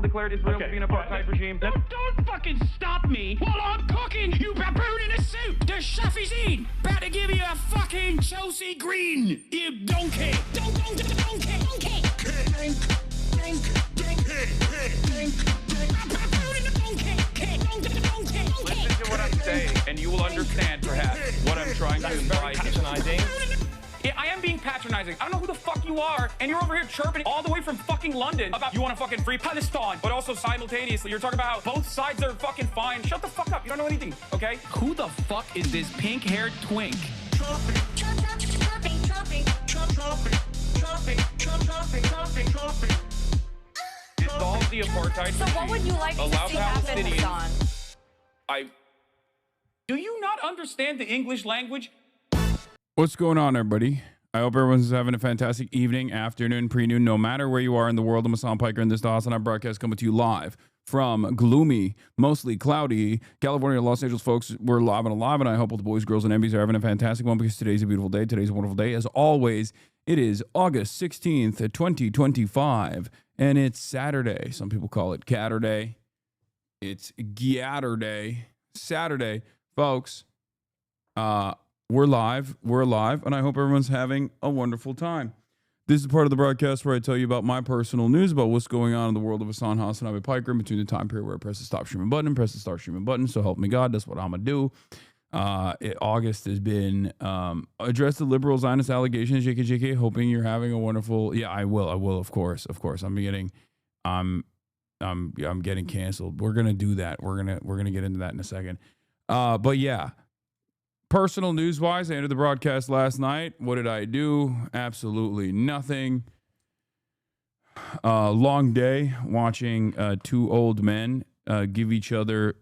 declared Israel to be an apartheid regime. Don't fucking stop me while I'm cooking, you baboon in a suit! The chef is in! About to give you a fucking Chelsea Green, you donkey! Donkey! Listen to what I'm saying, and you will understand, perhaps, what I'm trying to imply. Patronizing. Yeah, I am being patronizing. I don't know who the fuck you are, and you're over here chirping all the way from fucking London about you want to fucking free Palestine, but also simultaneously you're talking about both sides are fucking fine. Shut the fuck up. You don't know anything, okay? Who the fuck is this pink-haired twink? solve the apartheid So what would you like to allow see happen, Palestinians. Hasan? Do you not understand the English language? What's going on, everybody? I hope everyone's having a fantastic evening, afternoon, pre-noon, no matter where you are in the world. I'm Hasan Piker, and this is the HasanAbi broadcast coming to you live from gloomy, mostly cloudy California, Los Angeles, folks. We're live and alive, and I hope all the boys, girls, and MBs are having a fantastic one because today's a beautiful day. Today's a wonderful day. As always, it is August 16th, 2025, and it's Saturday. Some people call it Catterday. It's Gatterday. Saturday, folks. We're live, and I hope everyone's having a wonderful time. This is part of the broadcast where I tell you about my personal news, about what's going on in the world of HasanAbi Piker in between the time period where I press the stop streaming button and press the start streaming button. So help me God, that's what I'm going to do. August has been address the liberal Zionist allegations, JK, hoping you're having a wonderful... Yeah, I will, of course. I'm getting canceled. We're going to do that. We're going to get into that in a second. But yeah. Personal news-wise, I ended the broadcast last night. What did I do? Absolutely nothing. Long day watching two old men give each other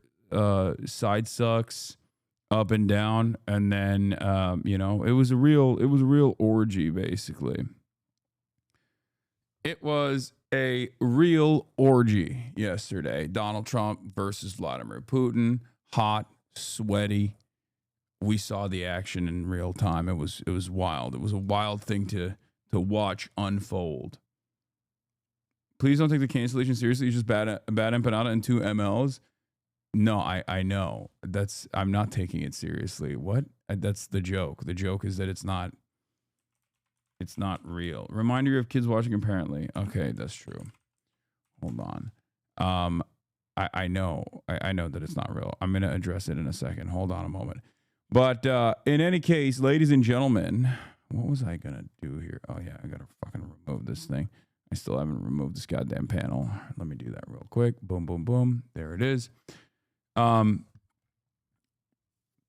side sucks up and down, and then it was a real orgy, basically. It was a real orgy yesterday. Donald Trump versus Vladimir Putin. Hot, sweaty. We saw the action in real time. It was wild. It was a wild thing to watch unfold. Please don't take the cancellation seriously. It's just bad empanada and 2 mLs. No, I know. I'm not taking it seriously. What? That's the joke. The joke is that it's not real. Reminder, you have kids watching apparently. Okay, that's true. Hold on. I know that it's not real. I'm going to address it in a second. Hold on a moment. But in any case, ladies and gentlemen, what was I going to do here? Oh, yeah, I got to fucking remove this thing. I still haven't removed this goddamn panel. Let me do that real quick. Boom, boom, boom. There it is. Think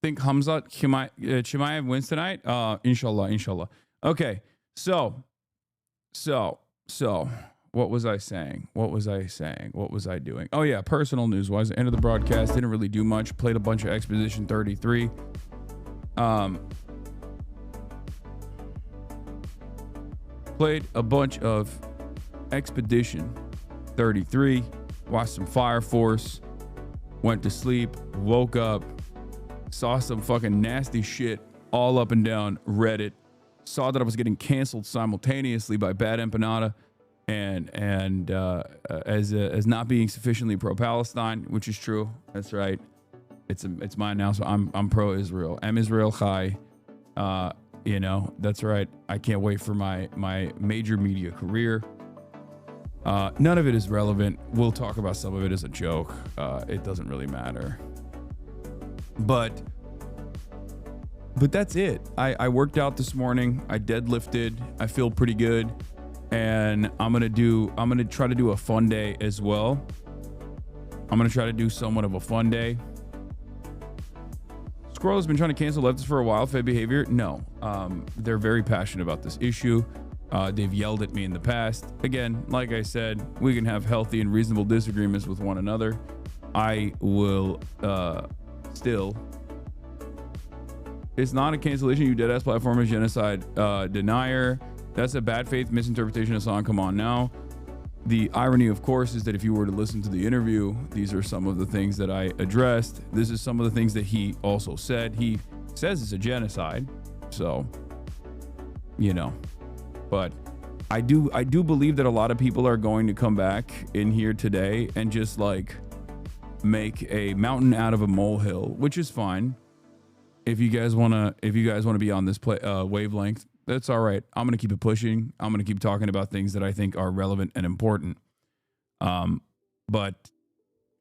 Hamzat Chimaev wins tonight? Inshallah. Okay, so, what was I saying? What was I doing? Oh, yeah, personal news-wise, end of the broadcast, didn't really do much. Played a bunch of Expedition 33. Played a bunch of Expedition 33. Watched some Fire Force. Went to sleep. Woke up. Saw some fucking nasty shit all up and down Reddit. Saw that I was getting canceled simultaneously by Bad Empanada and as not being sufficiently pro-Palestine, which is true. That's right. It's mine now, so I'm pro-Israel. I'm Israel Chai. That's right. I can't wait for my major media career. None of it is relevant. We'll talk about some of it as a joke. It doesn't really matter. But that's it. I worked out this morning. I deadlifted. I feel pretty good. And I'm gonna try to do a fun day as well. I'm gonna try to do somewhat of a fun day. Squirrel has been trying to cancel leftists for a while. Fed behavior? No. They're very passionate about this issue. They've yelled at me in the past. Again, like I said, we can have healthy and reasonable disagreements with one another. I will still. It's not a cancellation. You deadass platform is genocide denier. That's a bad faith misinterpretation of Hasan. Come on now. The irony, of course, is that if you were to listen to the interview, these are some of the things that I addressed. This is some of the things that he also said. He says it's a genocide. So, but I do believe that a lot of people are going to come back in here today and just like make a mountain out of a molehill, which is fine. If you guys want to be on this wavelength, that's all right. I'm going to keep it pushing. I'm going to keep talking about things that I think are relevant and important. But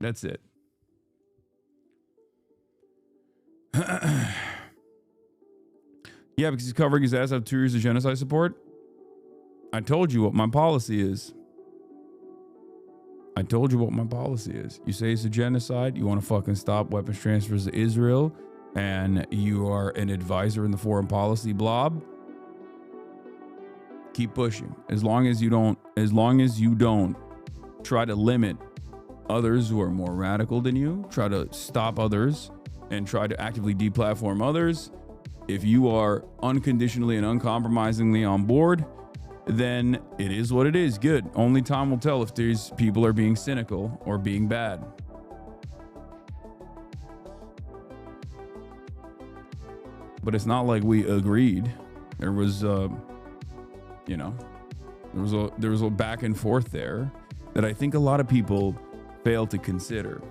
that's it. Yeah, because he's covering his ass after 2 years of genocide support. I told you what my policy is. You say it's a genocide. You want to fucking stop weapons transfers to Israel, and you are an advisor in the foreign policy blob. Keep pushing. As long as you don't try to limit others who are more radical than you, try to stop others, and try to actively deplatform others. If you are unconditionally and uncompromisingly on board, then it is what it is. Good. Only time will tell if these people are being cynical or being bad. But it's not like we agreed. There was, you know, there was a back and forth there that I think a lot of people fail to consider.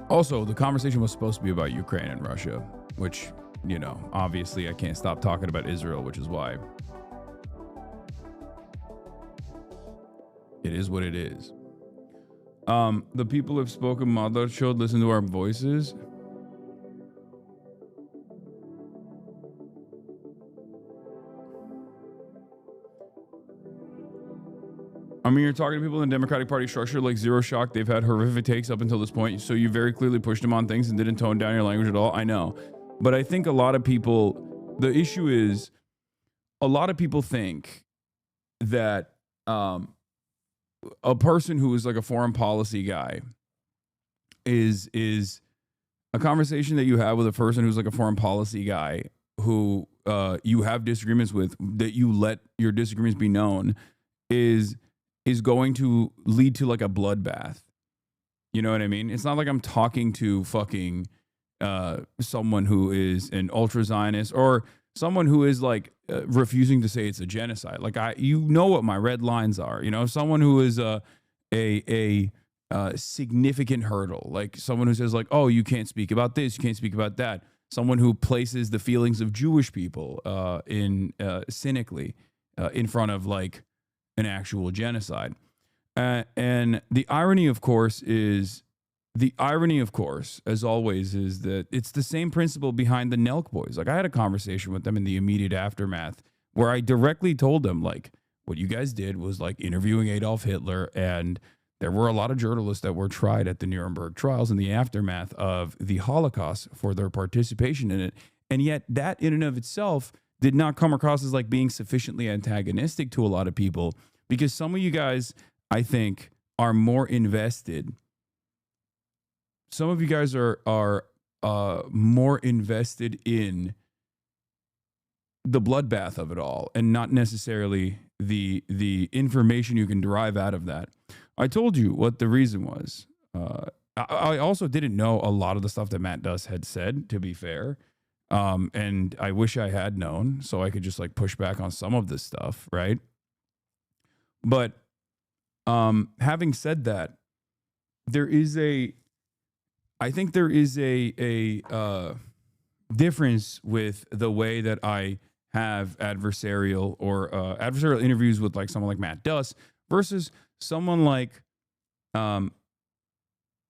Also, the conversation was supposed to be about Ukraine and Russia, which, you know, obviously I can't stop talking about Israel, which is why it is what it is. The people have spoken, Mother showed, listen to our voices. I mean, you're talking to people in the Democratic Party structure like Zero Shock. They've had horrific takes up until this point. So you very clearly pushed them on things and didn't tone down your language at all. I know. But I think a lot of people, the issue is a lot of people think that a person who is like a foreign policy guy is a conversation that you have with a person who's like a foreign policy guy who you have disagreements with, that you let your disagreements be known, is going to lead to like a bloodbath. You know what I mean? It's not like I'm talking to fucking someone who is an ultra Zionist or someone who is like refusing to say it's a genocide. Like you know what my red lines are. You know, someone who is a significant hurdle, like someone who says like, oh, you can't speak about this, you can't speak about that. Someone who places the feelings of Jewish people in cynically in front of like an actual genocide. And the irony, of course, as always, is that it's the same principle behind the Nelk boys. Like I had a conversation with them in the immediate aftermath where I directly told them, like, what you guys did was like interviewing Adolf Hitler, and there were a lot of journalists that were tried at the Nuremberg trials in the aftermath of the Holocaust for their participation in it. And yet that in and of itself did not come across as like being sufficiently antagonistic to a lot of people, because some of you guys, I think, are more invested. Some of you guys are more invested in the bloodbath of it all, and not necessarily the information you can derive out of that. I told you what the reason was. I also didn't know a lot of the stuff that Matt Duss had said, to be fair. And I wish I had known, so I could just like push back on some of this stuff, right? But having said that, I think there is a difference with the way that I have adversarial interviews with like someone like Matt Duss versus someone like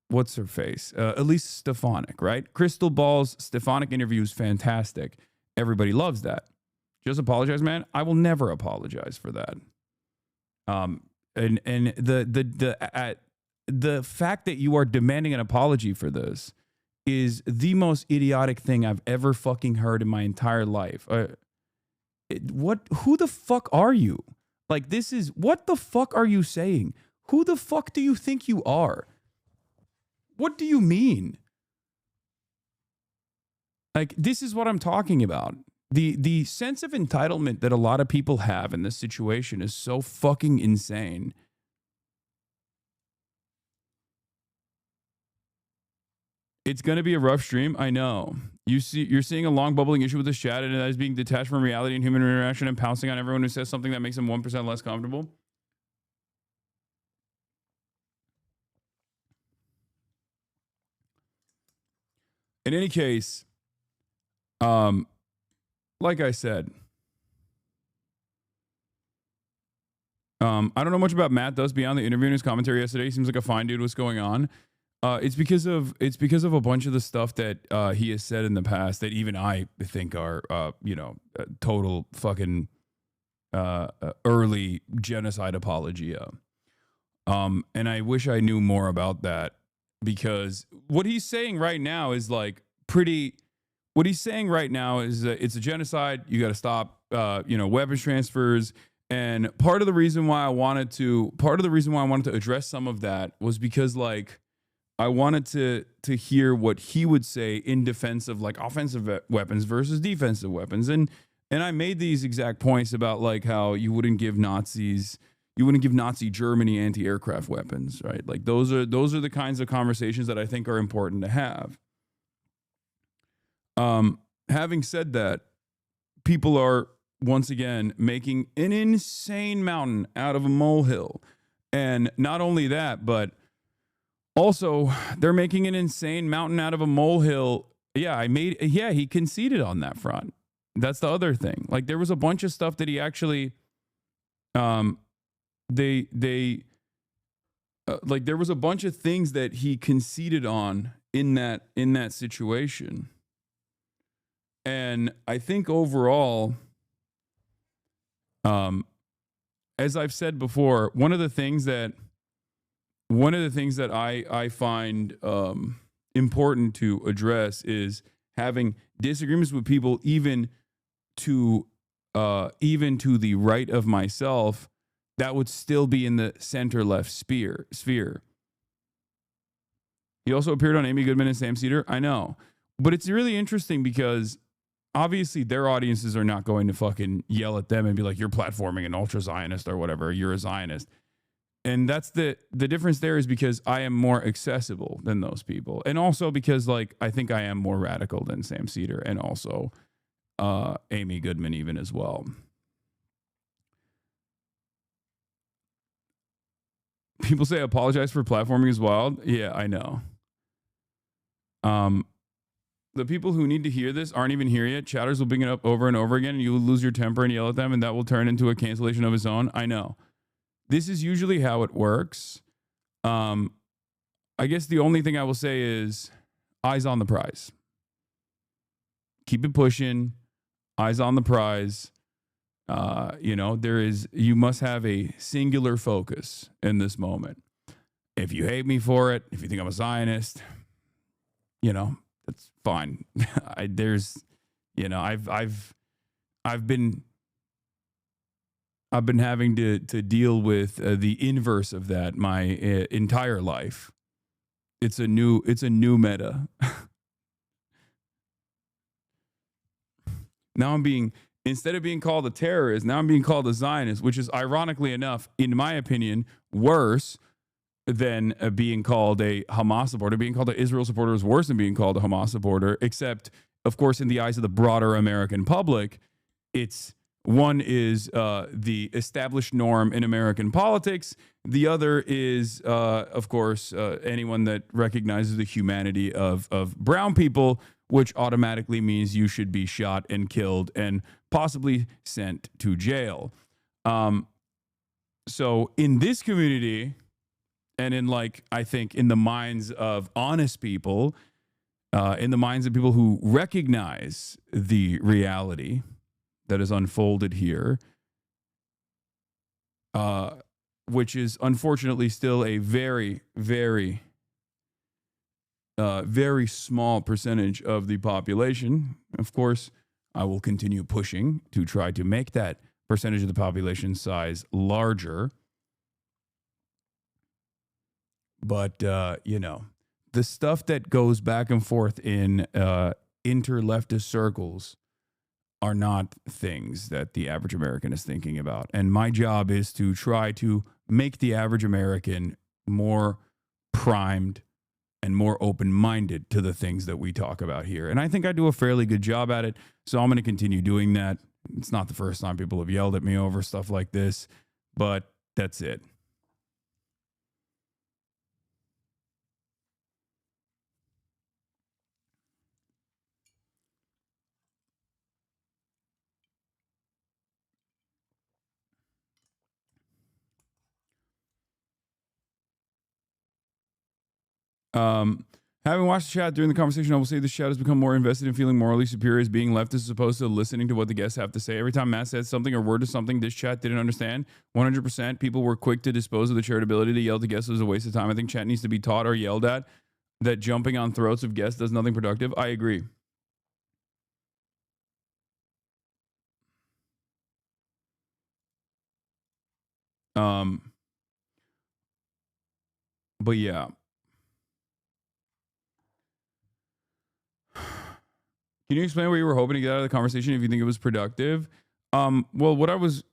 what's her face? Elise Stefanik, right? Crystal Ball's Stefanik interview is fantastic. Everybody loves that. Just apologize, man. I will never apologize for that. And the fact that you are demanding an apology for this is the most idiotic thing I've ever fucking heard in my entire life. Who the fuck are you? Like, what the fuck are you saying? Who the fuck do you think you are? What do you mean? Like, this is what I'm talking about. The sense of entitlement that a lot of people have in this situation is so fucking insane. It's going to be a rough stream. I know. You're seeing a long bubbling issue with this chat, and that is being detached from reality and human interaction and pouncing on everyone who says something that makes them 1% less comfortable. In any case, like I said, I don't know much about Matt Duss beyond the interview and his commentary yesterday. He seems like a fine dude. What's going on? It's because of a bunch of the stuff that he has said in the past that even I think are total fucking early genocide apologia. And I wish I knew more about that, because what he's saying right now is like pretty what he's saying right now is that it's a genocide. You got to stop, weapons transfers. And part of the reason why I wanted to address some of that was because, like, I wanted to hear what he would say in defense of, like, offensive weapons versus defensive weapons. And I made these exact points about, like, how you wouldn't give Nazi Germany anti-aircraft weapons, right? Like, those are the kinds of conversations that I think are important to have. Having said that, people are once again making an insane mountain out of a molehill. And not only that, but also they're making an insane mountain out of a molehill. He conceded on that front. That's the other thing. Like, there was a bunch of stuff that he actually, there was a bunch of things that he conceded on in that situation. And I think overall, as I've said before, one of the things that I find important to address is having disagreements with people, even to the right of myself, that would still be in the center left sphere. He also appeared on Amy Goodman and Sam Cedar. I know, but it's really interesting because obviously their audiences are not going to fucking yell at them and be like, you're platforming an ultra Zionist or whatever, you're a Zionist. And that's the difference there, is because I am more accessible than those people. And also because, like, I think I am more radical than Sam Cedar and also Amy Goodman even as well. People say apologize for platforming is wild. Yeah, I know. The people who need to hear this aren't even here yet. Chatters will bring it up over and over again, and you will lose your temper and yell at them, and that will turn into a cancellation of its own. I know. This is usually how it works. I guess the only thing I will say is eyes on the prize. Keep it pushing. Eyes on the prize. You must have a singular focus in this moment. If you hate me for it, if you think I'm a Zionist, that's fine. I've been having to deal with the inverse of that my entire life. It's a new meta. Now instead of being called a terrorist, now I'm being called a Zionist, which is ironically enough, in my opinion, worse than being called a Hamas supporter. Being called an Israel supporter is worse than being called a Hamas supporter, except, of course, in the eyes of the broader American public, one is the established norm in American politics. The other is, of course, anyone that recognizes the humanity of brown people, which automatically means you should be shot and killed and possibly sent to jail. So in this community, and I think in the minds of honest people, in the minds of people who recognize the reality that is unfolded here, which is unfortunately still a very, very, very small percentage of the population. Of course, I will continue pushing to try to make that percentage of the population size larger. But, the stuff that goes back and forth in inter-leftist circles are not things that the average American is thinking about. And my job is to try to make the average American more primed and more open-minded to the things that we talk about here. And I think I do a fairly good job at it, so I'm going to continue doing that. It's not the first time people have yelled at me over stuff like this, but that's it. Having watched the chat during the conversation, I will say the chat has become more invested in feeling morally superior as being leftist as opposed to listening to what the guests have to say. Every time Matt said something or word to something this chat didn't understand, 100% people were quick to dispose of the charitability to yell to guests was a waste of time. I think chat needs to be taught or yelled at that jumping on throats of guests does nothing productive. I agree. But yeah. Can you explain what you were hoping to get out of the conversation if you think it was productive? Well, what I was,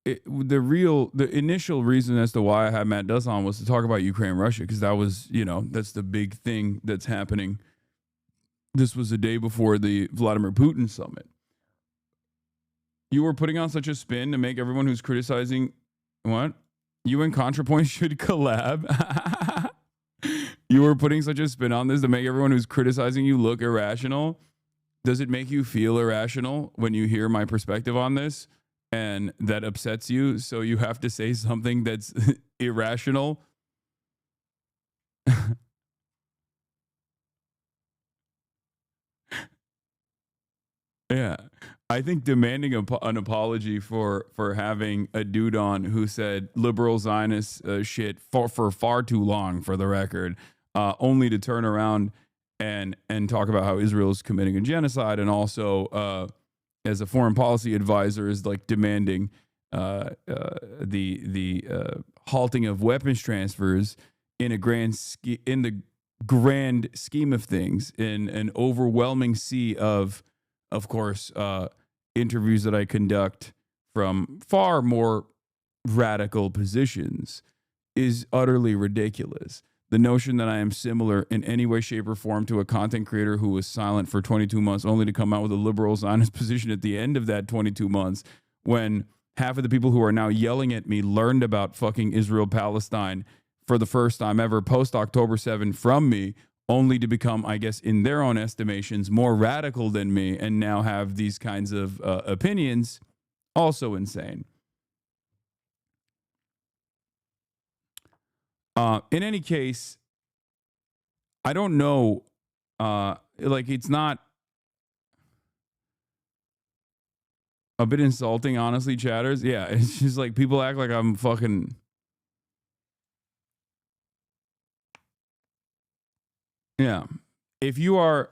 the initial reason as to why I had Matt Duss on was to talk about Ukraine and Russia, because that was, that's the big thing that's happening. This was the day before the Vladimir Putin summit. You were putting on such a spin to make everyone who's criticizing, what? You and ContraPoint should collab. You were putting such a spin on this to make everyone who's criticizing you look irrational. Does it make you feel irrational when you hear my perspective on this and that upsets you? So you have to say something that's irrational? Yeah. I think demanding an apology for having a dude on who said liberal Zionist shit for far too long, for the record, only to turn around and talk about how Israel is committing a genocide, and also as a foreign policy advisor is like demanding the halting of weapons transfers in the grand scheme of things, in an overwhelming sea of course, interviews that I conduct from far more radical positions, is utterly ridiculous. The notion that I am similar in any way, shape, or form to a content creator who was silent for 22 months only to come out with a liberal Zionist position at the end of that 22 months, when half of the people who are now yelling at me learned about fucking Israel-Palestine for the first time ever post-October 7 from me, only to become, I guess, in their own estimations, more radical than me, and now have these kinds of opinions. Also insane. In any case, I don't know, it's not a bit insulting, honestly, chatters. Yeah, it's just like people act like I'm fucking... Yeah. If you are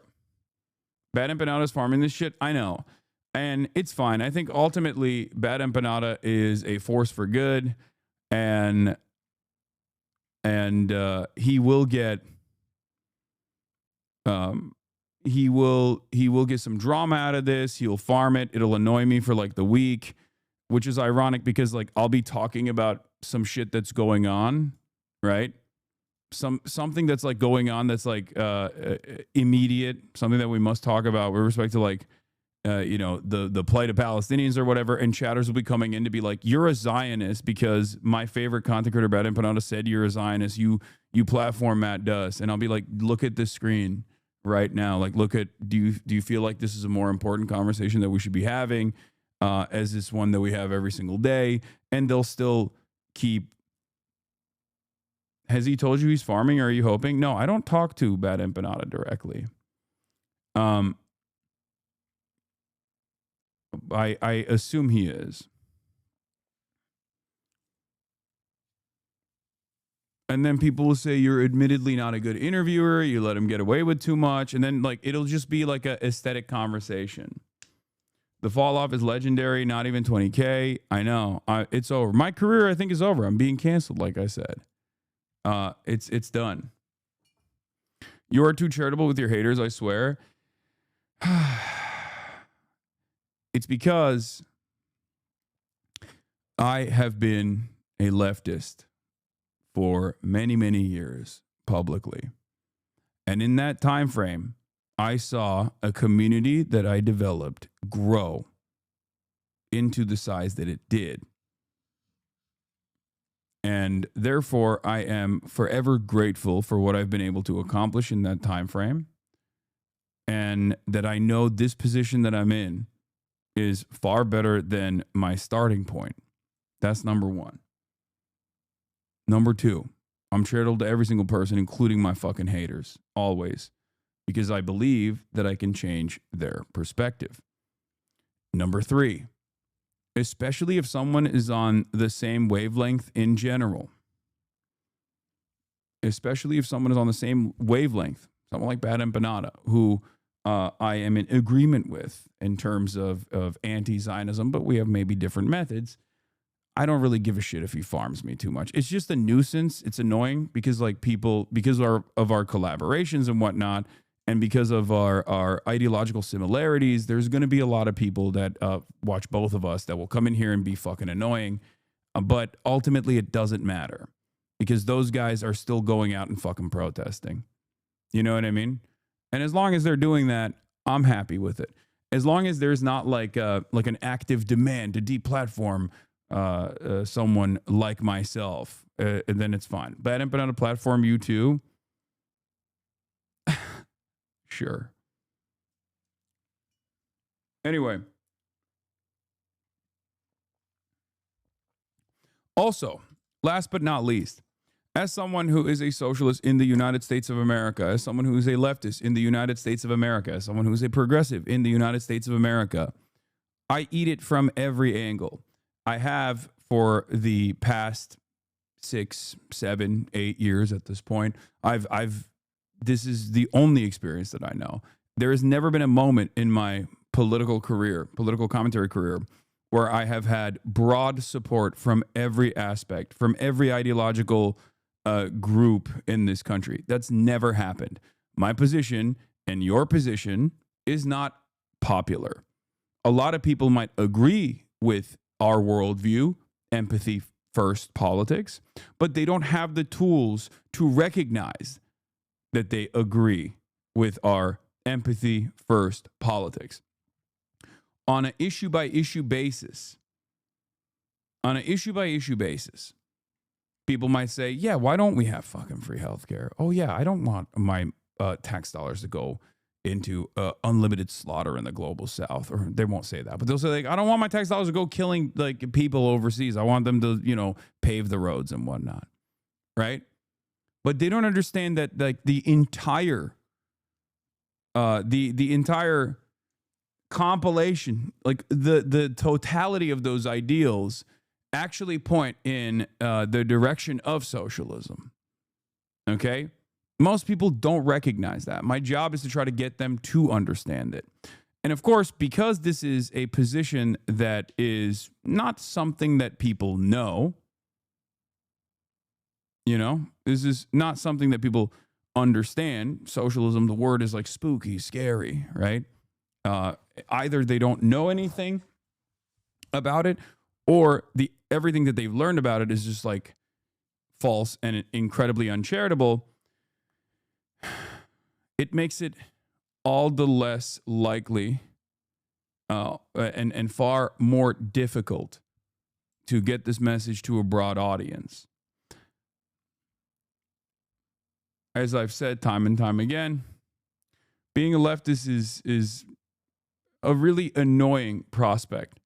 Bad Empanada's farming this shit, I know. And it's fine. I think ultimately Bad Empanada is a force for good, and he will get he will get some drama out of this. He'll farm it. It'll annoy me for like the week, which is ironic because like I'll be talking about some shit that's going on, right? Something that's like going on that's like immediate, something that we must talk about with respect to like the plight of Palestinians or whatever, and chatters will be coming in to be like, you're a Zionist because my favorite content creator Bad Empanada said you're a Zionist, you platform Matt Duss, and I'll be like, look at this screen right now, like look at, do you feel like this is a more important conversation that we should be having as this one that we have every single day? And they'll still keep... Has he told you he's farming, or are you hoping? No, I don't talk to Bad Empanada directly. I assume he is. And then people will say you're admittedly not a good interviewer, you let him get away with too much, and then like it'll just be like a aesthetic conversation. The fall off is legendary, not even 20K. I know. It's over. My career, I think, is over. I'm being canceled, like I said. It's done. You are too charitable with your haters, I swear. It's because I have been a leftist for many, many years publicly. And in that time frame, I saw a community that I developed grow into the size that it did. And therefore, I am forever grateful for what I've been able to accomplish in that time frame. And that I know this position that I'm in is far better than my starting point. That's number one. Number two, I'm charitable to every single person, including my fucking haters, always, because I believe that I can change their perspective. Number three, especially if someone is on the same wavelength in general, especially if someone is on the same wavelength, someone like Bad Empanada, who I am in agreement with in terms of anti-Zionism, but we have maybe different methods. I don't really give a shit if he farms me too much. It's just a nuisance. It's annoying because like people, because of our collaborations and whatnot, and because of our ideological similarities, there's going to be a lot of people that watch both of us that will come in here and be fucking annoying. But ultimately, it doesn't matter because those guys are still going out and fucking protesting. You know what I mean? And as long as they're doing that, I'm happy with it. As long as there's not like an active demand to deplatform someone like myself, then it's fine. But I'm on a platform you too. Sure. Anyway. Also, last but not least, as someone who is a socialist in the United States of America, as someone who is a leftist in the United States of America, as someone who is a progressive in the United States of America, I eat it from every angle. I have for the past 6, 7, 8 years at this point. This is the only experience that I know. There has never been a moment in my political commentary career, where I have had broad support from every aspect, from every ideological group in this country. That's never happened. My position and your position is not popular. A lot of people might agree with our worldview, empathy first politics, but they don't have the tools to recognize that they agree with our empathy first politics. On an issue by issue basis, people might say, yeah, why don't we have fucking free healthcare? Oh yeah, I don't want my tax dollars to go into unlimited slaughter in the global south. Or they won't say that, but they'll say like, I don't want my tax dollars to go killing like people overseas. I want them to, pave the roads and whatnot. Right? But they don't understand that like the entire compilation, like the totality of those ideals actually point in the direction of socialism. Okay? Most people don't recognize that. My job is to try to get them to understand it. And of course, because this is a position that is not something that people know, this is not something that people understand. Socialism, the word is like spooky, scary, right? Either they don't know anything about it, or everything that they've learned about it is just like false and incredibly uncharitable. It makes it all the less likely and far more difficult to get this message to a broad audience. As I've said time and time again, being a leftist is a really annoying prospect.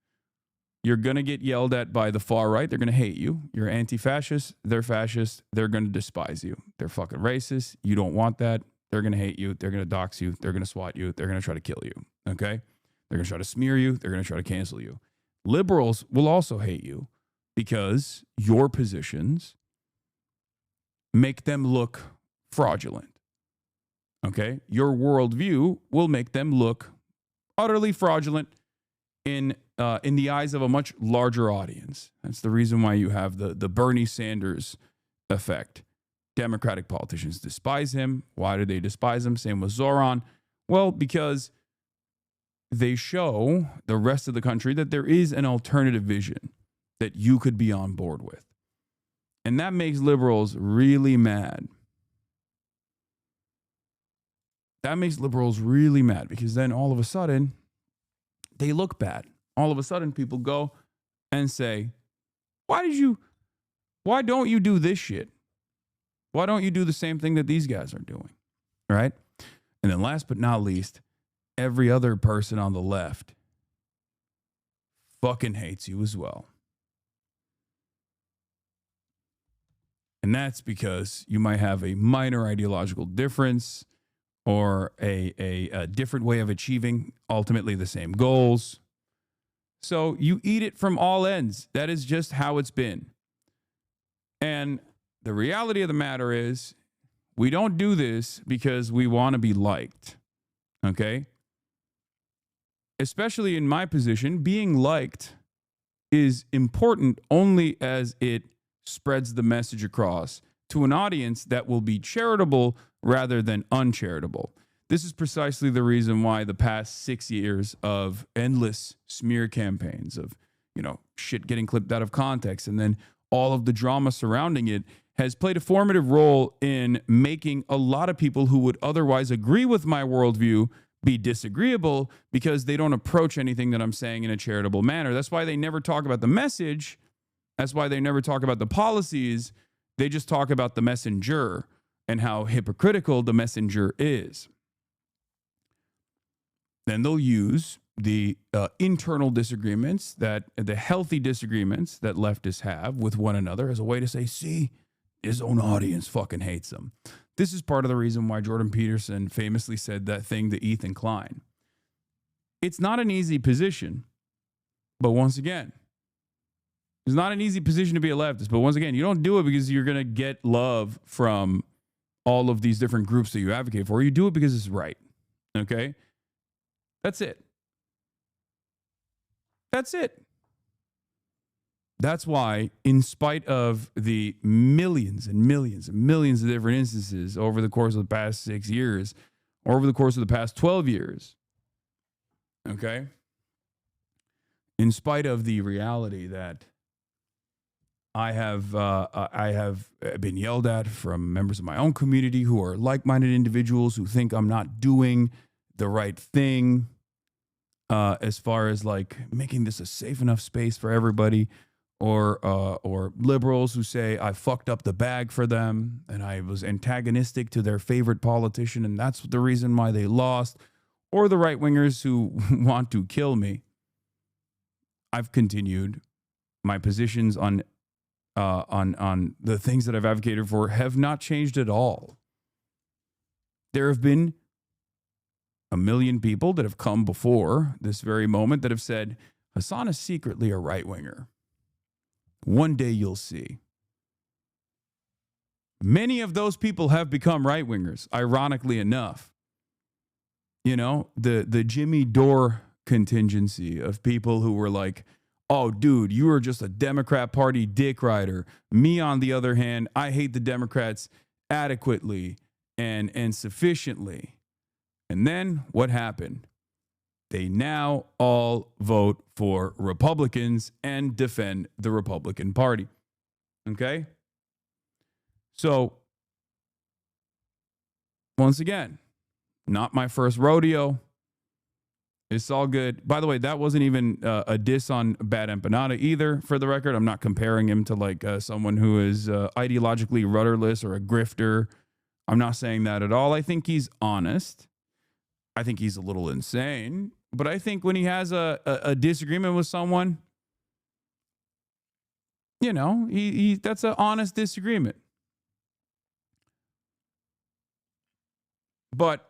You're going to get yelled at by the far right. They're going to hate you. You're anti-fascist. They're fascist. They're going to despise you. They're fucking racist. You don't want that. They're going to hate you. They're going to dox you. They're going to swat you. They're going to try to kill you. Okay? They're going to try to smear you. They're going to try to cancel you. Liberals will also hate you because your positions make them look fraudulent. Okay? Your worldview will make them look utterly fraudulent in the eyes of a much larger audience. That's the reason why you have the Bernie Sanders effect. Democratic politicians despise him. Why do they despise him? Same with Zoran. Well, because they show the rest of the country that there is an alternative vision that you could be on board with. And that makes liberals really mad. That makes liberals really mad because then all of a sudden they look bad. All of a sudden people go and say, why don't you do this shit? Why don't you do the same thing that these guys are doing? Right? And then last but not least, every other person on the left fucking hates you as well. And that's because you might have a minor ideological difference or a different way of achieving ultimately the same goals. So you eat it from all ends. That is just how it's been. And the reality of the matter is we don't do this because we want to be liked. Okay? Especially in my position, being liked is important only as it spreads the message across to an audience that will be charitable rather than uncharitable. This is precisely the reason why the past 6 years of endless smear campaigns of, shit getting clipped out of context and then all of the drama surrounding it has played a formative role in making a lot of people who would otherwise agree with my worldview be disagreeable because they don't approach anything that I'm saying in a charitable manner. That's why they never talk about the message. That's why they never talk about the policies. They just talk about the messenger and how hypocritical the messenger is. Then they'll use the internal disagreements, that the healthy disagreements that leftists have with one another as a way to say, see, his own audience fucking hates him. This is part of the reason why Jordan Peterson famously said that thing to Ethan Klein. It's not an easy position, but once again, it's not an easy position to be a leftist, but once again, you don't do it because you're going to get love from all of these different groups that you advocate for. You do it because it's right. Okay? That's it. That's it. That's why, in spite of the millions and millions and millions of different instances over the course of the past 6 years, or over the course of the past 12 years, okay, in spite of the reality that I have been yelled at from members of my own community who are like-minded individuals who think I'm not doing the right thing as far as like making this a safe enough space for everybody, or liberals who say I fucked up the bag for them and I was antagonistic to their favorite politician and that's the reason why they lost, or the right-wingers who want to kill me. I've continued. My positions on the things that I've advocated for have not changed at all. There have been a million people that have come before this very moment that have said, Hasan is secretly a right-winger. One day you'll see. Many of those people have become right-wingers, ironically enough. You know, the Jimmy Dore contingency of people who were like, oh, dude, you are just a Democrat Party dick rider. Me, on the other hand, I hate the Democrats adequately and sufficiently. And then what happened? They now all vote for Republicans and defend the Republican Party. Okay? So, once again, not my first rodeo. It's all good. By the way, that wasn't even a diss on Bad Empanada either, for the record. I'm not comparing him to like someone who is ideologically rudderless or a grifter. I'm not saying that at all. I think he's honest. I think he's a little insane. But I think when he has a disagreement with someone, you know, he that's an honest disagreement. But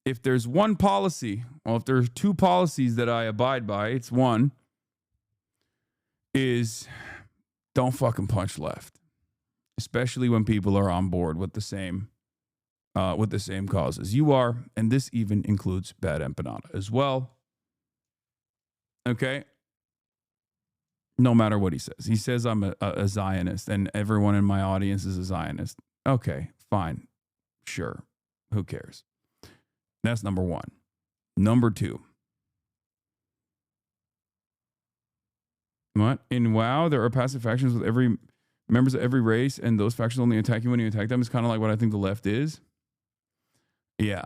if there's one policy, well, if there's two policies that I abide by, it's one is don't fucking punch left, especially when people are on board with the same causes you are, and this even includes Bad Empanada as well. Okay? No matter what he says I'm a Zionist, and everyone in my audience is a Zionist. Okay, fine. Sure. Who cares? That's number one. Number two. What? In WoW, there are passive factions with every members of every race, and those factions only attack you when you attack them. It's kind of like what I think the left is. Yeah.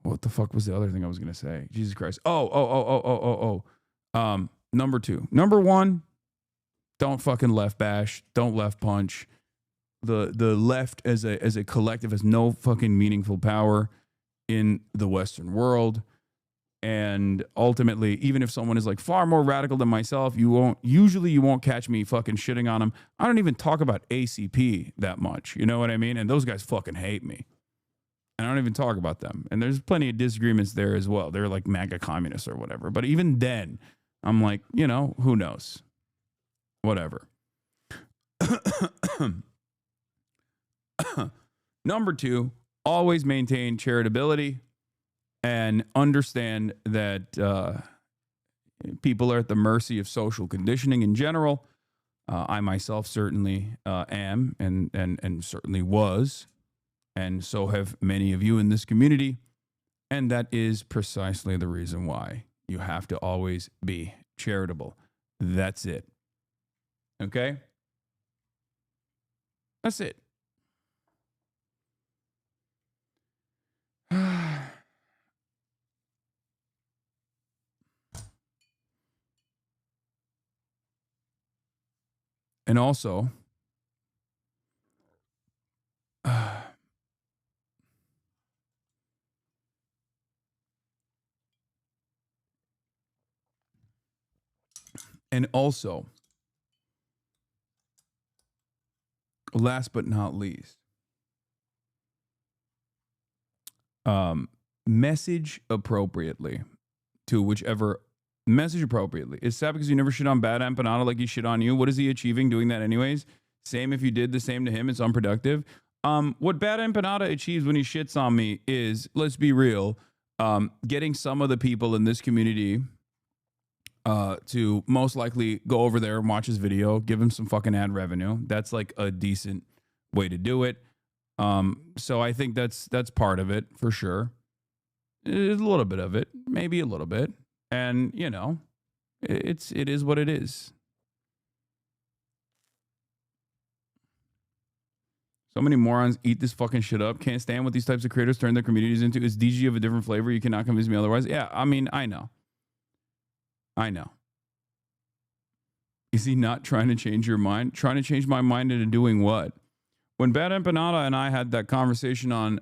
What the fuck was the other thing I was going to say? Jesus Christ. Number two. Number one, don't fucking left bash. Don't left punch. The left as a collective has no fucking meaningful power in the Western world. And ultimately, even if someone is like far more radical than myself, you won't catch me fucking shitting on them. I don't even talk about ACP that much. You know what I mean? And those guys fucking hate me. And I don't even talk about them. And there's plenty of disagreements there as well. They're like MAGA communists or whatever. But even then, I'm like, you know, who knows? Whatever. Number two, always maintain charitability. and understand that people are at the mercy of social conditioning in general. I myself certainly am and certainly was, and so have many of you in this community. And that is precisely the reason why you have to always be charitable. That's it. Okay? That's it. And also, last but not least, message appropriately to whichever. Message appropriately. It's sad because you never shit on Bad Empanada like he shit on you. What is he achieving doing that anyways? Same if you did the same to him. It's unproductive. What Bad Empanada achieves when he shits on me is, let's be real, getting some of the people in this community to most likely go over there and watch his video, give him some fucking ad revenue. That's like a decent way to do it. So I think that's part of it for sure. It's a little bit of it, maybe a little bit. And, you know, it is what it is. So many morons eat this fucking shit up. Can't stand what these types of creators turn their communities into. Is DG of a different flavor? You cannot convince me otherwise. Yeah, I mean, I know. Is he not trying to change your mind? Trying to change my mind into doing what? When Bad Empanada and I had that conversation on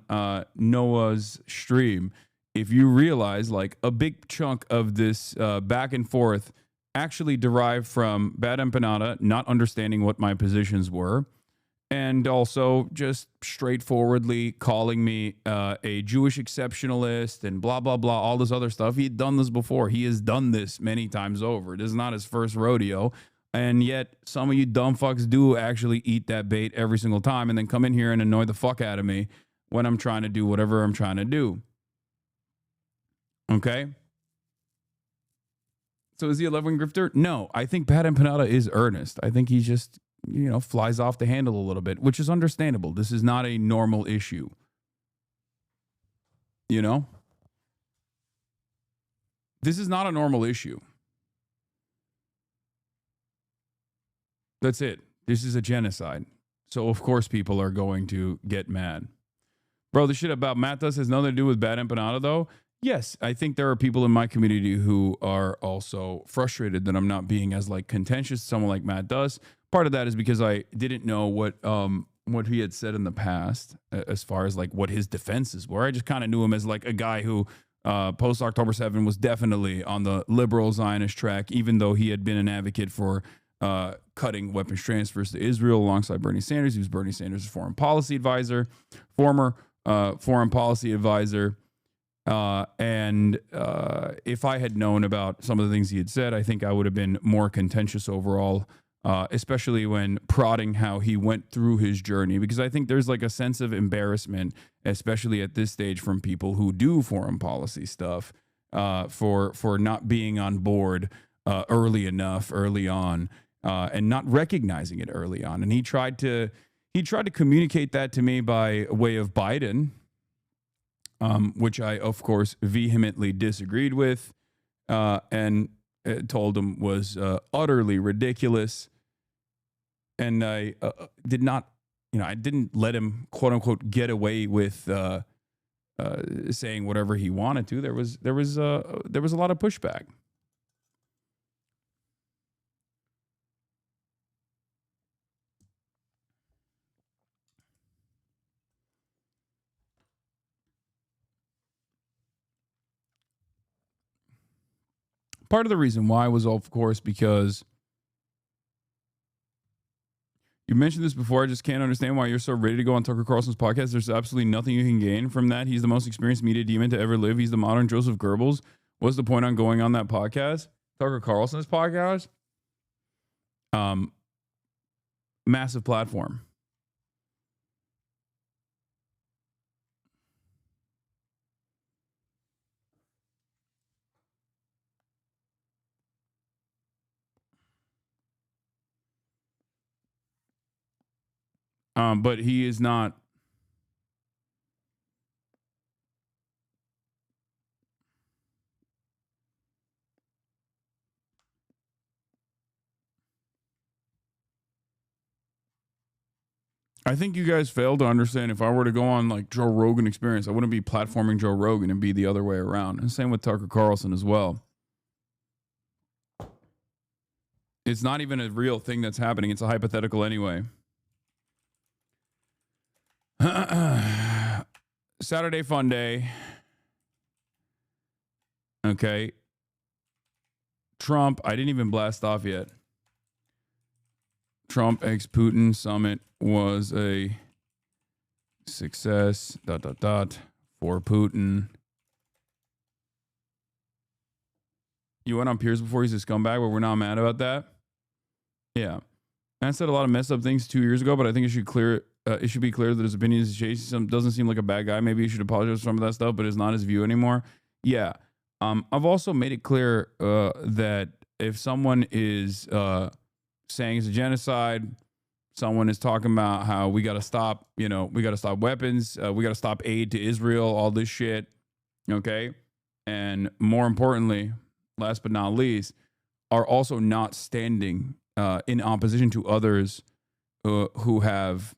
Noah's stream, if you realize, like, a big chunk of this back and forth actually derived from Bad Empanada not understanding what my positions were, and also just straightforwardly calling me a Jewish exceptionalist and blah, blah, blah, all this other stuff. He'd done this before. He has done this many times over. This is not his first rodeo. And yet some of you dumb fucks do actually eat that bait every single time and then come in here and annoy the fuck out of me when I'm trying to do whatever I'm trying to do. Okay? So is he a left-wing grifter? No, I think Bad Empanada is earnest. I think he just, you know, flies off the handle a little bit, which is understandable. This is not a normal issue. You know? This is not a normal issue. That's it. This is a genocide. So, of course, people are going to get mad. Bro, the shit about Matt does has nothing to do with Bad Empanada, though. Yes, I think there are people in my community who are also frustrated that I'm not being as, like, contentious as someone like Matt does. Part of that is because I didn't know what he had said in the past as far as, like, what his defenses were. I just kind of knew him as, like, a guy who post October 7 was definitely on the liberal Zionist track, even though he had been an advocate for cutting weapons transfers to Israel alongside Bernie Sanders. He was Bernie Sanders' former foreign policy advisor. And if I had known about some of the things he had said, I think I would have been more contentious overall, especially when prodding how he went through his journey, because I think there's like a sense of embarrassment, especially at this stage, from people who do foreign policy stuff for not being on board early on and not recognizing it early on. And he tried to communicate that to me by way of Biden, which I, of course, vehemently disagreed with and told him was utterly ridiculous. And I did not, I didn't let him, quote unquote, get away with saying whatever he wanted to. There was a lot of pushback. Part of the reason why was, of course, because you mentioned this before. I just can't understand why you're so ready to go on Tucker Carlson's podcast. There's absolutely nothing you can gain from that. He's the most experienced media demon to ever live. He's the modern Joseph Goebbels. What's the point on going on that podcast? Tucker Carlson's podcast? Massive platform. But he is not. I think you guys fail to understand. If I were to go on like Joe Rogan Experience, I wouldn't be platforming Joe Rogan and be the other way around. And same with Tucker Carlson as well. It's not even a real thing that's happening. It's a hypothetical anyway. Saturday fun day. Okay. Trump, I didn't even blast off yet. Trump x Putin summit was a success, for Putin. You went on Piers before, he's a scumbag, but we're not mad about that. Yeah. I said a lot of messed up things 2 years ago, but I think it should be clear that his opinion is chasing. Doesn't seem like a bad guy. Maybe he should apologize for some of that stuff, but it's not his view anymore. Yeah. I've also made it clear that if someone is saying it's a genocide, someone is talking about how we got to stop, we got to stop weapons, we got to stop aid to Israel, all this shit. Okay. And more importantly, last but not least, are also not standing in opposition to others who have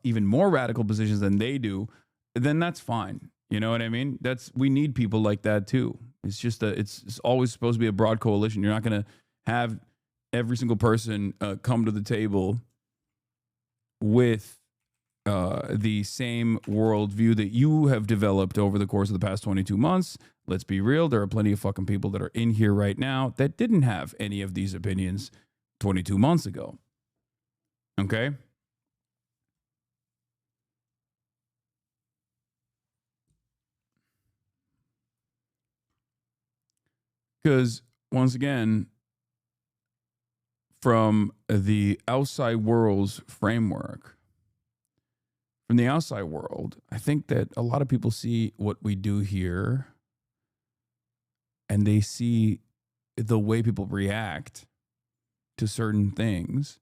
even more radical positions than they do, then that's fine. You know what I mean? We need people like that too. It's just it's always supposed to be a broad coalition. You're not going to have every single person come to the table with the same worldview that you have developed over the course of the past 22 months. Let's be real. There are plenty of fucking people that are in here right now that didn't have any of these opinions 22 months ago. Okay? Because, once again, from the outside world's framework, from the outside world, I think that a lot of people see what we do here and they see the way people react to certain things,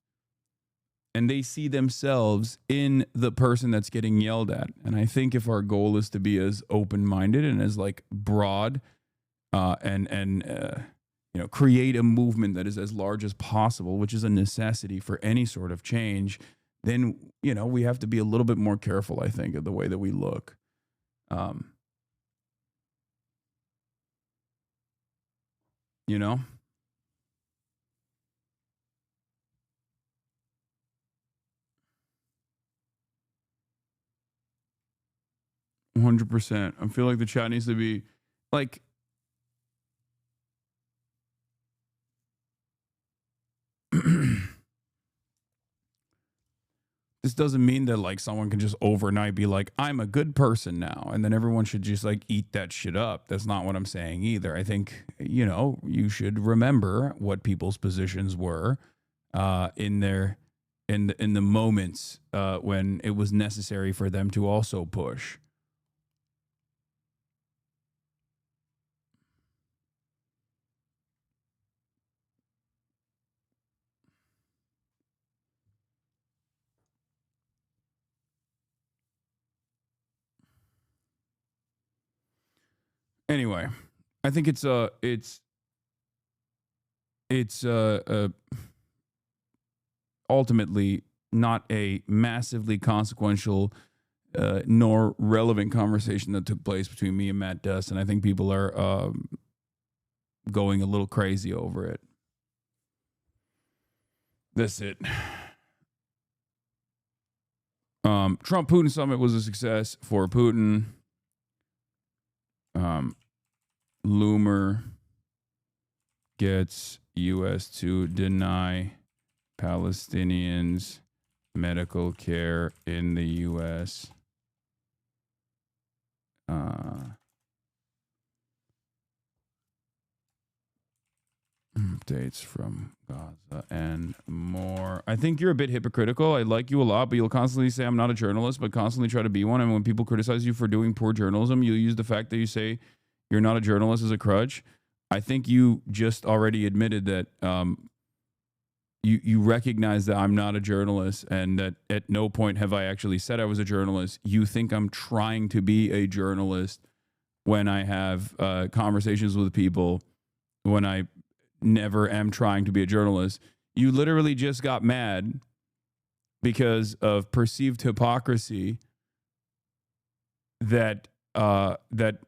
and they see themselves in the person that's getting yelled at. And I think if our goal is to be as open-minded and as like broad and create a movement that is as large as possible, which is a necessity for any sort of change, then, we have to be a little bit more careful, I think, of the way that we look. 100%. I feel like the chat needs to be like, this doesn't mean that like someone can just overnight be like, I'm a good person now, and then everyone should just like eat that shit up. That's not what I'm saying either. I think, you should remember what people's positions were in the moments when it was necessary for them to also push. Anyway, I think it's ultimately not a massively consequential nor relevant conversation that took place between me and Matt Dust, and I think people are going a little crazy over it. That's it. Trump-Putin summit was a success for Putin. Loomer gets U.S. to deny Palestinians medical care in the U.S. Updates from Gaza and more. I think you're a bit hypocritical. I like you a lot, but you'll constantly say I'm not a journalist, but constantly try to be one. And when people criticize you for doing poor journalism, you'll use the fact that you say you're not a journalist as a crutch. I think you just already admitted that you recognize that I'm not a journalist and that at no point have I actually said I was a journalist. You think I'm trying to be a journalist when I have conversations with people when I never am trying to be a journalist. You literally just got mad because of perceived hypocrisy that that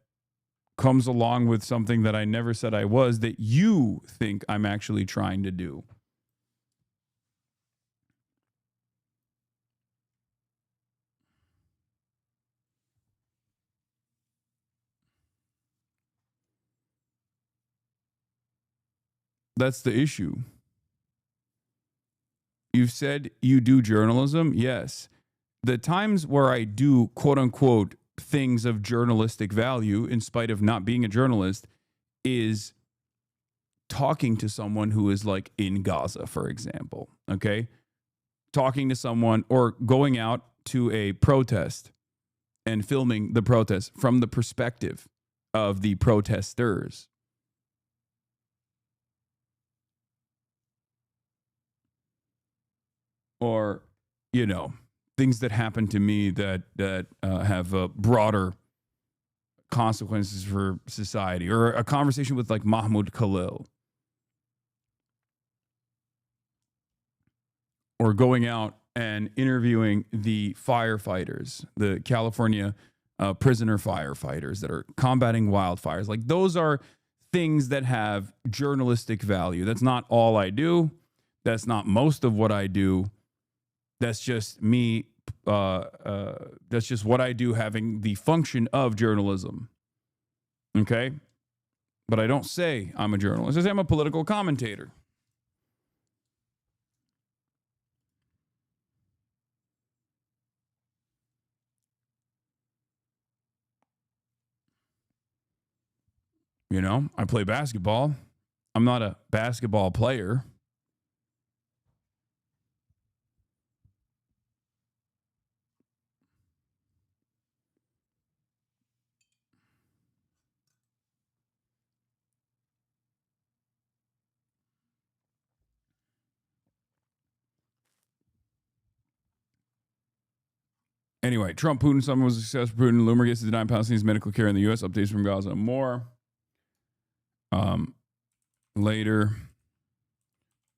comes along with something that I never said I was, that you think I'm actually trying to do. That's the issue. You've said you do journalism. Yes. The times where I do quote unquote things of journalistic value in spite of not being a journalist is talking to someone who is like in Gaza, for example. Okay. Talking to someone or going out to a protest and filming the protest from the perspective of the protesters. Or, you know, things that happen to me that have broader consequences for society, or a conversation with like Mahmoud Khalil, or going out and interviewing the firefighters, the California prisoner firefighters that are combating wildfires. Like, those are things that have journalistic value. That's not all I do. That's not most of what I do. That's just me. That's just what I do, having the function of journalism. Okay? But I don't say I'm a journalist. I say I'm a political commentator. You know, I play basketball. I'm not a basketball player. Anyway, Trump-Putin summit was a success for Putin. Loomer gets to deny Palestinians medical care in the U.S. Updates from Gaza and more. Later.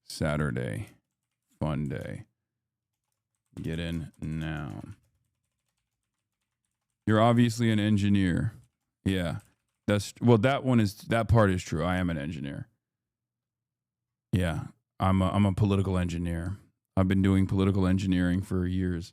Saturday. Fun day. Get in now. You're obviously an engineer. Yeah. That part is true. I am an engineer. Yeah. I'm a political engineer. I've been doing political engineering for years.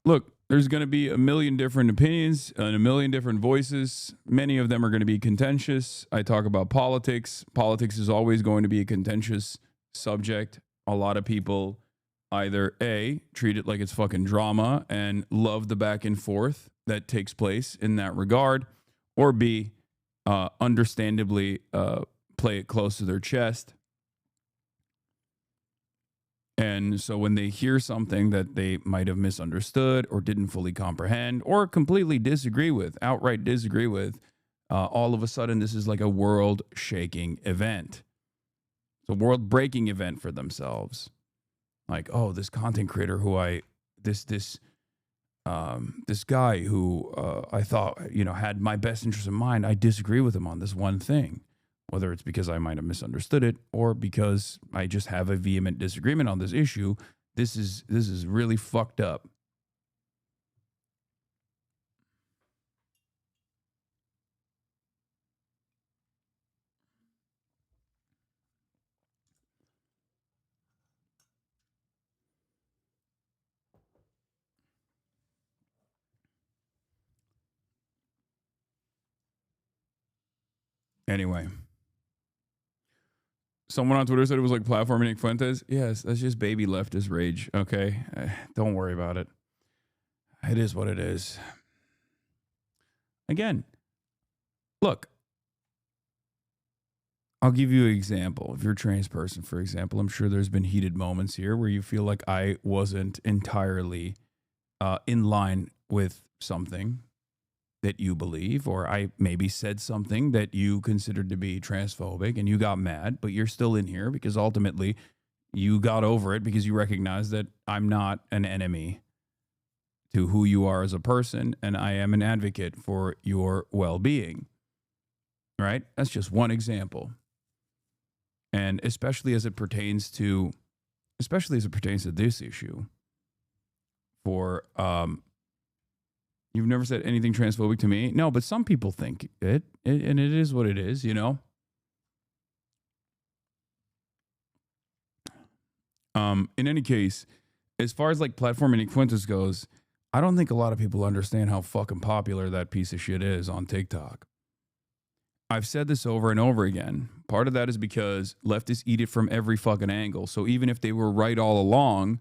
Look, there's going to be a million different opinions and a million different voices. Many of them are going to be contentious. I talk about politics. Politics is always going to be a contentious subject. A lot of people either A, treat it like it's fucking drama and love the back and forth that takes place in that regard, or B, understandably play it close to their chest. And so when they hear something that they might have misunderstood or didn't fully comprehend or completely disagree with, outright disagree with, all of a sudden this is like a world-shaking event. It's a world-breaking event for themselves. Like, oh, this content creator who this guy who I thought, had my best interest in mind, I disagree with him on this one thing. Whether it's because I might have misunderstood it or because I just have a vehement disagreement on this issue, this is really fucked up. Anyway. Someone on Twitter said it was like platforming Nick Fuentes. Yes, that's just baby leftist rage, okay? Don't worry about it. It is what it is. Again, look, I'll give you an example. If you're a trans person, for example, I'm sure there's been heated moments here where you feel like I wasn't entirely in line with something that you believe, or I maybe said something that you considered to be transphobic and you got mad, but you're still in here because ultimately you got over it because you recognize that I'm not an enemy to who you are as a person, and I am an advocate for your well-being. Right? That's just one example. And especially as it pertains to this issue, for you've never said anything transphobic to me. No, but some people think it, and it is what it is, you know. In any case, as far as like platforming Nick Fuentes goes, I don't think a lot of people understand how fucking popular that piece of shit is on TikTok. I've said this over and over again. Part of that is because leftists eat it from every fucking angle. So even if they were right all along,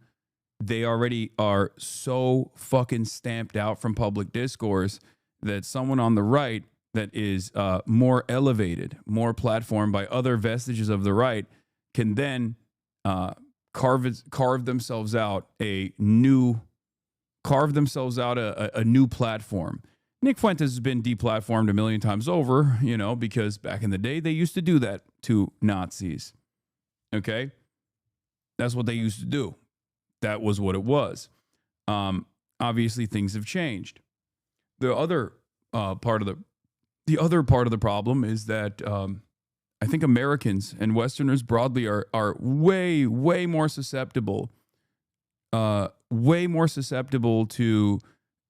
they already are so fucking stamped out from public discourse that someone on the right that is more elevated, more platformed by other vestiges of the right can then carve themselves out a new platform. Nick Fuentes has been deplatformed a million times over, you know, because back in the day, they used to do that to Nazis. Okay? That's what they used to do. That was what it was. Obviously, things have changed. The other part of the problem is that I think Americans and Westerners broadly are way more susceptible to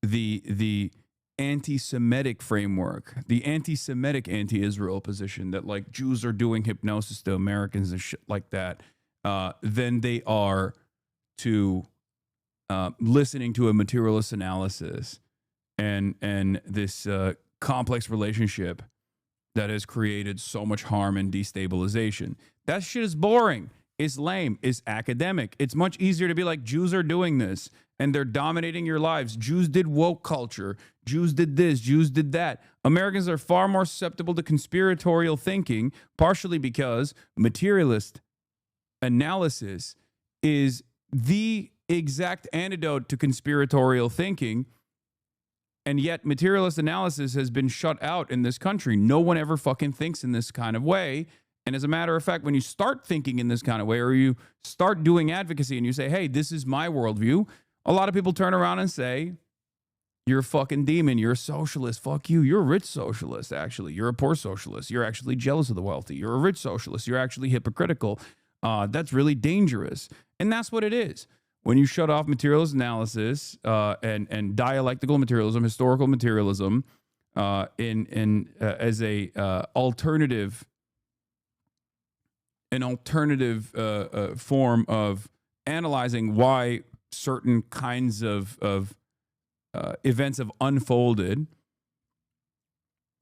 the anti-Semitic framework, the anti-Semitic anti-Israel position that like Jews are doing hypnosis to Americans and shit like that, than they are to listening to a materialist analysis and this complex relationship that has created so much harm and destabilization. That shit is boring. It's lame. It's academic. It's much easier to be like, Jews are doing this and they're dominating your lives. Jews did woke culture. Jews did this. Jews did that. Americans are far more susceptible to conspiratorial thinking, partially because materialist analysis is the exact antidote to conspiratorial thinking. And yet materialist analysis has been shut out in this country. No one ever fucking thinks in this kind of way. And as a matter of fact, when you start thinking in this kind of way, or you start doing advocacy and you say, hey, this is my worldview, a lot of people turn around and say, you're a fucking demon. You're a socialist. Fuck you. You're a rich socialist, actually. You're a poor socialist. You're actually jealous of the wealthy. You're a rich socialist. You're actually hypocritical. That's really dangerous. And that's what it is. When you shut off materialist analysis and dialectical materialism, historical materialism, as a alternative form of analyzing why certain kinds of events have unfolded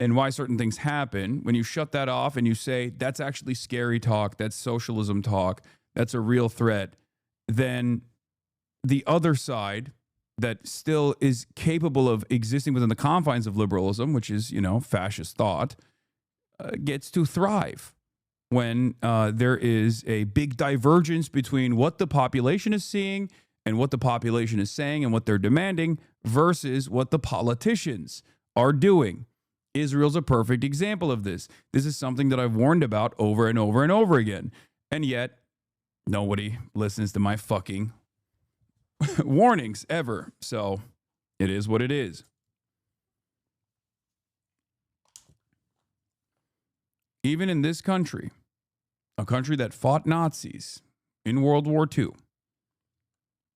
and why certain things happen, when you shut that off and you say, that's actually scary talk, that's socialism talk, that's a real threat, then the other side that still is capable of existing within the confines of liberalism, which is, you know, fascist thought, gets to thrive. When there is a big divergence between what the population is seeing and what the population is saying and what they're demanding versus what the politicians are doing. Israel's a perfect example of this. This is something that I've warned about over and over and over again. And yet, nobody listens to my fucking warnings ever. So it is what it is. Even in this country, a country that fought Nazis in World War II,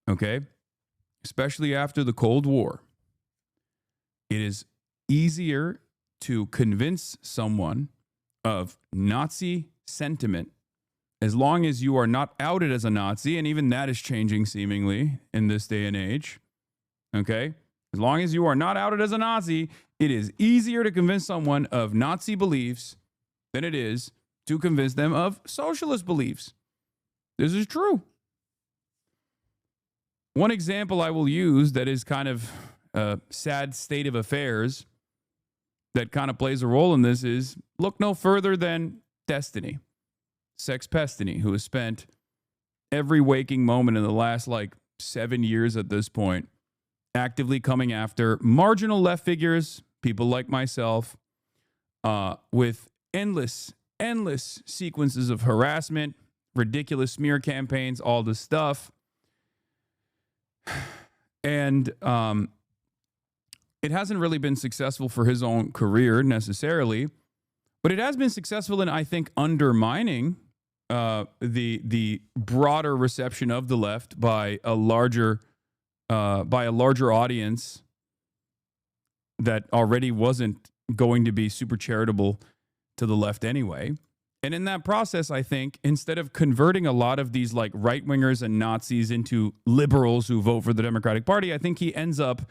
okay, especially after the Cold War, it is easier to convince someone of Nazi sentiment as long as you are not outed as a Nazi, and even that is changing seemingly in this day and age, okay? As long as you are not outed as a Nazi, it is easier to convince someone of Nazi beliefs than it is to convince them of socialist beliefs. This is true. One example I will use that is kind of a sad state of affairs that kind of plays a role in this is look no further than Destiny, Sex Pestiny, who has spent every waking moment in the last like 7 years at this point actively coming after marginal left figures, people like myself, with endless sequences of harassment, ridiculous smear campaigns, all this stuff. And it hasn't really been successful for his own career necessarily, but it has been successful in, I think, undermining the broader reception of the left by a larger audience that already wasn't going to be super charitable to the left anyway. And in that process, I think, instead of converting a lot of these like right-wingers and Nazis into liberals who vote for the Democratic Party, I think he ends up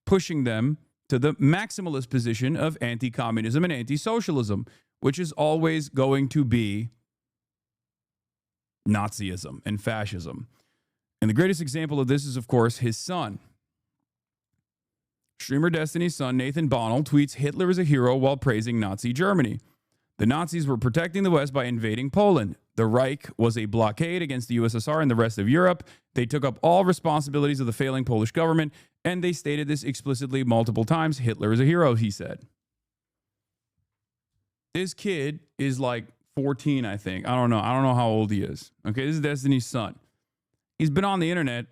pushing them to the maximalist position of anti-communism and anti-socialism, which is always going to be Nazism and fascism. And the greatest example of this is, of course, his son. Streamer Destiny's son, Nathan Bonnell, tweets, "Hitler is a hero," while praising Nazi Germany. The Nazis were protecting the West by invading Poland. The Reich was a blockade against the USSR and the rest of Europe. They took up all responsibilities of the failing Polish government, and they stated this explicitly multiple times. Hitler is a hero, he said. This kid is like 14, I think. I don't know how old he is. Okay, this is Destiny's son. He's been on the internet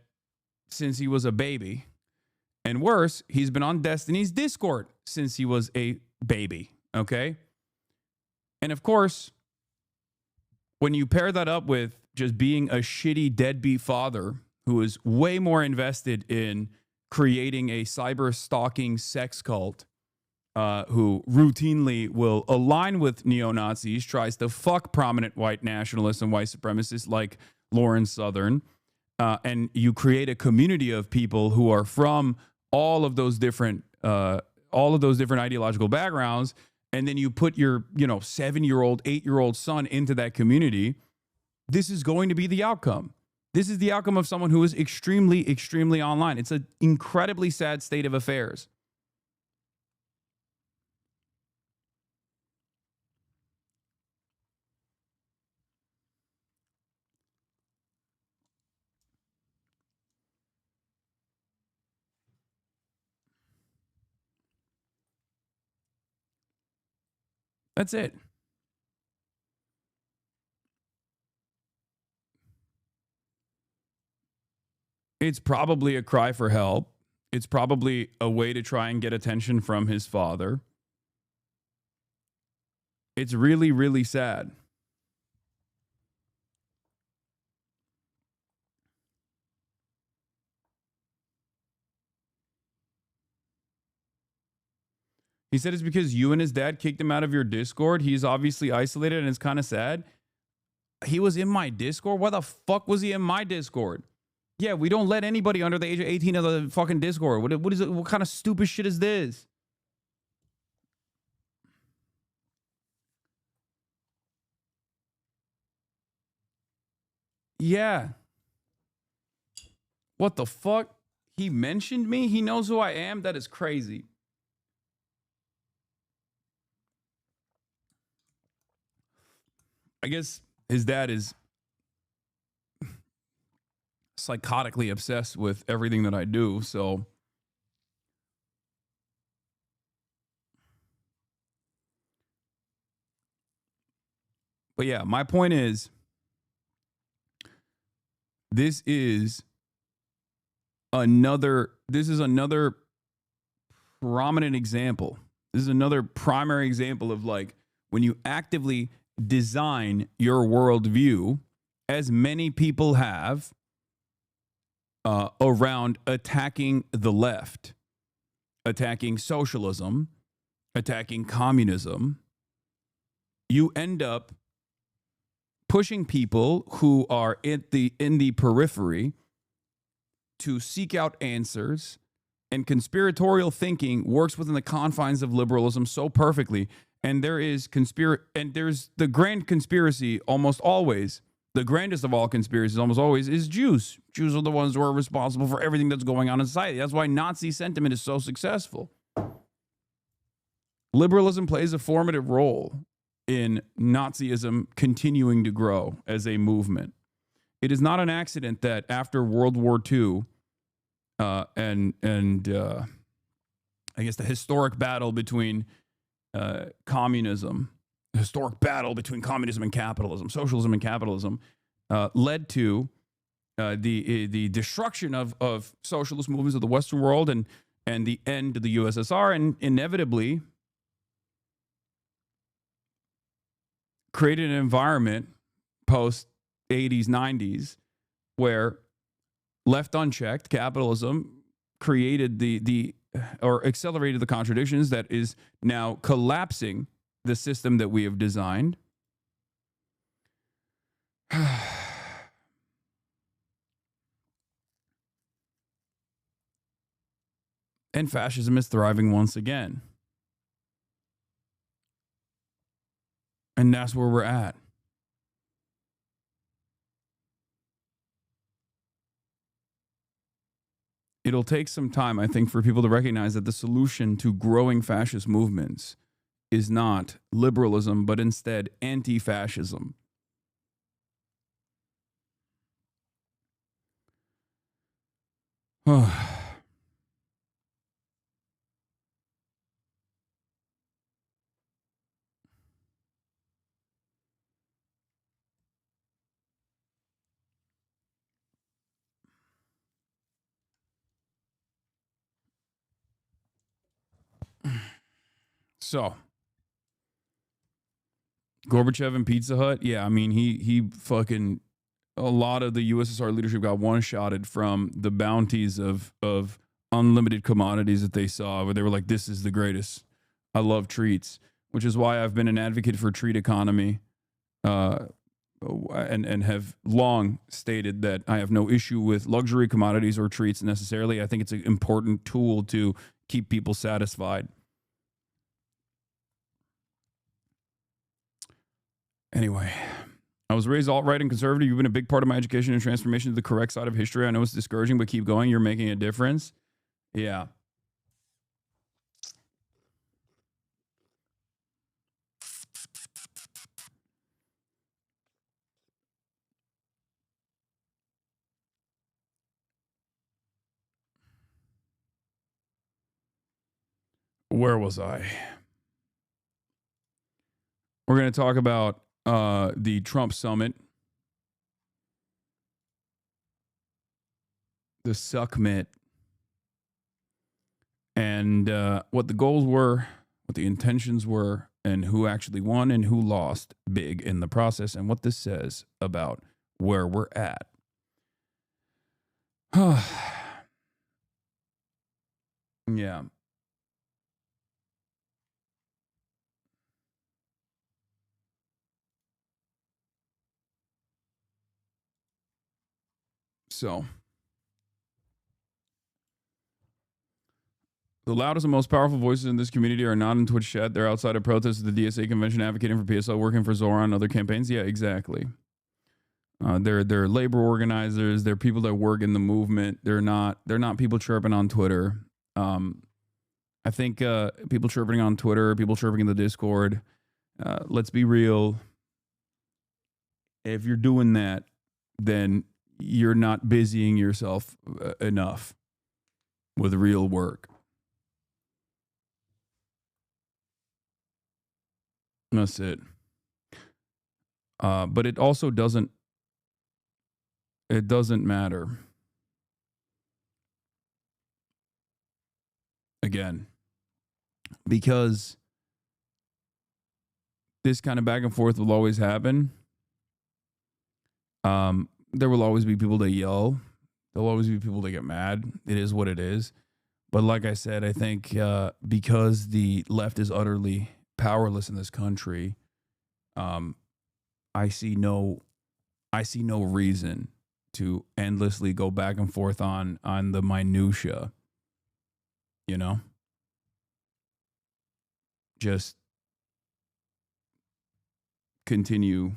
since he was a baby. And worse, he's been on Destiny's Discord since he was a baby. Okay? And of course, when you pair that up with just being a shitty deadbeat father who is way more invested in creating a cyber stalking sex cult, who routinely will align with neo-Nazis, tries to fuck prominent white nationalists and white supremacists like Lauren Southern, and you create a community of people who are from all of those different ideological backgrounds, and then you put your 7-year-old, 8-year-old son into that community. This is going to be the outcome. This is the outcome of someone who is extremely, extremely online. It's an incredibly sad state of affairs. That's it. It's probably a cry for help. It's probably a way to try and get attention from his father. It's really, really sad. He said it's because you and his dad kicked him out of your Discord. He's obviously isolated and it's kind of sad. He was in my Discord? Why the fuck was he in my Discord? Yeah, we don't let anybody under the age of 18 of the fucking Discord. What is it? What kind of stupid shit is this? Yeah. What the fuck? He mentioned me? He knows who I am? That is crazy. I guess his dad is psychotically obsessed with everything that I do, so but yeah, my point is this is another prominent example. This is another primary example of like when you actively design your worldview, as many people have, around attacking the left, attacking socialism, attacking communism, you end up pushing people who are in the periphery to seek out answers, and conspiratorial thinking works within the confines of liberalism so perfectly. And there's the grand conspiracy almost always. The grandest of all conspiracies almost always is Jews. Jews are the ones who are responsible for everything that's going on in society. That's why Nazi sentiment is so successful. Liberalism plays a formative role in Nazism continuing to grow as a movement. It is not an accident that after World War II and I guess the historic battle between communism, the historic battle between communism and capitalism, socialism and capitalism, led to the destruction of socialist movements of the Western world and the end of the USSR, and inevitably created an environment post 80s, 90s, where left unchecked, capitalism created or accelerated the contradictions that is now collapsing the system that we have designed. And fascism is thriving once again. And that's where we're at. It'll take some time, I think, for people to recognize that the solution to growing fascist movements is not liberalism, but instead anti-fascism. So, Gorbachev and Pizza Hut, yeah, I mean, he fucking, a lot of the USSR leadership got one-shotted from the bounties of unlimited commodities that they saw, where they were like, this is the greatest. I love treats, which is why I've been an advocate for treat economy, and have long stated that I have no issue with luxury commodities or treats necessarily. I think it's an important tool to keep people satisfied. Anyway, I was raised alt-right and conservative. You've been a big part of my education and transformation to the correct side of history. I know it's discouraging, but keep going. You're making a difference. Yeah. Where was I? We're going to talk about the Trump summit, the suckmit, and what the goals were, what the intentions were, and who actually won and who lost big in the process, and what this says about where we're at. Yeah. So, the loudest and most powerful voices in this community are not in Twitch chat. They're outside of protests at the DSA convention, advocating for PSL, working for Zora and other campaigns. Yeah, exactly. They're labor organizers. They're people that work in the movement. They're not people chirping on Twitter. I think people chirping on Twitter, people chirping in the Discord. Let's be real. If you're doing that, then you're not busying yourself enough with real work. That's it. But it also doesn't matter. Again, because this kind of back and forth will always happen. There will always be people that yell. There'll always be people that get mad. It is what it is. But like I said, I think because the left is utterly powerless in this country, I see no reason to endlessly go back and forth on the minutia. You know? Just continue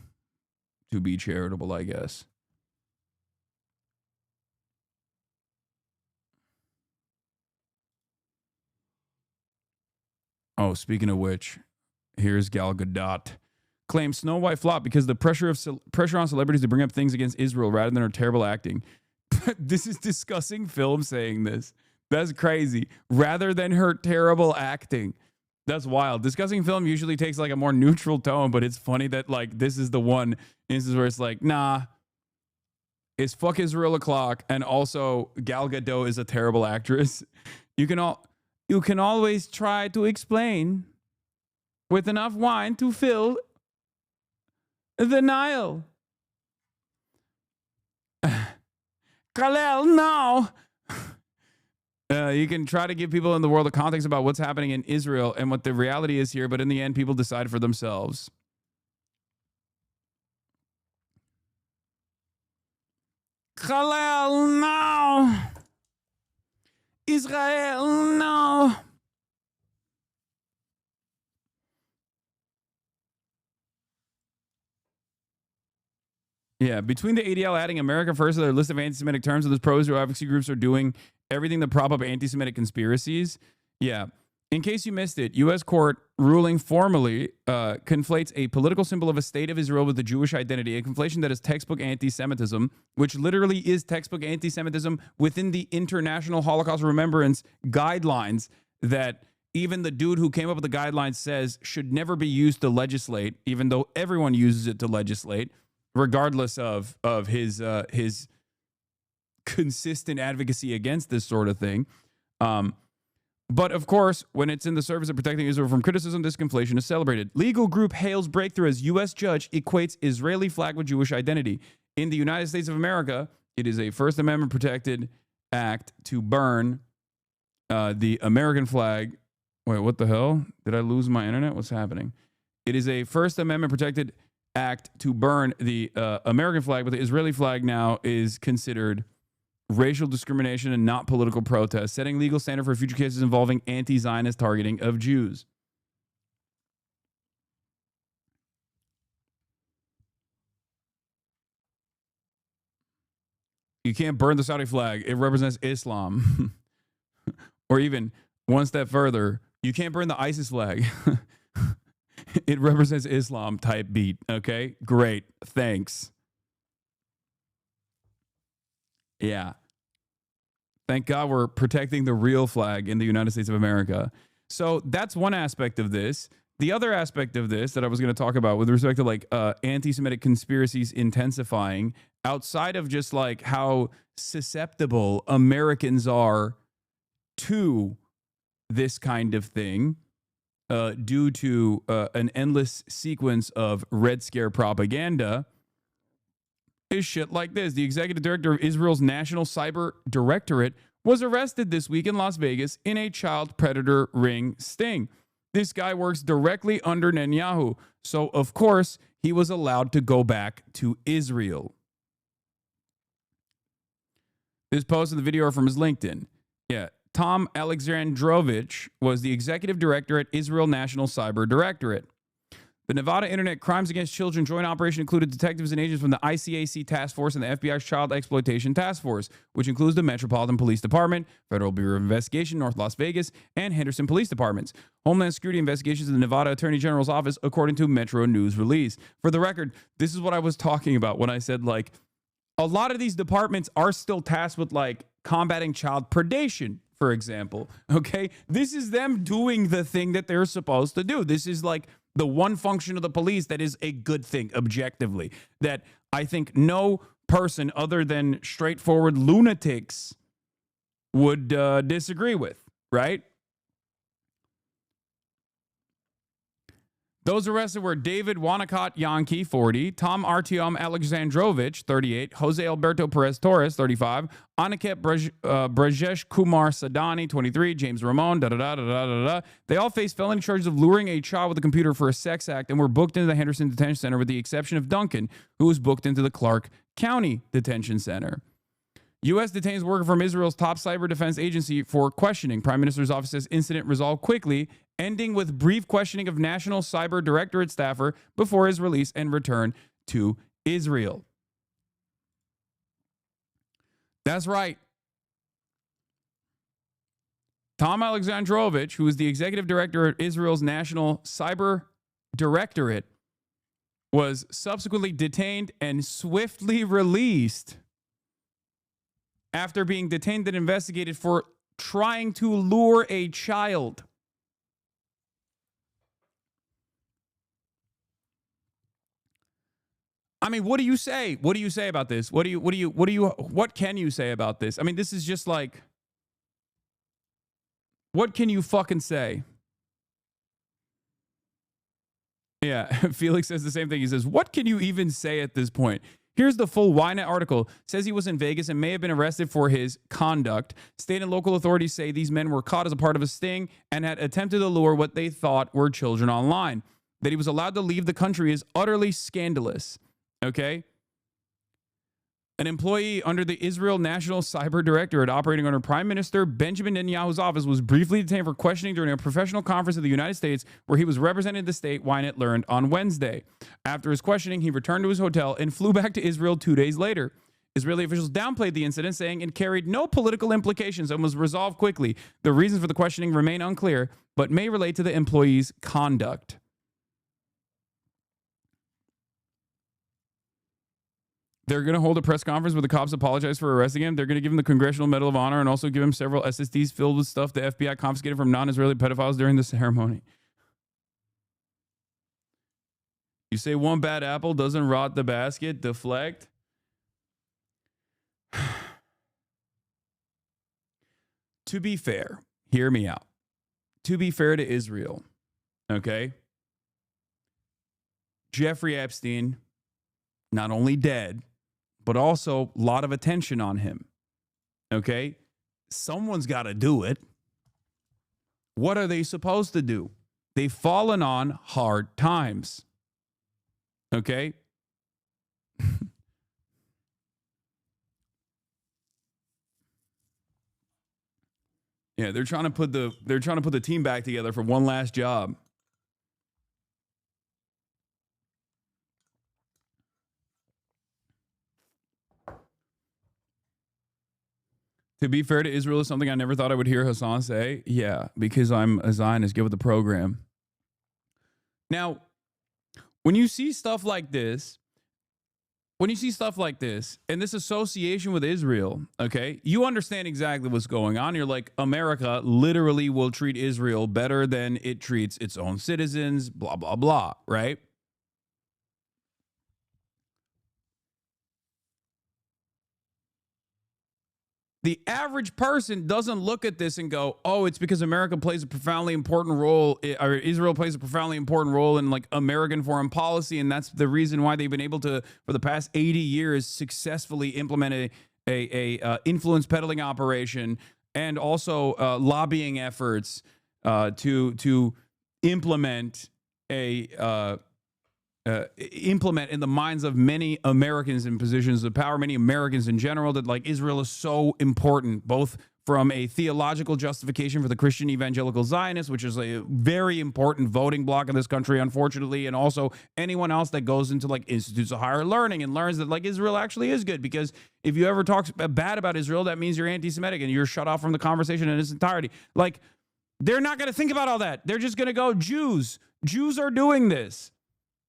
to be charitable, I guess. Oh, speaking of which, here's Gal Gadot claims Snow White flopped because the pressure on celebrities to bring up things against Israel rather than her terrible acting. This is discussing film saying this. That's crazy. Rather than her terrible acting. That's wild. Discussing film usually takes like a more neutral tone, but it's funny that like this is the one instance where it's like, nah, it's fuck Israel o'clock, and also Gal Gadot is a terrible actress. You can always try to explain with enough wine to fill the Nile. Khalil, no. You can try to give people in the world a context about what's happening in Israel and what the reality is here, but in the end, people decide for themselves. Khalil, no. Israel, no. Yeah, between the ADL adding America First to their list of anti-Semitic terms, and those pro-Israel advocacy groups are doing everything to prop up anti-Semitic conspiracies. Yeah. In case you missed it, U.S. court ruling formally conflates a political symbol of a state of Israel with the Jewish identity, a conflation that is textbook anti-Semitism, which literally is textbook anti-Semitism within the International Holocaust Remembrance guidelines that even the dude who came up with the guidelines says should never be used to legislate, even though everyone uses it to legislate, regardless of his consistent advocacy against this sort of thing. But of course, when it's in the service of protecting Israel from criticism, this conflation is celebrated. Legal group hails breakthrough as U.S. judge equates Israeli flag with Jewish identity. In the United States of America, it is a First Amendment protected act to burn the American flag. Wait, what the hell? Did I lose my internet? What's happening? It is a First Amendment protected act to burn the American flag, but the Israeli flag now is considered racial discrimination and not political protest, setting legal standard for future cases involving anti-Zionist targeting of Jews. You can't burn the Saudi flag. It represents Islam. Or even one step further, you can't burn the ISIS flag. It represents Islam type beat. Okay, great. Thanks. Yeah. Thank God we're protecting the real flag in the United States of America. So that's one aspect of this. The other aspect of this that I was going to talk about with respect to like anti-Semitic conspiracies intensifying outside of just like how susceptible Americans are to this kind of thing due to an endless sequence of Red Scare propaganda is shit like this. The executive director of Israel's National Cyber Directorate was arrested this week in Las Vegas in a child predator ring sting. This guy works directly under Netanyahu, so of course he was allowed to go back to Israel. This post and the video are from his LinkedIn. Yeah, Tom Alexandrovich was the executive director at Israel National Cyber Directorate. The Nevada Internet Crimes Against Children joint operation included detectives and agents from the ICAC Task Force and the FBI's Child Exploitation Task Force, which includes the Metropolitan Police Department, Federal Bureau of Investigation, North Las Vegas, and Henderson Police Departments. Homeland Security investigations in the Nevada Attorney General's office, according to Metro News release. For the record, this is what I was talking about when I said, like, a lot of these departments are still tasked with, like, combating child predation, for example. Okay? This is them doing the thing that they're supposed to do. This is, like, the one function of the police that is a good thing, objectively, that I think no person other than straightforward lunatics would disagree with, right? Those arrested were David Wanacott Yankee, 40, Tom Artyom Alexandrovich, 38, Jose Alberto Perez Torres, 35, Aniket Brajesh Kumar Sadani, 23, James Ramon, da-da-da-da-da-da-da. They all faced felony charges of luring a child with a computer for a sex act and were booked into the Henderson Detention Center with the exception of Duncan, who was booked into the Clark County Detention Center. U.S. detains worker from Israel's top cyber defense agency for questioning. Prime Minister's office says incident resolved quickly, ending with brief questioning of National Cyber Directorate staffer before his release and return to Israel. That's right. Tom Alexandrovich, who is the executive director at Israel's National Cyber Directorate, was subsequently detained and swiftly released after being detained and investigated for trying to lure a child. I mean, what do you say? What do you say about this? What can you say about this? I mean, this is just like, what can you fucking say? Yeah, Felix says the same thing. He says, what can you even say at this point? Here's the full Ynet article. Says he was in Vegas and may have been arrested for his conduct. State and local authorities say these men were caught as a part of a sting and had attempted to lure what they thought were children online. That he was allowed to leave the country is utterly scandalous. Okay? An employee under the Israel National Cyber Directorate operating under Prime Minister Benjamin Netanyahu's office was briefly detained for questioning during a professional conference in the United States where he was representing the state, Ynet learned on Wednesday. After his questioning, he returned to his hotel and flew back to Israel 2 days later. Israeli officials downplayed the incident, saying it carried no political implications and was resolved quickly. The reasons for the questioning remain unclear, but may relate to the employee's conduct. They're going to hold a press conference where the cops apologize for arresting him. They're going to give him the Congressional Medal of Honor and also give him several SSDs filled with stuff the FBI confiscated from non-Israeli pedophiles during the ceremony. You say one bad apple doesn't rot the basket. Deflect. To be fair, hear me out. To be fair to Israel, okay? Jeffrey Epstein, not only dead, but also a lot of attention on him. Okay? Someone's got to do it. What are they supposed to do? They've fallen on hard times. Okay? Yeah, they're trying to put the team back together for one last job. To be fair to Israel is something I never thought I would hear Hasan say. Yeah, because I'm a Zionist. Get with the program. Now, when you see stuff like this, and this association with Israel, okay, you understand exactly what's going on. You're like, America literally will treat Israel better than it treats its own citizens, blah, blah, blah, right? The average person doesn't look at this and go, oh, it's because America plays a profoundly important role, or Israel plays a profoundly important role in like American foreign policy, and that's the reason why they've been able to, for the past 80 years, successfully implement a influence peddling operation and also lobbying efforts to implement implement in the minds of many Americans in positions of power, many Americans in general, that like Israel is so important, both from a theological justification for the Christian evangelical Zionists, which is a very important voting bloc in this country, unfortunately, and also anyone else that goes into like institutes of higher learning and learns that like Israel actually is good, because if you ever talk bad about Israel, that means you're anti-Semitic and you're shut off from the conversation in its entirety. Like, they're not going to think about all that. They're just going to go, Jews are doing this.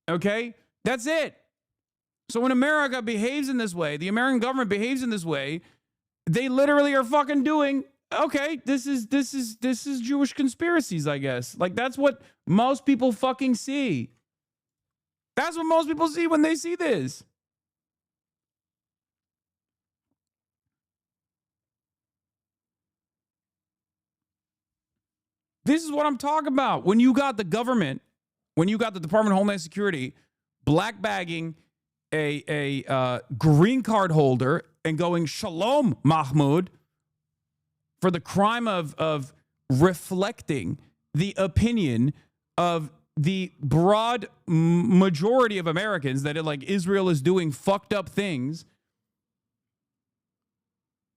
Okay? That's it. So when America behaves in this way, the American government behaves in this way, they literally are fucking doing, okay, this is Jewish conspiracies, I guess. Like, that's what most people fucking see. That's what most people see when they see this. This is what I'm talking about. When you got the government, when you got the Department of Homeland Security black bagging a green card holder and going Shalom Mahmoud for the crime of reflecting the opinion of the broad majority of Americans that like Israel is doing fucked up things.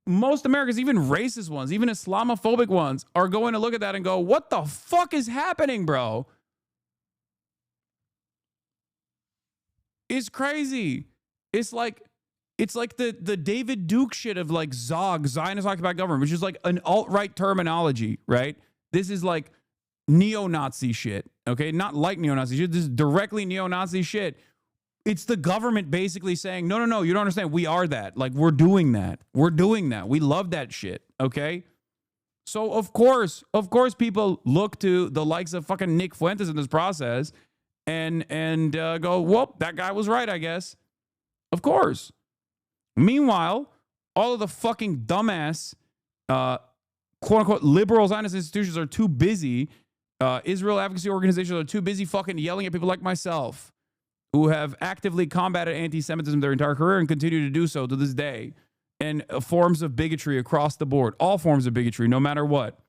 Most Americans, even racist ones, even Islamophobic ones, are going to look at that and go, what the fuck is happening, bro? It's crazy. It's like the David Duke shit of like ZOG, Zionist Occupied Government, which is like an alt-right terminology, right? This is like neo-Nazi shit, okay? Not like neo-Nazi shit. This is directly neo-Nazi shit, it's the government basically saying, no, no, no, you don't understand. We are that. Like, we're doing that. We're doing that. We love that shit. Okay. So of course, people look to the likes of fucking Nick Fuentes in this process and go, well, that guy was right, I guess. Of course. Meanwhile, all of the fucking dumbass, quote unquote, liberal Zionist institutions are too busy. Israel advocacy organizations are too busy fucking yelling at people like myself who have actively combated anti-Semitism their entire career and continue to do so to this day. And forms of bigotry across the board. All forms of bigotry, no matter what.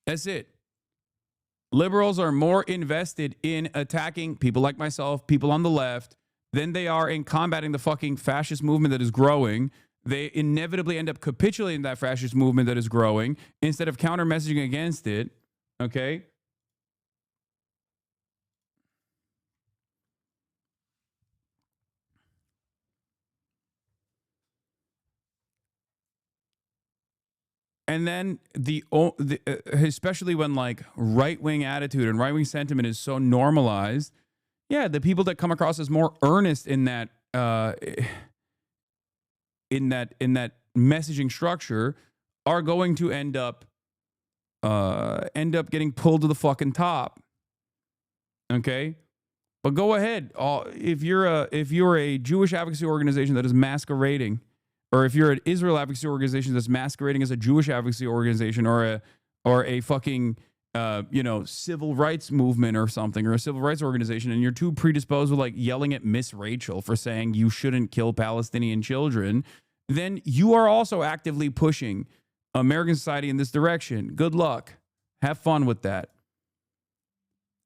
That's it. Liberals are more invested in attacking people like myself, people on the left, than they are in combating the fucking fascist movement that is growing. They inevitably end up capitulating that fascist movement that is growing instead of counter-messaging against it. Okay? And then especially when like right-wing attitude and right-wing sentiment is so normalized, yeah, the people that come across as more earnest in that messaging structure are going to end up getting pulled to the fucking top. Okay, but go ahead. If you're a Jewish advocacy organization that is masquerading, or if you're an Israel advocacy organization that's masquerading as a Jewish advocacy organization, or a fucking civil rights movement or something, or a civil rights organization, and you're too predisposed with like yelling at Miss Rachel for saying you shouldn't kill Palestinian children, then you are also actively pushing American society in this direction. Good luck. Have fun with that.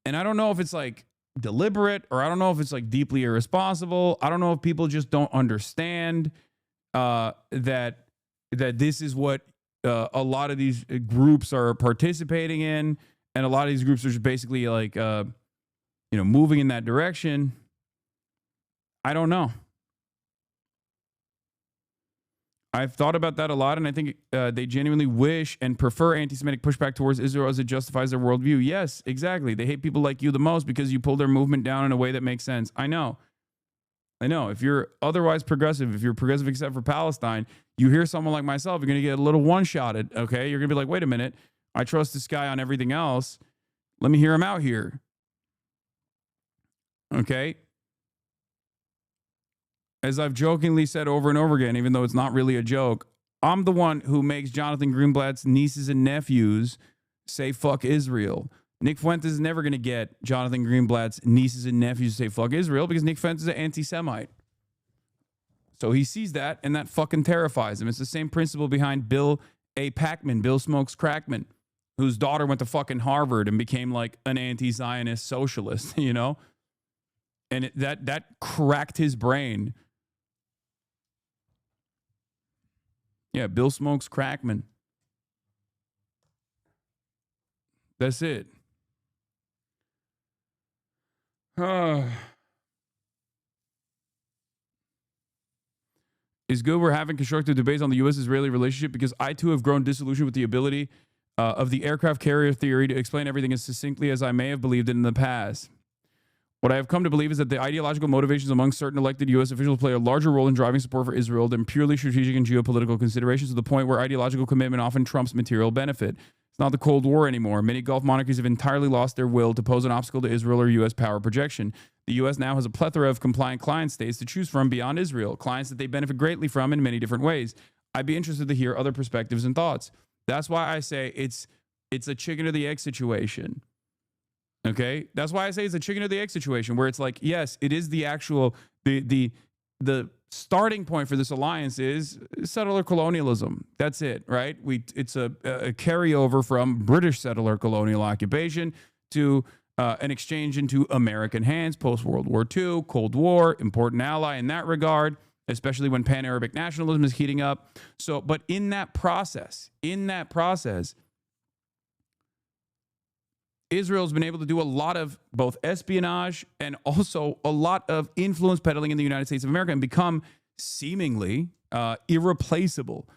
And I don't know if it's like deliberate, or I don't know if it's like deeply irresponsible. I don't know if people just don't understand that this is what a lot of these groups are participating in, and a lot of these groups are just basically like moving in that direction. I don't know. I've thought about that a lot, and I think they genuinely wish and prefer anti-Semitic pushback towards Israel as it justifies their worldview. Yes, exactly. They hate people like you the most because you pull their movement down in a way that makes sense. I know. If you're otherwise progressive, if you're progressive except for Palestine, you hear someone like myself, you're going to get a little one-shotted, okay? You're going to be like, wait a minute, I trust this guy on everything else. Let me hear him out here. Okay? As I've jokingly said over and over again, even though it's not really a joke, I'm the one who makes Jonathan Greenblatt's nieces and nephews say fuck Israel. Nick Fuentes is never going to get Jonathan Greenblatt's nieces and nephews to say fuck Israel because Nick Fuentes is an anti-Semite. So he sees that, and that fucking terrifies him. It's the same principle behind Bill A. Packman, Bill Smokes Crackman, whose daughter went to fucking Harvard and became like an anti-Zionist socialist, And that cracked his brain. Yeah, Bill Smokes Crackman. That's it. It's good we're having constructive debates on the U.S.-Israeli relationship because I, too, have grown disillusioned with the ability of the aircraft carrier theory to explain everything as succinctly as I may have believed it in the past. What I have come to believe is that the ideological motivations among certain elected U.S. officials play a larger role in driving support for Israel than purely strategic and geopolitical considerations, to the point where ideological commitment often trumps material benefit. It's not the Cold War anymore. Many Gulf monarchies have entirely lost their will to pose an obstacle to Israel or U.S. power projection. The U.S. now has a plethora of compliant client states to choose from beyond Israel, clients that they benefit greatly from in many different ways. I'd be interested to hear other perspectives and thoughts. That's why I say it's a chicken or the egg situation. Okay? That's why I say it's a chicken or the egg situation, where it's like, yes, it is the actual, the starting point for this alliance is settler colonialism. That's it, right? It's a carryover from British settler colonial occupation to an exchange into American hands post-World War II, Cold War, important ally in that regard, especially when pan-Arabic nationalism is heating up. So, but in that process, Israel's been able to do a lot of both espionage and also a lot of influence peddling in the United States of America and become seemingly irreplaceable,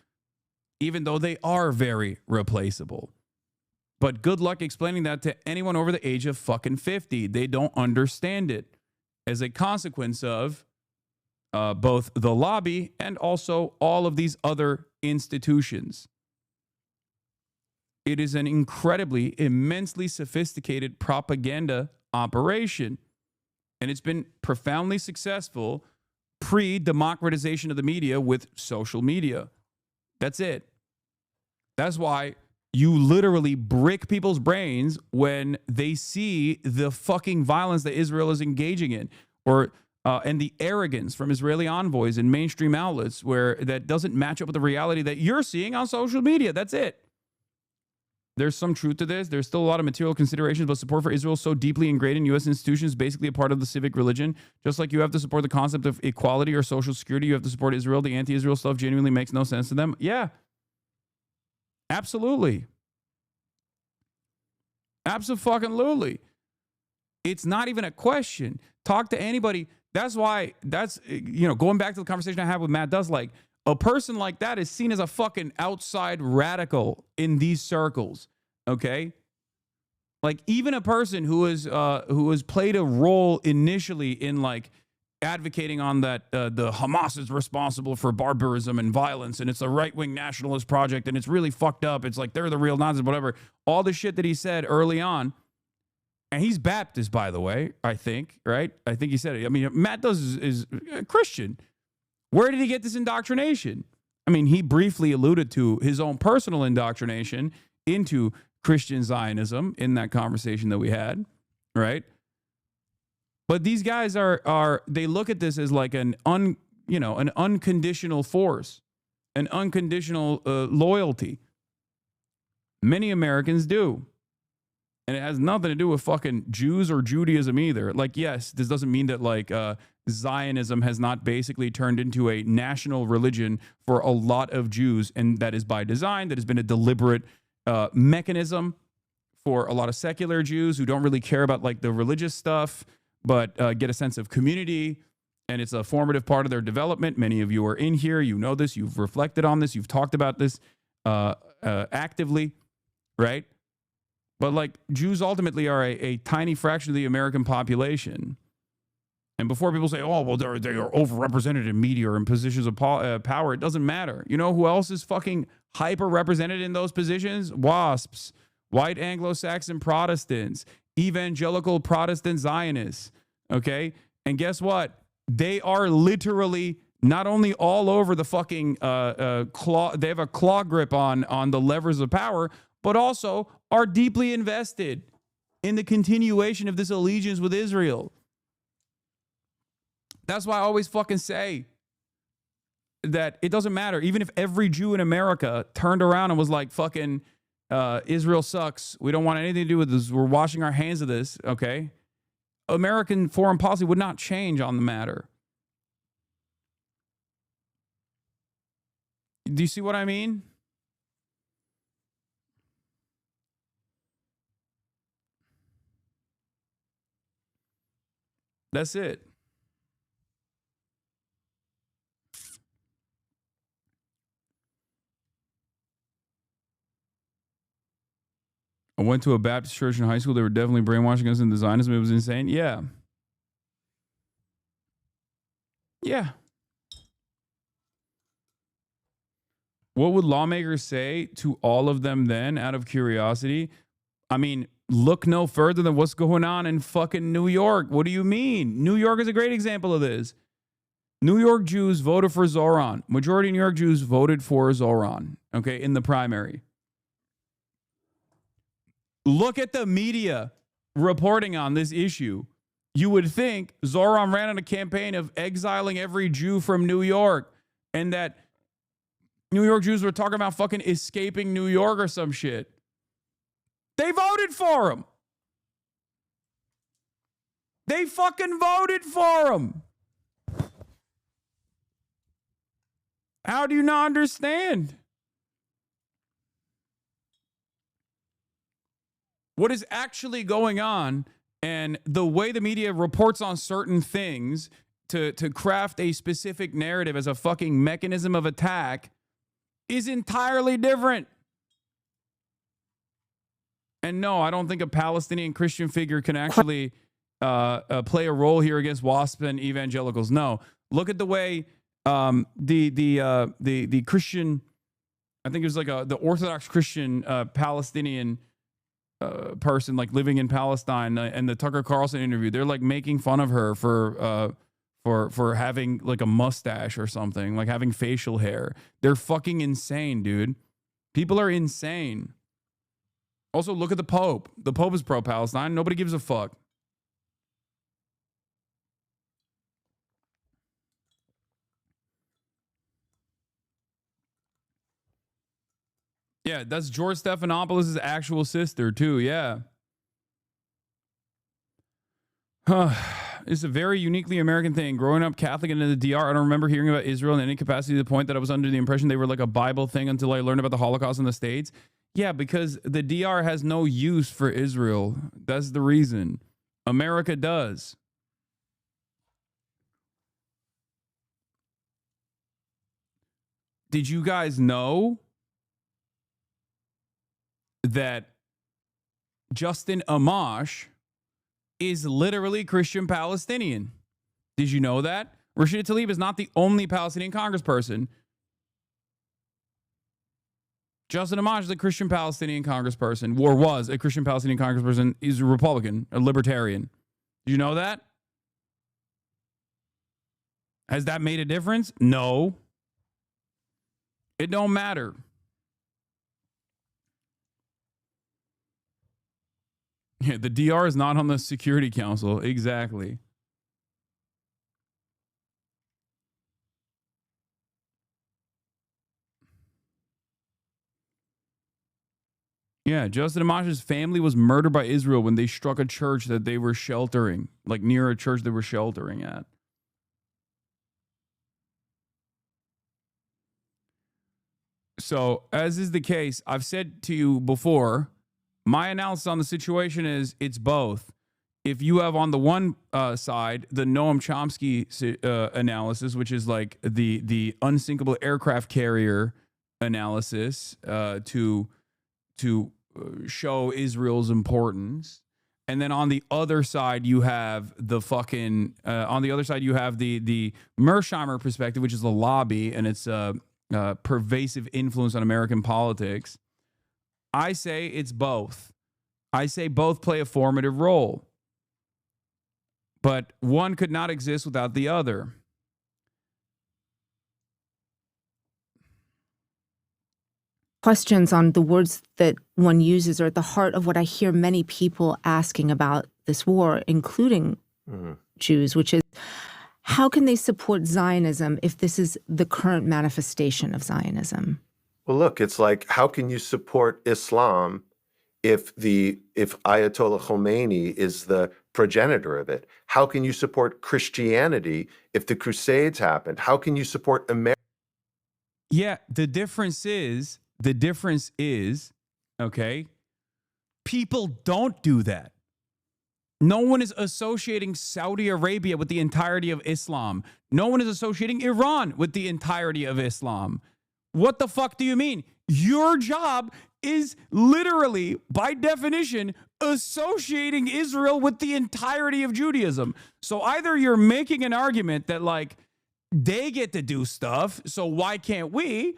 even though they are very replaceable. But good luck explaining that to anyone over the age of fucking 50. They don't understand it. as a consequence of both the lobby and also all of these other institutions. It is an incredibly, immensely sophisticated propaganda operation. And it's been profoundly successful pre-democratization of the media with social media. That's it. That's why you literally brick people's brains when they see the fucking violence that Israel is engaging in, or and the arrogance from Israeli envoys and mainstream outlets where that doesn't match up with the reality that you're seeing on social media. That's it. There's some truth to this. There's still a lot of material considerations, but support for Israel is so deeply ingrained in U.S. institutions, basically a part of the civic religion. Just like you have to support the concept of equality or social security, you have to support Israel. The anti-Israel stuff genuinely makes no sense to them. Yeah. Absolutely. Absolutely. It's not even a question. Talk to anybody. That's why, going back to the conversation I had with Matt Does, like, a person like that is seen as a fucking outside radical in these circles, okay? Like, even a person who has played a role initially in, like, advocating on that the Hamas is responsible for barbarism and violence, and it's a right-wing nationalist project, and it's really fucked up. It's like they're the real Nazis, whatever. All the shit that he said early on, and he's Baptist, by the way, I think, right? I think he said it. I mean, Matt Does is a Christian. Where did he get this indoctrination? I mean, he briefly alluded to his own personal indoctrination into Christian Zionism in that conversation that we had, right? But these guys they look at this as like an unconditional force, an unconditional loyalty. Many Americans do. And it has nothing to do with fucking Jews or Judaism either. Like, yes, this doesn't mean that like Zionism has not basically turned into a national religion for a lot of Jews. And that is by design. That has been a deliberate mechanism for a lot of secular Jews who don't really care about like the religious stuff, but get a sense of community. And it's a formative part of their development. Many of you are in here. You know this. You've reflected on this. You've talked about this actively, right? But like Jews ultimately are a tiny fraction of the American population. And before people say, oh, well, they are overrepresented in media or in positions of power, it doesn't matter. You know who else is fucking hyper-represented in those positions? WASPs, white Anglo-Saxon Protestants, evangelical Protestant Zionists, okay? And guess what? They are literally not only all over the fucking claw, they have a claw grip on the levers of power, but also are deeply invested in the continuation of this allegiance with Israel. That's why I always fucking say that it doesn't matter. Even if every Jew in America turned around and was like, fucking Israel sucks. We don't want anything to do with this. We're washing our hands of this, okay? American foreign policy would not change on the matter. Do you see what I mean? That's it. I went to a Baptist church in high school. They were definitely brainwashing us into Zionism. It was insane. Yeah. Yeah. What would lawmakers say to all of them then out of curiosity? I mean, look no further than what's going on in fucking New York. What do you mean? New York is a great example of this. New York Jews voted for Zoran. Majority of New York Jews voted for Zoran, okay, in the primary. Look at the media reporting on this issue. You would think Zoran ran on a campaign of exiling every Jew from New York and that New York Jews were talking about fucking escaping New York or some shit. They voted for him. They fucking voted for him. How do you not understand? What is actually going on and the way the media reports on certain things to craft a specific narrative as a fucking mechanism of attack is entirely different. And no, I don't think a Palestinian Christian figure can actually play a role here against WASP and evangelicals. No, look at the way the Christian, I think it was like the Orthodox Christian Palestinian person like living in Palestine, and the Tucker Carlson interview. They're like making fun of her for having like a mustache or something, like having facial hair. They're fucking insane, dude. People are insane. Also, look at the Pope. The Pope is pro-Palestine. Nobody gives a fuck. Yeah, that's George Stephanopoulos' actual sister, too. Yeah. It's a very uniquely American thing. Growing up Catholic and in the DR, I don't remember hearing about Israel in any capacity to the point that I was under the impression they were like a Bible thing until I learned about the Holocaust in the States. Yeah, because the DR has no use for Israel. That's the reason. America does. Did you guys know that Justin Amash is literally Christian Palestinian? Did you know that? Rashida Tlaib is not the only Palestinian congressperson. Justin Amash is a Christian Palestinian congressperson, or was a Christian Palestinian congressperson. He's a Republican, a libertarian. Did you know that? Has that made a difference? No. It don't matter. Yeah, the DR is not on the Security Council. Exactly. Yeah, Justin Amash's family was murdered by Israel when they struck a church that they were sheltering, like near a church they were sheltering at. So, as is the case, I've said to you before, my analysis on the situation is it's both. If you have on the one side the Noam Chomsky analysis, which is like the unsinkable aircraft carrier analysis to show Israel's importance, and then on the other side you have the fucking on the other side you have the Mersheimer perspective, which is the lobby and its pervasive influence on American politics. I say it's both. I say both play a formative role. But one could not exist without the other. Questions on the words that one uses are at the heart of what I hear many people asking about this war, including Jews, which is, how can they support Zionism if this is the current manifestation of Zionism? Well, look, it's like, how can you support Islam if Ayatollah Khomeini is the progenitor of it? How can you support Christianity if the Crusades happened? How can you support America? Yeah, the difference is, okay, people don't do that. No one is associating Saudi Arabia with the entirety of Islam. No one is associating Iran with the entirety of Islam. What the fuck do you mean? Your job is literally, by definition, associating Israel with the entirety of Judaism. So either you're making an argument that, like, they get to do stuff, so why can't we?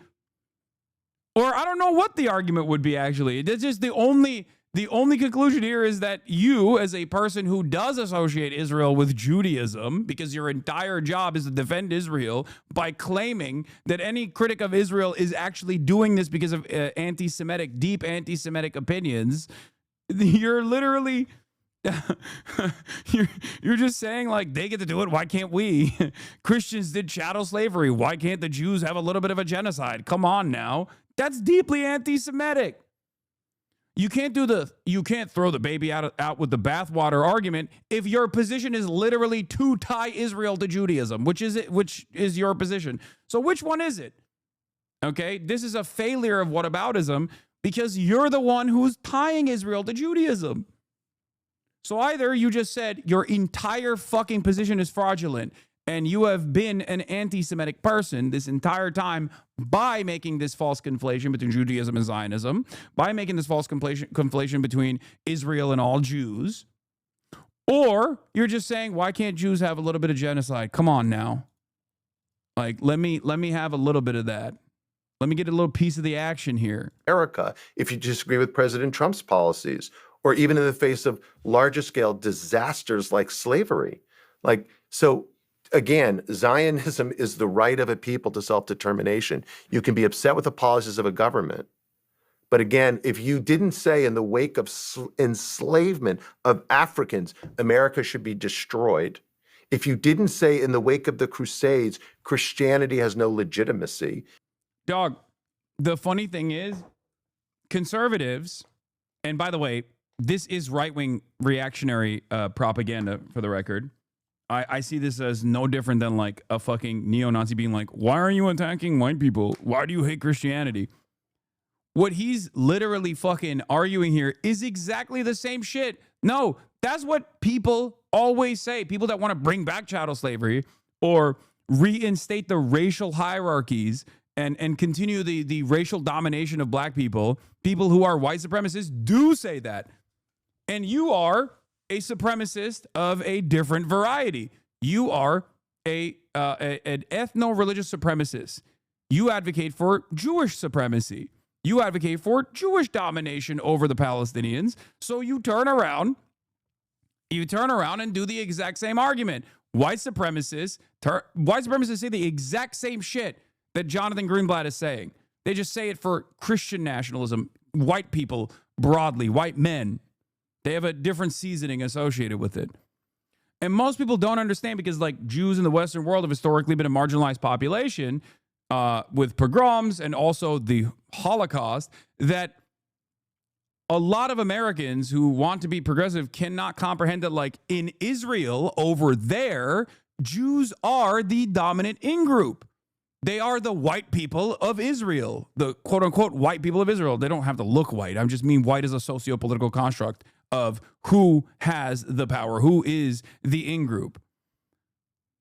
Or I don't know what the argument would be, actually. It's just the only conclusion here is that you, as a person who does associate Israel with Judaism, because your entire job is to defend Israel by claiming that any critic of Israel is actually doing this because of deep anti-Semitic opinions, you're literally... you're just saying, like, they get to do it, why can't we? Christians did chattel slavery, why can't the Jews have a little bit of a genocide? Come on now. That's deeply anti-Semitic. You can't throw the baby out with the bathwater argument if your position is literally to tie Israel to Judaism, which is your position. So which one is it? Okay, this is a failure of whataboutism because you're the one who's tying Israel to Judaism. So either you just said your entire fucking position is fraudulent and you have been an anti-Semitic person this entire time by making this false conflation between Judaism and Zionism, by making this false conflation between Israel and all Jews, Or you're just saying, why can't Jews have a little bit of genocide? Come on now. Like, let me have a little bit of that. Let me get a little piece of the action here. America, if you disagree with President Trump's policies, or even in the face of larger scale disasters like slavery. Like, so again, Zionism is the right of a people to self-determination. You can be upset with the policies of a government. But again, if you didn't say in the wake of enslavement of Africans, America should be destroyed, if you didn't say in the wake of the Crusades, Christianity has no legitimacy. Dog, the funny thing is, conservatives, and by the way, this is right-wing reactionary propaganda, for the record. I see this as no different than like a fucking neo-Nazi being like, why are you attacking white people? Why do you hate Christianity? What he's literally fucking arguing here is exactly the same shit. No, that's what people always say. People that want to bring back chattel slavery or reinstate the racial hierarchies and continue the racial domination of black people, people who are white supremacists do say that. And you are a supremacist of a different variety. You are an ethno-religious supremacist. You advocate for Jewish supremacy. You advocate for Jewish domination over the Palestinians. So you turn around and do the exact same argument. White supremacists say the exact same shit that Jonathan Greenblatt is saying. They just say it for Christian nationalism, white people broadly, white men. They have a different seasoning associated with it. And most people don't understand because, like, Jews in the Western world have historically been a marginalized population with pogroms and also the Holocaust, that a lot of Americans who want to be progressive cannot comprehend that, like, in Israel over there, Jews are the dominant in-group. They are the white people of Israel, the quote-unquote white people of Israel. They don't have to look white. I just mean white as a socio-political construct of who has the power, who is the in-group.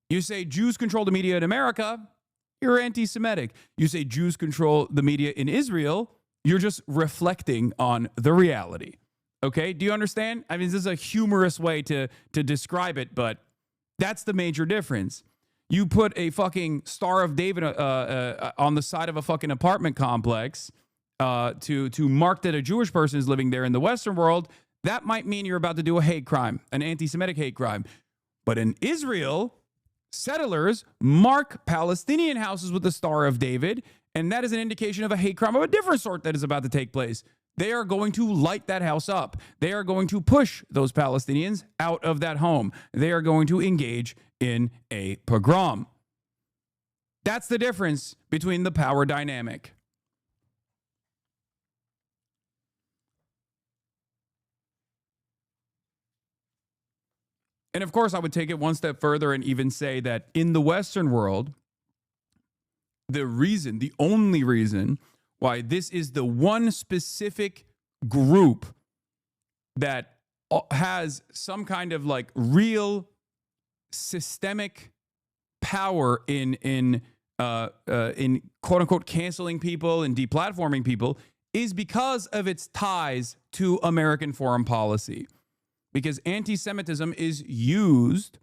You say Jews control the media in America, you're anti-Semitic. You say Jews control the media in Israel, you're just reflecting on the reality. Okay? Do you understand? I mean, this is a humorous way to describe it, but that's the major difference. You put a fucking Star of David on the side of a fucking apartment complex to mark that a Jewish person is living there in the Western world. That might mean you're about to do a hate crime, an anti-Semitic hate crime. But in Israel, settlers mark Palestinian houses with the Star of David, and that is an indication of a hate crime of a different sort that is about to take place. They are going to light that house up. They are going to push those Palestinians out of that home. They are going to engage in a pogrom. That's the difference between the power dynamic. And of course, I would take it one step further and even say that in the Western world, the only reason why this is the one specific group that has some kind of like real systemic power in quote unquote canceling people and deplatforming people is because of its ties to American foreign policy. Because anti-Semitism is used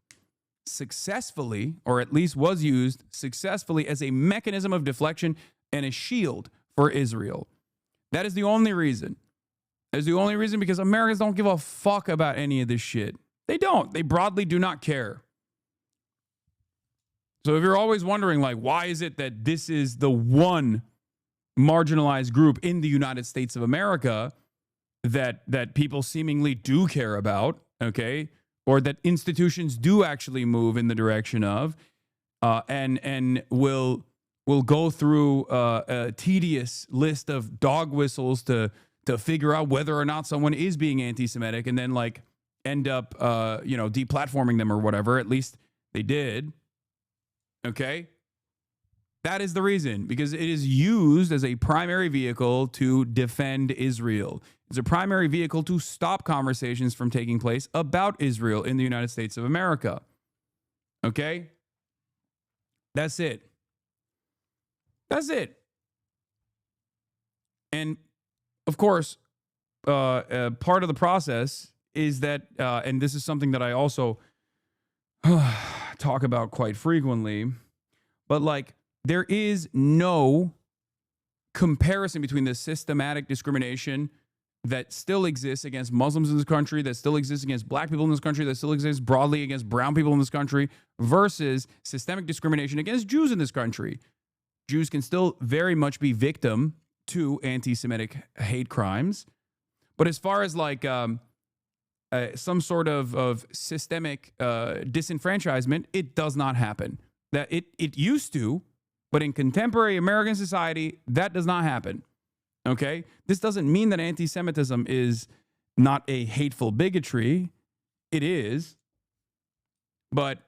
successfully, or at least was used successfully, as a mechanism of deflection and a shield for Israel. That is the only reason. That is the only reason, because Americans don't give a fuck about any of this shit. They don't. They broadly do not care. So if you're always wondering, like, why is it that this is the one marginalized group in the United States of America that people seemingly do care about, okay, or that institutions do actually move in the direction of, and will go through a tedious list of dog whistles to figure out whether or not someone is being anti-Semitic, and then like end up deplatforming them or whatever. At least they did. Okay. That is the reason, because it is used as a primary vehicle to defend Israel. It's a primary vehicle to stop conversations from taking place about Israel in the United States of America. Okay? That's it. That's it. And of course, part of the process is that, and this is something that I also talk about quite frequently, but like there is no comparison between the systematic discrimination that still exists against Muslims in this country, that still exists against black people in this country, that still exists broadly against brown people in this country, versus systemic discrimination against Jews in this country. Jews can still very much be victim to anti-Semitic hate crimes. But as far as like some sort of systemic disenfranchisement, it does not happen. That it used to, but in contemporary American society, that does not happen. Okay? This doesn't mean that anti-Semitism is not a hateful bigotry. It is. But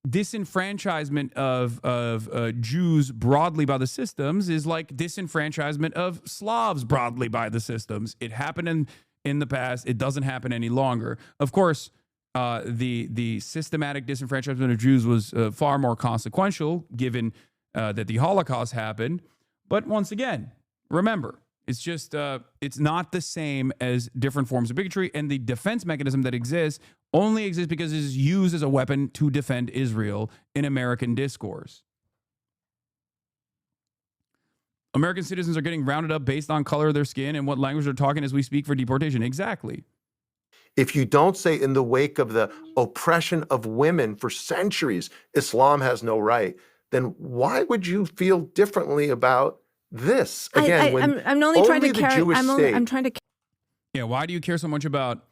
disenfranchisement of Jews broadly by the systems is like disenfranchisement of Slavs broadly by the systems. It happened in the past. It doesn't happen any longer. Of course, the systematic disenfranchisement of Jews was far more consequential given that the Holocaust happened. But once again, remember, it's just, it's not the same as different forms of bigotry, and the defense mechanism that exists only exists because it is used as a weapon to defend Israel in American discourse. American citizens are getting rounded up based on color of their skin and what language they're talking as we speak for deportation. Exactly. If you don't say in the wake of the oppression of women for centuries, Islam has no right, then why would you feel differently about this? Again, I'm only trying to the carry. Jewish state, I'm trying to. Yeah, why do you care so much about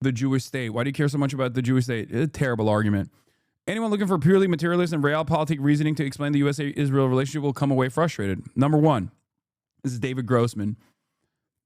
the Jewish state? Why do you care so much about the Jewish state? It's a terrible argument. Anyone looking for purely materialist and realpolitik reasoning to explain the USA-Israel relationship will come away frustrated. Number one, this is David Grossman.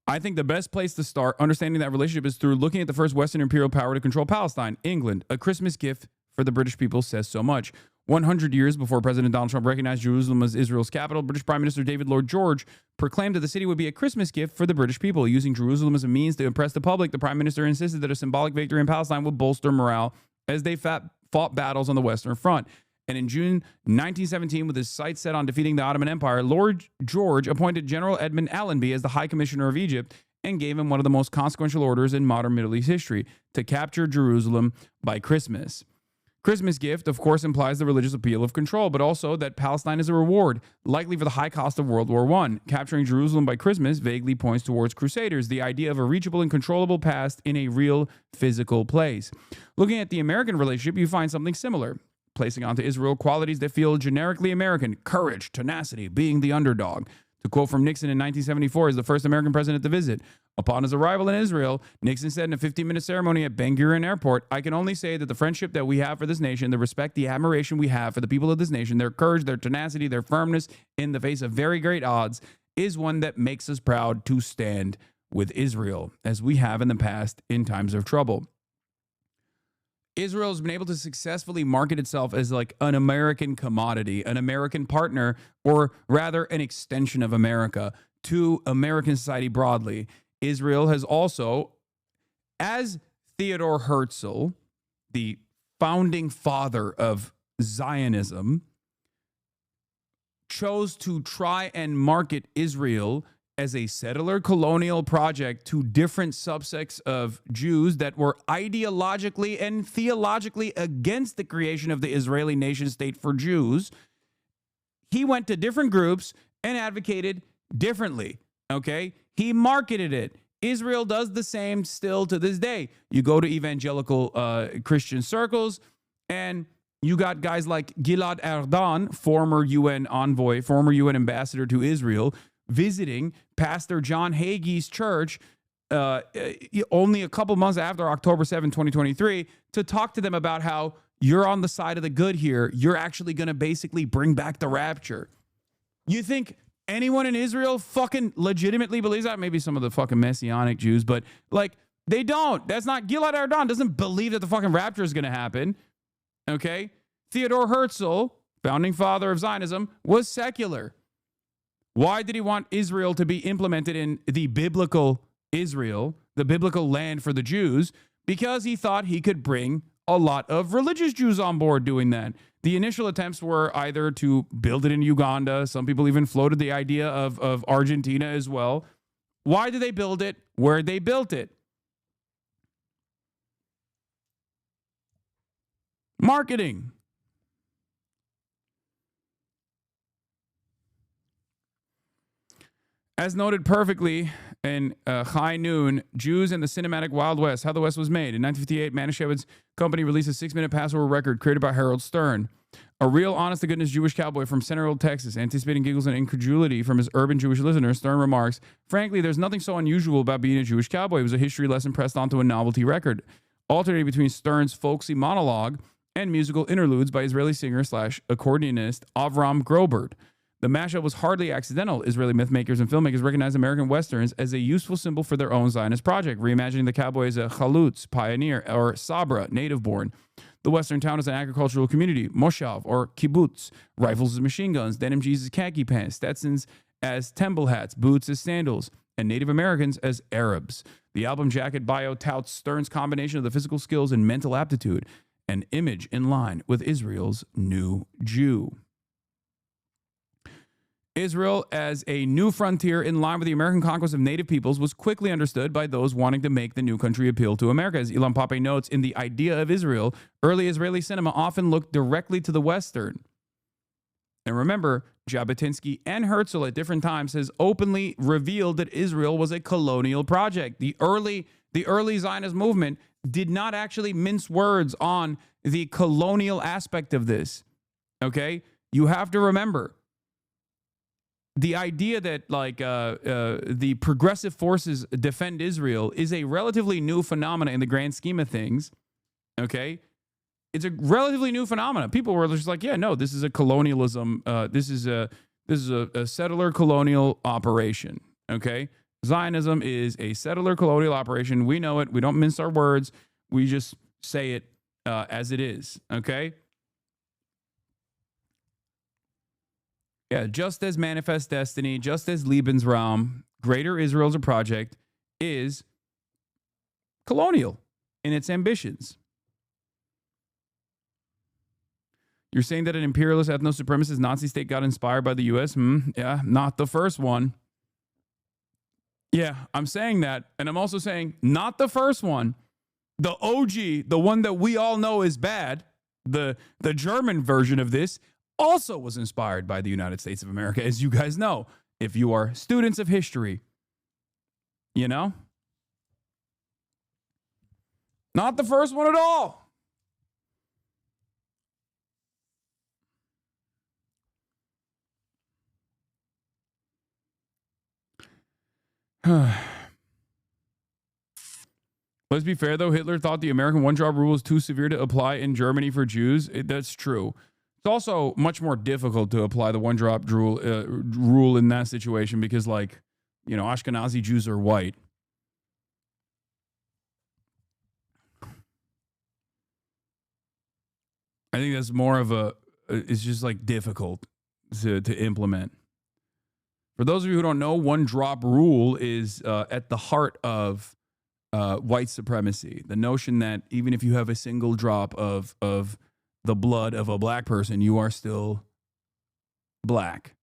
I think the best place to start understanding that relationship is through looking at the first Western imperial power to control Palestine, England. A Christmas gift for the British people says so much. 100 years before President Donald Trump recognized Jerusalem as Israel's capital, British Prime Minister David Lloyd George proclaimed that the city would be a Christmas gift for the British people. Using Jerusalem as a means to impress the public, the Prime Minister insisted that a symbolic victory in Palestine would bolster morale as they fought battles on the Western Front. And in June 1917, with his sights set on defeating the Ottoman Empire, Lord George appointed General Edmund Allenby as the High Commissioner of Egypt and gave him one of the most consequential orders in modern Middle East history, to capture Jerusalem by Christmas. Christmas gift, of course, implies the religious appeal of control, but also that Palestine is a reward, likely for the high cost of World War I. Capturing Jerusalem by Christmas vaguely points towards Crusaders, the idea of a reachable and controllable past in a real physical place. Looking at the American relationship, you find something similar, placing onto Israel qualities that feel generically American: courage, tenacity, being the underdog. To quote from Nixon in 1974 as the first American president to visit, upon his arrival in Israel, Nixon said in a 15-minute ceremony at Ben Gurion Airport, "I can only say that the friendship that we have for this nation, the respect, the admiration we have for the people of this nation, their courage, their tenacity, their firmness in the face of very great odds, is one that makes us proud to stand with Israel, as we have in the past in times of trouble." Israel has been able to successfully market itself as like an American commodity, an American partner, or rather an extension of America to American society broadly. Israel has also, as Theodore Herzl, the founding father of Zionism, chose to try and market Israel as a settler colonial project to different subsects of Jews that were ideologically and theologically against the creation of the Israeli nation state for Jews. He went to different groups and advocated differently, okay? He marketed it. Israel does the same still to this day. You go to evangelical Christian circles, and you got guys like Gilad Erdan, former UN envoy, former UN ambassador to Israel, visiting Pastor John Hagee's church only a couple months after October 7, 2023, to talk to them about how you're on the side of the good here. You're actually going to basically bring back the rapture. You think anyone in Israel fucking legitimately believes that? Maybe some of the fucking Messianic Jews, but like they don't. That's not, Gilad Erdan doesn't believe that the fucking rapture is going to happen. Okay? Theodore Herzl, founding father of Zionism, was secular. Why did he want Israel to be implemented in the biblical Israel, the biblical land for the Jews? Because he thought he could bring a lot of religious Jews on board doing that. The initial attempts were either to build it in Uganda. Some people even floated the idea of Argentina as well. Why did they build it? Where they built it? Marketing. As noted perfectly in High Noon, Jews in the Cinematic Wild West, How the West Was Made. In 1958, Manischewitz Company released a 6-minute Passover record created by Harold Stern. A real honest-to-goodness Jewish cowboy from Central Texas, anticipating giggles and incredulity from his urban Jewish listeners, Stern remarks, frankly, there's nothing so unusual about being a Jewish cowboy. It was a history lesson pressed onto a novelty record, alternating between Stern's folksy monologue and musical interludes by Israeli singer/accordionist Avram Grobert. The mashup was hardly accidental. Israeli mythmakers and filmmakers recognized American Westerns as a useful symbol for their own Zionist project, reimagining the cowboy as a chalutz, pioneer, or sabra, native-born. The Western town is an agricultural community, moshav, or kibbutz, rifles as machine guns, denim jeans as khaki pants, Stetsons as temple hats, boots as sandals, and Native Americans as Arabs. The album jacket bio touts Stern's combination of the physical skills and mental aptitude, an image in line with Israel's new Jew. Israel as a new frontier in line with the American conquest of native peoples was quickly understood by those wanting to make the new country appeal to America. As Ilan Pappé notes, in The Idea of Israel, early Israeli cinema often looked directly to the Western. And remember, Jabotinsky and Herzl at different times has openly revealed that Israel was a colonial project. The early Zionist movement did not actually mince words on the colonial aspect of this. Okay? You have to remember, the idea that the progressive forces defend Israel is a relatively new phenomena in the grand scheme of things. Okay, it's a relatively new phenomena. People were just like, yeah, no, this is a colonialism. This is a settler colonial operation. Okay, Zionism is a settler colonial operation. We know it. We don't mince our words. We just say it as it is. Okay. Yeah, just as Manifest Destiny, just as Lebensraum, Greater Israel's a project, is colonial in its ambitions. You're saying that an imperialist, ethno-supremacist Nazi state got inspired by the U.S.? Yeah, not the first one. Yeah, I'm saying that. And I'm also saying not the first one. The OG, the one that we all know is bad, the German version of this, also was inspired by the United States of America, as you guys know, if you are students of history. You know? Not the first one at all. Let's be fair, though. Hitler thought the American one-drop rule was too severe to apply in Germany for Jews. That's true. It's also much more difficult to apply the one-drop rule in that situation because, like, you know, Ashkenazi Jews are white. I think that's more of it's just, like, difficult to implement. For those of you who don't know, one-drop rule is at the heart of white supremacy. The notion that even if you have a single drop of the blood of a black person, you are still black.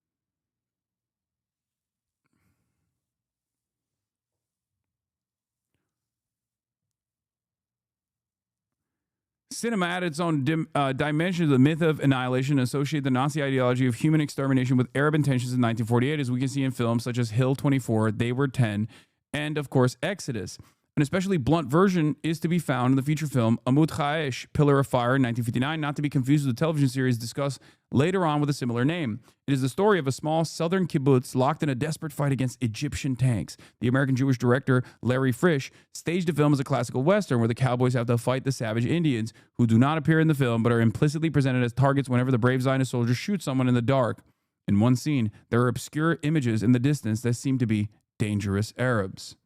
Cinema added its own dimension to the myth of annihilation and associated the Nazi ideology of human extermination with Arab intentions in 1948, as we can see in films such as Hill 24, They Were 10, and, of course, Exodus. An especially blunt version is to be found in the feature film Amut Chaesh, Pillar of Fire, in 1959, not to be confused with the television series discussed later on with a similar name. It is the story of a small southern kibbutz locked in a desperate fight against Egyptian tanks. The American Jewish director Larry Frisch staged the film as a classical Western where the cowboys have to fight the savage Indians, who do not appear in the film but are implicitly presented as targets whenever the brave Zionist soldiers shoot someone in the dark. In one scene, there are obscure images in the distance that seem to be dangerous Arabs.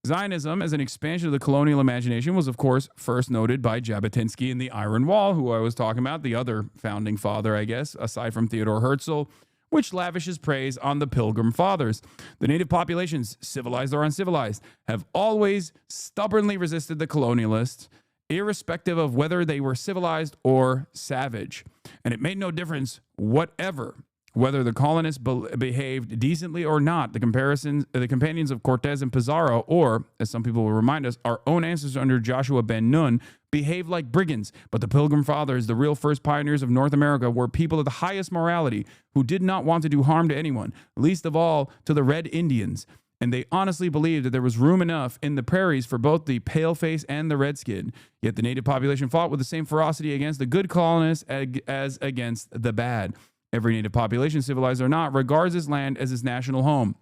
Zionism, as an expansion of the colonial imagination, was, of course, first noted by Jabotinsky in The Iron Wall, who I was talking about, the other founding father, I guess, aside from Theodore Herzl, which lavishes praise on the Pilgrim Fathers. The native populations, civilized or uncivilized, have always stubbornly resisted the colonialists, irrespective of whether they were civilized or savage. And it made no difference whatever Whether the colonists behaved decently or not, the companions of Cortez and Pizarro, or, as some people will remind us, our own ancestors under Joshua ben Nun, behaved like brigands. But the Pilgrim Fathers, the real first pioneers of North America, were people of the highest morality who did not want to do harm to anyone, least of all to the Red Indians. And they honestly believed that there was room enough in the prairies for both the paleface and the redskin. Yet the native population fought with the same ferocity against the good colonists as against the bad. Every native population, civilized or not, regards this land as its national home,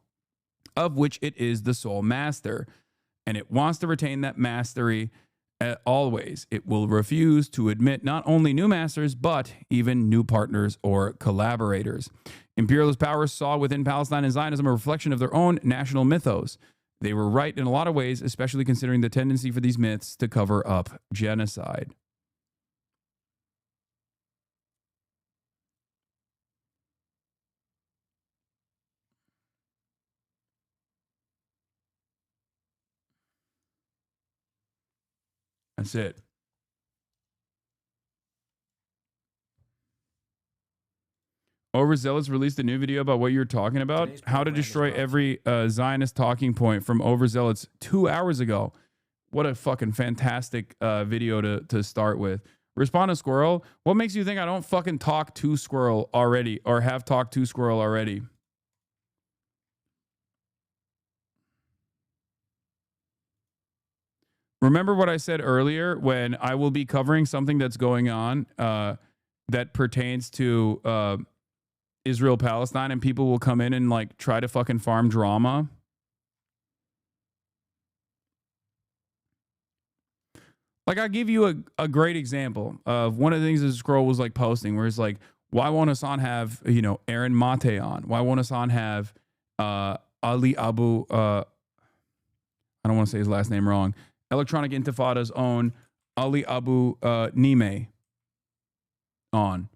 of which it is the sole master. And it wants to retain that mastery always. It will refuse to admit not only new masters, but even new partners or collaborators. Imperialist powers saw within Palestine and Zionism a reflection of their own national mythos. They were right in a lot of ways, especially considering the tendency for these myths to cover up genocide. That's it. Overzealous released a new video about what you're talking about. How to destroy every Zionist talking point from Overzealous 2 hours ago. What a fucking fantastic video to start with. Respond to Squirrel. What makes you think I don't fucking talk to Squirrel already or have talked to Squirrel already? Remember what I said earlier when I will be covering something that's going on that pertains to Israel, Palestine, and people will come in and like try to fucking farm drama. Like, I'll give you a great example of one of the things that Scroll was like posting where it's like, why won't Hasan have, you know, Aaron Mate on? Why won't Hasan have Ali Abu, I don't want to say his last name wrong, Electronic Intifada's own Ali Abu Nime on?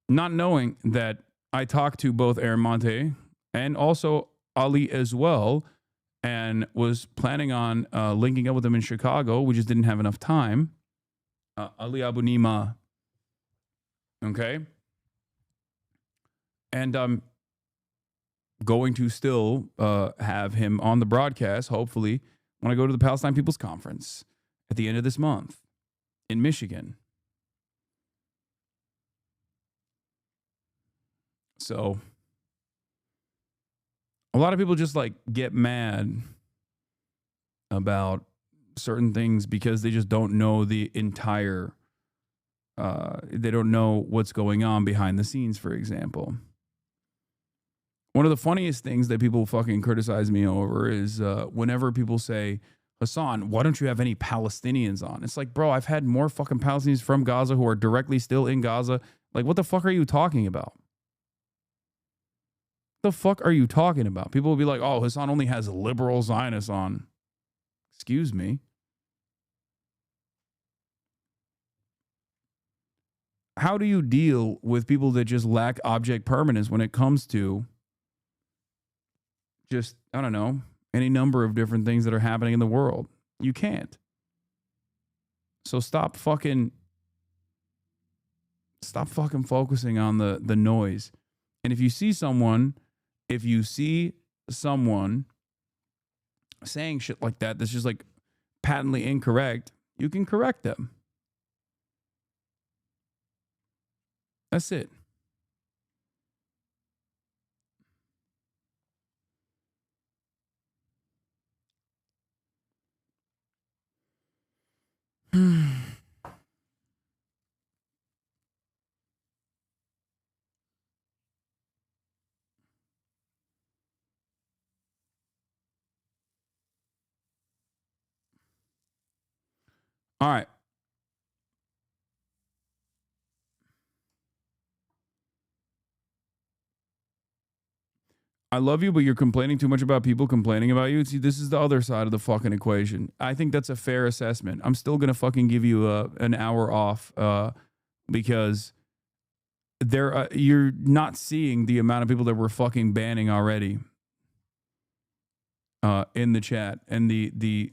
Not knowing that I talked to both Aaron Monte and also Ali as well, and was planning on linking up with them in Chicago. We just didn't have enough time. Ali Abu Nima. Okay. And I'm going to still have him on the broadcast, hopefully, when I go to the Palestine People's Conference at the end of this month in Michigan. So a lot of people just like get mad about certain things because they just don't know the entire, they don't know what's going on behind the scenes, for example. One of the funniest things that people fucking criticize me over is whenever people say, Hasan, why don't you have any Palestinians on? It's like, bro, I've had more fucking Palestinians from Gaza who are directly still in Gaza. Like, what the fuck are you talking about? The fuck are you talking about? People will be like, oh, Hasan only has liberal Zionists on. Excuse me. How do you deal with people that just lack object permanence when it comes to just, I don't know, any number of different things that are happening in the world? You can't. So stop fucking focusing on the noise. And if you see someone saying shit like that, that's just like patently incorrect, you can correct them. That's it. All right. I love you, but you're complaining too much about people complaining about you. See, this is the other side of the fucking equation. I think that's a fair assessment. I'm still going to fucking give you an hour off because you're not seeing the amount of people that we're fucking banning already in the chat, and the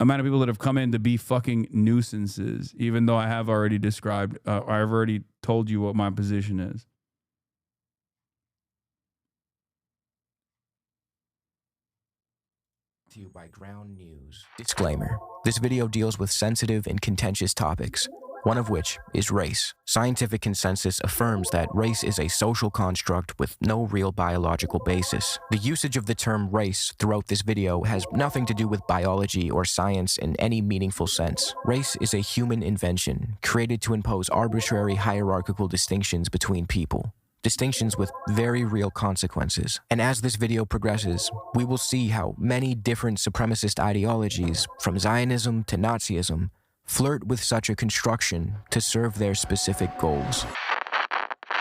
amount of people that have come in to be fucking nuisances, even though I have already described, I've already told you what my position is. to you by Ground News. Disclaimer. This video deals with sensitive and contentious topics, one of which is race. Scientific consensus affirms that race is a social construct with no real biological basis. The usage of the term race throughout this video has nothing to do with biology or science in any meaningful sense. Race is a human invention created to impose arbitrary hierarchical distinctions between people. Distinctions with very real consequences. And as this video progresses, we will see how many different supremacist ideologies, from Zionism to Nazism, flirt with such a construction to serve their specific goals.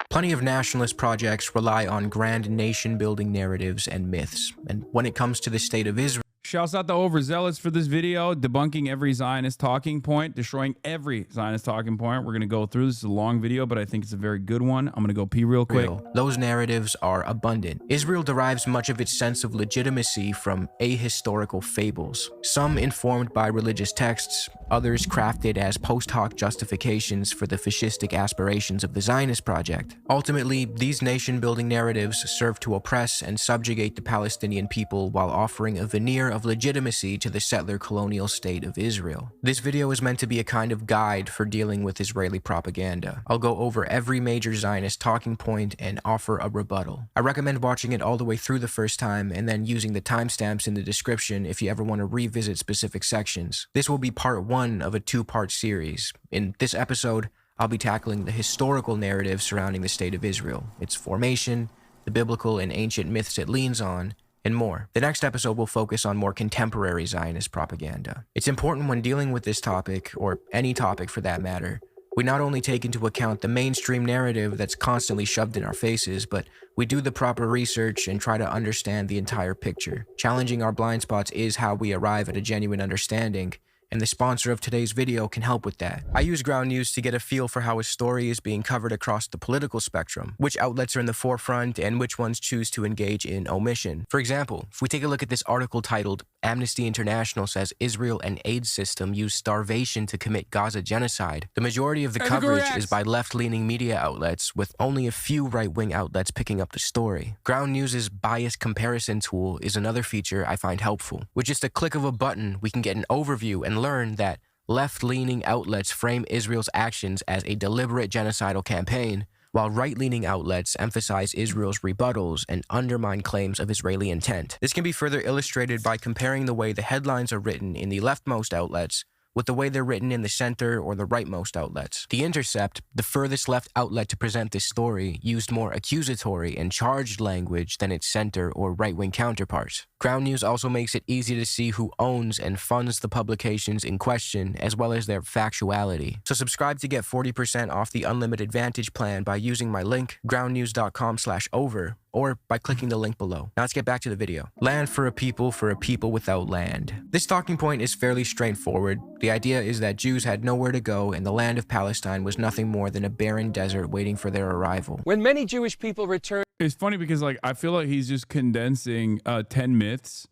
Plenty of nationalist projects rely on grand nation-building narratives and myths, and when it comes to the state of Israel, Shouts out the overzealous for this video, debunking every Zionist talking point, destroying every Zionist talking point. We're going to go through. This is a long video, but I think it's a very good one. I'm going to go pee real quick. Those narratives are abundant. Israel derives much of its sense of legitimacy from ahistorical fables, some informed by religious texts, others crafted as post hoc justifications for the fascistic aspirations of the Zionist project. Ultimately, these nation-building narratives serve to oppress and subjugate the Palestinian people while offering a veneer of legitimacy to the settler colonial state of Israel. This video is meant to be a kind of guide for dealing with Israeli propaganda. I'll go over every major Zionist talking point and offer a rebuttal. I recommend watching it all the way through the first time and then using the timestamps in the description if you ever want to revisit specific sections. This will be part one of a two-part series. In this episode, I'll be tackling the historical narrative surrounding the state of Israel, its formation, the biblical and ancient myths it leans on, and more. The next episode will focus on more contemporary Zionist propaganda. It's important when dealing with this topic, or any topic for that matter, we not only take into account the mainstream narrative that's constantly shoved in our faces, but we do the proper research and try to understand the entire picture. Challenging our blind spots is how we arrive at a genuine understanding, and the sponsor of today's video can help with that. I use Ground News to get a feel for how a story is being covered across the political spectrum, which outlets are in the forefront, and which ones choose to engage in omission. For example, if we take a look at this article titled, "Amnesty International says Israel and aid system use starvation to commit Gaza genocide," the majority of the coverage is by left-leaning media outlets, with only a few right-wing outlets picking up the story. Ground News' bias comparison tool is another feature I find helpful. With just a click of a button, we can get an overview and learn that left-leaning outlets frame Israel's actions as a deliberate genocidal campaign, while right-leaning outlets emphasize Israel's rebuttals and undermine claims of Israeli intent. This can be further illustrated by comparing the way the headlines are written in the leftmost outlets with the way they're written in the center or the rightmost outlets. The Intercept, the furthest left outlet to present this story, used more accusatory and charged language than its center or right-wing counterparts. Ground News also makes it easy to see who owns and funds the publications in question, as well as their factuality. So subscribe to get 40% off the Unlimited Vantage plan by using my link, groundnews.com/over, or by clicking the link below. Now let's get back to the video. Land for a people without land. This talking point is fairly straightforward. The idea is that Jews had nowhere to go, and the land of Palestine was nothing more than a barren desert waiting for their arrival. When many Jewish people return, It's funny because like I feel like he's just condensing 10 myths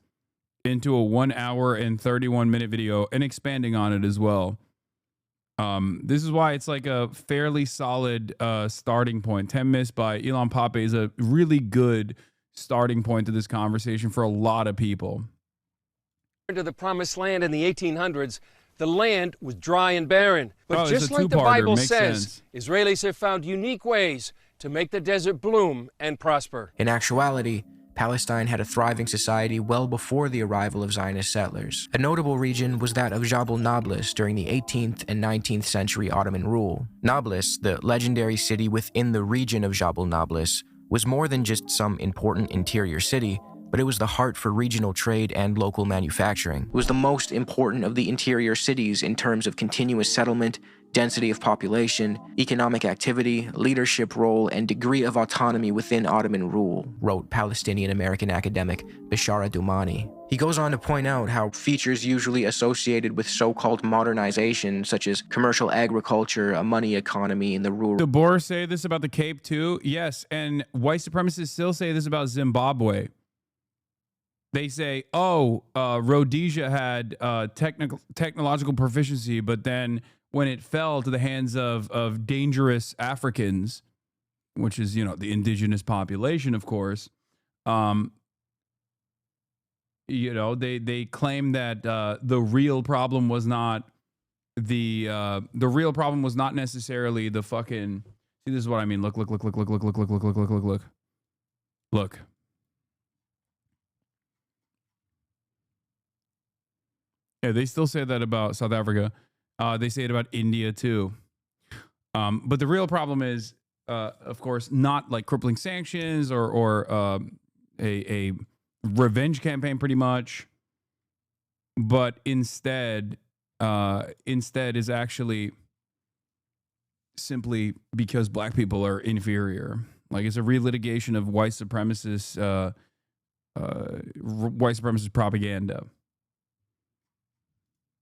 into a 1 hour and 31-minute video and expanding on it as well. This is why it's like a fairly solid starting point. 10 myths by Elon Pape is a really good starting point to this conversation for a lot of people. to the Promised Land in the 1800s, the land was dry and barren. But it's just a like the two-parter. Bible Makes says, sense. Israelis have found unique ways to make the desert bloom and prosper. In actuality, Palestine had a thriving society well before the arrival of Zionist settlers. A notable region was that of Jabal Nablus during the 18th and 19th century Ottoman rule. Nablus, the legendary city within the region of Jabal Nablus, was more than just some important interior city, but it was the heart for regional trade and local manufacturing. It was the most important of the interior cities in terms of continuous settlement, density of population, economic activity, leadership role, and degree of autonomy within Ottoman rule, wrote Palestinian-American academic Bishara Doumani. He goes on to point out how features usually associated with so-called modernization, such as commercial agriculture, a money economy, and the rural... The Boers say this about the Cape too. Yes, and white supremacists still say this about Zimbabwe. They say, oh, Rhodesia had technological proficiency, but then when it fell to the hands of dangerous Africans, which is, you know, the indigenous population, of course, you know, they claim that the real problem was not the real problem was not necessarily the fucking. See, this is what I mean. Look. Yeah, they still say that about South Africa. They say it about India too. But the real problem is, of course, not like crippling sanctions or a revenge campaign, pretty much. But instead is actually simply because black people are inferior. Like, it's a relitigation of white supremacist propaganda.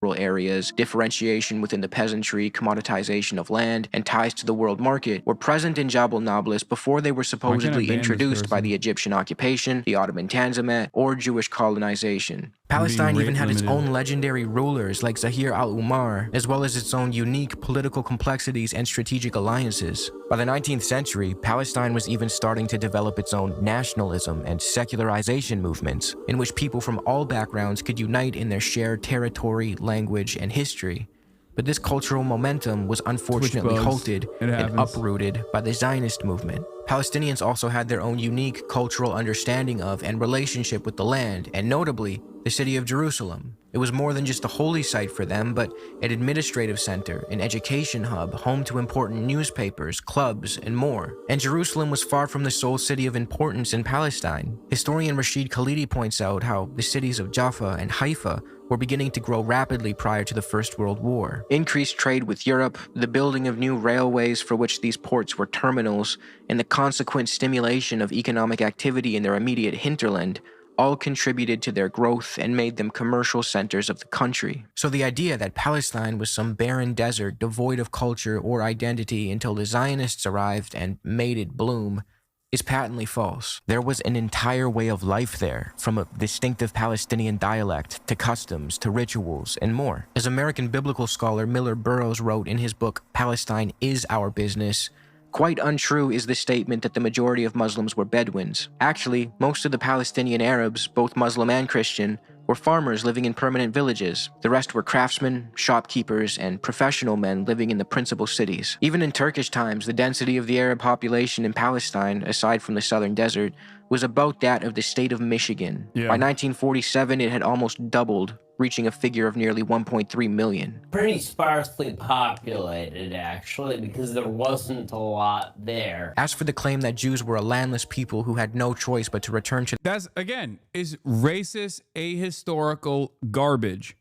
Areas, differentiation within the peasantry, commoditization of land, and ties to the world market were present in Jabal Nablus before they were supposedly introduced by the Egyptian occupation, the Ottoman Tanzimat, or Jewish colonization. Palestine even had its own legendary rulers like Zahir al-Umar, as well as its own unique political complexities and strategic alliances. By the 19th century, Palestine was even starting to develop its own nationalism and secularization movements, in which people from all backgrounds could unite in their shared territory, language, and history. But this cultural momentum was unfortunately halted and uprooted by the Zionist movement. Palestinians also had their own unique cultural understanding of and relationship with the land, and notably, the city of Jerusalem. It was more than just a holy site for them, but an administrative center, an education hub, home to important newspapers, clubs, and more. And Jerusalem was far from the sole city of importance in Palestine. Historian Rashid Khalidi points out how the cities of Jaffa and Haifa were beginning to grow rapidly prior to the First World War. Increased trade with Europe, the building of new railways for which these ports were terminals, and the consequent stimulation of economic activity in their immediate hinterland all contributed to their growth and made them commercial centers of the country. So the idea that Palestine was some barren desert devoid of culture or identity until the Zionists arrived and made it bloom is patently false. There was an entire way of life there, from a distinctive Palestinian dialect to customs to rituals and more. As American biblical scholar Miller Burrows wrote in his book Palestine is Our Business, quite untrue is the statement that the majority of Muslims were Bedouins. Actually, most of the Palestinian Arabs, both Muslim and Christian, were farmers living in permanent villages. The rest were craftsmen, shopkeepers, and professional men living in the principal cities. Even in Turkish times, the density of the Arab population in Palestine, aside from the southern desert, was about that of the state of Michigan. Yeah. By 1947, it had almost doubled, reaching a figure of nearly 1.3 million. Pretty sparsely populated, actually, because there wasn't a lot there. As for the claim that Jews were a landless people who had no choice but to return to... That's, again, is racist, ahistorical garbage.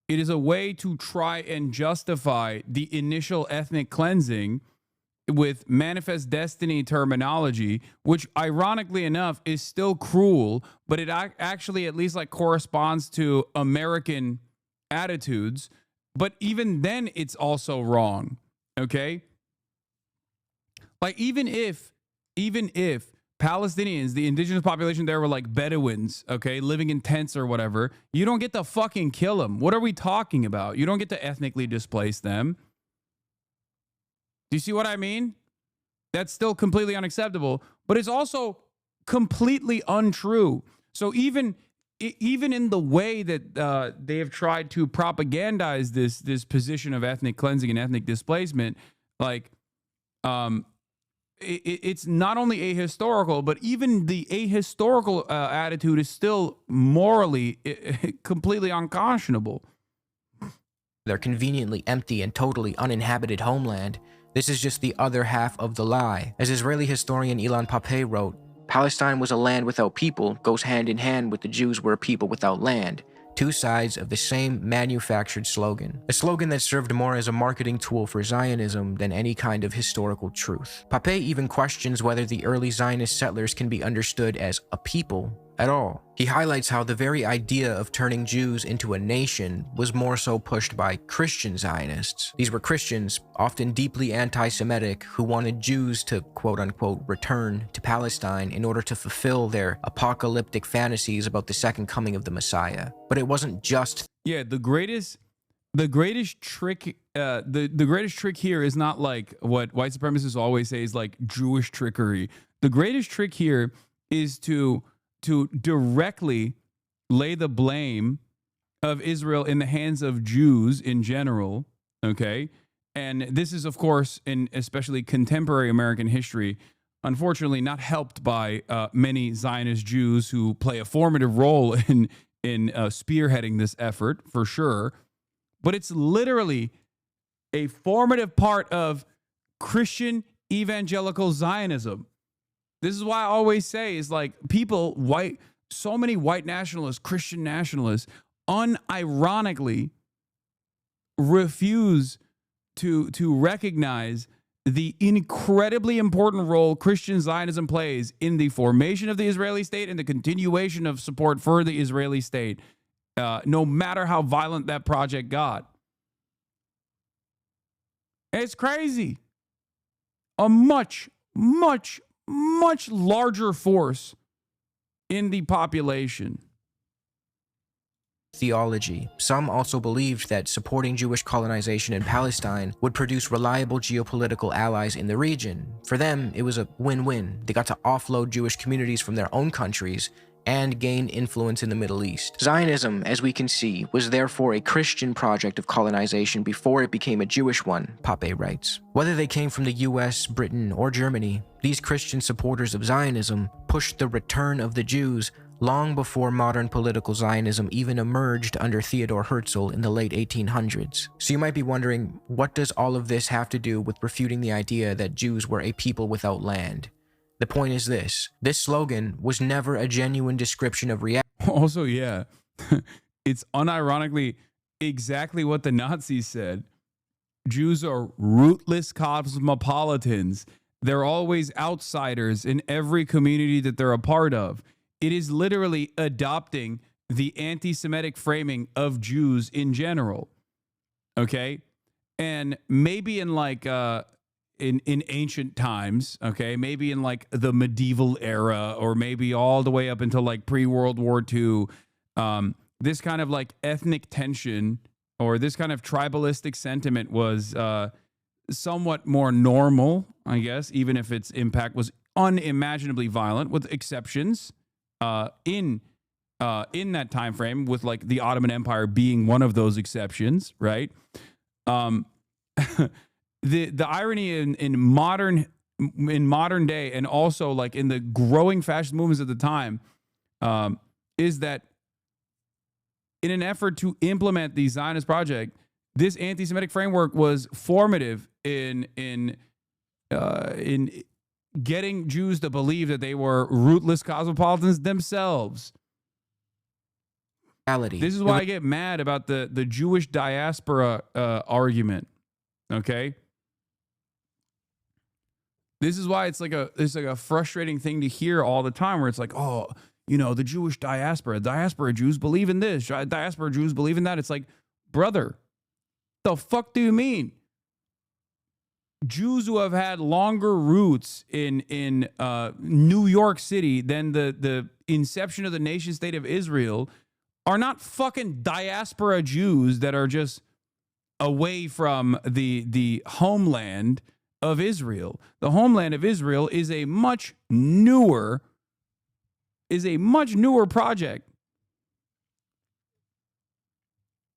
It is a way to try and justify the initial ethnic cleansing with manifest destiny terminology, which ironically enough is still cruel, but it actually at least like corresponds to American attitudes. But even then it's also wrong. Okay. Like even if Palestinians, the indigenous population there were like Bedouins, okay, living in tents or whatever, you don't get to fucking kill them. What are we talking about? You don't get to ethnically displace them. Do you see what I mean? That's still completely unacceptable, but it's also completely untrue. So even in the way that they have tried to propagandize this position of ethnic cleansing and ethnic displacement, like it's not only ahistorical, but even the ahistorical attitude is still morally completely unconscionable. Their conveniently empty and totally uninhabited homeland. This is just the other half of the lie. As Israeli historian Ilan Pappé wrote, Palestine was a land without people goes hand in hand with the Jews were a people without land. Two sides of the same manufactured slogan. A slogan that served more as a marketing tool for Zionism than any kind of historical truth. Pappé even questions whether the early Zionist settlers can be understood as a people at all. He highlights how the very idea of turning Jews into a nation was more so pushed by Christian Zionists. These were Christians, often deeply anti-Semitic, who wanted Jews to quote-unquote return to Palestine in order to fulfill their apocalyptic fantasies about the second coming of the Messiah. But it wasn't just... Yeah, the greatest trick the greatest trick here is not like what white supremacists always say is like Jewish trickery. The greatest trick here is to directly lay the blame of Israel in the hands of Jews in general, okay? And this is, of course, in especially contemporary American history, unfortunately not helped by many Zionist Jews who play a formative role in spearheading this effort, for sure. But it's literally a formative part of Christian evangelical Zionism. This is why I always say is like people, so many white nationalists, Christian nationalists, unironically refuse to recognize the incredibly important role Christian Zionism plays in the formation of the Israeli state and the continuation of support for the Israeli state, no matter how violent that project got. It's crazy. A much, much, much larger force in the population. Theology. Some also believed that supporting Jewish colonization in Palestine would produce reliable geopolitical allies in the region. For them, it was a win-win. They got to offload Jewish communities from their own countries and gain influence in the Middle East. Zionism, as we can see, was therefore a Christian project of colonization before it became a Jewish one, Pape writes. Whether they came from the US, Britain, or Germany, these Christian supporters of Zionism pushed the return of the Jews long before modern political Zionism even emerged under Theodor Herzl in the late 1800s. So you might be wondering, what does all of this have to do with refuting the idea that Jews were a people without land? The point is this slogan was never a genuine description of reality. Also, yeah, it's unironically exactly what the Nazis said. Jews are rootless cosmopolitans. They're always outsiders in every community that they're a part of. It is literally adopting the anti-Semitic framing of Jews in general. Okay? And maybe in like in ancient times, okay, maybe in like the medieval era, or maybe all the way up until like pre-World War II, this kind of like ethnic tension or this kind of tribalistic sentiment was somewhat more normal, I guess, even if its impact was unimaginably violent, with exceptions in that time frame, with like the Ottoman Empire being one of those exceptions, right? The irony in modern day, and also like in the growing fascist movements at the time, is that in an effort to implement the Zionist project, this anti-Semitic framework was formative in getting Jews to believe that they were rootless cosmopolitans themselves. This is why I get mad about the Jewish diaspora argument. Okay. This is why it's like a frustrating thing to hear all the time, where it's like, oh, you know, the Jewish diaspora Jews believe in this, diaspora Jews believe in that. It's like, brother, the fuck do you mean? Jews who have had longer roots in New York City than the inception of the nation state of Israel are not fucking diaspora Jews that are just away from the homeland of Israel. The homeland of Israel is a much newer project.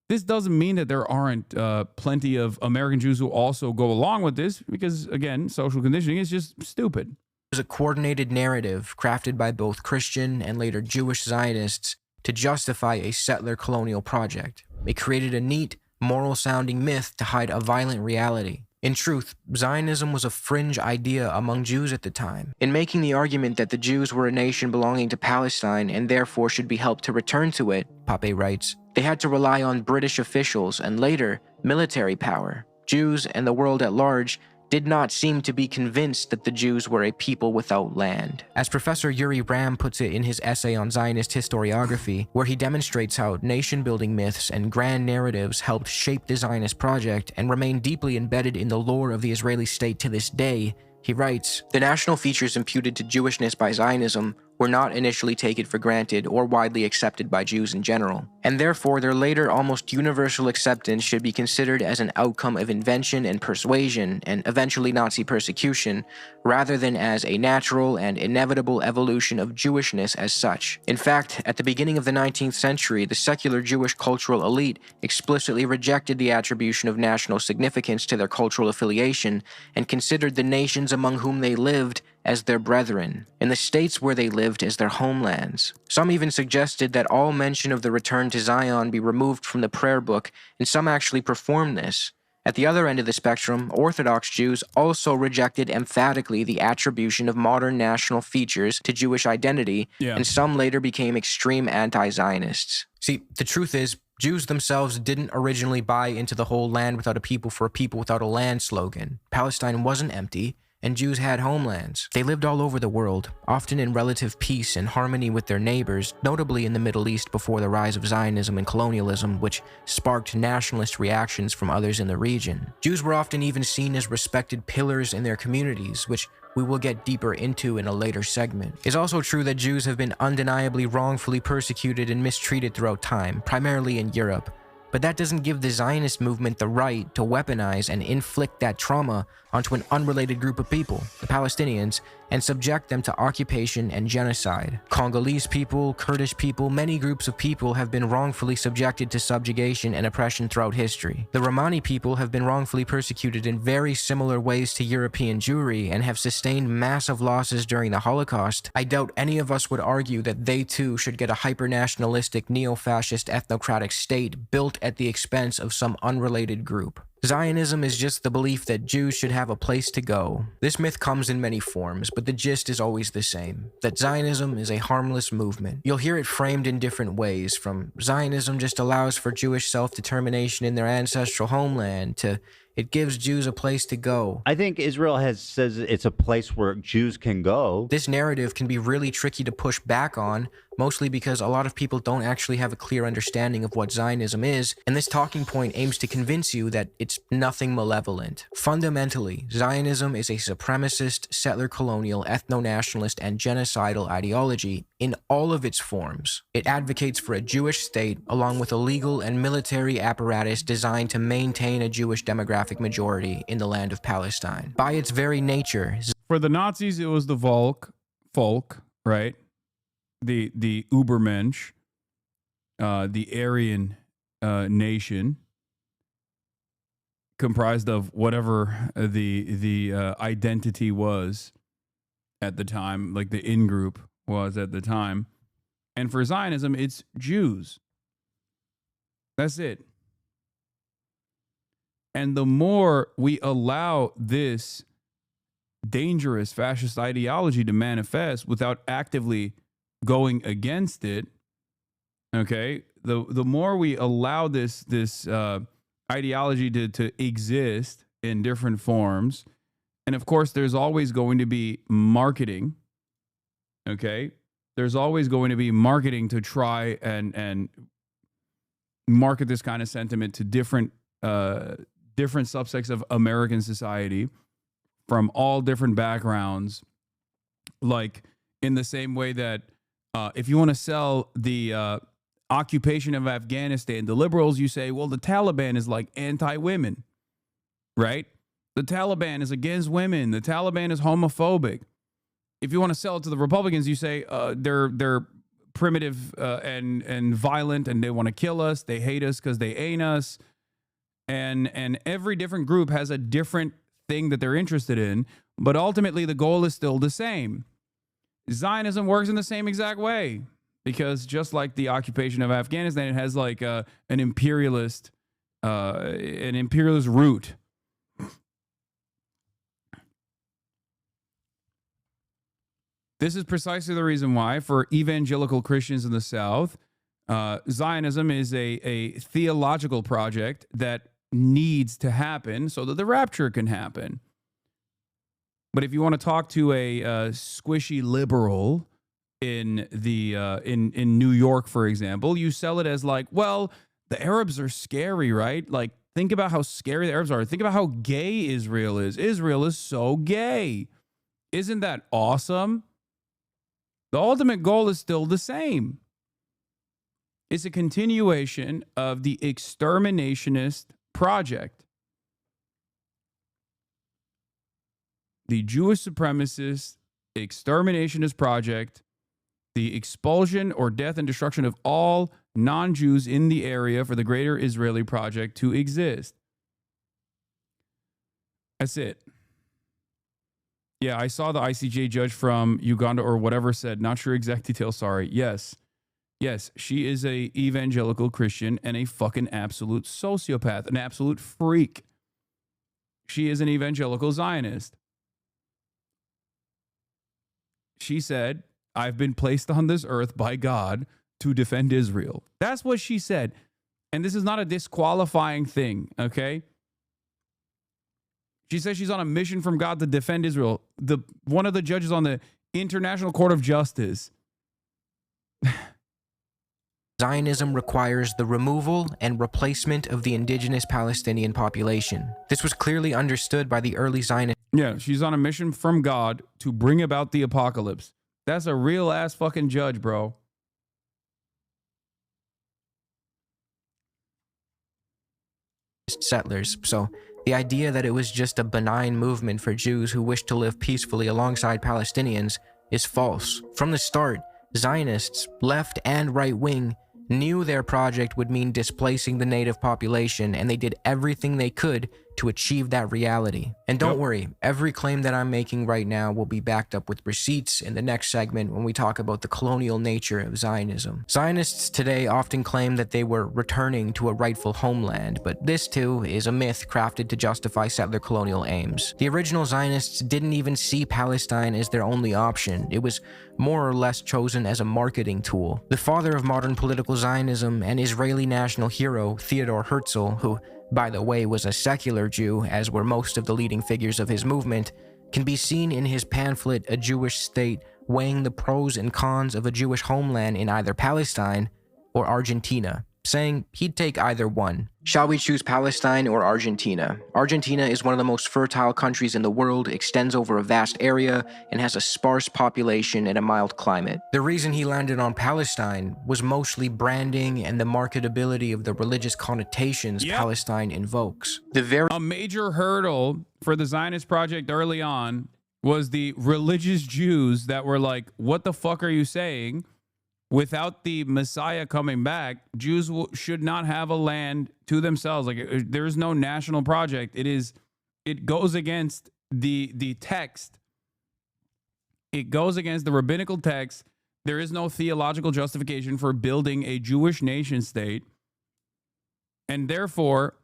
This doesn't mean that there aren't plenty of American Jews who also go along with this, because, again, social conditioning is just stupid. It was a coordinated narrative crafted by both Christian and later Jewish Zionists to justify a settler colonial project. It created a neat, moral-sounding myth to hide a violent reality. In truth, Zionism was a fringe idea among Jews at the time. In making the argument that the Jews were a nation belonging to Palestine and therefore should be helped to return to it, Pape writes, they had to rely on British officials and later military power. Jews and the world at large did not seem to be convinced that the Jews were a people without land. As Professor Yuri Ram puts it in his essay on Zionist historiography, where he demonstrates how nation-building myths and grand narratives helped shape the Zionist project and remain deeply embedded in the lore of the Israeli state to this day, he writes, the national features imputed to Jewishness by Zionism were not initially taken for granted or widely accepted by Jews in general, and therefore their later almost universal acceptance should be considered as an outcome of invention and persuasion and eventually Nazi persecution, rather than as a natural and inevitable evolution of Jewishness as such. In fact, at the beginning of the 19th century, the secular Jewish cultural elite explicitly rejected the attribution of national significance to their cultural affiliation and considered the nations among whom they lived as their brethren, and the states where they lived as their homelands. Some even suggested that all mention of the return to Zion be removed from the prayer book, and some actually performed this. At the other end of the spectrum, Orthodox Jews also rejected emphatically the attribution of modern national features to Jewish identity, and some later became extreme anti-Zionists. See, the truth is, Jews themselves didn't originally buy into the whole land without a people for a people without a land slogan. Palestine wasn't empty, and Jews had homelands. They lived all over the world, often in relative peace and harmony with their neighbors, notably in the Middle East before the rise of Zionism and colonialism, which sparked nationalist reactions from others in the region. Jews were often even seen as respected pillars in their communities, which we will get deeper into in a later segment. It's also true that Jews have been undeniably wrongfully persecuted and mistreated throughout time, primarily in Europe. But that doesn't give the Zionist movement the right to weaponize and inflict that trauma onto an unrelated group of people, the Palestinians, and subject them to occupation and genocide. Congolese people, Kurdish people, many groups of people have been wrongfully subjected to subjugation and oppression throughout history. The Romani people have been wrongfully persecuted in very similar ways to European Jewry and have sustained massive losses during the Holocaust. I doubt any of us would argue that they too should get a hyper-nationalistic, neo-fascist, ethnocratic state built at the expense of some unrelated group. Zionism is just the belief that Jews should have a place to go. This myth comes in many forms, but the gist is always the same, that Zionism is a harmless movement. You'll hear it framed in different ways, from Zionism just allows for Jewish self-determination in their ancestral homeland, to it gives Jews a place to go. I think Israel says it's a place where Jews can go. This narrative can be really tricky to push back on, mostly because a lot of people don't actually have a clear understanding of what Zionism is, and this talking point aims to convince you that it's nothing malevolent. Fundamentally, Zionism is a supremacist, settler colonial, ethno-nationalist, and genocidal ideology in all of its forms. It advocates for a Jewish state, along with a legal and military apparatus designed to maintain a Jewish demographic majority in the land of Palestine. By its very nature, For the Nazis, it was the folk, right? The Übermensch, the Aryan nation, comprised of whatever the identity was at the time, like the in-group was at the time. And for Zionism, it's Jews. That's it. And the more we allow this dangerous fascist ideology to manifest without actively going against it, okay, the more we allow this ideology to exist in different forms, and of course there's always going to be marketing, okay, there's always going to be marketing to try and market this kind of sentiment to different subsects of American society from all different backgrounds, like in the same way that if you want to sell the occupation of Afghanistan, the liberals, you say, well, the Taliban is like anti-women, right? The Taliban is against women. The Taliban is homophobic. If you want to sell it to the Republicans, you say they're primitive and violent, and they want to kill us. They hate us because they ain't us. And every different group has a different thing that they're interested in, but ultimately the goal is still the same. Zionism works in the same exact way, because just like the occupation of Afghanistan, it has like an imperialist root. This is precisely the reason why, for evangelical Christians in the South, Zionism is a theological project that needs to happen so that the rapture can happen. But if you want to talk to a squishy liberal in New York, for example, you sell it as like, well, the Arabs are scary, right? Like, think about how scary the Arabs are. Think about how gay Israel is. Israel is so gay. Isn't that awesome? The ultimate goal is still the same. It's a continuation of the exterminationist project. The Jewish supremacist exterminationist project, the expulsion or death and destruction of all non-Jews in the area for the greater Israeli project to exist. That's it. Yeah, I saw the ICJ judge from Uganda or whatever said, not sure exact details, sorry. Yes, she is a evangelical Christian and a fucking absolute sociopath, an absolute freak. She is an evangelical Zionist. She said, I've been placed on this earth by God to defend Israel. That's what she said. And this is not a disqualifying thing, okay? She says she's on a mission from God to defend Israel. One of the judges on the International Court of Justice. Zionism requires the removal and replacement of the indigenous Palestinian population. This was clearly understood by the early Zionists. Yeah, she's on a mission from God to bring about the apocalypse. That's a real ass fucking judge, bro. Settlers. So the idea that it was just a benign movement for Jews who wished to live peacefully alongside Palestinians is false. From the start, Zionists, left and right wing, knew their project would mean displacing the native population, and they did everything they could to achieve that reality. And don't worry, every claim that I'm making right now will be backed up with receipts in the next segment when we talk about the colonial nature of Zionism. Zionists today often claim that they were returning to a rightful homeland, but this too is a myth crafted to justify settler colonial aims. The original Zionists didn't even see Palestine as their only option. It was more or less chosen as a marketing tool. The father of modern political Zionism and Israeli national hero Theodor Herzl, who by the way was a secular Jew, as were most of the leading figures of his movement, can be seen in his pamphlet A Jewish State, weighing the pros and cons of a Jewish homeland in either Palestine or Argentina, saying he'd take either one. Shall we choose Palestine or Argentina? Argentina is one of the most fertile countries in the world, extends over a vast area, and has a sparse population and a mild climate. The reason he landed on Palestine was mostly branding and the marketability of the religious connotations Palestine invokes. A major hurdle for the Zionist project early on was the religious Jews that were like, what the fuck are you saying? Without the Messiah coming back, Jews should not have a land to themselves. Like, there's no national project. It goes against the text. It goes against the rabbinical text. There is no theological justification for building a Jewish nation state. And therefore,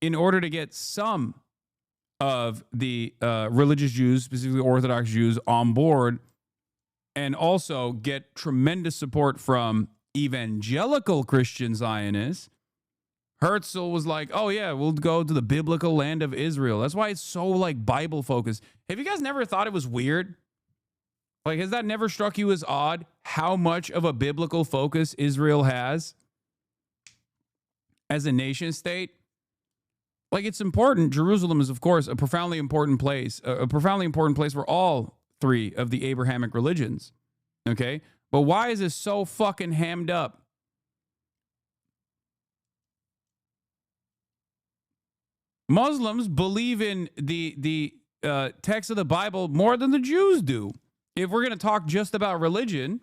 in order to get some of the religious Jews, specifically Orthodox Jews, on board, and also get tremendous support from evangelical Christian Zionists, Herzl was like, oh yeah, we'll go to the biblical land of Israel. That's why it's so like Bible focused. Have you guys never thought it was weird? Like, has that never struck you as odd how much of a biblical focus Israel has as a nation state? Like, it's important. Jerusalem is, of course, a profoundly important place for all three of the Abrahamic religions. Okay? But why is this so fucking hammed up? Muslims believe in the text of the Bible more than the Jews do. If we're going to talk just about religion,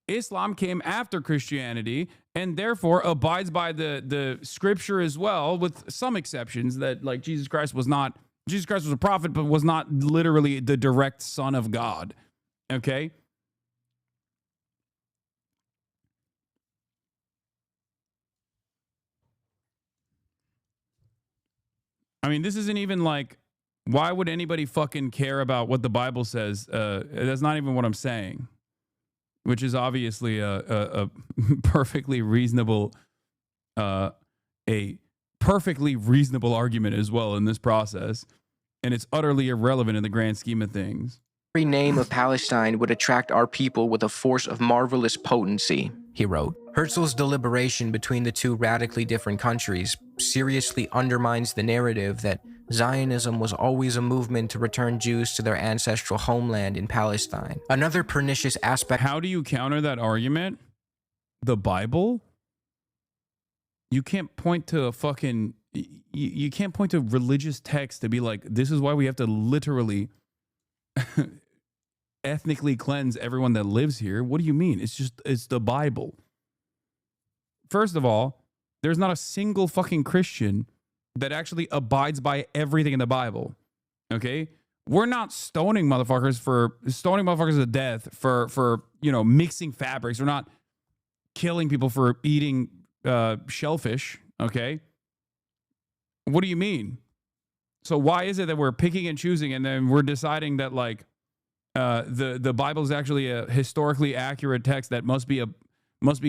Islam came after Christianity and therefore abides by the scripture as well, with some exceptions that, like, Jesus Christ was a prophet, but was not literally the direct son of God. Okay? I mean, this isn't even like, why would anybody fucking care about what the Bible says? That's not even what I'm saying, which is obviously a perfectly reasonable, perfectly reasonable argument as well in this process. And it's utterly irrelevant in the grand scheme of things. Every name of Palestine would attract our people with a force of marvelous potency, he wrote. Herzl's deliberation between the two radically different countries seriously undermines the narrative that Zionism was always a movement to return Jews to their ancestral homeland in Palestine. Another pernicious aspect. How do you counter that argument? The Bible? You can't point to a fucking... You can't point to religious text to be like, this is why we have to literally ethnically cleanse everyone that lives here. What do you mean? It's the Bible. First of all, there's not a single fucking Christian that actually abides by everything in the Bible. Okay? We're not stoning motherfuckers to death for mixing fabrics. We're not killing people for eating shellfish. Okay? What do you mean? So why is it that we're picking and choosing and then we're deciding that like the Bible is actually a historically accurate text that must be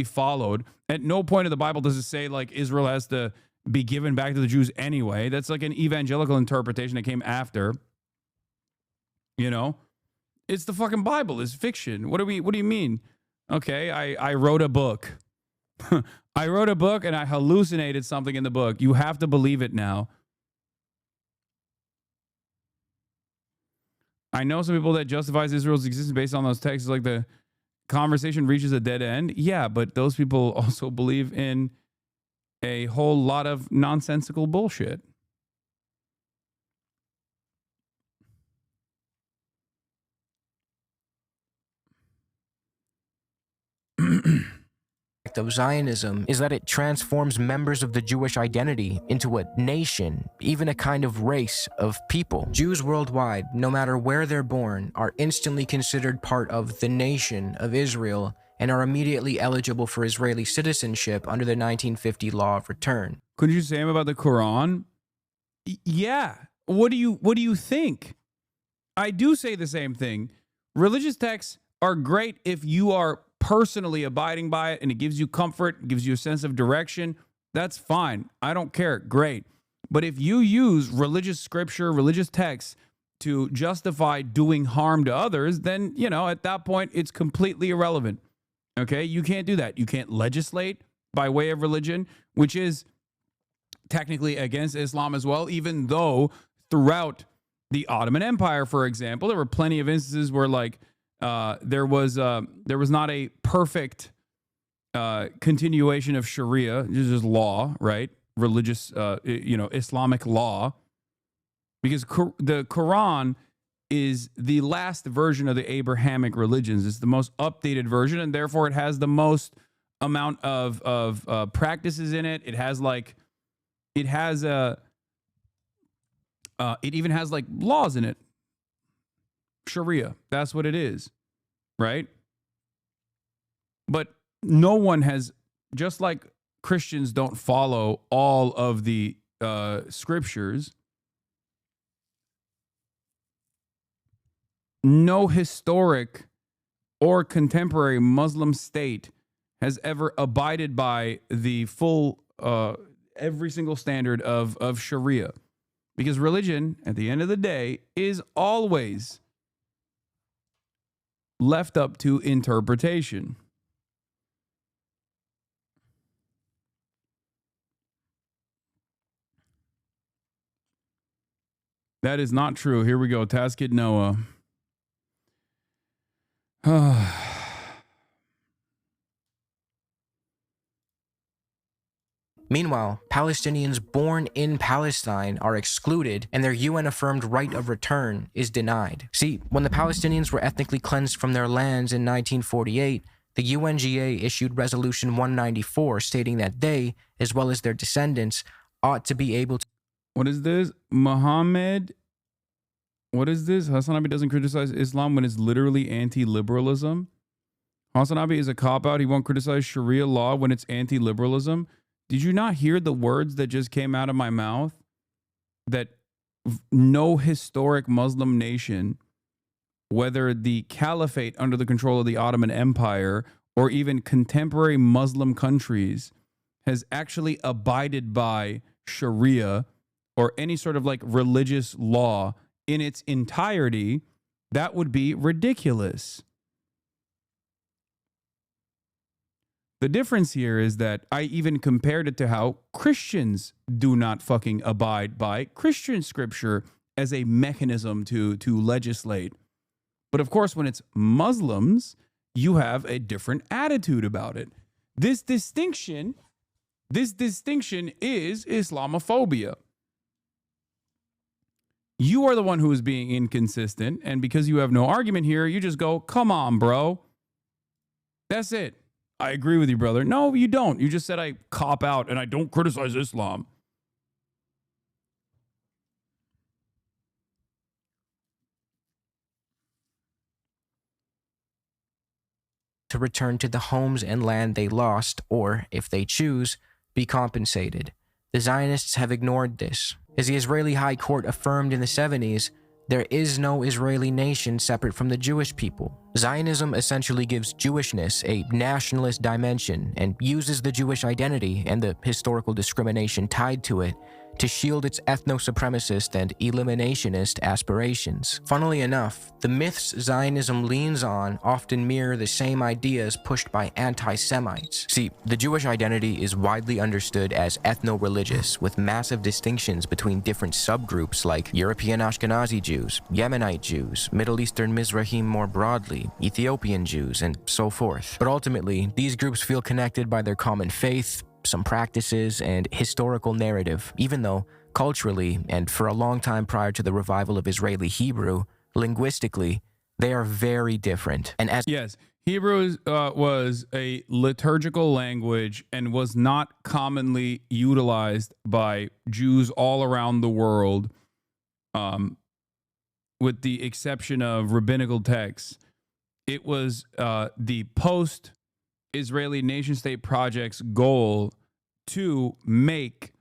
followed? At no point in the Bible does it say like Israel has to be given back to the Jews anyway. That's like an evangelical interpretation that came after. It's the fucking Bible. It's fiction. What do you mean? Okay, I wrote a book. I wrote a book and I hallucinated something in the book. You have to believe it now. I know some people that justifies Israel's existence based on those texts, like the conversation reaches a dead end. Yeah, but those people also believe in a whole lot of nonsensical bullshit. Of Zionism is that it transforms members of the Jewish identity into a nation, even a kind of race of people. Jews worldwide, no matter where they're born, are instantly considered part of the nation of Israel and are immediately eligible for Israeli citizenship under the 1950 Law of Return. Couldn't you say him about the Quran? Yeah. What do you think? I do say the same thing. Religious texts are great if you are personally abiding by it and it gives you comfort, gives you a sense of direction. That's fine. I don't care. Great. But if you use religious scripture, religious texts to justify doing harm to others, then, at that point, it's completely irrelevant. Okay? You can't do that. You can't legislate by way of religion, which is technically against Islam as well, even though throughout the Ottoman Empire, for example, there were plenty of instances where there was not a perfect continuation of Sharia, just law, right? Religious, Islamic law, because the Quran is the last version of the Abrahamic religions. It's the most updated version, and therefore it has the most amount of practices in it. It even has like laws in it. Sharia, that's what it is, right? But no one has, just like Christians don't follow all of the scriptures, no historic or contemporary Muslim state has ever abided by the full, every single standard of Sharia. Because religion, at the end of the day, is always left up to interpretation. That is not true. Here we go. Taskit Noah. Meanwhile, Palestinians born in Palestine are excluded and their UN-affirmed right of return is denied. See, when the Palestinians were ethnically cleansed from their lands in 1948, the UNGA issued Resolution 194 stating that they, as well as their descendants, ought to be able to... What is this? Muhammad? What is this? HasanAbi doesn't criticize Islam when it's literally anti-liberalism. HasanAbi is a cop-out. He won't criticize Sharia law when it's anti-liberalism. Did you not hear the words that just came out of my mouth? That no historic Muslim nation, whether the caliphate under the control of the Ottoman Empire or even contemporary Muslim countries, has actually abided by Sharia or any sort of like religious law in its entirety. That would be ridiculous. The difference here is that I even compared it to how Christians do not fucking abide by Christian scripture as a mechanism to legislate. But of course, when it's Muslims, you have a different attitude about it. This distinction is Islamophobia. You are the one who is being inconsistent, and because you have no argument here, you just go, come on, bro. That's it. I agree with you, brother. No, you don't. You just said I cop out and I don't criticize Islam. To return to the homes and land they lost, or, if they choose, be compensated. The Zionists have ignored this. As the Israeli High Court affirmed in the 70s, there is no Israeli nation separate from the Jewish people. Zionism essentially gives Jewishness a nationalist dimension and uses the Jewish identity and the historical discrimination tied to it to shield its ethno-supremacist and eliminationist aspirations. Funnily enough, the myths Zionism leans on often mirror the same ideas pushed by anti-Semites. See, the Jewish identity is widely understood as ethno-religious, with massive distinctions between different subgroups like European Ashkenazi Jews, Yemenite Jews, Middle Eastern Mizrahim more broadly, Ethiopian Jews, and so forth. But ultimately, these groups feel connected by their common faith, some practices, and historical narrative, even though, culturally, and for a long time prior to the revival of Israeli Hebrew, linguistically, they are very different. And as yes, Hebrew was a liturgical language and was not commonly utilized by Jews all around the world, with the exception of rabbinical texts. It was the post-Israeli nation-state project's goal to make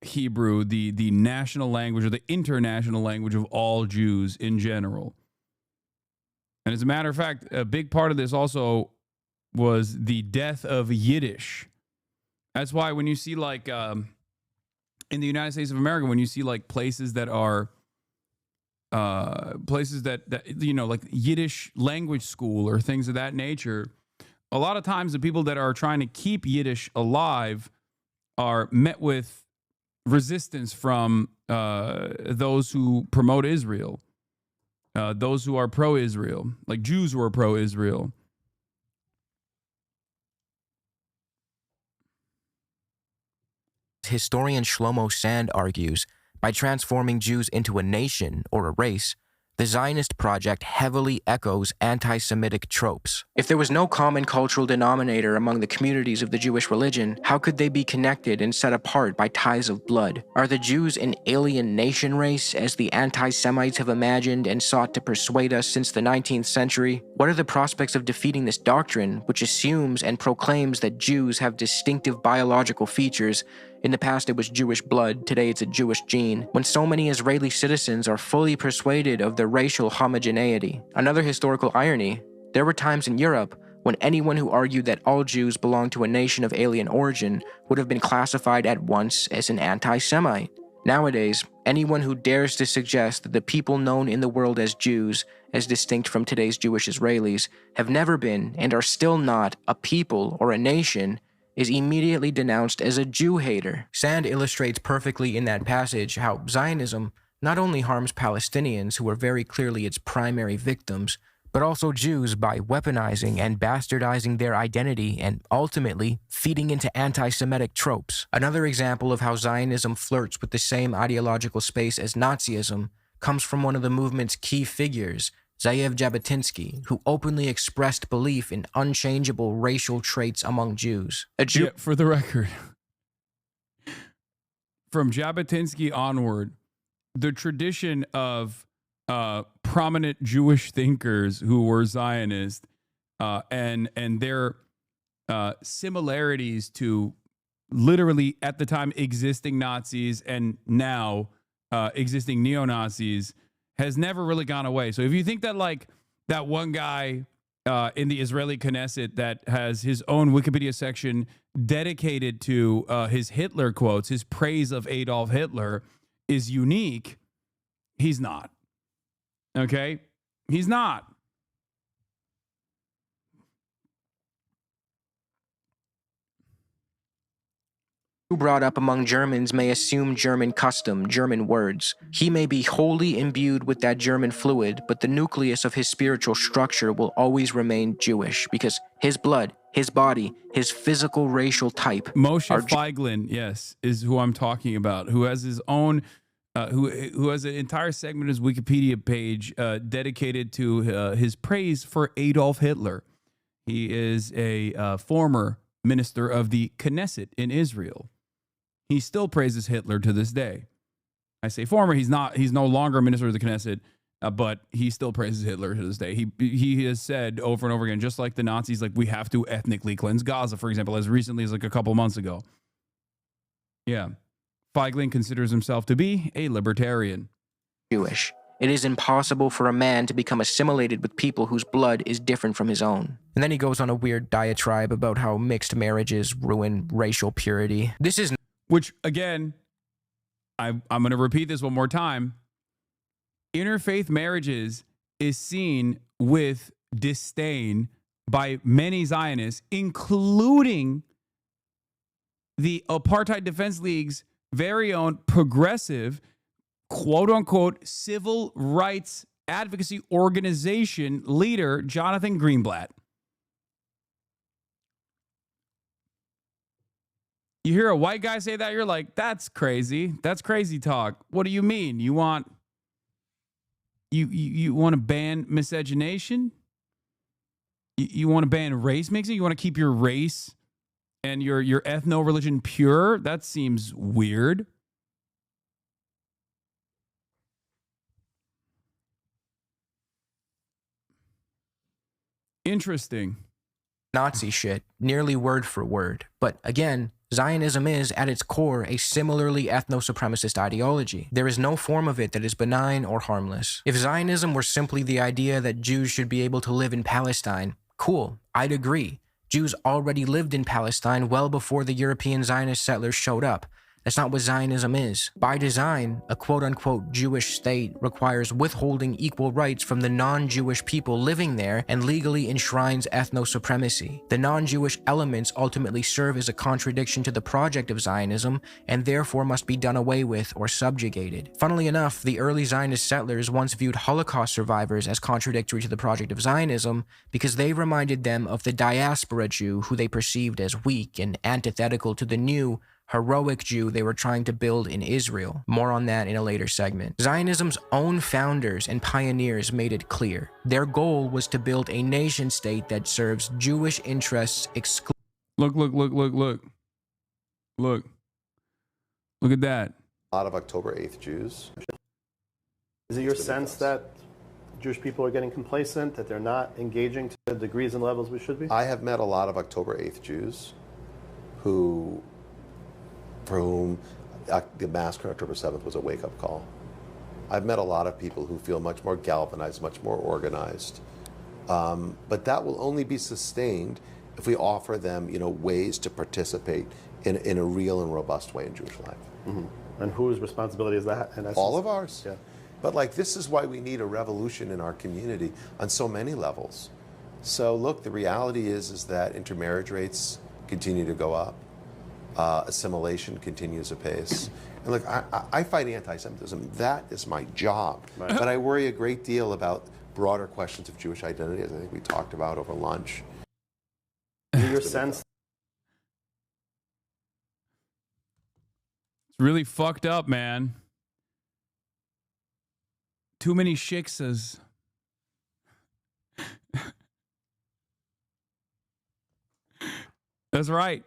Hebrew the national language or the international language of all Jews in general. And as a matter of fact, a big part of this also was the death of Yiddish. That's why when you see like in the United States of America, when you see like places that are places that you know, like Yiddish language school or things of that nature, a lot of times the people that are trying to keep Yiddish alive are met with resistance from those who promote Israel, those who are pro-Israel, like Jews who are pro-Israel. historian Shlomo Sand argues, by transforming Jews into a nation or a race, the Zionist project heavily echoes anti-Semitic tropes. If there was no common cultural denominator among the communities of the Jewish religion, how could they be connected and set apart by ties of blood? Are the Jews an alien nation race, as the anti-Semites have imagined and sought to persuade us since the 19th century? What are the prospects of defeating this doctrine, which assumes and proclaims that Jews have distinctive biological features? In the past it was Jewish blood, today it's a Jewish gene, when so many Israeli citizens are fully persuaded of their racial homogeneity. Another historical irony, there were times in Europe when anyone who argued that all Jews belonged to a nation of alien origin would have been classified at once as an anti-Semite. Nowadays, anyone who dares to suggest that the people known in the world as Jews, as distinct from today's Jewish Israelis, have never been and are still not a people or a nation, is immediately denounced as a Jew hater. Sand illustrates perfectly in that passage how Zionism not only harms Palestinians, who are very clearly its primary victims, but also Jews by weaponizing and bastardizing their identity and ultimately feeding into anti-Semitic tropes. Another example of how Zionism flirts with the same ideological space as Nazism comes from one of the movement's key figures, Zeev Jabotinsky, who openly expressed belief in unchangeable racial traits among Jews. Yeah, for the record, from Jabotinsky onward, the tradition of prominent Jewish thinkers who were Zionist and their similarities to literally at the time existing Nazis and now existing neo-Nazis has never really gone away. So if you think that like that one guy in the Israeli Knesset that has his own Wikipedia section dedicated to his Hitler quotes, his praise of Adolf Hitler is unique, he's not. Okay? He's not. brought up among Germans may assume German custom, German words. He may be wholly imbued with that German fluid, but the nucleus of his spiritual structure will always remain Jewish because his blood, his body, his physical racial type Moshe are Feiglin, yes, is who I'm talking about, who has his own, who has an entire segment of his Wikipedia page dedicated to his praise for Adolf Hitler. He is a former minister of the Knesset in Israel. He still praises Hitler to this day. I say former, he's no longer a minister of the Knesset, but he still praises Hitler to this day. He has said over and over again, just like the Nazis, like we have to ethnically cleanse Gaza, for example, as recently as like a couple months ago. Yeah. Feiglin considers himself to be a libertarian. Jewish. It is impossible for a man to become assimilated with people whose blood is different from his own. And then he goes on a weird diatribe about how mixed marriages ruin racial purity. This is... Which, again, I'm going to repeat this one more time. Interfaith marriages is seen with disdain by many Zionists, including the Apartheid Defense League's very own progressive, quote-unquote, civil rights advocacy organization leader, Jonathan Greenblatt. You hear a white guy say that, you're like, that's crazy. That's crazy talk. What do you mean? You want to ban miscegenation? You want to ban race mixing? You want to keep your race and your ethno-religion pure? That seems weird. Interesting. Nazi shit, nearly word for word. But again, Zionism is, at its core, a similarly ethno-supremacist ideology. There is no form of it that is benign or harmless. If Zionism were simply the idea that Jews should be able to live in Palestine, cool, I'd agree. Jews already lived in Palestine well before the European Zionist settlers showed up. That's not what Zionism is. By design, a quote-unquote Jewish state requires withholding equal rights from the non-Jewish people living there and legally enshrines ethno-supremacy. The non-Jewish elements ultimately serve as a contradiction to the project of Zionism and therefore must be done away with or subjugated. Funnily enough, the early Zionist settlers once viewed Holocaust survivors as contradictory to the project of Zionism because they reminded them of the diaspora Jew who they perceived as weak and antithetical to the new, heroic Jew they were trying to build in Israel. More on that in a later segment. Zionism's own founders and pioneers made it clear. Their goal was to build a nation state that serves Jewish interests exclusively. Look at that. A lot of October 8th Jews. Is it your sense that Jewish people are getting complacent, that they're not engaging to the degrees and levels we should be? I have met a lot of October 8th Jews for whom the massacre on October 7th was a wake-up call. I've met a lot of people who feel much more galvanized, much more organized. But that will only be sustained if we offer them, ways to participate in a real and robust way in Jewish life. Mm-hmm. And whose responsibility is that? In essence? All of ours. Yeah. But this is why we need a revolution in our community on so many levels. So look, the reality is that intermarriage rates continue to go up. Assimilation continues apace. And look, I fight anti-Semitism. That is my job. Right. But I worry a great deal about broader questions of Jewish identity, as I think we talked about over lunch. Your sense? It's really fucked up, man. Too many shiksas. That's right.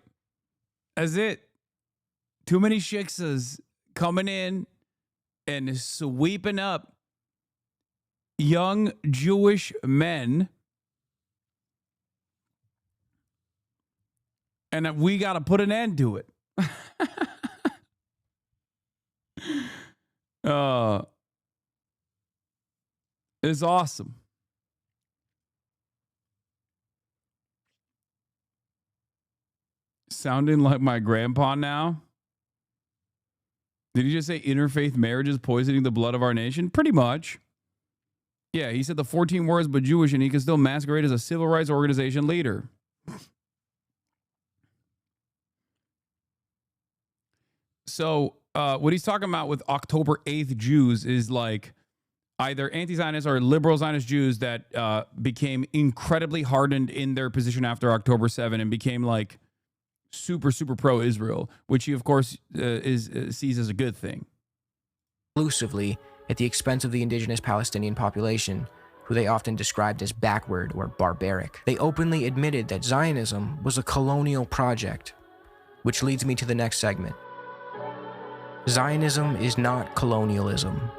That's it. Too many shiksas coming in and sweeping up young Jewish men. And we got to put an end to it. It's awesome. Sounding like my grandpa now? Did he just say interfaith marriage is poisoning the blood of our nation? Pretty much. Yeah, he said the 14 words but Jewish, and he can still masquerade as a civil rights organization leader. So what he's talking about with October 8th Jews is like either anti-Zionist or liberal Zionist Jews that became incredibly hardened in their position after October 7 and became like super, super pro-Israel, which he, of course, sees as a good thing. Exclusively at the expense of the indigenous Palestinian population, who they often described as backward or barbaric. They openly admitted that Zionism was a colonial project, which leads me to the next segment. Zionism is not colonialism.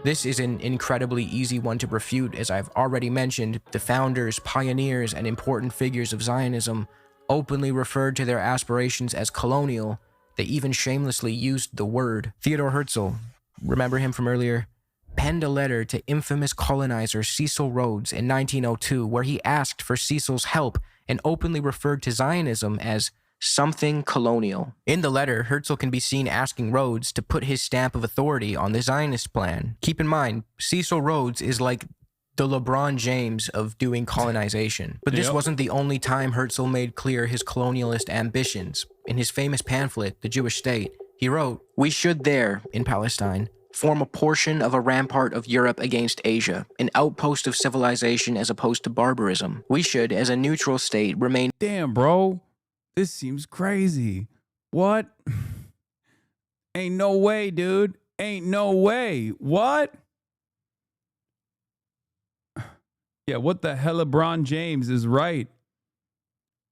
This is an incredibly easy one to refute, as I've already mentioned. The founders, pioneers, and important figures of Zionism openly referred to their aspirations as colonial. They even shamelessly used the word. Theodor Herzl, remember him from earlier, penned a letter to infamous colonizer Cecil Rhodes in 1902, where he asked for Cecil's help and openly referred to Zionism as something colonial. In the letter, Herzl can be seen asking Rhodes to put his stamp of authority on the Zionist plan. Keep in mind, Cecil Rhodes is like the LeBron James of doing colonization. But this wasn't the only time Herzl made clear his colonialist ambitions. In his famous pamphlet, The Jewish State, he wrote, "We should there, in Palestine, form a portion of a rampart of Europe against Asia, an outpost of civilization as opposed to barbarism. We should, as a neutral state, remain..." Damn, bro. This seems crazy. What? Ain't no way, dude. Ain't no way. What? Yeah, what the hell, LeBron James is right.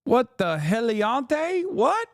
What the heliante? What?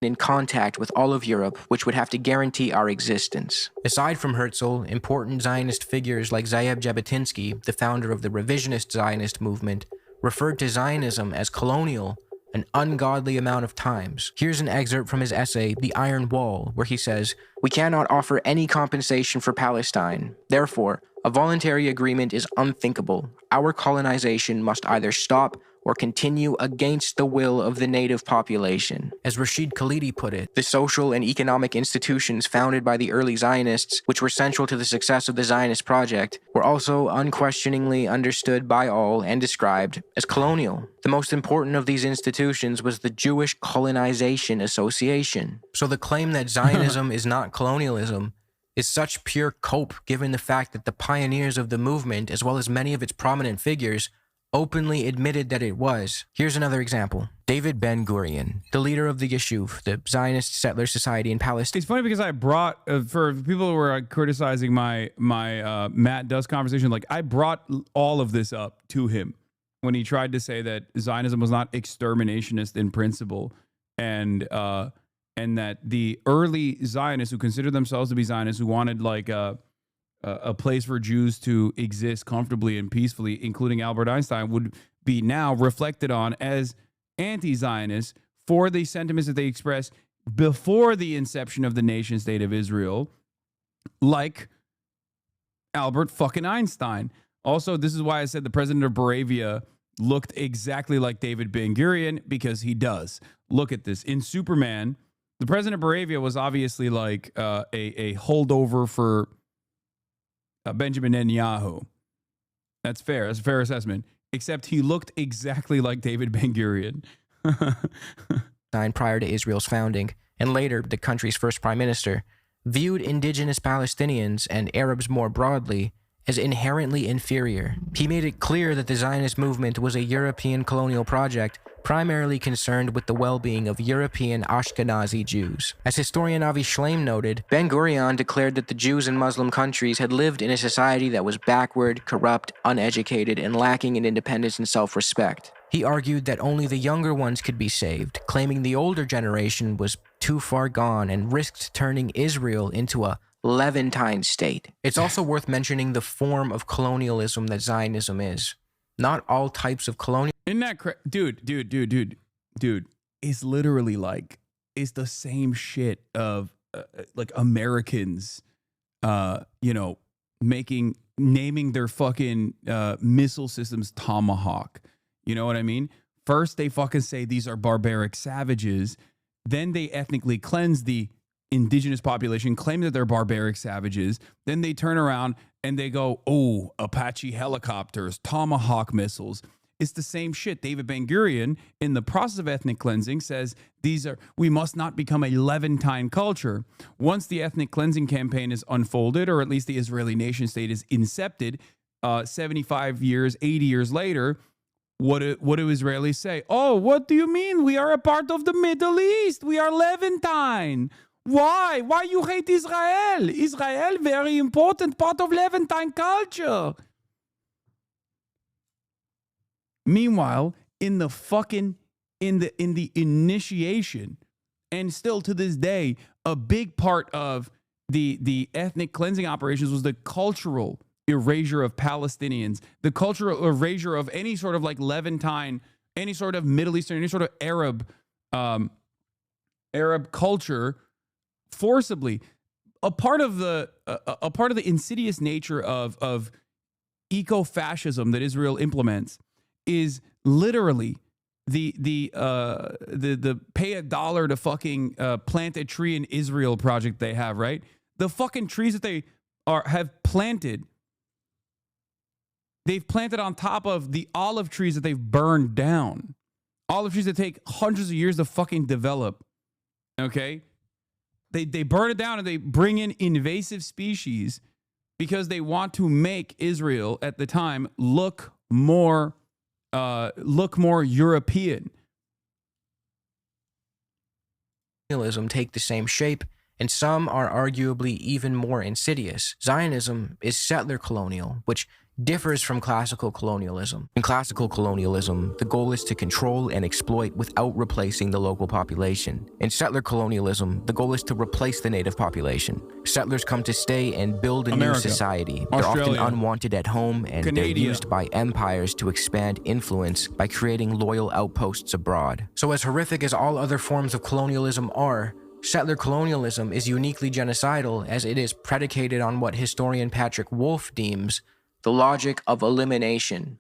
In contact with all of Europe, which would have to guarantee our existence. Aside from Herzl, important Zionist figures like Ze'ev Jabotinsky, the founder of the revisionist Zionist movement, referred to Zionism as colonial an ungodly amount of times. Here's an excerpt from his essay, The Iron Wall, where he says, "We cannot offer any compensation for Palestine. Therefore, a voluntary agreement is unthinkable. Our colonization must either stop or continue against the will of the native population." As Rashid Khalidi put it, the social and economic institutions founded by the early Zionists, which were central to the success of the Zionist project, were also unquestioningly understood by all and described as colonial. The most important of these institutions was the Jewish Colonization Association. So the claim that Zionism is not colonialism is such pure cope, given the fact that the pioneers of the movement, as well as many of its prominent figures, openly admitted that it was. Here's another example. David Ben-Gurion, the leader of the Yishuv, the Zionist settler society in Palestine. It's funny because I brought, for people who were criticizing my Matt Duss conversation, like I brought all of this up to him when he tried to say that Zionism was not exterminationist in principle, and that the early Zionists who considered themselves to be Zionists, who wanted like a place for Jews to exist comfortably and peacefully, including Albert Einstein, would be now reflected on as anti-Zionists for the sentiments that they expressed before the inception of the nation state of Israel, like Albert fucking Einstein. Also, this is why I said the president of Moravia looked exactly like David Ben-Gurion, because he does. Look at this. In Superman, the president of Moravia was obviously like a holdover for Benjamin Netanyahu. That's fair. That's a fair assessment. Except he looked exactly like David Ben-Gurion. Prior to Israel's founding, and later the country's first prime minister, viewed indigenous Palestinians and Arabs more broadly as inherently inferior. He made it clear that the Zionist movement was a European colonial project primarily concerned with the well-being of European Ashkenazi Jews. As historian Avi Shleim noted, Ben-Gurion declared that the Jews in Muslim countries had lived in a society that was backward, corrupt, uneducated, and lacking in independence and self-respect. He argued that only the younger ones could be saved, claiming the older generation was too far gone and risked turning Israel into a Levantine state. It's also worth mentioning the form of colonialism that Zionism is. Not all types of colonialism. Isn't that dude? It's literally like, it's the same shit of like Americans, naming their fucking missile systems Tomahawk. You know what I mean? First, they fucking say these are barbaric savages. Then they ethnically cleanse the indigenous population, claim that they're barbaric savages. Then they turn around and they go, oh, Apache helicopters, Tomahawk missiles. It's the same shit. David Ben-Gurion, in the process of ethnic cleansing, says we must not become a Levantine culture. Once the ethnic cleansing campaign is unfolded, or at least the Israeli nation state is incepted, 75 years, 80 years later, what do Israelis say? Oh, what do you mean? We are a part of the Middle East. We are Levantine. Why? Why you hate Israel? Israel, very important part of Levantine culture. Meanwhile, in the initiation, and still to this day, a big part of the ethnic cleansing operations was the cultural erasure of Palestinians, the cultural erasure of any sort of like Levantine, any sort of Middle Eastern, any sort of Arab culture, forcibly. A part of the insidious nature of eco-fascism that Israel implements is literally the pay $1 to fucking plant a tree in Israel project they have, right? The fucking trees that they have planted. They've planted on top of the olive trees that they've burned down. Olive trees that take hundreds of years to fucking develop. Okay? They burn it down and they bring in invasive species because they want to make Israel at the time look more European. Colonialism take the same shape, and some are arguably even more insidious. Zionism is settler colonial, which differs from classical colonialism. In classical colonialism, the goal is to control and exploit without replacing the local population. In settler colonialism, the goal is to replace the native population. Settlers come to stay and build a new society. They're often unwanted at home, and they're used by empires to expand influence by creating loyal outposts abroad. So as horrific as all other forms of colonialism are, settler colonialism is uniquely genocidal, as it is predicated on what historian Patrick Wolfe deems the logic of elimination.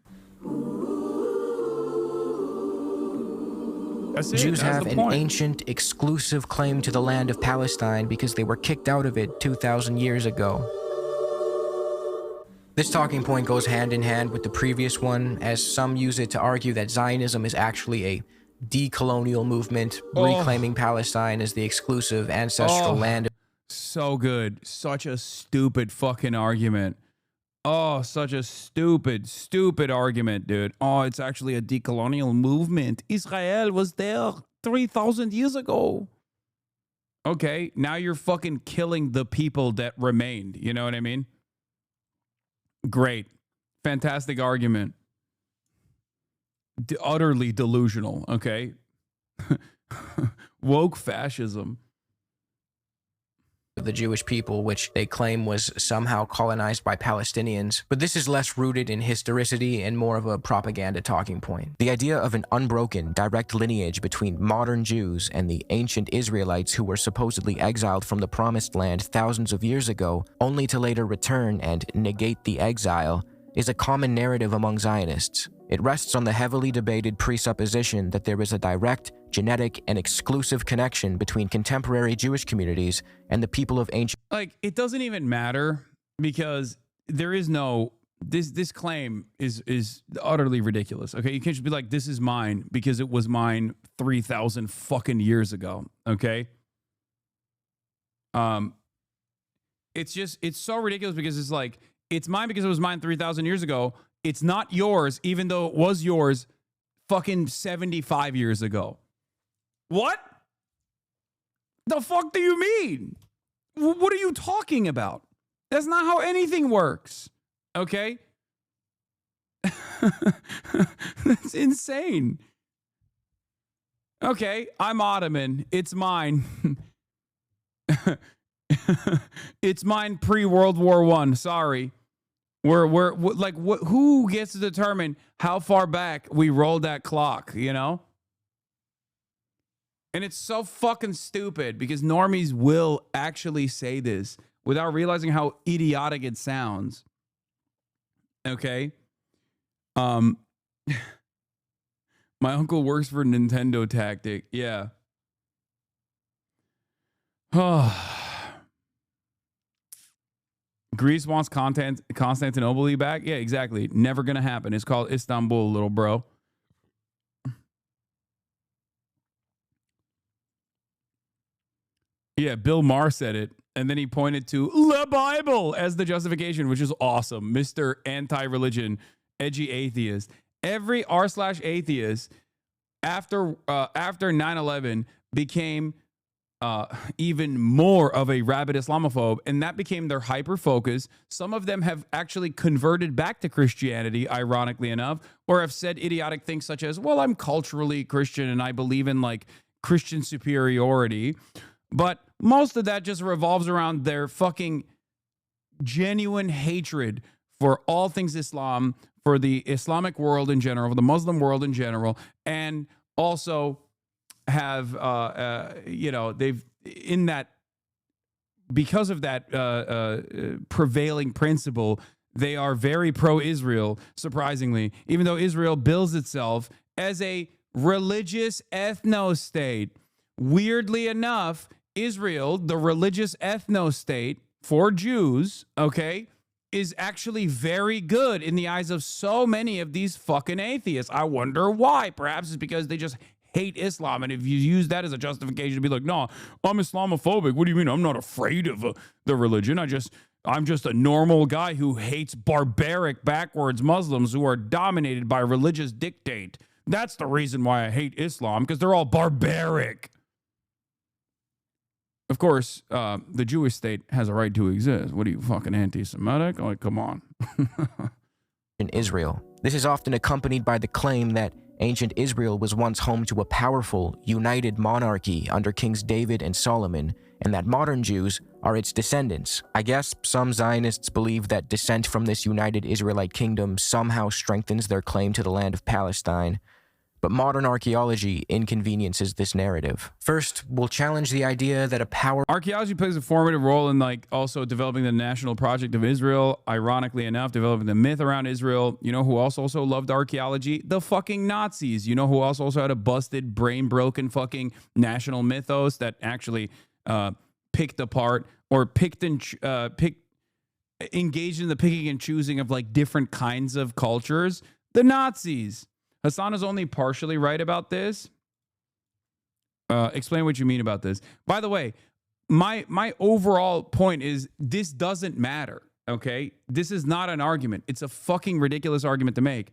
Jews have an ancient, exclusive claim to the land of Palestine because they were kicked out of it 2,000 years ago. This talking point goes hand in hand with the previous one, as some use it to argue that Zionism is actually a decolonial movement, reclaiming Palestine as the exclusive ancestral land. So good. Such a stupid fucking argument. Oh, such a stupid argument, dude. Oh, it's actually a decolonial movement. Israel was there 3,000 years ago. Okay, now you're fucking killing the people that remained. You know what I mean? Great. Fantastic argument. Utterly delusional, okay? Woke fascism. The Jewish people, which they claim was somehow colonized by Palestinians, but this is less rooted in historicity and more of a propaganda talking point. The idea of an unbroken, direct lineage between modern Jews and the ancient Israelites who were supposedly exiled from the Promised Land thousands of years ago, only to later return and negate the exile, is a common narrative among Zionists. It rests on the heavily debated presupposition that there is a direct, genetic, and exclusive connection between contemporary Jewish communities and the people of ancient... Like, it doesn't even matter because there is no... This claim is utterly ridiculous, okay? You can't just be like, this is mine because it was mine 3,000 fucking years ago, okay? It's so ridiculous because it's like, it's mine because it was mine 3,000 years ago. It's not yours, even though it was yours fucking 75 years ago. What? The fuck do you mean? What are you talking about? That's not how anything works. Okay? That's insane. Okay, I'm Ottoman. It's mine. It's mine pre-World War I. Sorry. We're like, who gets to determine how far back we roll that clock, you know? And it's so fucking stupid because normies will actually say this without realizing how idiotic it sounds. Okay? My uncle works for Nintendo Tactic. Yeah. Greece wants Constantinople back? Yeah, exactly. Never gonna happen. It's called Istanbul, little bro. Yeah, Bill Maher said it, and then he pointed to the Bible as the justification, which is awesome. Mr. Anti-religion, edgy atheist. Every r/atheist after 9/11 became even more of a rabid Islamophobe, and that became their hyper focus. Some of them have actually converted back to Christianity, ironically enough, or have said idiotic things such as, well, I'm culturally Christian and I believe in like Christian superiority. But most of that just revolves around their fucking genuine hatred for all things Islam, for the Islamic world in general, for the Muslim world in general, and also have, they've in that, because of that prevailing principle, they are very pro-Israel, surprisingly, even though Israel bills itself as a religious ethno-state. Weirdly enough, Israel, the religious ethno-state for Jews, okay, is actually very good in the eyes of so many of these fucking atheists. I wonder why. Perhaps it's because they just hate Islam. And if you use that as a justification to be like, no, I'm Islamophobic. What do you mean? I'm not afraid of the religion. I'm just a normal guy who hates barbaric, backwards Muslims who are dominated by religious dictate. That's the reason why I hate Islam, because they're all barbaric. Of course, the Jewish state has a right to exist. What are you, fucking anti-Semitic? Like, come on. In Israel. This is often accompanied by the claim that ancient Israel was once home to a powerful, united monarchy under Kings David and Solomon, and that modern Jews are its descendants. I guess some Zionists believe that descent from this united Israelite kingdom somehow strengthens their claim to the land of Palestine. But modern archaeology inconveniences this narrative. First, we'll challenge the idea that a power... Archaeology plays a formative role in, like, also developing the national project of Israel. Ironically enough, developing the myth around Israel. You know who else also loved archaeology? The fucking Nazis. You know who else also had a busted, brain-broken fucking national mythos that actually picked apart or engaged in the picking and choosing of, like, different kinds of cultures? The Nazis. Hasan is only partially right about this. Explain what you mean about this. By the way, my overall point is this doesn't matter, okay? This is not an argument. It's a fucking ridiculous argument to make.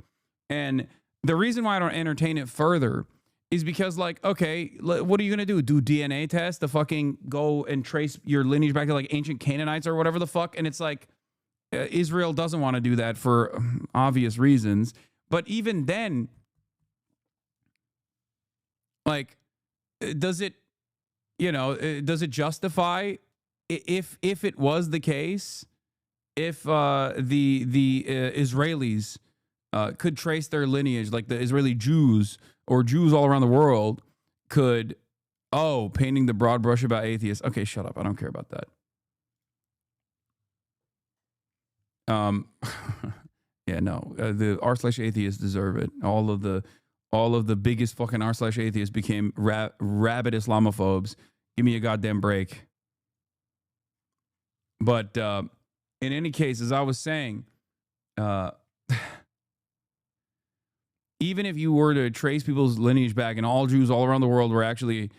And the reason why I don't entertain it further is because, like, okay, what are you going to do? Do DNA tests to fucking go and trace your lineage back to, like, ancient Canaanites or whatever the fuck? And it's like, Israel doesn't want to do that for obvious reasons. But even then, like, does it justify if it was the case, if the Israelis could trace their lineage, like the Israeli Jews or Jews all around the world could, painting the broad brush about atheists. Okay, shut up. I don't care about that. Yeah, no, the r/atheists deserve it. All of the biggest fucking r/atheists became rabid Islamophobes. Give me a goddamn break. But in any case, as I was saying, even if you were to trace people's lineage back and all Jews all around the world were actually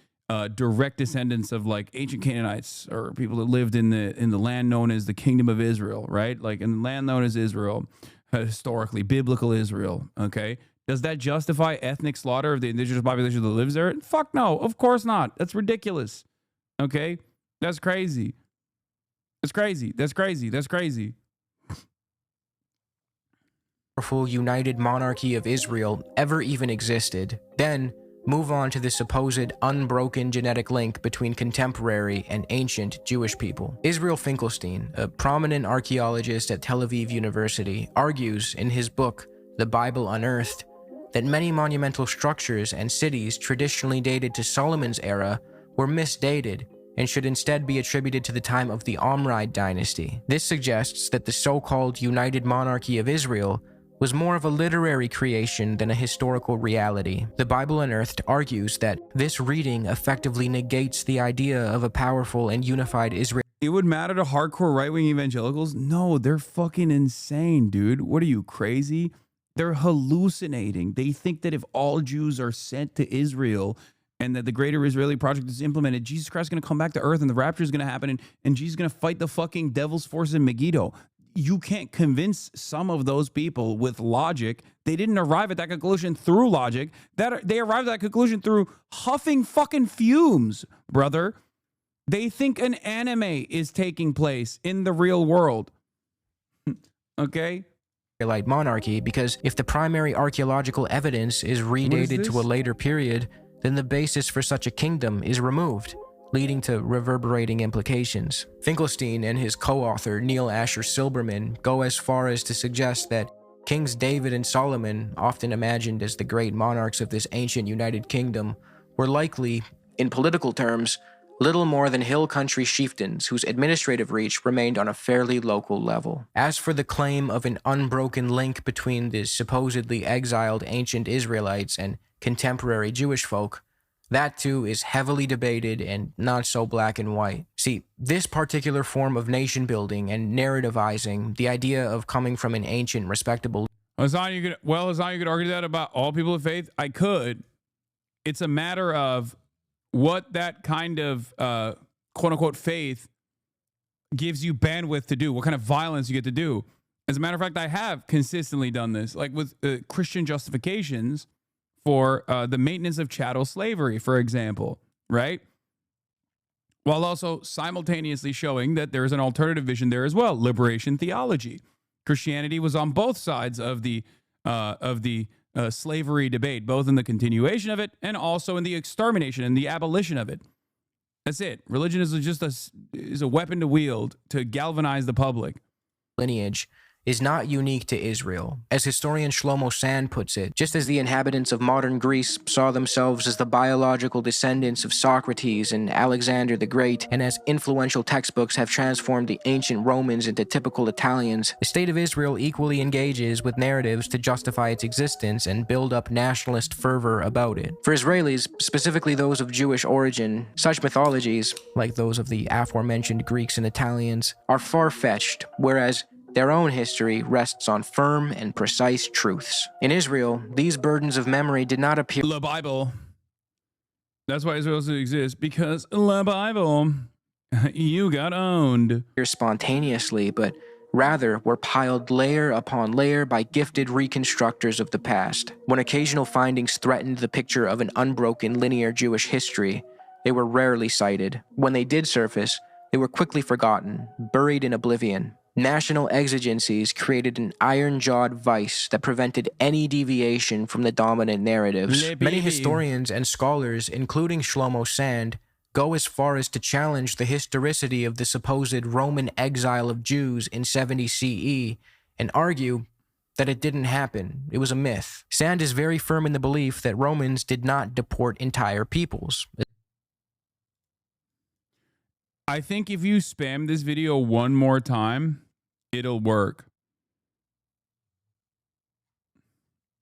direct descendants of, like, ancient Canaanites or people that lived in the land known as the Kingdom of Israel, right? Like, in the land known as Israel, historically, biblical Israel, okay? Does that justify ethnic slaughter of the indigenous population that lives there? Fuck no, of course not. That's ridiculous. Okay? That's crazy. That's crazy. That's crazy. That's crazy. Powerful united monarchy of Israel ever even existed. Then move on to the supposed unbroken genetic link between contemporary and ancient Jewish people. Israel Finkelstein, a prominent archaeologist at Tel Aviv University, argues in his book, The Bible Unearthed, that many monumental structures and cities traditionally dated to Solomon's era were misdated and should instead be attributed to the time of the Omride dynasty. This suggests that the so-called United Monarchy of Israel was more of a literary creation than a historical reality. The Bible Unearthed argues that this reading effectively negates the idea of a powerful and unified Israel. It would matter to hardcore right-wing evangelicals? No, they're fucking insane, dude. What are you, crazy? They're hallucinating. They think that if all Jews are sent to Israel and that the greater Israeli project is implemented, Jesus Christ is going to come back to earth and the rapture is going to happen, and Jesus is going to fight the fucking devil's forces in Megiddo. You can't convince some of those people with logic. They didn't arrive at that conclusion through logic. They arrived at that conclusion through huffing fucking fumes, brother. They think an anime is taking place in the real world. Okay? Israelite monarchy, because if the primary archaeological evidence is redated to a later period, then the basis for such a kingdom is removed, leading to reverberating implications. Finkelstein and his co-author Neil Asher Silberman go as far as to suggest that Kings David and Solomon, often imagined as the great monarchs of this ancient United Kingdom, were likely, in political terms, little more than hill country chieftains whose administrative reach remained on a fairly local level. As for the claim of an unbroken link between the supposedly exiled ancient Israelites and contemporary Jewish folk, that too is heavily debated and not so black and white. See, this particular form of nation building and narrativizing, the idea of coming from an ancient, respectable... Hasan, you could argue that about all people of faith. I could. It's a matter of what that kind of quote-unquote faith gives you bandwidth to do, what kind of violence you get to do. As a matter of fact, I have consistently done this, like with Christian justifications for the maintenance of chattel slavery, for example, right? While also simultaneously showing that there is an alternative vision there as well, liberation theology. Christianity was on both sides of the slavery debate, both in the continuation of it and also in the extermination and the abolition of it. That's it. Religion is just a weapon to wield to galvanize the public. Lineage is not unique to Israel. As historian Shlomo Sand puts it, just as the inhabitants of modern Greece saw themselves as the biological descendants of Socrates and Alexander the Great, and as influential textbooks have transformed the ancient Romans into typical Italians, the state of Israel equally engages with narratives to justify its existence and build up nationalist fervor about it. For Israelis, specifically those of Jewish origin, such mythologies, like those of the aforementioned Greeks and Italians, are far-fetched, whereas their own history rests on firm and precise truths. In Israel, these burdens of memory did not appear... The Bible. That's why Israel exists, because the Bible, you got owned. ...spontaneously, but rather were piled layer upon layer by gifted reconstructors of the past. When occasional findings threatened the picture of an unbroken linear Jewish history, they were rarely cited. When they did surface, they were quickly forgotten, buried in oblivion. National exigencies created an iron-jawed vice that prevented any deviation from the dominant narratives. Many historians and scholars, including Shlomo Sand, go as far as to challenge the historicity of the supposed Roman exile of Jews in 70 CE and argue that it didn't happen. It was a myth. Sand is very firm in the belief that Romans did not deport entire peoples. I think if you spam this video one more time, it'll work.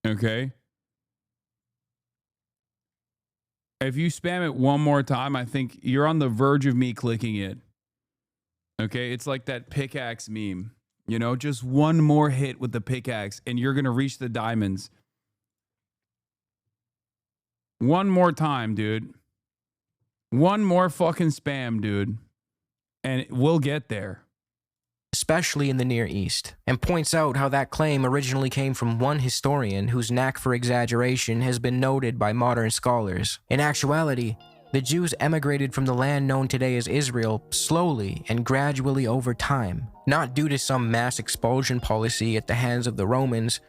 Okay? If you spam it one more time, I think you're on the verge of me clicking it. Okay? It's like that pickaxe meme. You know, just one more hit with the pickaxe and you're going to reach the diamonds. One more time, dude. One more fucking spam, dude. And we'll get there. Especially in the Near East, and points out how that claim originally came from one historian whose knack for exaggeration has been noted by modern scholars. In actuality, the Jews emigrated from the land known today as Israel slowly and gradually over time. Not due to some mass expulsion policy at the hands of the Romans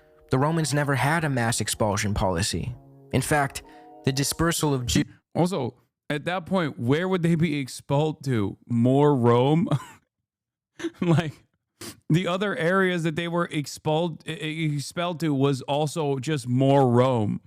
never had a mass expulsion policy. In fact, the dispersal of Jews... Also, at that point, where would they be expelled to? More Rome? Like, the other areas that they were expelled to was also just more Rome.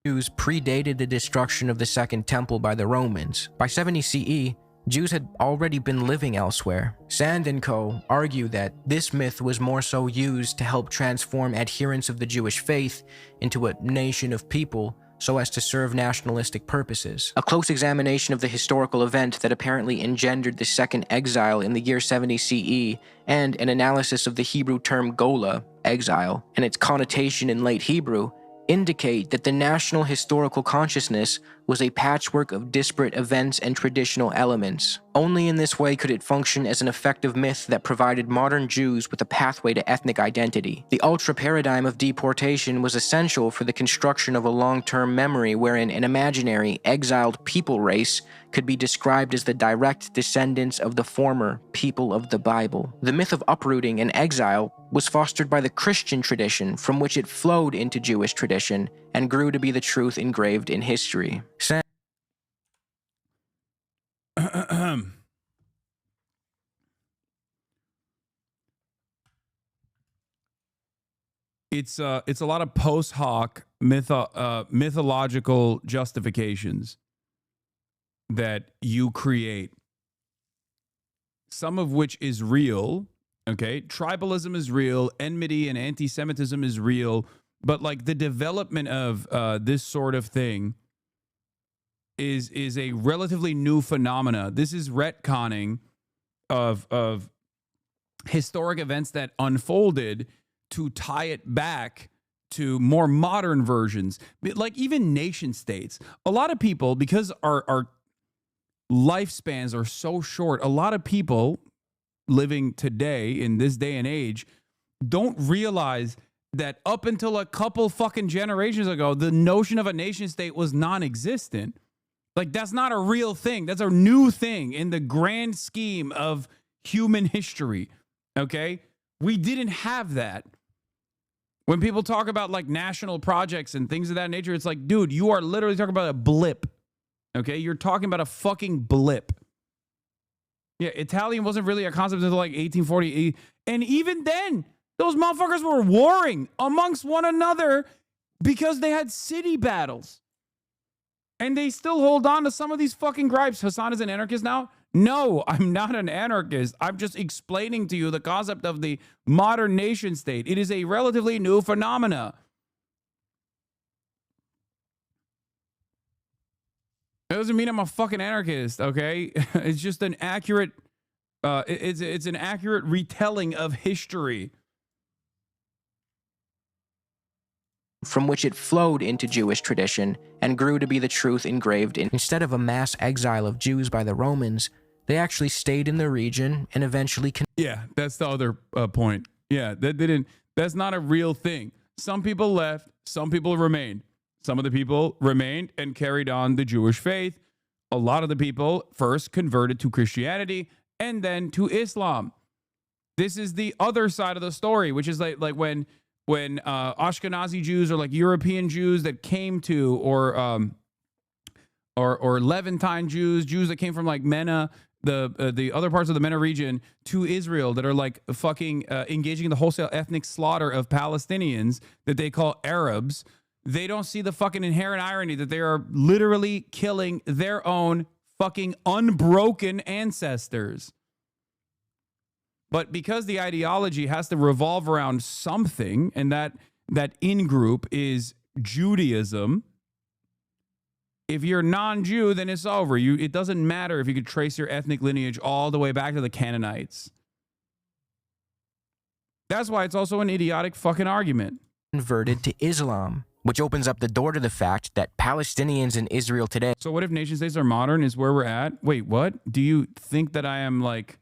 Jews predated the destruction of the Second Temple by the Romans. By 70 CE, Jews had already been living elsewhere. Sand and co. argue that this myth was more so used to help transform adherents of the Jewish faith into a nation of people so as to serve nationalistic purposes. A close examination of the historical event that apparently engendered the second exile in the year 70 CE, and an analysis of the Hebrew term gola, exile, and its connotation in late Hebrew, indicate that the national historical consciousness was a patchwork of disparate events and traditional elements. Only in this way could it function as an effective myth that provided modern Jews with a pathway to ethnic identity. The ultra-paradigm of deportation was essential for the construction of a long-term memory wherein an imaginary, exiled people race could be described as the direct descendants of the former people of the Bible. The myth of uprooting and exile was fostered by the Christian tradition, from which it flowed into Jewish tradition and grew to be the truth engraved in history. It's a lot of post hoc mythological justifications that you create, some of which is real. Okay, tribalism is real, enmity and anti-Semitism is real, but like the development of this sort of thing is a relatively new phenomena. This is retconning of historic events that unfolded to tie it back to more modern versions, like even nation states. A lot of people, because our lifespans are so short, a lot of people living today in this day and age don't realize that up until a couple fucking generations ago, the notion of a nation state was non-existent. Like, that's not a real thing. That's a new thing in the grand scheme of human history. Okay? We didn't have that. When people talk about like national projects and things of that nature, it's like, dude, you are literally talking about a blip. Okay? You're talking about a fucking blip. Yeah, Italian wasn't really a concept until like 1840. And even then, those motherfuckers were warring amongst one another because they had city battles. And they still hold on to some of these fucking gripes. Hasan is an anarchist now? No, I'm not an anarchist. I'm just explaining to you the concept of the modern nation state. It is a relatively new phenomena. It doesn't mean I'm a fucking anarchist, okay? It's just an accurate, it's an accurate retelling of history. From which it flowed into Jewish tradition and grew to be the truth engraved in. Instead of a mass exile of Jews by the Romans, they actually stayed in the region and eventually... Yeah, that's the other point. Yeah, that's not a real thing. Some people left, some people remained. Some of the people remained and carried on the Jewish faith. A lot of the people first converted to Christianity and then to Islam. This is the other side of the story, which is like when Ashkenazi Jews or like European Jews that came to, or Levantine Jews that came from like MENA, the other parts of the MENA region to Israel that are like fucking engaging in the wholesale ethnic slaughter of Palestinians that they call Arabs. They don't see the fucking inherent irony that they are literally killing their own fucking unbroken ancestors. But because the ideology has to revolve around something, and that in-group is Judaism, if you're non-Jew, then it's over. It doesn't matter if you could trace your ethnic lineage all the way back to the Canaanites. That's why it's also an idiotic fucking argument. Converted to Islam, which opens up the door to the fact that Palestinians in Israel today... So what if nation states are modern is where we're at? Wait, what? Do you think that I am like...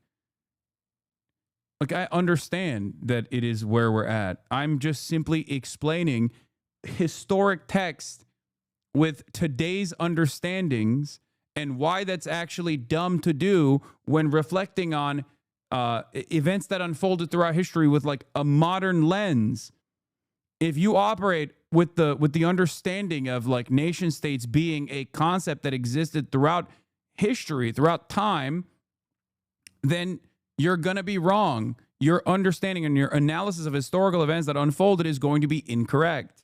Like, I understand that it is where we're at. I'm just simply explaining historic text with today's understandings and why that's actually dumb to do when reflecting on events that unfolded throughout history with like a modern lens. If you operate with the understanding of like nation states being a concept that existed throughout history, throughout time, then you're going to be wrong. Your understanding and your analysis of historical events that unfolded is going to be incorrect.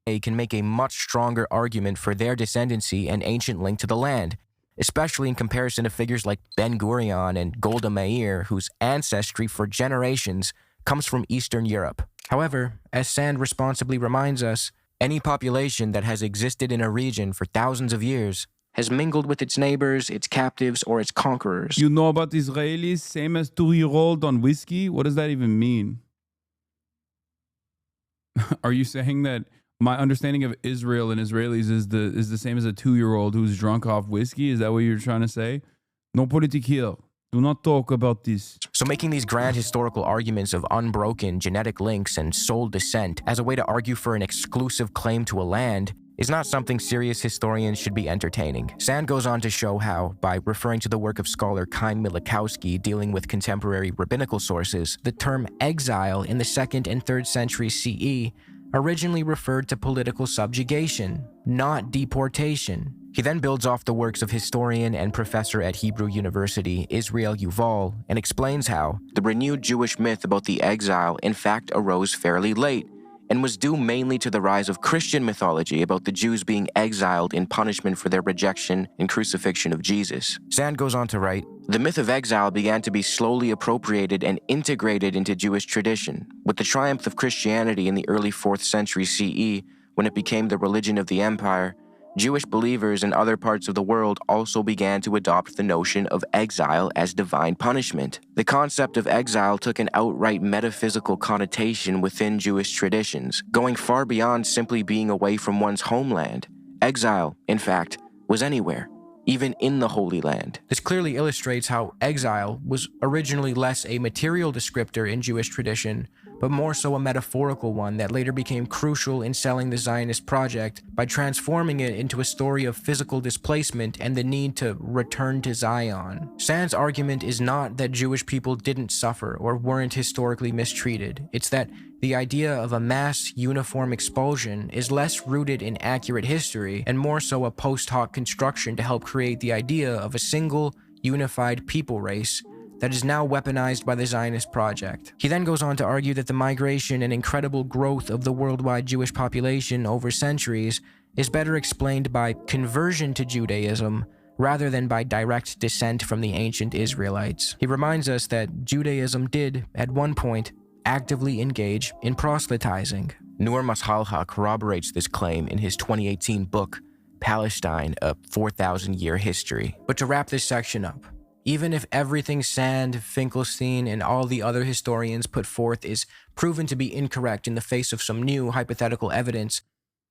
They can make a much stronger argument for their descendancy and ancient link to the land, especially in comparison to figures like Ben-Gurion and Golda Meir, whose ancestry for generations comes from Eastern Europe. However, as Sand responsibly reminds us, any population that has existed in a region for thousands of years has mingled with its neighbors, its captives, or its conquerors. You know about Israelis, same as 2-year-old on whiskey? What does that even mean? Are you saying that my understanding of Israel and Israelis is the same as a 2-year-old who's drunk off whiskey. Is that what you're trying to say? No politique here. Do not talk about this. So making these grand historical arguments of unbroken genetic links and soul descent as a way to argue for an exclusive claim to a land is not something serious historians should be entertaining. Sand goes on to show how, by referring to the work of scholar Chaim Milikowski dealing with contemporary rabbinical sources, the term exile in the 2nd and 3rd century CE originally referred to political subjugation, not deportation. He then builds off the works of historian and professor at Hebrew University Israel Yuval and explains how the renewed Jewish myth about the exile in fact arose fairly late and was due mainly to the rise of Christian mythology about the Jews being exiled in punishment for their rejection and crucifixion of Jesus. Sand goes on to write, the myth of exile began to be slowly appropriated and integrated into Jewish tradition. With the triumph of Christianity in the early 4th century CE, when it became the religion of the empire, Jewish believers in other parts of the world also began to adopt the notion of exile as divine punishment. The concept of exile took an outright metaphysical connotation within Jewish traditions, going far beyond simply being away from one's homeland. Exile, in fact, was anywhere, even in the Holy Land. This clearly illustrates how exile was originally less a material descriptor in Jewish tradition, but more so a metaphorical one that later became crucial in selling the Zionist project by transforming it into a story of physical displacement and the need to return to Zion. Sand's argument is not that Jewish people didn't suffer or weren't historically mistreated. It's that the idea of a mass, uniform expulsion is less rooted in accurate history and more so a post hoc construction to help create the idea of a single, unified people race that is now weaponized by the Zionist project. He then goes on to argue that the migration and incredible growth of the worldwide Jewish population over centuries is better explained by conversion to Judaism rather than by direct descent from the ancient Israelites. He reminds us that Judaism did, at one point, actively engage in proselytizing. Nur Mashalha corroborates this claim in his 2018 book, Palestine, A 4,000-Year History. But to wrap this section up, even if everything Sand, Finkelstein, and all the other historians put forth is proven to be incorrect in the face of some new hypothetical evidence,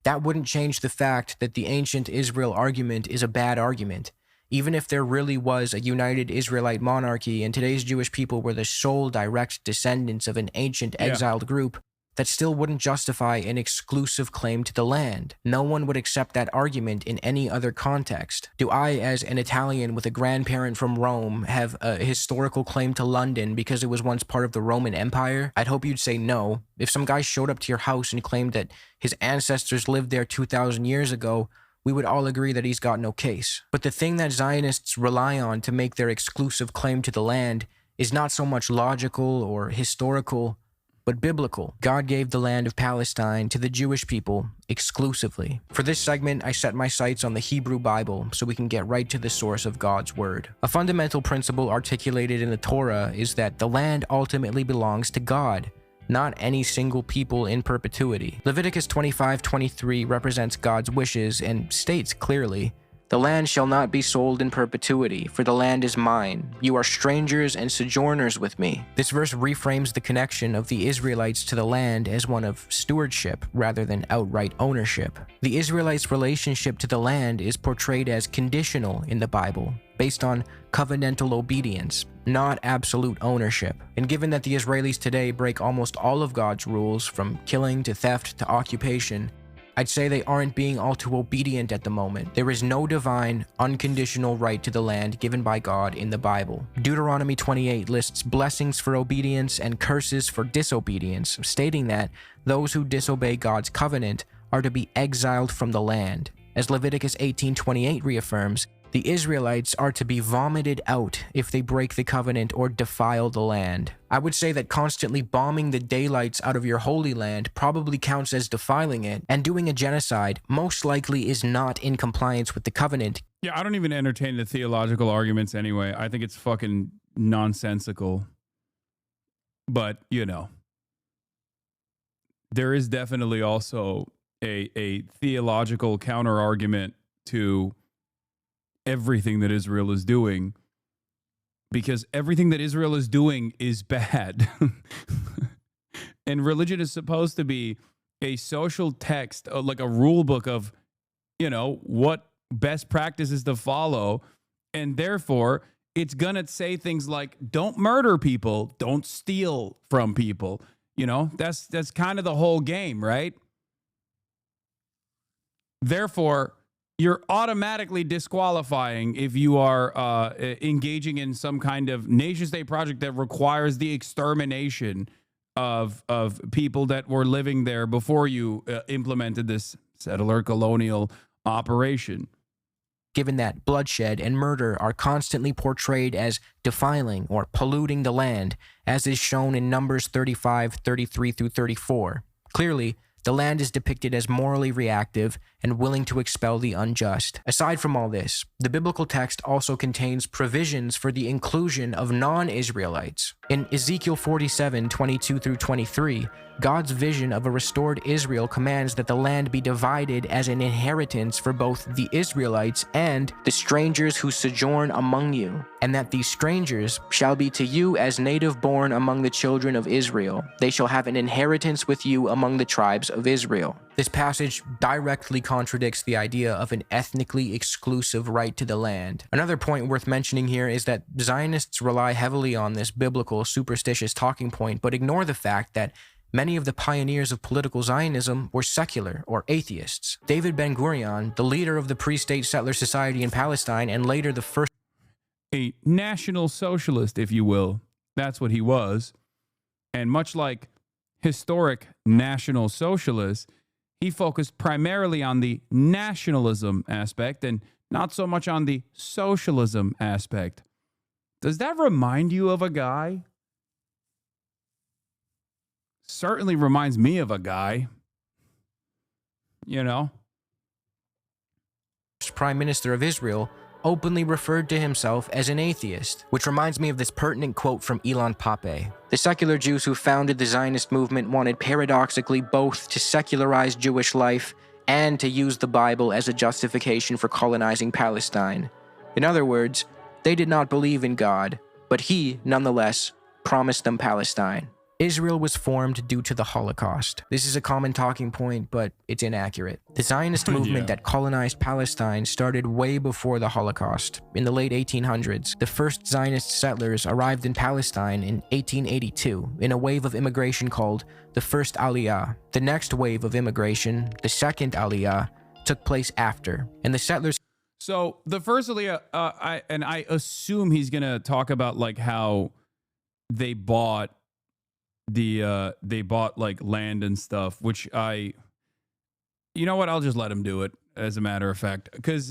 that wouldn't change the fact that the ancient Israel argument is a bad argument. Even if there really was a united Israelite monarchy and today's Jewish people were the sole direct descendants of an ancient exiled group, that still wouldn't justify an exclusive claim to the land. No one would accept that argument in any other context. Do I, as an Italian with a grandparent from Rome, have a historical claim to London because it was once part of the Roman Empire? I'd hope you'd say no. If some guy showed up to your house and claimed that his ancestors lived there 2,000 years ago, we would all agree that he's got no case. But the thing that Zionists rely on to make their exclusive claim to the land is not so much logical or historical, but biblical. God gave the land of Palestine to the Jewish people exclusively. For this segment, I set my sights on the Hebrew Bible so we can get right to the source of God's word. A fundamental principle articulated in the Torah is that the land ultimately belongs to God, not any single people in perpetuity. Leviticus 25:23 represents God's wishes and states clearly, "The land shall not be sold in perpetuity, for the land is mine. You are strangers and sojourners with me." This verse reframes the connection of the Israelites to the land as one of stewardship rather than outright ownership. The Israelites' relationship to the land is portrayed as conditional in the Bible, based on covenantal obedience, not absolute ownership. And given that the Israelis today break almost all of God's rules, from killing to theft to occupation, I'd say they aren't being all too obedient at the moment. There is no divine, unconditional right to the land given by God in the Bible. Deuteronomy 28 lists blessings for obedience and curses for disobedience, stating that those who disobey God's covenant are to be exiled from the land. As Leviticus 18:28 reaffirms, the Israelites are to be vomited out if they break the covenant or defile the land. I would say that constantly bombing the daylights out of your holy land probably counts as defiling it, and doing a genocide most likely is not in compliance with the covenant. Yeah, I don't even entertain the theological arguments anyway. I think it's fucking nonsensical. But, you know, there is definitely also a theological counter argument to everything that Israel is doing, because everything that Israel is doing is bad. And religion is supposed to be a social text, like a rule book of, what best practices to follow. And therefore, it's going to say things like, don't murder people, don't steal from people. That's kind of the whole game, right? Therefore, you're automatically disqualifying if you are engaging in some kind of nation-state project that requires the extermination of people that were living there before you implemented this settler colonial operation. Given that bloodshed and murder are constantly portrayed as defiling or polluting the land, as is shown in Numbers 35, 33 through 34. Clearly, the land is depicted as morally reactive and willing to expel the unjust. Aside from all this, the biblical text also contains provisions for the inclusion of non-Israelites. In Ezekiel 47, 22 through 23, God's vision of a restored Israel commands that the land be divided as an inheritance for both the Israelites and the strangers who sojourn among you, and that these strangers shall be to you as native born among the children of Israel. They shall have an inheritance with you among the tribes of Israel. This passage directly contradicts the idea of an ethnically exclusive right to the land. Another point worth mentioning here is that Zionists rely heavily on this biblical superstitious talking point, but ignore the fact that many of the pioneers of political Zionism were secular or atheists. David Ben-Gurion, the leader of the pre-state settler society in Palestine and later the first... A national socialist, if you will. That's what he was. And much like historic national socialists, he focused primarily on the nationalism aspect and not so much on the socialism aspect. Does that remind you of a guy? Certainly reminds me of a guy. Prime Minister of Israel openly referred to himself as an atheist, which reminds me of this pertinent quote from Ilan Pappé. The secular Jews who founded the Zionist movement wanted paradoxically both to secularize Jewish life and to use the Bible as a justification for colonizing Palestine. In other words, they did not believe in God, but he, nonetheless, promised them Palestine. Israel was formed due to the Holocaust. This is a common talking point, but it's inaccurate. The Zionist movement that colonized Palestine started way before the Holocaust. In the late 1800s, the first Zionist settlers arrived in Palestine in 1882 in a wave of immigration called the First Aliyah. The next wave of immigration, the Second Aliyah, took place after, and the settlers... So the First Aliyah, I assume he's going to talk about like how they bought like land and stuff, which you know what, I'll just let him do it, as a matter of fact, because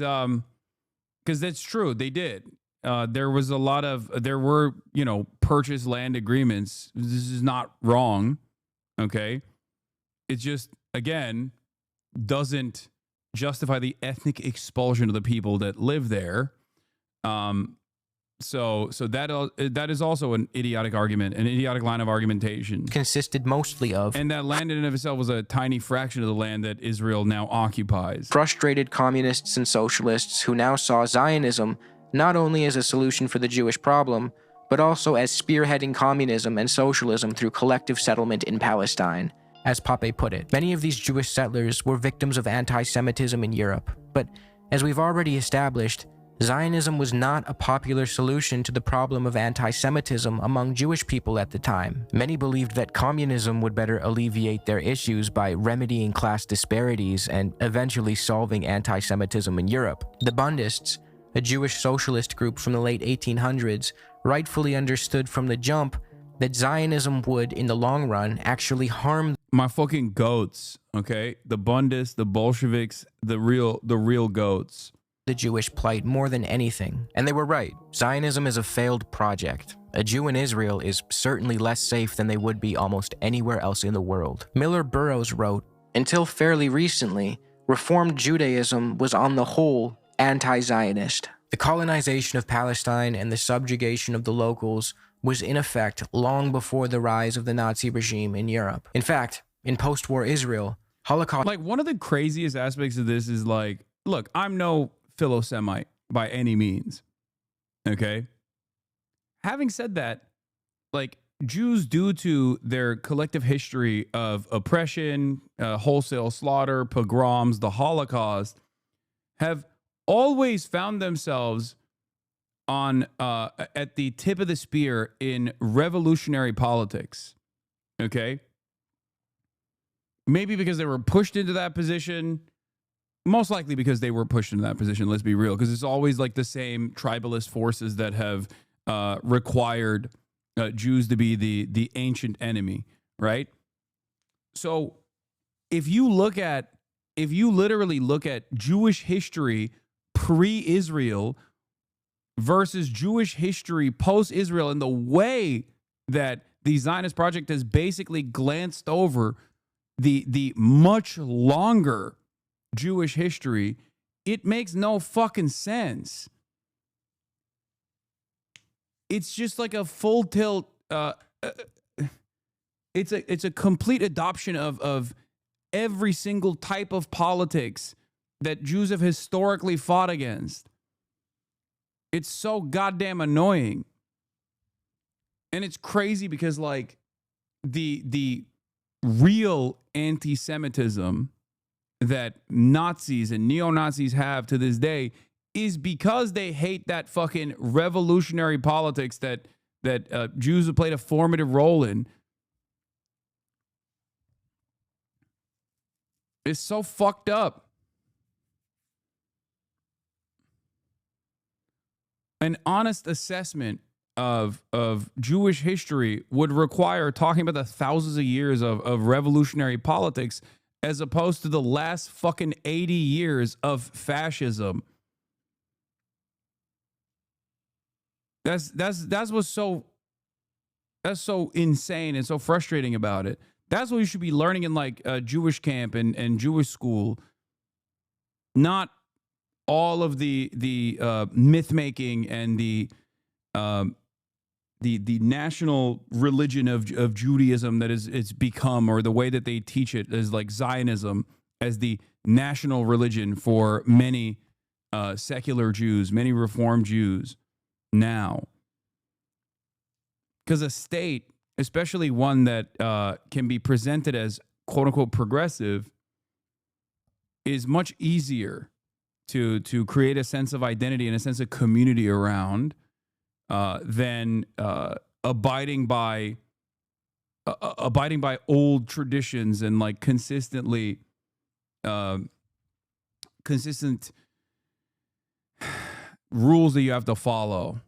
that's true, they did. There were purchase land agreements. This is not wrong, okay? It just, again, doesn't justify the ethnic expulsion of the people that live there. So that is also an idiotic argument, an idiotic line of argumentation. Consisted mostly of... And that land in and of itself was a tiny fraction of the land that Israel now occupies. Frustrated communists and socialists who now saw Zionism not only as a solution for the Jewish problem, but also as spearheading communism and socialism through collective settlement in Palestine. As Pape put it, many of these Jewish settlers were victims of anti-Semitism in Europe. But as we've already established, Zionism was not a popular solution to the problem of anti-Semitism among Jewish people at the time. Many believed that communism would better alleviate their issues by remedying class disparities and eventually solving anti-Semitism in Europe. The Bundists, a Jewish socialist group from the late 1800s, rightfully understood from the jump that Zionism would, in the long run, actually harm my fucking goats, okay? The Bundists, the Bolsheviks, the real goats. The Jewish plight more than anything. And they were right. Zionism is a failed project. A Jew in Israel is certainly less safe than they would be almost anywhere else in the world. Miller Burroughs wrote, "Until fairly recently, Reformed Judaism was on the whole anti-Zionist. The colonization of Palestine and the subjugation of the locals was in effect long before the rise of the Nazi regime in Europe. In fact, in post-war Israel, Holocaust..." Like, one of the craziest aspects of this is like, look, I'm no Philo-Semite by any means, okay? Having said that, like, Jews, due to their collective history of oppression, wholesale slaughter, pogroms, the Holocaust, have always found themselves on at the tip of the spear in revolutionary politics. Okay? Maybe because they were pushed into that position. Most likely because they were pushed into that position, let's be real. Because it's always like the same tribalist forces that have required Jews to be the ancient enemy, right? So if you literally look at Jewish history pre-Israel versus Jewish history post-Israel, and the way that the Zionist project has basically glanced over the much longer Jewish history, it makes no fucking sense. It's just like a full tilt. It's a complete adoption of every single type of politics that Jews have historically fought against. It's so goddamn annoying. And it's crazy because like the real anti-Semitism that Nazis and neo-Nazis have to this day is because they hate that fucking revolutionary politics that Jews have played a formative role in. It's so fucked up. An honest assessment of Jewish history would require talking about the thousands of years of revolutionary politics as opposed to the last fucking 80 years of fascism. That's what's so insane and so frustrating about it. That's what you should be learning in like Jewish camp and Jewish school, not all of the myth making and the national religion of Judaism that it's become, or the way that they teach it is like Zionism as the national religion for many secular Jews, many Reformed Jews now. Because a state, especially one that can be presented as quote unquote progressive, is much easier to create a sense of identity and a sense of community around than abiding by old traditions and like consistent rules that you have to follow.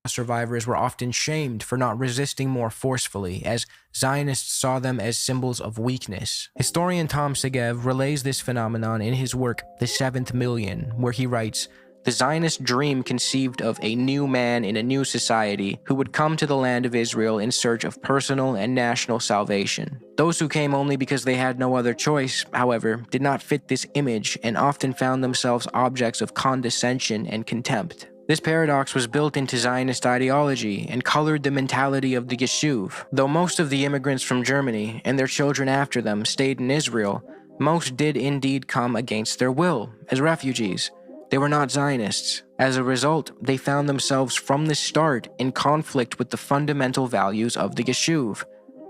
Survivors were often shamed for not resisting more forcefully, as Zionists saw them as symbols of weakness. Historian Tom Segev relays this phenomenon in his work, The Seventh Million, where he writes, "The Zionist dream conceived of a new man in a new society who would come to the land of Israel in search of personal and national salvation. Those who came only because they had no other choice, however, did not fit this image and often found themselves objects of condescension and contempt. This paradox was built into Zionist ideology and colored the mentality of the Yeshuv. Though most of the immigrants from Germany and their children after them stayed in Israel, most did indeed come against their will as refugees. They were not Zionists. As a result, they found themselves from the start in conflict with the fundamental values of the Yeshuv.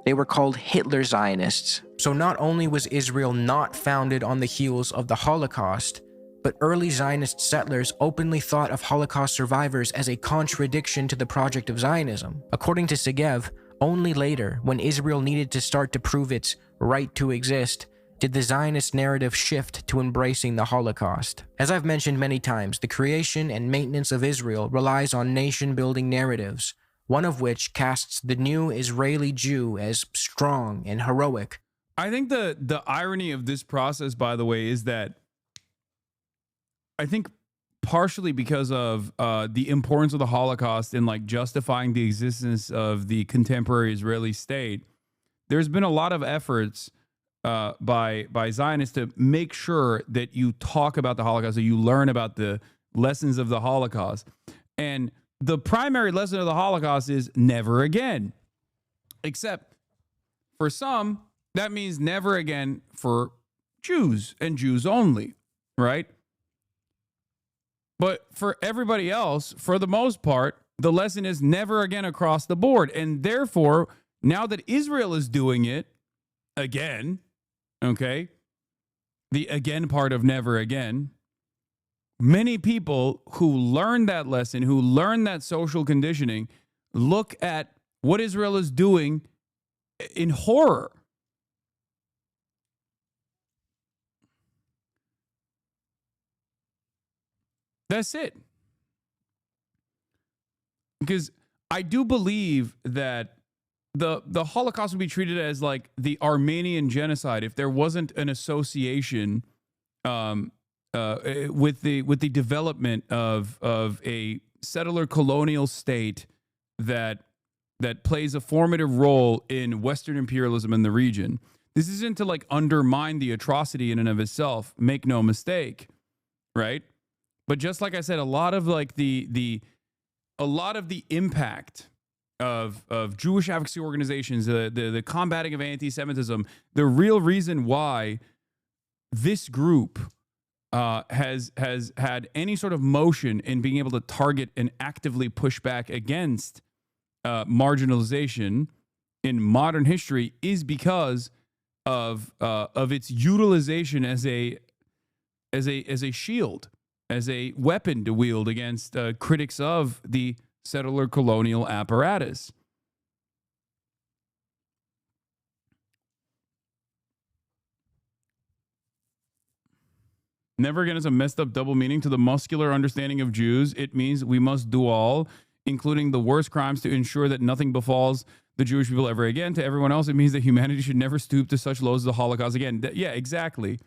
They were called Hitler Zionists. So not only was Israel not founded on the heels of the Holocaust, but early Zionist settlers openly thought of Holocaust survivors as a contradiction to the project of Zionism. According to Segev, only later, when Israel needed to start to prove its right to exist, did the Zionist narrative shift to embracing the Holocaust. As I've mentioned many times, the creation and maintenance of Israel relies on nation-building narratives, one of which casts the new Israeli Jew as strong and heroic. I think the irony of this process, by the way, is that I think partially because of the importance of the Holocaust in like justifying the existence of the contemporary Israeli state, there's been a lot of efforts by Zionists to make sure that you talk about the Holocaust, that you learn about the lessons of the Holocaust. And the primary lesson of the Holocaust is never again. Except for some, that means never again for Jews and Jews only, right? But for everybody else, for the most part, the lesson is never again across the board. And therefore, now that Israel is doing it again, okay, the again part of never again, many people who learn that lesson, who learn that social conditioning, look at what Israel is doing in horror. That's it. Because I do believe that the Holocaust would be treated as like the Armenian genocide if there wasn't an association with the development of a settler colonial state that plays a formative role in Western imperialism in the region. This isn't to like undermine the atrocity in and of itself. Make no mistake, right? But just like I said, a lot of like the impact of Jewish advocacy organizations, the combating of anti-Semitism, the real reason why this group has had any sort of motion in being able to target and actively push back against marginalization in modern history is because of its utilization as a shield, as a weapon to wield against critics of the settler colonial apparatus. Never again is a messed up double meaning to the muscular understanding of Jews. It means we must do all, including the worst crimes, to ensure that nothing befalls the Jewish people ever again. To everyone else, it means that humanity should never stoop to such lows as the Holocaust again. Yeah, exactly.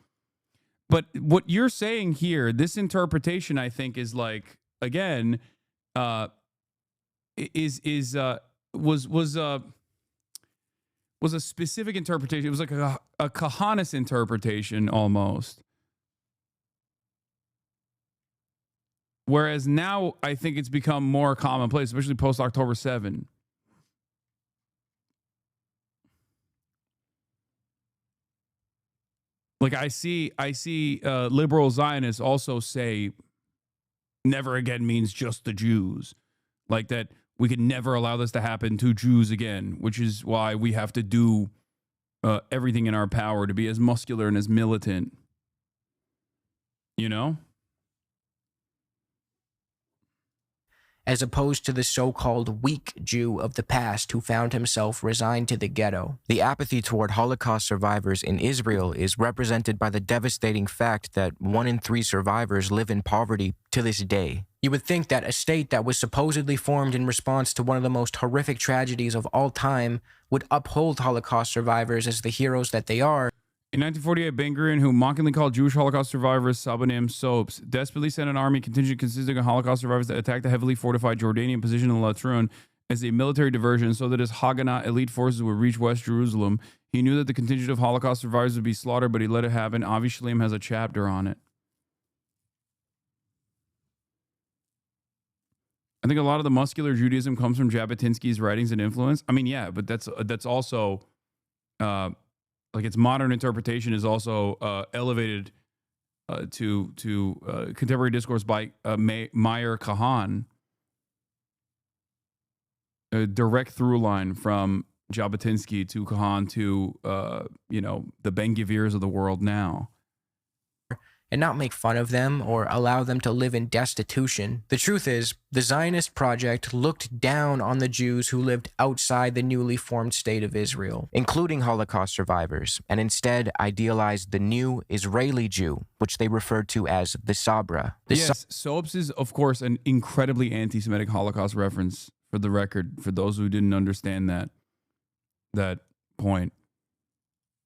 But what you're saying here, this interpretation, I think, is like, again, was a specific interpretation. It was like a Kahanist interpretation almost. Whereas now I think it's become more commonplace, especially post October 7. Like I see liberal Zionists also say never again means just the Jews. Like that we can never allow this to happen to Jews again, which is why we have to do everything in our power to be as muscular and as militant. You know? As opposed to the so-called weak Jew of the past who found himself resigned to the ghetto. The apathy toward Holocaust survivors in Israel is represented by the devastating fact that 1 in 3 survivors live in poverty to this day. You would think that a state that was supposedly formed in response to one of the most horrific tragedies of all time would uphold Holocaust survivors as the heroes that they are. In 1948, Ben-Gurion, who mockingly called Jewish Holocaust survivors Sabanim Soaps, desperately sent an army contingent consisting of Holocaust survivors that attacked the heavily fortified Jordanian position in Latrun as a military diversion so that his Haganah elite forces would reach West Jerusalem. He knew that the contingent of Holocaust survivors would be slaughtered, but he let it happen. Avi Shalem has a chapter on it. I think a lot of the muscular Judaism comes from Jabotinsky's writings and influence. I mean, yeah, but that's also... like its modern interpretation is also elevated to contemporary discourse by Meir Kahan. A direct through line from Jabotinsky to Kahan to the Ben-Gvirs of the world now. And not make fun of them or allow them to live in destitution. The truth is, the Zionist project looked down on the Jews who lived outside the newly formed state of Israel, including Holocaust survivors, and instead idealized the new Israeli Jew, which they referred to as the Sabra. Soaps is, of course, an incredibly anti-Semitic Holocaust reference, for the record, for those who didn't understand that point.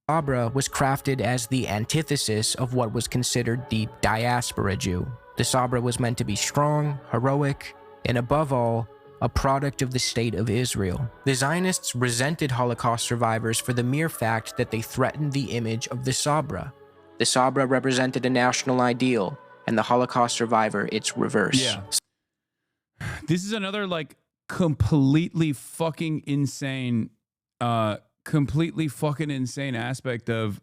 Sabra was crafted as the antithesis of what was considered the diaspora Jew. The Sabra was meant to be strong, heroic, and above all, a product of the state of Israel. The Zionists resented Holocaust survivors for the mere fact that they threatened the image of the Sabra. The Sabra represented a national ideal, and the Holocaust survivor its reverse. Yeah. This is another like completely fucking insane aspect of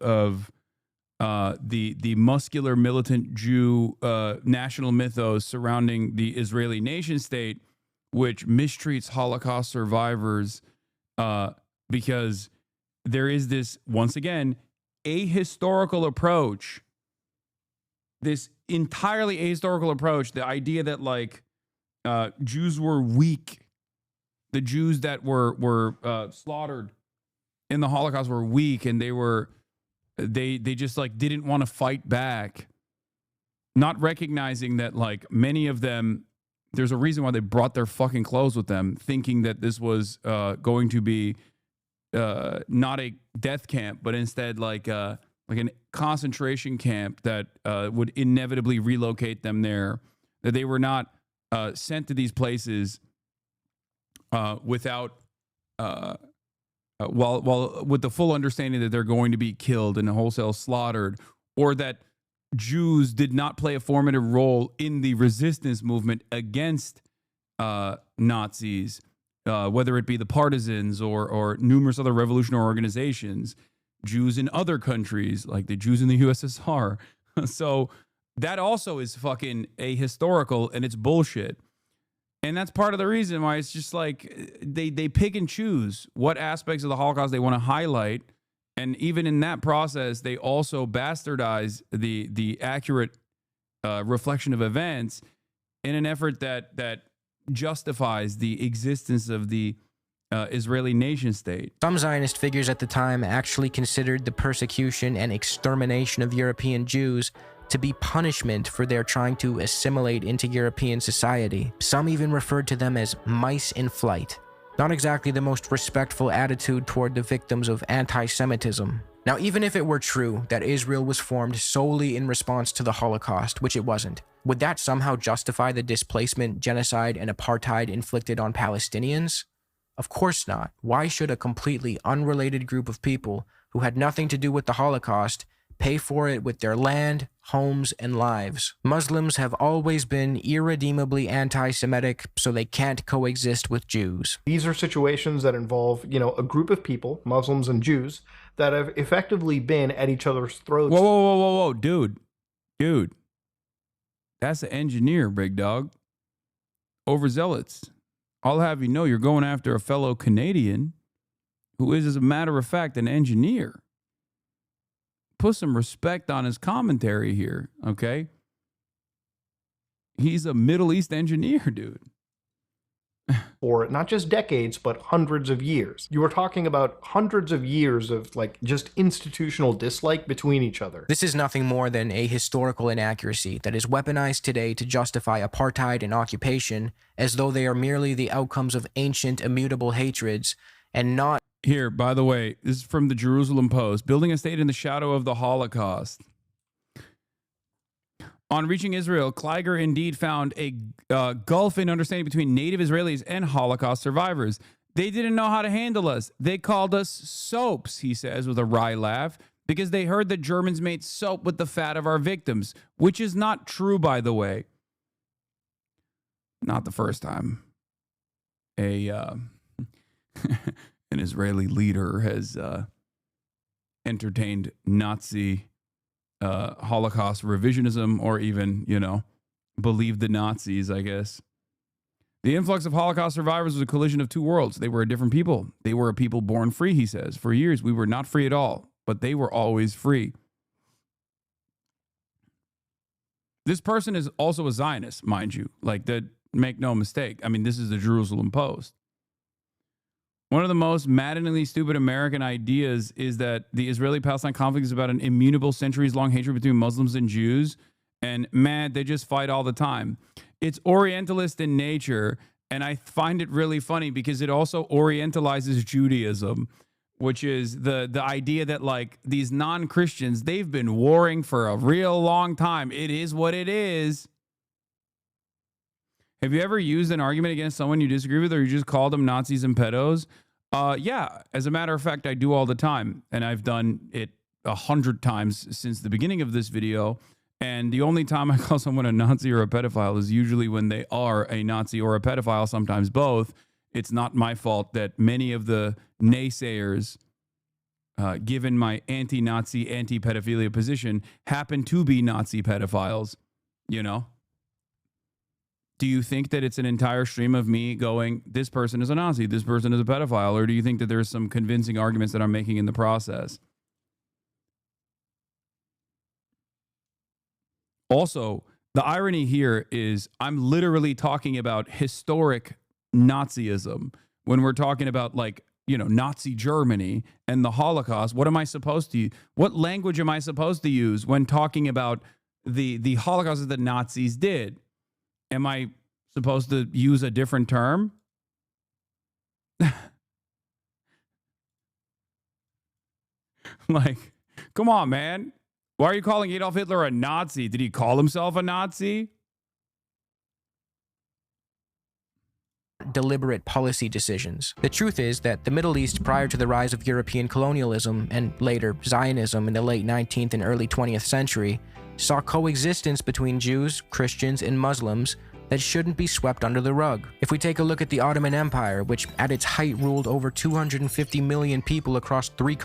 the muscular militant Jew national mythos surrounding the Israeli nation state, which mistreats Holocaust survivors because there is this, once again, ahistorical approach, this entirely ahistorical approach, the idea that like Jews were weak, the Jews that were slaughtered in the Holocaust were weak, and they just like didn't want to fight back, not recognizing that like many of them, there's a reason why they brought their fucking clothes with them, thinking that this was going to be not a death camp, but instead like a concentration camp that would inevitably relocate them there, that they were not sent to these places without while with the full understanding that they're going to be killed and wholesale slaughtered, or that Jews did not play a formative role in the resistance movement against Nazis, whether it be the partisans or numerous other revolutionary organizations, Jews in other countries like the Jews in the USSR. So that also is fucking ahistorical, and it's bullshit. And that's part of the reason why it's just like they pick and choose what aspects of the Holocaust they want to highlight. And even in that process, they also bastardize the accurate reflection of events in an effort that justifies the existence of the Israeli nation state. Some Zionist figures at the time actually considered the persecution and extermination of European Jews to be punishment for their trying to assimilate into European society. Some even referred to them as mice in flight. Not exactly the most respectful attitude toward the victims of anti-Semitism. Now, even if it were true that Israel was formed solely in response to the Holocaust, which it wasn't, would that somehow justify the displacement, genocide, and apartheid inflicted on Palestinians? Of course not. Why should a completely unrelated group of people who had nothing to do with the Holocaust pay for it with their land, homes, and lives? Muslims have always been irredeemably anti-Semitic, so they can't coexist with Jews. These are situations that involve, a group of people, Muslims and Jews, that have effectively been at each other's throats. Whoa, dude. That's the engineer, big dog. Overzealots. I'll have you know you're going after a fellow Canadian who is, as a matter of fact, an engineer. Put some respect on his commentary here, okay? He's a Middle East engineer, dude. For not just decades, but hundreds of years. You were talking about hundreds of years of, just institutional dislike between each other. This is nothing more than a historical inaccuracy that is weaponized today to justify apartheid and occupation as though they are merely the outcomes of ancient, immutable hatreds and not. Here, by the way, this is from the Jerusalem Post. Building a state in the shadow of the Holocaust. On reaching Israel, Kleiger indeed found a gulf in understanding between native Israelis and Holocaust survivors. They didn't know how to handle us. They called us soaps, he says with a wry laugh, because they heard that Germans made soap with the fat of our victims, which is not true, by the way. Not the first time an Israeli leader has entertained Nazi Holocaust revisionism, or even, believed the Nazis, I guess. The influx of Holocaust survivors was a collision of two worlds. They were a different people. They were a people born free, he says. For years, we were not free at all, but they were always free. This person is also a Zionist, mind you. Make no mistake. I mean, this is the Jerusalem Post. One of the most maddeningly stupid American ideas is that the Israeli-Palestine conflict is about an immutable, centuries-long hatred between Muslims and Jews, and they just fight all the time. It's Orientalist in nature, and I find it really funny because it also Orientalizes Judaism, which is the idea that, these non-Christians, they've been warring for a real long time. It is what it is. Have you ever used an argument against someone you disagree with, or you just called them Nazis and pedos? Yeah, as a matter of fact, I do all the time. And I've done it 100 times since the beginning of this video. And the only time I call someone a Nazi or a pedophile is usually when they are a Nazi or a pedophile, sometimes both. It's not my fault that many of the naysayers, given my anti-Nazi, anti-pedophilia position, happen to be Nazi pedophiles, do you think that it's an entire stream of me going, this person is a Nazi, this person is a pedophile, or do you think that there's some convincing arguments that I'm making in the process? Also, the irony here is I'm literally talking about historic Nazism when we're talking about, like, you know, Nazi Germany and the Holocaust. What language am I supposed to use when talking about the Holocaust that the Nazis did? Am I supposed to use a different term? Like, come on, man. Why are you calling Adolf Hitler a Nazi? Did he call himself a Nazi? Deliberate policy decisions. The truth is that the Middle East, prior to the rise of European colonialism and later Zionism in the late 19th and early 20th century, saw coexistence between Jews, Christians, and Muslims that shouldn't be swept under the rug. If we take a look at the Ottoman Empire, which at its height ruled over 250 million people across 3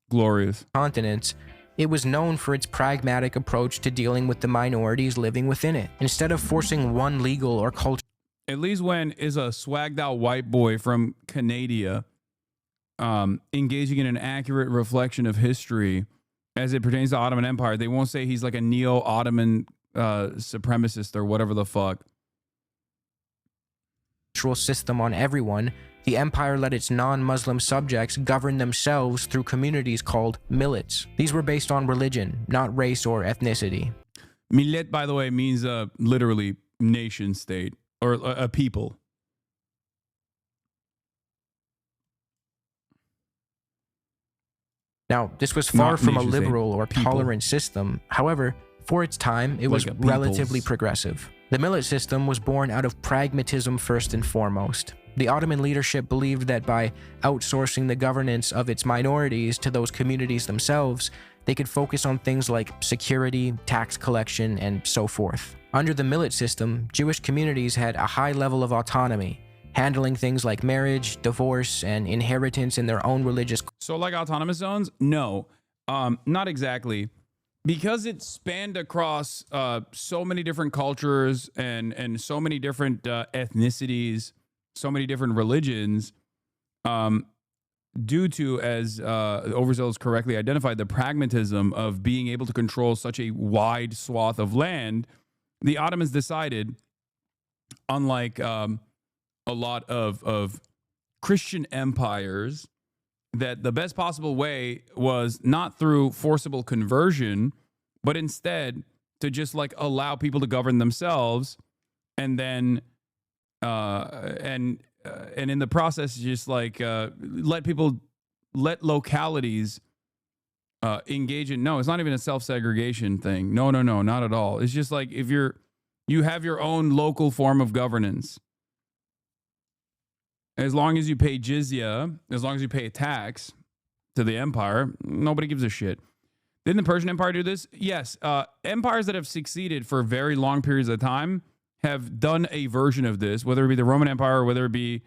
glorious continents, it was known for its pragmatic approach to dealing with the minorities living within it. Instead of forcing one legal or cultural at least when is a swagged out white boy from Canada engaging in an accurate reflection of history as it pertains to the Ottoman Empire, they won't say he's like a neo-Ottoman supremacist or whatever the fuck. System on everyone, the empire let its non-Muslim subjects govern themselves through communities called millets. These were based on religion, not race or ethnicity. Millet, by the way, means literally nation state. Or a people. Now, this was far from a liberal or tolerant system. However, for its time, it was relatively progressive. The millet system was born out of pragmatism first and foremost. The Ottoman leadership believed that by outsourcing the governance of its minorities to those communities themselves, they could focus on things like security, tax collection, and so forth. Under the millet system, Jewish communities had a high level of autonomy, handling things like marriage, divorce, and inheritance in their own religious... So like autonomous zones? No, not exactly. Because it spanned across so many different cultures and so many different ethnicities, so many different religions, due to, as Overzealous correctly identified, the pragmatism of being able to control such a wide swath of land, the Ottomans decided, unlike a lot of Christian empires, that the best possible way was not through forcible conversion, but instead to just like allow people to govern themselves, and then and in the process just like let localities engage in, no, it's not even a self-segregation thing. No, not at all. It's just like if you have your own local form of governance. As long as you pay jizya, as long as you pay a tax to the empire, nobody gives a shit. Didn't the Persian Empire do this? Yes. Empires that have succeeded for very long periods of time have done a version of this, whether it be the Roman Empire or whether it be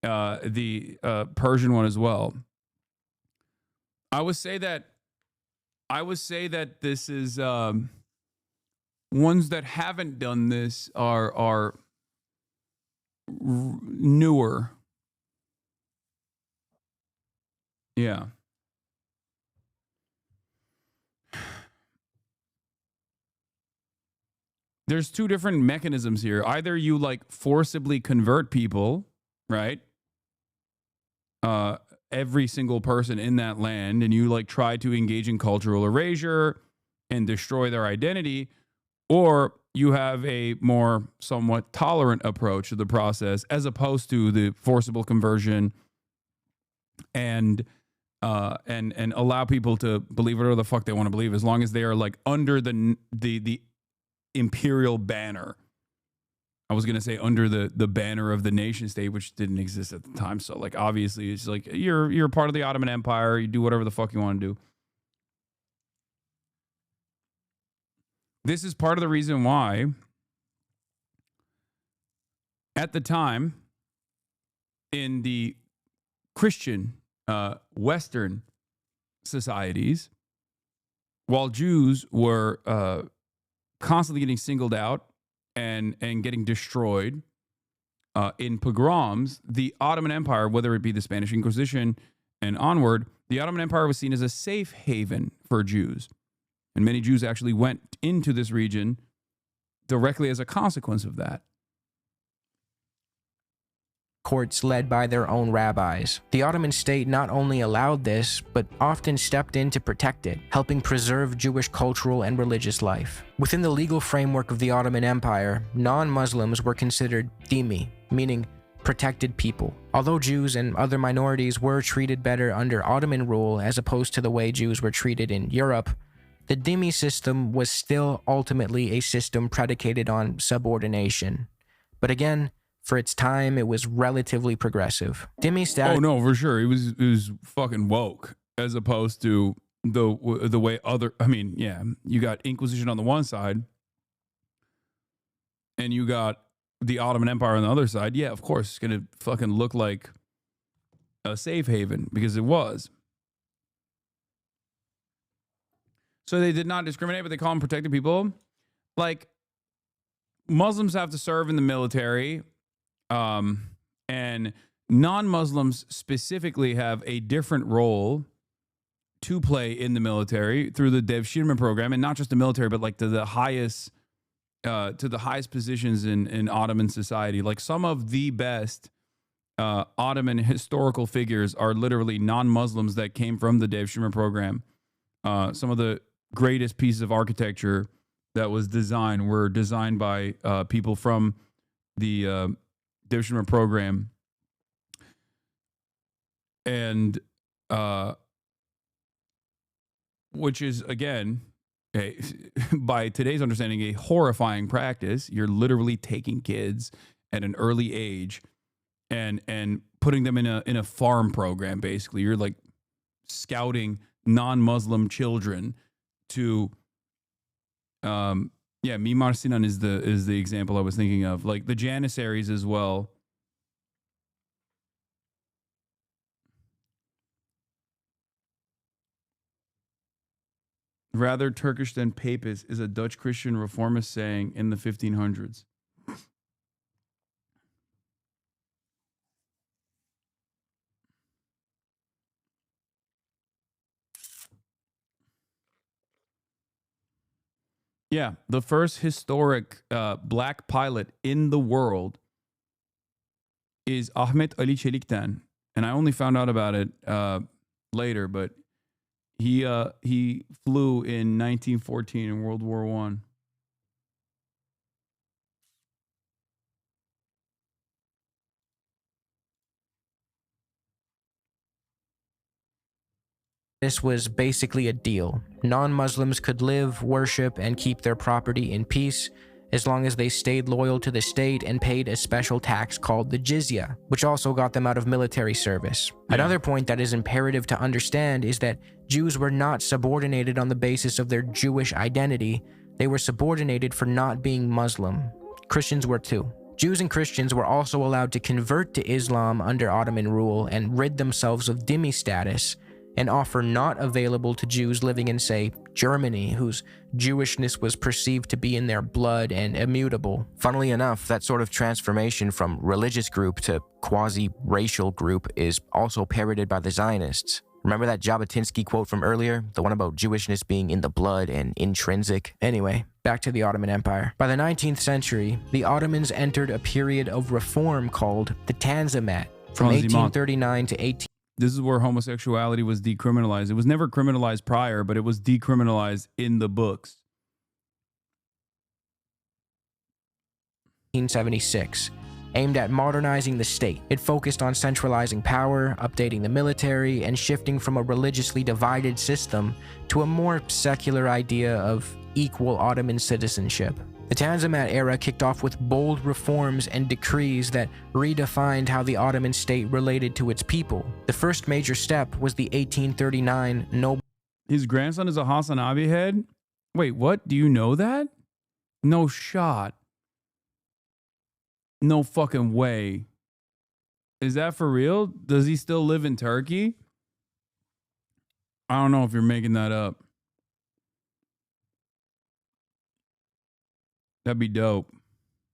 the Persian one as well. I would say that this is ones that haven't done this are newer. Yeah. There's two different mechanisms here. Either you like forcibly convert people, right? Every single person in that land, and you like try to engage in cultural erasure and destroy their identity, or you have a more somewhat tolerant approach to the process as opposed to the forcible conversion and allow people to believe whatever the fuck they want to believe as long as they are like under the imperial banner. I was going to say under the banner of the nation state, which didn't exist at the time. So like, obviously it's like, you're part of the Ottoman Empire. You do whatever the fuck you want to do. This is part of the reason why at the time in the Christian Western societies, while Jews were constantly getting singled out and getting destroyed in pogroms, the Ottoman Empire, whether it be the Spanish Inquisition and onward, the Ottoman Empire was seen as a safe haven for Jews. And many Jews actually went into this region directly as a consequence of that. Courts led by their own rabbis. The Ottoman state not only allowed this, but often stepped in to protect it, helping preserve Jewish cultural and religious life. Within the legal framework of the Ottoman Empire, non-Muslims were considered dhimmi, meaning protected people. Although Jews and other minorities were treated better under Ottoman rule as opposed to the way Jews were treated in Europe, the dhimmi system was still ultimately a system predicated on subordination. But again, for its time, it was relatively progressive. Dhimmi status— Oh no, for sure. It was fucking woke as opposed to the way other, I mean, yeah, you got Inquisition on the one side and you got the Ottoman Empire on the other side. Yeah, of course, it's going to fucking look like a safe haven because it was. So they did not discriminate, but they call them protected people. Like, Muslims have to serve in the military, and non-Muslims specifically have a different role to play in the military through the Devshirme program, and not just the military, but like to the highest positions in Ottoman society. Like, some of the best Ottoman historical figures are literally non-Muslims that came from the Devshirme program. Some of the greatest pieces of architecture that was designed were designed by people from the Devshirme program. And which is, again, by today's understanding, a horrifying practice. You're literally taking kids at an early age and putting them in a farm program. Basically, you're like scouting non-Muslim children to Mimar Sinan is the example I was thinking of. Like the Janissaries as well. Rather Turkish than papist is a Dutch Christian reformist saying in the 1500s. Yeah, the first historic black pilot in the world is Ahmet Ali Çelik'ten, and I only found out about it later, but he flew in 1914 in World War I. This was basically a deal. Non-Muslims could live, worship, and keep their property in peace as long as they stayed loyal to the state and paid a special tax called the jizya, which also got them out of military service. Yeah. Another point that is imperative to understand is that Jews were not subordinated on the basis of their Jewish identity. They were subordinated for not being Muslim. Christians were too. Jews and Christians were also allowed to convert to Islam under Ottoman rule and rid themselves of dhimmi status, an offer not available to Jews living in, say, Germany, whose Jewishness was perceived to be in their blood and immutable. Funnily enough, that sort of transformation from religious group to quasi-racial group is also parroted by the Zionists. Remember that Jabotinsky quote from earlier? The one about Jewishness being in the blood and intrinsic? Anyway, back to the Ottoman Empire. By the 19th century, the Ottomans entered a period of reform called the Tanzimat, from 1839 to 18... This is where homosexuality was decriminalized. It was never criminalized prior, but it was decriminalized in the books. 1876, aimed at modernizing the state. It focused on centralizing power, updating the military, and shifting from a religiously divided system to a more secular idea of equal Ottoman citizenship. The Tanzimat era kicked off with bold reforms and decrees that redefined how the Ottoman state related to its people. The first major step was the 1839 Noble... His grandson is a HasanAbi head? Wait, what? Do you know that? No shot. No fucking way. Is that for real? Does he still live in Turkey? I don't know if you're making that up. That'd be dope.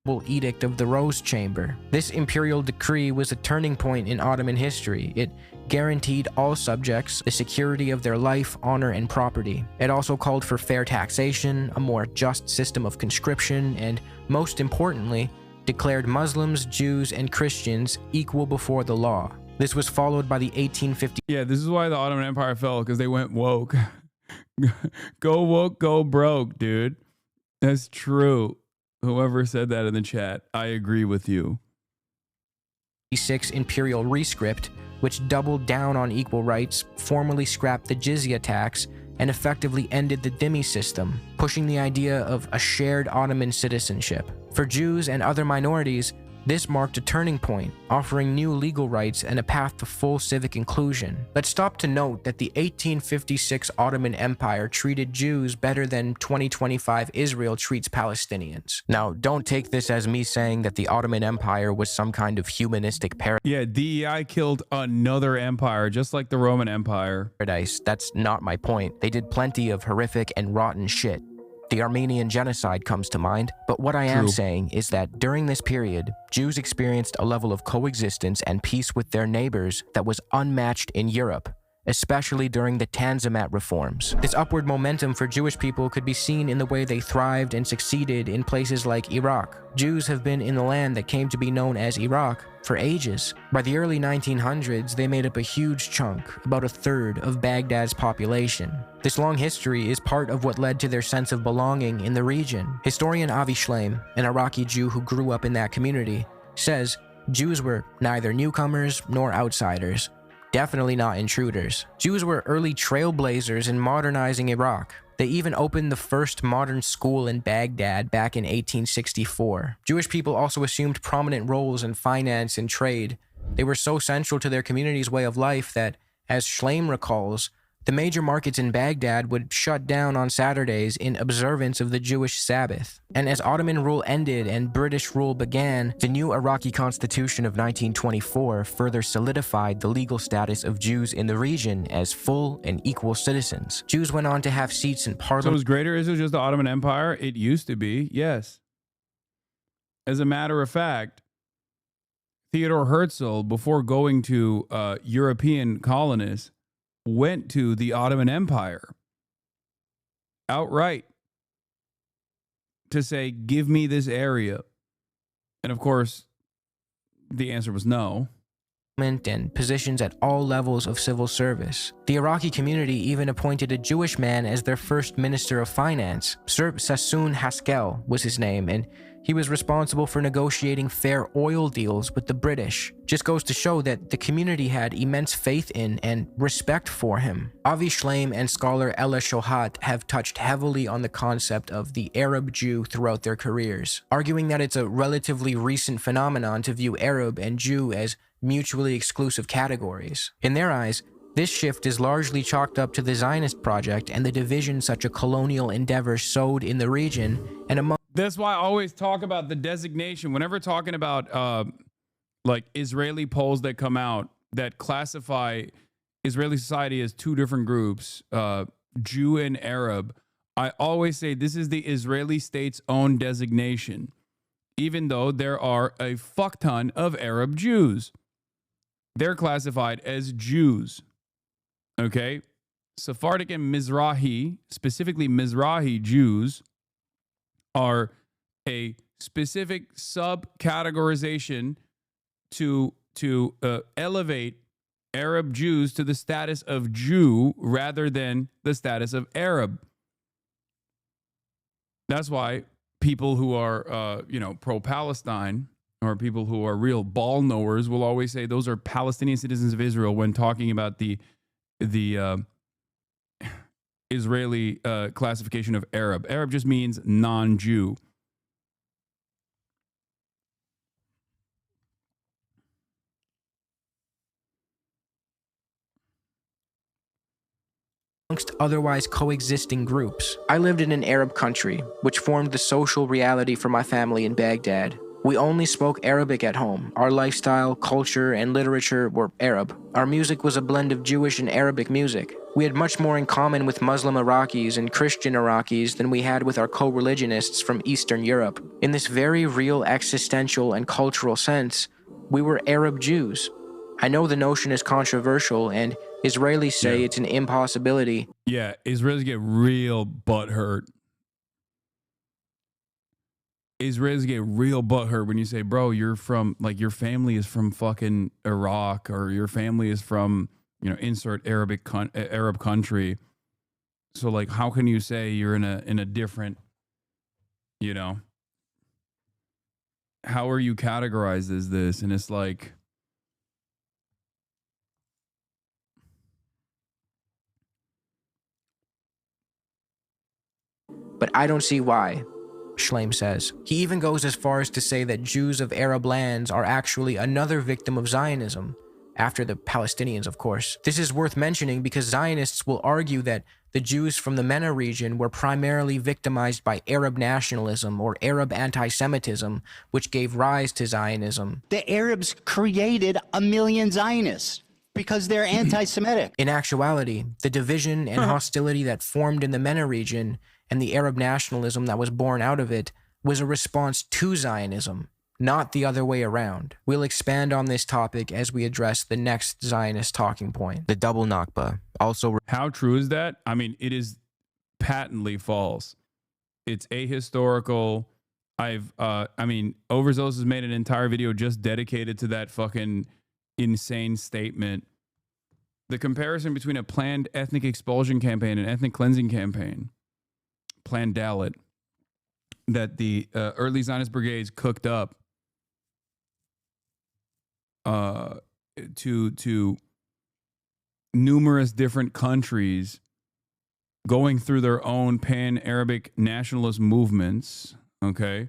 Edict of the Rose Chamber. This imperial decree was a turning point in Ottoman history. It guaranteed all subjects the security of their life, honor, and property. It also called for fair taxation, a more just system of conscription, and most importantly, declared Muslims, Jews, and Christians equal before the law. This was followed by the 1850. Yeah, this is why the Ottoman Empire fell, because they went woke. Go woke, go broke, dude. That's true. Whoever said that in the chat, I agree with you. 1956 imperial rescript, which doubled down on equal rights, formally scrapped the jizya tax, and effectively ended the dhimmi system, pushing the idea of a shared Ottoman citizenship. For Jews and other minorities, this marked a turning point, offering new legal rights and a path to full civic inclusion. Let's stop to note that the 1856 Ottoman Empire treated Jews better than 2025 Israel treats Palestinians. Now, don't take this as me saying that the Ottoman Empire was some kind of humanistic Yeah, DEI killed another empire, just like the Roman Empire. paradise. That's not my point. They did plenty of horrific and rotten shit. The Armenian genocide comes to mind, but what I am saying is that during this period, Jews experienced a level of coexistence and peace with their neighbors that was unmatched in Europe, especially during the Tanzimat reforms. This upward momentum for Jewish people could be seen in the way they thrived and succeeded in places like Iraq. Jews have been in the land that came to be known as Iraq for ages. By the early 1900s, they made up a huge chunk, about a third of Baghdad's population. This long history is part of what led to their sense of belonging in the region. Historian Avi Shleim, an Iraqi Jew who grew up in that community, says Jews were neither newcomers nor outsiders. Definitely not intruders. Jews were early trailblazers in modernizing Iraq. They even opened the first modern school in Baghdad back in 1864. Jewish people also assumed prominent roles in finance and trade. They were so central to their community's way of life that, as Shleim recalls, the major markets in Baghdad would shut down on Saturdays in observance of the Jewish Sabbath. And as Ottoman rule ended and British rule began, the new Iraqi constitution of 1924 further solidified the legal status of Jews in the region as full and equal citizens. Jews went on to have seats in parliament. So as greater as it was just the Ottoman Empire, it used to be, yes. As a matter of fact, Theodor Herzl, before going to European colonists, went to the Ottoman Empire outright to say, give me this area. And of course, the answer was no. And positions at all levels of civil service. The Iraqi community even appointed a Jewish man as their first minister of finance. Sir Sassoon Haskel was his name, and he was responsible for negotiating fair oil deals with the British. Just goes to show that the community had immense faith in and respect for him. Avi Shleim and scholar Ella Shohat have touched heavily on the concept of the Arab Jew throughout their careers, arguing that it's a relatively recent phenomenon to view Arab and Jew as mutually exclusive categories. In their eyes, this shift is largely chalked up to the Zionist project and the division such a colonial endeavor sowed in the region and among. That's why I always talk about the designation. Whenever talking about like Israeli polls that come out that classify Israeli society as two different groups, Jew and Arab, I always say this is the Israeli state's own designation, even though there are a fuck ton of Arab Jews. They're classified as Jews. Okay? Sephardic and Mizrahi, specifically Mizrahi Jews, are a specific subcategorization to elevate Arab Jews to the status of Jew rather than the status of Arab. That's why people who are, pro-Palestine or people who are real ball knowers will always say those are Palestinian citizens of Israel when talking about the Israeli classification of Arab. Arab just means non-Jew. Amongst otherwise coexisting groups. I lived in an Arab country, which formed the social reality for my family in Baghdad. We only spoke Arabic at home. Our lifestyle, culture, and literature were Arab. Our music was a blend of Jewish and Arabic music. We had much more in common with Muslim Iraqis and Christian Iraqis than we had with our co-religionists from Eastern Europe. In this very real existential and cultural sense, we were Arab Jews. I know the notion is controversial, and Israelis say it's an impossibility. Yeah, Israelis get real butthurt. Israelis get real butthurt when you say, bro, you're from, like, your family is from fucking Iraq, or your family is from, you know, insert Arab country. So, like, how can you say you're in a different, you know, how are you categorized as this? And it's like, but I don't see why, Schleim says. He even goes as far as to say that Jews of Arab lands are actually another victim of Zionism, after the Palestinians, of course. This is worth mentioning because Zionists will argue that the Jews from the MENA region were primarily victimized by Arab nationalism or Arab anti-Semitism, which gave rise to Zionism. The Arabs created 1 million Zionists because they're anti-Semitic. In actuality, the division and hostility that formed in the MENA region and the Arab nationalism that was born out of it was a response to Zionism, not the other way around. We'll expand on this topic as we address the next Zionist talking point, the double Nakba. Also, how true is that? I mean, it is patently false. It's ahistorical. I mean, Overzealous has made an entire video just dedicated to that fucking insane statement. The comparison between a planned ethnic expulsion campaign and ethnic cleansing campaign, planned Dalit, that the early Zionist brigades cooked up to numerous different countries going through their own pan-Arabic nationalist movements, okay,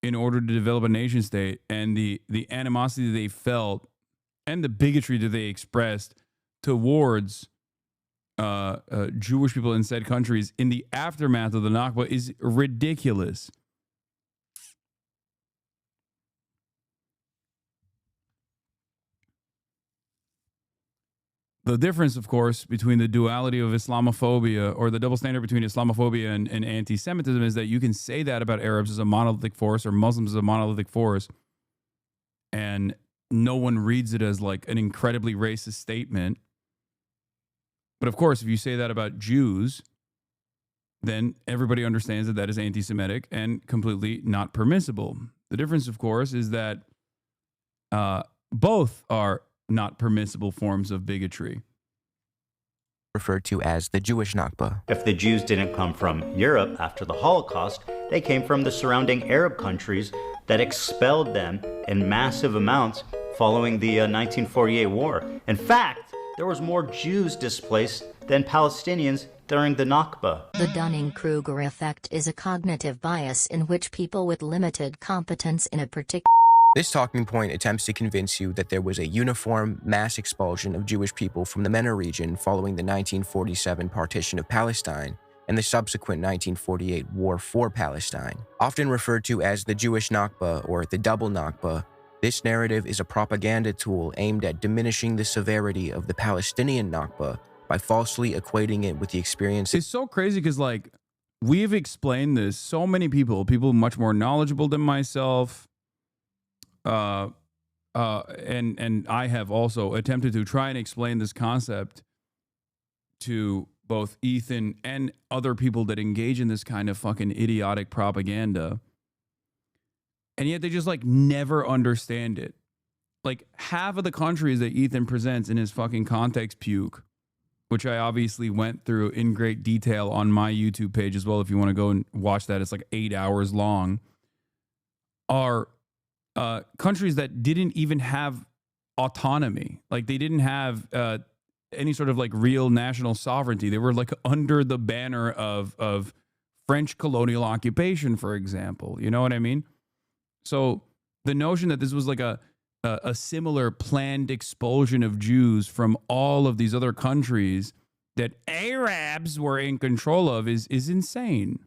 in order to develop a nation state, and the animosity they felt and the bigotry that they expressed towards Jewish people in said countries in the aftermath of the Nakba is ridiculous. The difference, of course, between the duality of Islamophobia, or the double standard between Islamophobia and anti-Semitism, is that you can say that about Arabs as a monolithic force or Muslims as a monolithic force, and no one reads it as like an incredibly racist statement. But of course, if you say that about Jews, then everybody understands that that is anti-Semitic and completely not permissible. The difference, of course, is that both are not permissible forms of bigotry. Referred to as the Jewish Nakba. If the Jews didn't come from Europe after the Holocaust, they came from the surrounding Arab countries that expelled them in massive amounts following the 1948 war. In fact, there was more Jews displaced than Palestinians during the Nakba. The Dunning-Kruger effect is a cognitive bias in which people with limited competence in a particular... This talking point attempts to convince you that there was a uniform mass expulsion of Jewish people from the MENA region following the 1947 partition of Palestine and the subsequent 1948 war for Palestine. Often referred to as the Jewish Nakba or the double Nakba, this narrative is a propaganda tool aimed at diminishing the severity of the Palestinian Nakba by falsely equating it with the experience. It's so crazy because, like, we've explained this, so many people much more knowledgeable than myself, and I have also attempted to try and explain this concept to both Ethan and other people that engage in this kind of fucking idiotic propaganda. And yet they just like never understand it. Like half of the countries that Ethan presents in his fucking context puke, which I obviously went through in great detail on my YouTube page as well. If you want to go and watch that, it's like 8 hours long, are countries that didn't even have autonomy. Like they didn't have any sort of like real national sovereignty. They were like under the banner of French colonial occupation, for example. You know what I mean? So the notion that this was like a similar planned expulsion of Jews from all of these other countries that Arabs were in control of is insane.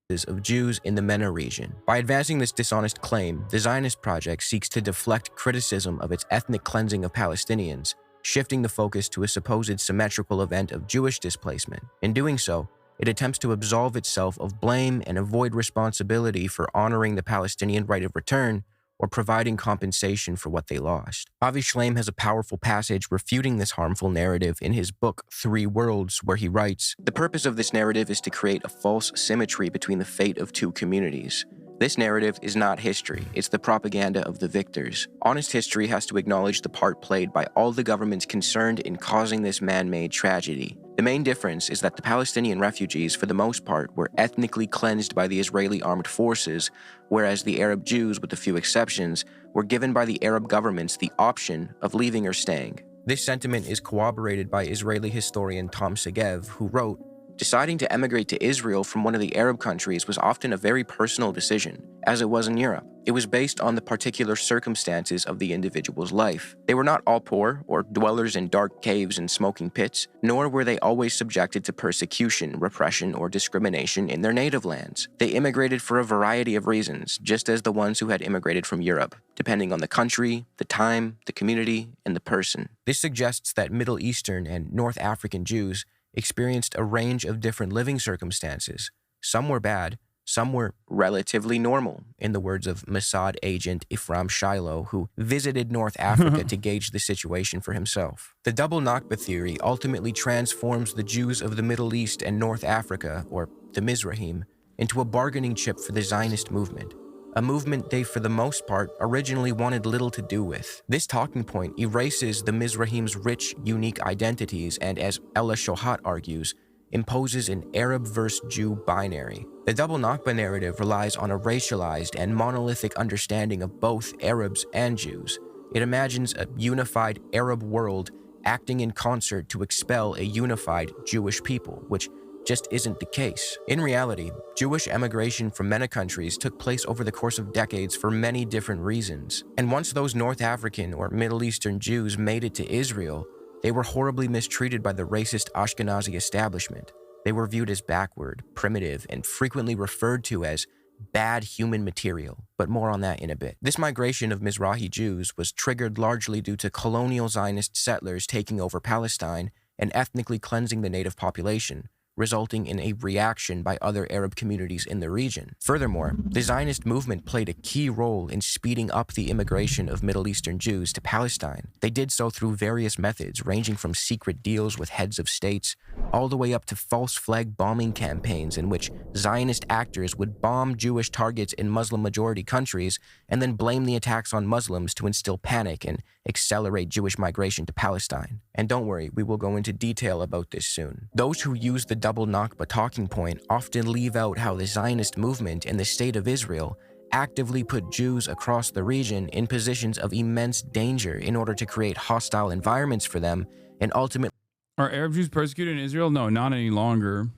of Jews in the MENA region. By advancing this dishonest claim, the Zionist project seeks to deflect criticism of its ethnic cleansing of Palestinians, shifting the focus to a supposed symmetrical event of Jewish displacement. In doing so, it attempts to absolve itself of blame and avoid responsibility for honoring the Palestinian right of return or providing compensation for what they lost. Avi Shlaim has a powerful passage refuting this harmful narrative in his book, 3 Worlds, where he writes, "The purpose of this narrative is to create a false symmetry between the fate of two communities. This narrative is not history, it's the propaganda of the victors. Honest history has to acknowledge the part played by all the governments concerned in causing this man-made tragedy. The main difference is that the Palestinian refugees, for the most part, were ethnically cleansed by the Israeli armed forces, whereas the Arab Jews, with a few exceptions, were given by the Arab governments the option of leaving or staying." This sentiment is corroborated by Israeli historian Tom Segev, who wrote, "Deciding to emigrate to Israel from one of the Arab countries was often a very personal decision, as it was in Europe. It was based on the particular circumstances of the individual's life. They were not all poor or dwellers in dark caves and smoking pits, nor were they always subjected to persecution, repression, or discrimination in their native lands. They immigrated for a variety of reasons, just as the ones who had immigrated from Europe, depending on the country, the time, the community, and the person." This suggests that Middle Eastern and North African Jews experienced a range of different living circumstances. Some were bad, some were relatively normal, in the words of Mossad agent Ephraim Shiloh, who visited North Africa to gauge the situation for himself. The double Nakba theory ultimately transforms the Jews of the Middle East and North Africa, or the Mizrahim, into a bargaining chip for the Zionist movement, a movement they, for the most part, originally wanted little to do with. This talking point erases the Mizrahim's rich, unique identities and, as Ella Shohat argues, imposes an Arab versus Jew binary. The double Nakba narrative relies on a racialized and monolithic understanding of both Arabs and Jews. It imagines a unified Arab world acting in concert to expel a unified Jewish people, which just isn't the case. In reality, Jewish emigration from MENA countries took place over the course of decades for many different reasons. And once those North African or Middle Eastern Jews made it to Israel, they were horribly mistreated by the racist Ashkenazi establishment. They were viewed as backward, primitive, and frequently referred to as bad human material, but more on that in a bit. This migration of Mizrahi Jews was triggered largely due to colonial Zionist settlers taking over Palestine and ethnically cleansing the native population, resulting in a reaction by other Arab communities in the region. Furthermore, the Zionist movement played a key role in speeding up the immigration of Middle Eastern Jews to Palestine. They did so through various methods, ranging from secret deals with heads of states, all the way up to false flag bombing campaigns in which Zionist actors would bomb Jewish targets in Muslim-majority countries and then blame the attacks on Muslims to instill panic and accelerate Jewish migration to Palestine. And don't worry, we will go into detail about this soon. Those who use the double Nakba talking point often leave out how the Zionist movement and the State of Israel actively put Jews across the region in positions of immense danger in order to create hostile environments for them and ultimately... Are Arab Jews persecuted in Israel? No, not any longer.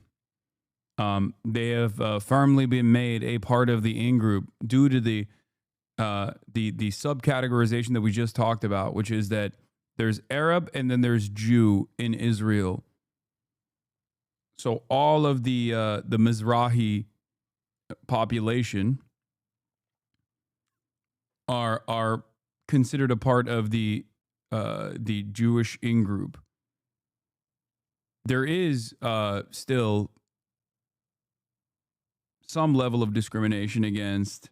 They have firmly been made a part of the in-group due to the subcategorization that we just talked about, which is that there's Arab and then there's Jew in Israel. So all of the Mizrahi population are considered a part of the Jewish in-group. There is still some level of discrimination against.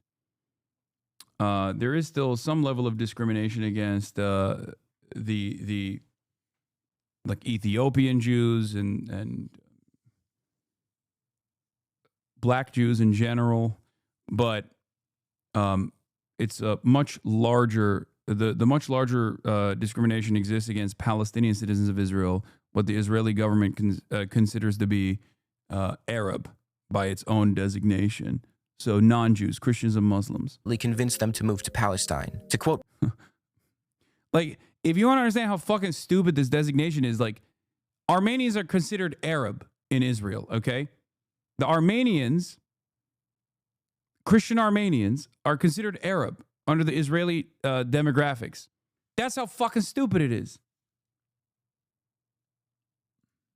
There is still some level of discrimination against the like Ethiopian Jews and Black Jews in general, but it's a much larger. The much larger discrimination exists against Palestinian citizens of Israel, what the Israeli government considers to be Arab by its own designation. So non-Jews, Christians and Muslims. Convince them to move to Palestine. To quote... Like, if you want to understand how fucking stupid this designation is, like, Armenians are considered Arab in Israel, okay? The Armenians, Christian Armenians, are considered Arab under the Israeli demographics. That's how fucking stupid it is.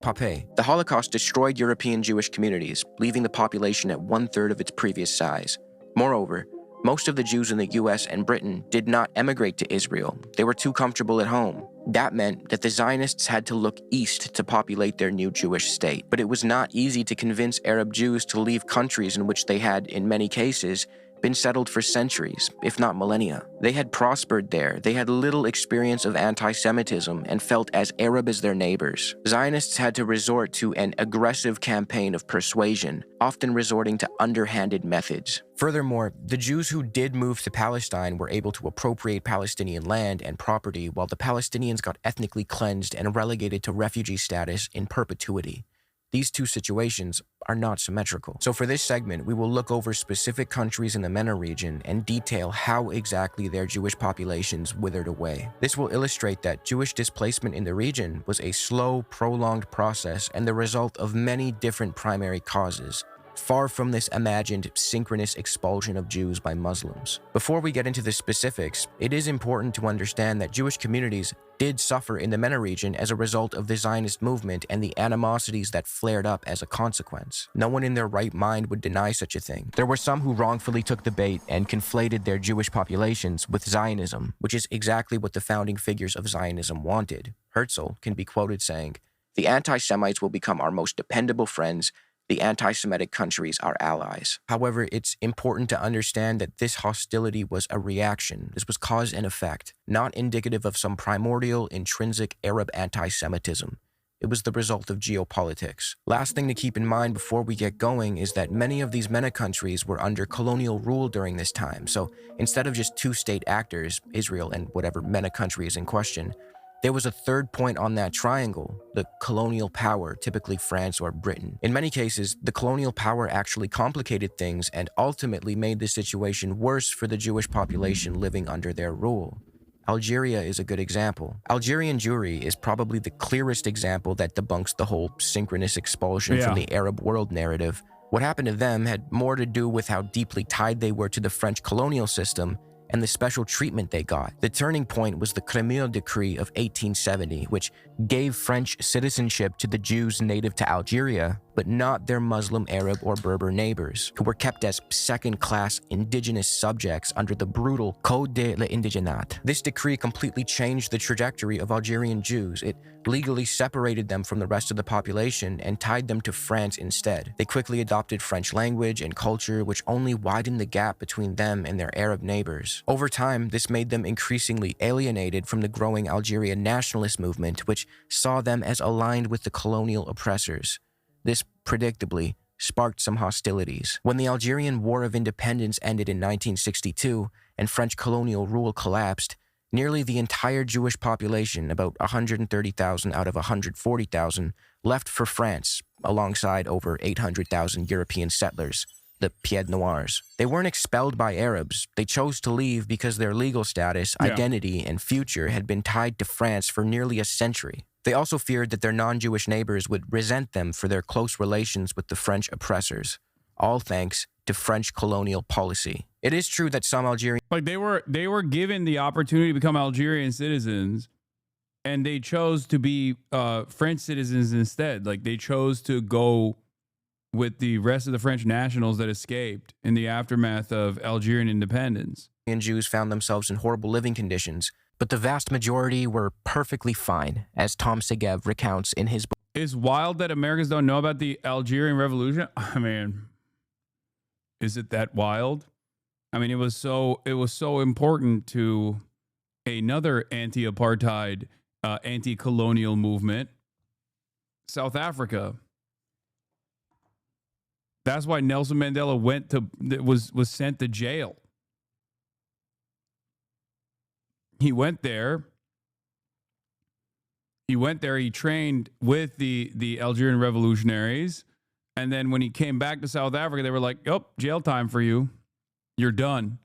Pape. The Holocaust destroyed European Jewish communities, leaving the population at 1/3 of its previous size. Moreover, most of the Jews in the US and Britain did not emigrate to Israel. They were too comfortable at home. That meant that the Zionists had to look east to populate their new Jewish state. But it was not easy to convince Arab Jews to leave countries in which they had, in many cases, been settled for centuries, if not millennia. They had prospered there, they had little experience of anti-Semitism, and felt as Arab as their neighbors. Zionists had to resort to an aggressive campaign of persuasion, often resorting to underhanded methods. Furthermore, the Jews who did move to Palestine were able to appropriate Palestinian land and property, while the Palestinians got ethnically cleansed and relegated to refugee status in perpetuity. These two situations are not symmetrical. So for this segment, we will look over specific countries in the MENA region and detail how exactly their Jewish populations withered away. This will illustrate that Jewish displacement in the region was a slow, prolonged process and the result of many different primary causes, far from this imagined synchronous expulsion of Jews by Muslims. Before we get into the specifics, it is important to understand that Jewish communities did suffer in the MENA region as a result of the Zionist movement and the animosities that flared up as a consequence. No one in their right mind would deny such a thing. There were some who wrongfully took the bait and conflated their Jewish populations with Zionism, which is exactly what the founding figures of Zionism wanted. Herzl can be quoted saying, "The anti-Semites will become our most dependable friends, the anti-Semitic countries are allies." However, it's important to understand that this hostility was a reaction. This was cause and effect, not indicative of some primordial, intrinsic Arab anti-Semitism. It was the result of geopolitics. Last thing to keep in mind before we get going is that many of these MENA countries were under colonial rule during this time. So instead of just two state actors, Israel and whatever MENA country is in question, there was a third point on that triangle, the colonial power, typically France or Britain. In many cases, the colonial power actually complicated things and ultimately made the situation worse for the Jewish population living under their rule. Algeria is a good example. Algerian Jewry is probably the clearest example that debunks the whole synchronous expulsion from the Arab world narrative. What happened to them had more to do with how deeply tied they were to the French colonial system and the special treatment they got. The turning point was the Crémieux Decree of 1870, which gave French citizenship to the Jews native to Algeria, but not their Muslim, Arab, or Berber neighbors, who were kept as second-class indigenous subjects under the brutal Code de l'Indigénat. This decree completely changed the trajectory of Algerian Jews. It legally separated them from the rest of the population and tied them to France instead. They quickly adopted French language and culture, which only widened the gap between them and their Arab neighbors. Over time, this made them increasingly alienated from the growing Algerian nationalist movement, which saw them as aligned with the colonial oppressors. This, predictably, sparked some hostilities. When the Algerian War of Independence ended in 1962 and French colonial rule collapsed, nearly the entire Jewish population, about 130,000 out of 140,000, left for France, alongside over 800,000 European settlers, the Pieds Noirs. They weren't expelled by Arabs. They chose to leave because their legal status, identity, and future had been tied to France for nearly a century. They also feared that their non-Jewish neighbors would resent them for their close relations with the French oppressors, all thanks to French colonial policy. It is true that some Algerian... they were given the opportunity to become Algerian citizens, and they chose to be French citizens instead. They chose to go with the rest of the French nationals that escaped in the aftermath of Algerian independence. Jews found themselves in horrible living conditions, but the vast majority were perfectly fine, as Tom Segev recounts in his book. It's wild that Americans don't know about the Algerian Revolution. I mean, is it that wild? I mean, it was so important to another anti-apartheid, anti-colonial movement, South Africa. That's why Nelson Mandela was sent to jail. He went there. He trained with the Algerian revolutionaries. And then when he came back to South Africa, they were like, "Oh, jail time for you. You're done."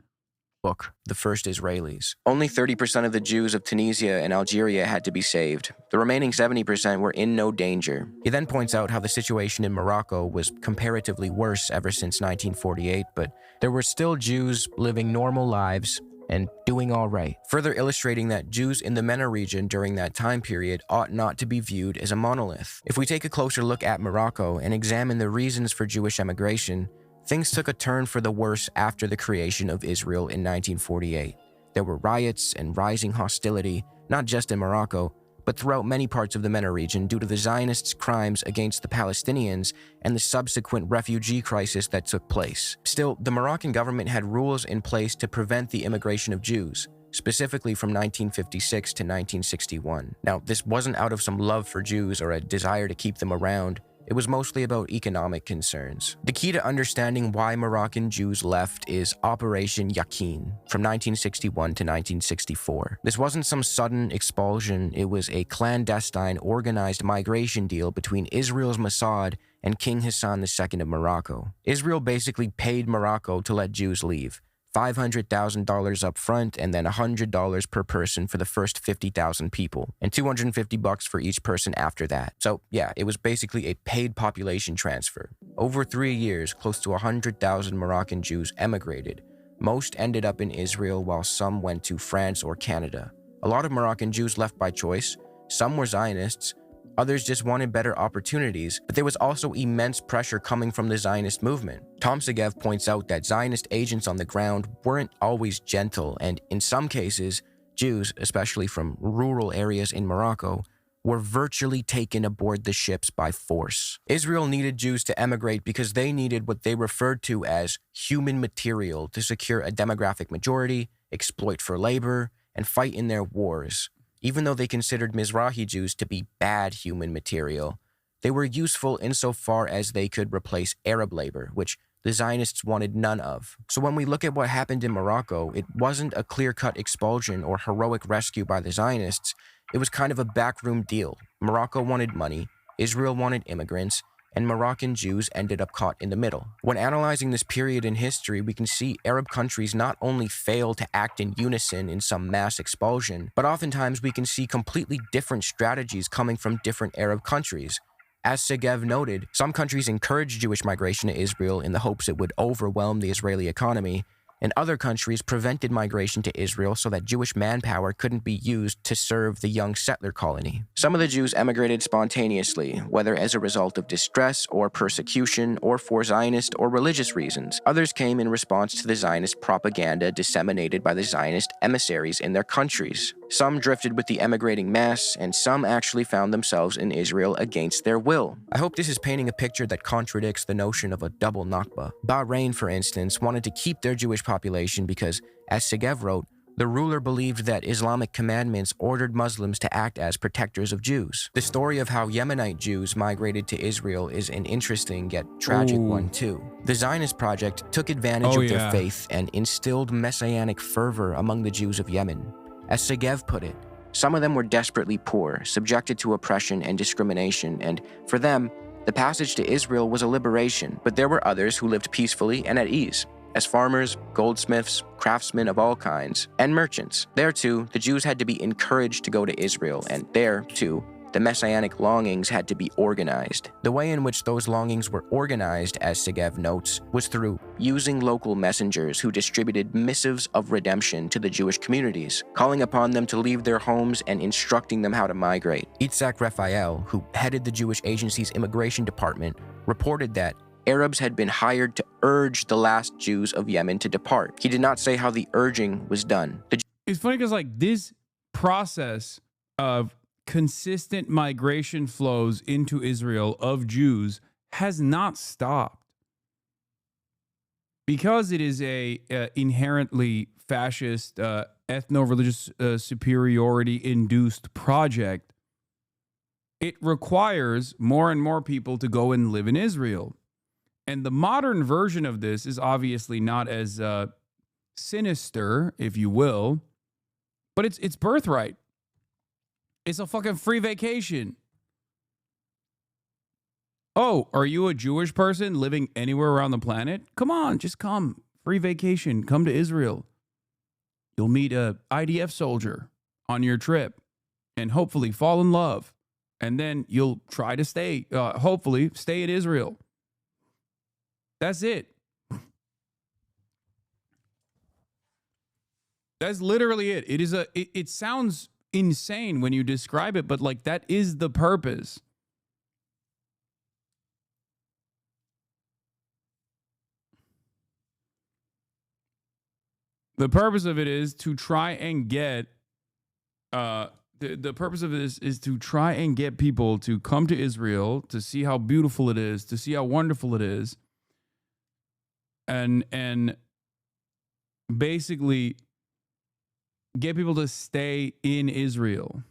Book, The First Israelis. Only 30% of the Jews of Tunisia and Algeria had to be saved. The remaining 70% were in no danger. He then points out how the situation in Morocco was comparatively worse ever since 1948, but there were still Jews living normal lives and doing all right, further illustrating that Jews in the MENA region during that time period ought not to be viewed as a monolith. If we take a closer look at Morocco and examine the reasons for Jewish emigration, things took a turn for the worse after the creation of Israel in 1948. There were riots and rising hostility, not just in Morocco, but throughout many parts of the MENA region due to the Zionists' crimes against the Palestinians and the subsequent refugee crisis that took place. Still, the Moroccan government had rules in place to prevent the immigration of Jews, specifically from 1956 to 1961. Now, this wasn't out of some love for Jews or a desire to keep them around. It was mostly about economic concerns. The key to understanding why Moroccan Jews left is Operation Yaqin from 1961 to 1964. This wasn't some sudden expulsion, it was a clandestine, organized migration deal between Israel's Mossad and King Hasan II of Morocco. Israel basically paid Morocco to let Jews leave, $500,000 up front and then $100 per person for the first 50,000 people, and $250 for each person after that. So yeah, it was basically a paid population transfer. Over 3 years, close to 100,000 Moroccan Jews emigrated. Most ended up in Israel while some went to France or Canada. A lot of Moroccan Jews left by choice. Some were Zionists. Others just wanted better opportunities, but there was also immense pressure coming from the Zionist movement. Tom Segev points out that Zionist agents on the ground weren't always gentle, and in some cases, Jews, especially from rural areas in Morocco, were virtually taken aboard the ships by force. Israel needed Jews to emigrate because they needed what they referred to as human material to secure a demographic majority, exploit for labor, and fight in their wars. Even though they considered Mizrahi Jews to be bad human material, they were useful insofar as they could replace Arab labor, which the Zionists wanted none of. So when we look at what happened in Morocco, it wasn't a clear-cut expulsion or heroic rescue by the Zionists. It was kind of a backroom deal. Morocco wanted money, Israel wanted immigrants, and Moroccan Jews ended up caught in the middle. When analyzing this period in history, we can see Arab countries not only fail to act in unison in some mass expulsion, but oftentimes we can see completely different strategies coming from different Arab countries. As Segev noted, some countries encouraged Jewish migration to Israel in the hopes it would overwhelm the Israeli economy, and other countries prevented migration to Israel so that Jewish manpower couldn't be used to serve the young settler colony. Some of the Jews emigrated spontaneously, whether as a result of distress or persecution or for Zionist or religious reasons. Others came in response to the Zionist propaganda disseminated by the Zionist emissaries in their countries. Some drifted with the emigrating mass, and some actually found themselves in Israel against their will. I hope this is painting a picture that contradicts the notion of a double Nakba. Bahrain, for instance, wanted to keep their Jewish population because, as Segev wrote, the ruler believed that Islamic commandments ordered Muslims to act as protectors of Jews. The story of how Yemenite Jews migrated to Israel is an interesting yet tragic one too. The Zionist project took advantage of their faith and instilled messianic fervor among the Jews of Yemen. As Segev put it, some of them were desperately poor, subjected to oppression and discrimination, and for them, the passage to Israel was a liberation, but there were others who lived peacefully and at ease. As farmers, goldsmiths, craftsmen of all kinds, and merchants. There too, the Jews had to be encouraged to go to Israel, and there too, the messianic longings had to be organized. The way in which those longings were organized, as Segev notes, was through using local messengers who distributed missives of redemption to the Jewish communities, calling upon them to leave their homes and instructing them how to migrate. Itzhak Raphael, who headed the Jewish agency's immigration department, reported that Arabs had been hired to urge the last Jews of Yemen to depart. He did not say how the urging was done. It's funny because like this process of consistent migration flows into Israel of Jews has not stopped because it is a inherently fascist, ethno-religious superiority induced project. It requires more and more people to go and live in Israel. And the modern version of this is obviously not as sinister, if you will, but it's birthright. It's a fucking free vacation. Oh, are you a Jewish person living anywhere around the planet? Come on, just come. Free vacation. Come to Israel. You'll meet a IDF soldier on your trip and hopefully fall in love. And then you'll try to stay, hopefully stay in Israel. That's it. That's literally it. It is it sounds insane when you describe it, but like that is the purpose. The purpose of it is to try and get the purpose of it is to try and get people to come to Israel to see how beautiful it is, to see how wonderful it is, and basically get people to stay in Israel.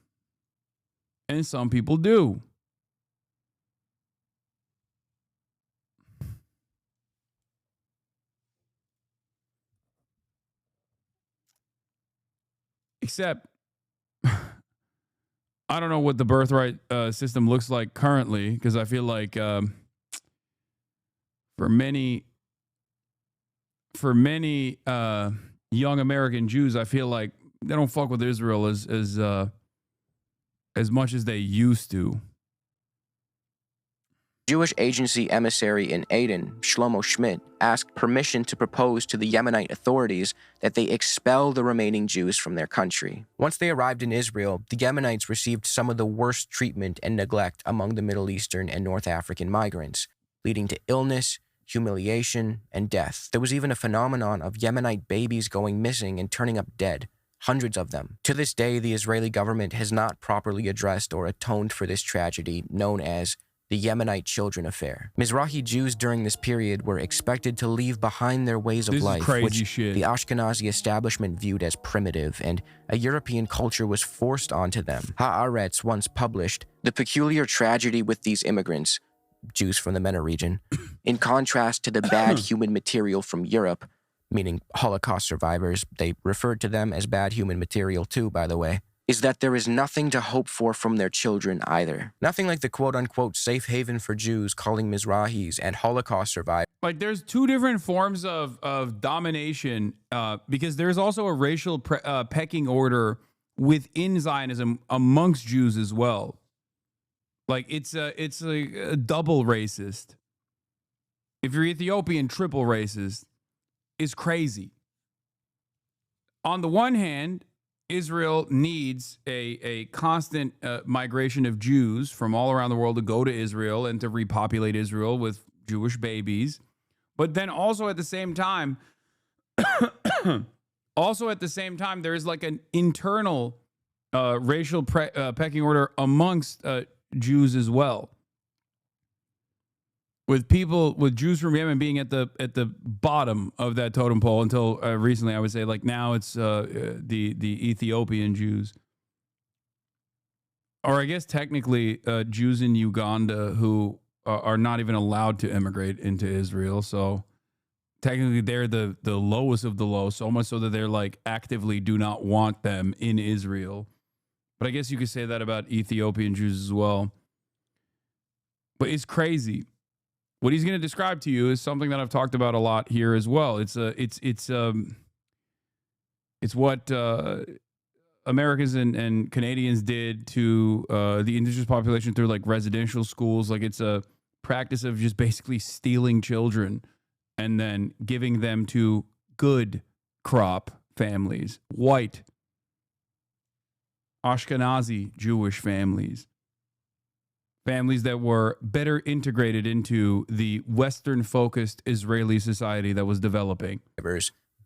And some people do. Except, I don't know what the birthright system looks like currently, because I feel like for many young American Jews, I feel like they don't fuck with Israel as much as they used to. Jewish agency emissary in Aden, Shlomo Schmidt, asked permission to propose to the Yemenite authorities that they expel the remaining Jews from their country. Once they arrived in Israel, the Yemenites received some of the worst treatment and neglect among the Middle Eastern and North African migrants, leading to illness, humiliation, and death. There was even a phenomenon of Yemenite babies going missing and turning up dead, hundreds of them. To this day, the Israeli government has not properly addressed or atoned for this tragedy known as the Yemenite children affair. Mizrahi Jews during this period were expected to leave behind their ways of life, which the Ashkenazi establishment viewed as primitive, and a European culture was forced onto them. Haaretz once published, "The peculiar tragedy with these immigrants, Jews from the MENA region, in contrast to the bad human material from Europe," meaning Holocaust survivors, they referred to them as bad human material too, by the way, "is that there is nothing to hope for from their children either." Nothing like the quote-unquote safe haven for Jews calling Mizrahis and Holocaust survivors. Like, there's two different forms of domination, because there's also a racial pecking order within Zionism amongst Jews as well. Like, it's a double racist. If you're Ethiopian, triple racist. Is crazy. On the one hand, Israel needs a constant migration of Jews from all around the world to go to Israel and to repopulate Israel with Jewish babies. But then also at the same time, there is like an internal racial pecking order amongst Jews as well. With Jews from Yemen being at the bottom of that totem pole until recently, I would say, like now it's the Ethiopian Jews, or I guess technically Jews in Uganda who are not even allowed to immigrate into Israel. So technically they're the lowest of the low, so much so that they're like actively do not want them in Israel. But I guess you could say that about Ethiopian Jews as well. But it's crazy. What he's going to describe to you is something that I've talked about a lot here as well. It's what Americans and Canadians did to the indigenous population through like residential schools. Like, it's a practice of just basically stealing children and then giving them to good crop families, white Ashkenazi Jewish families. Families that were better integrated into the Western-focused Israeli society that was developing.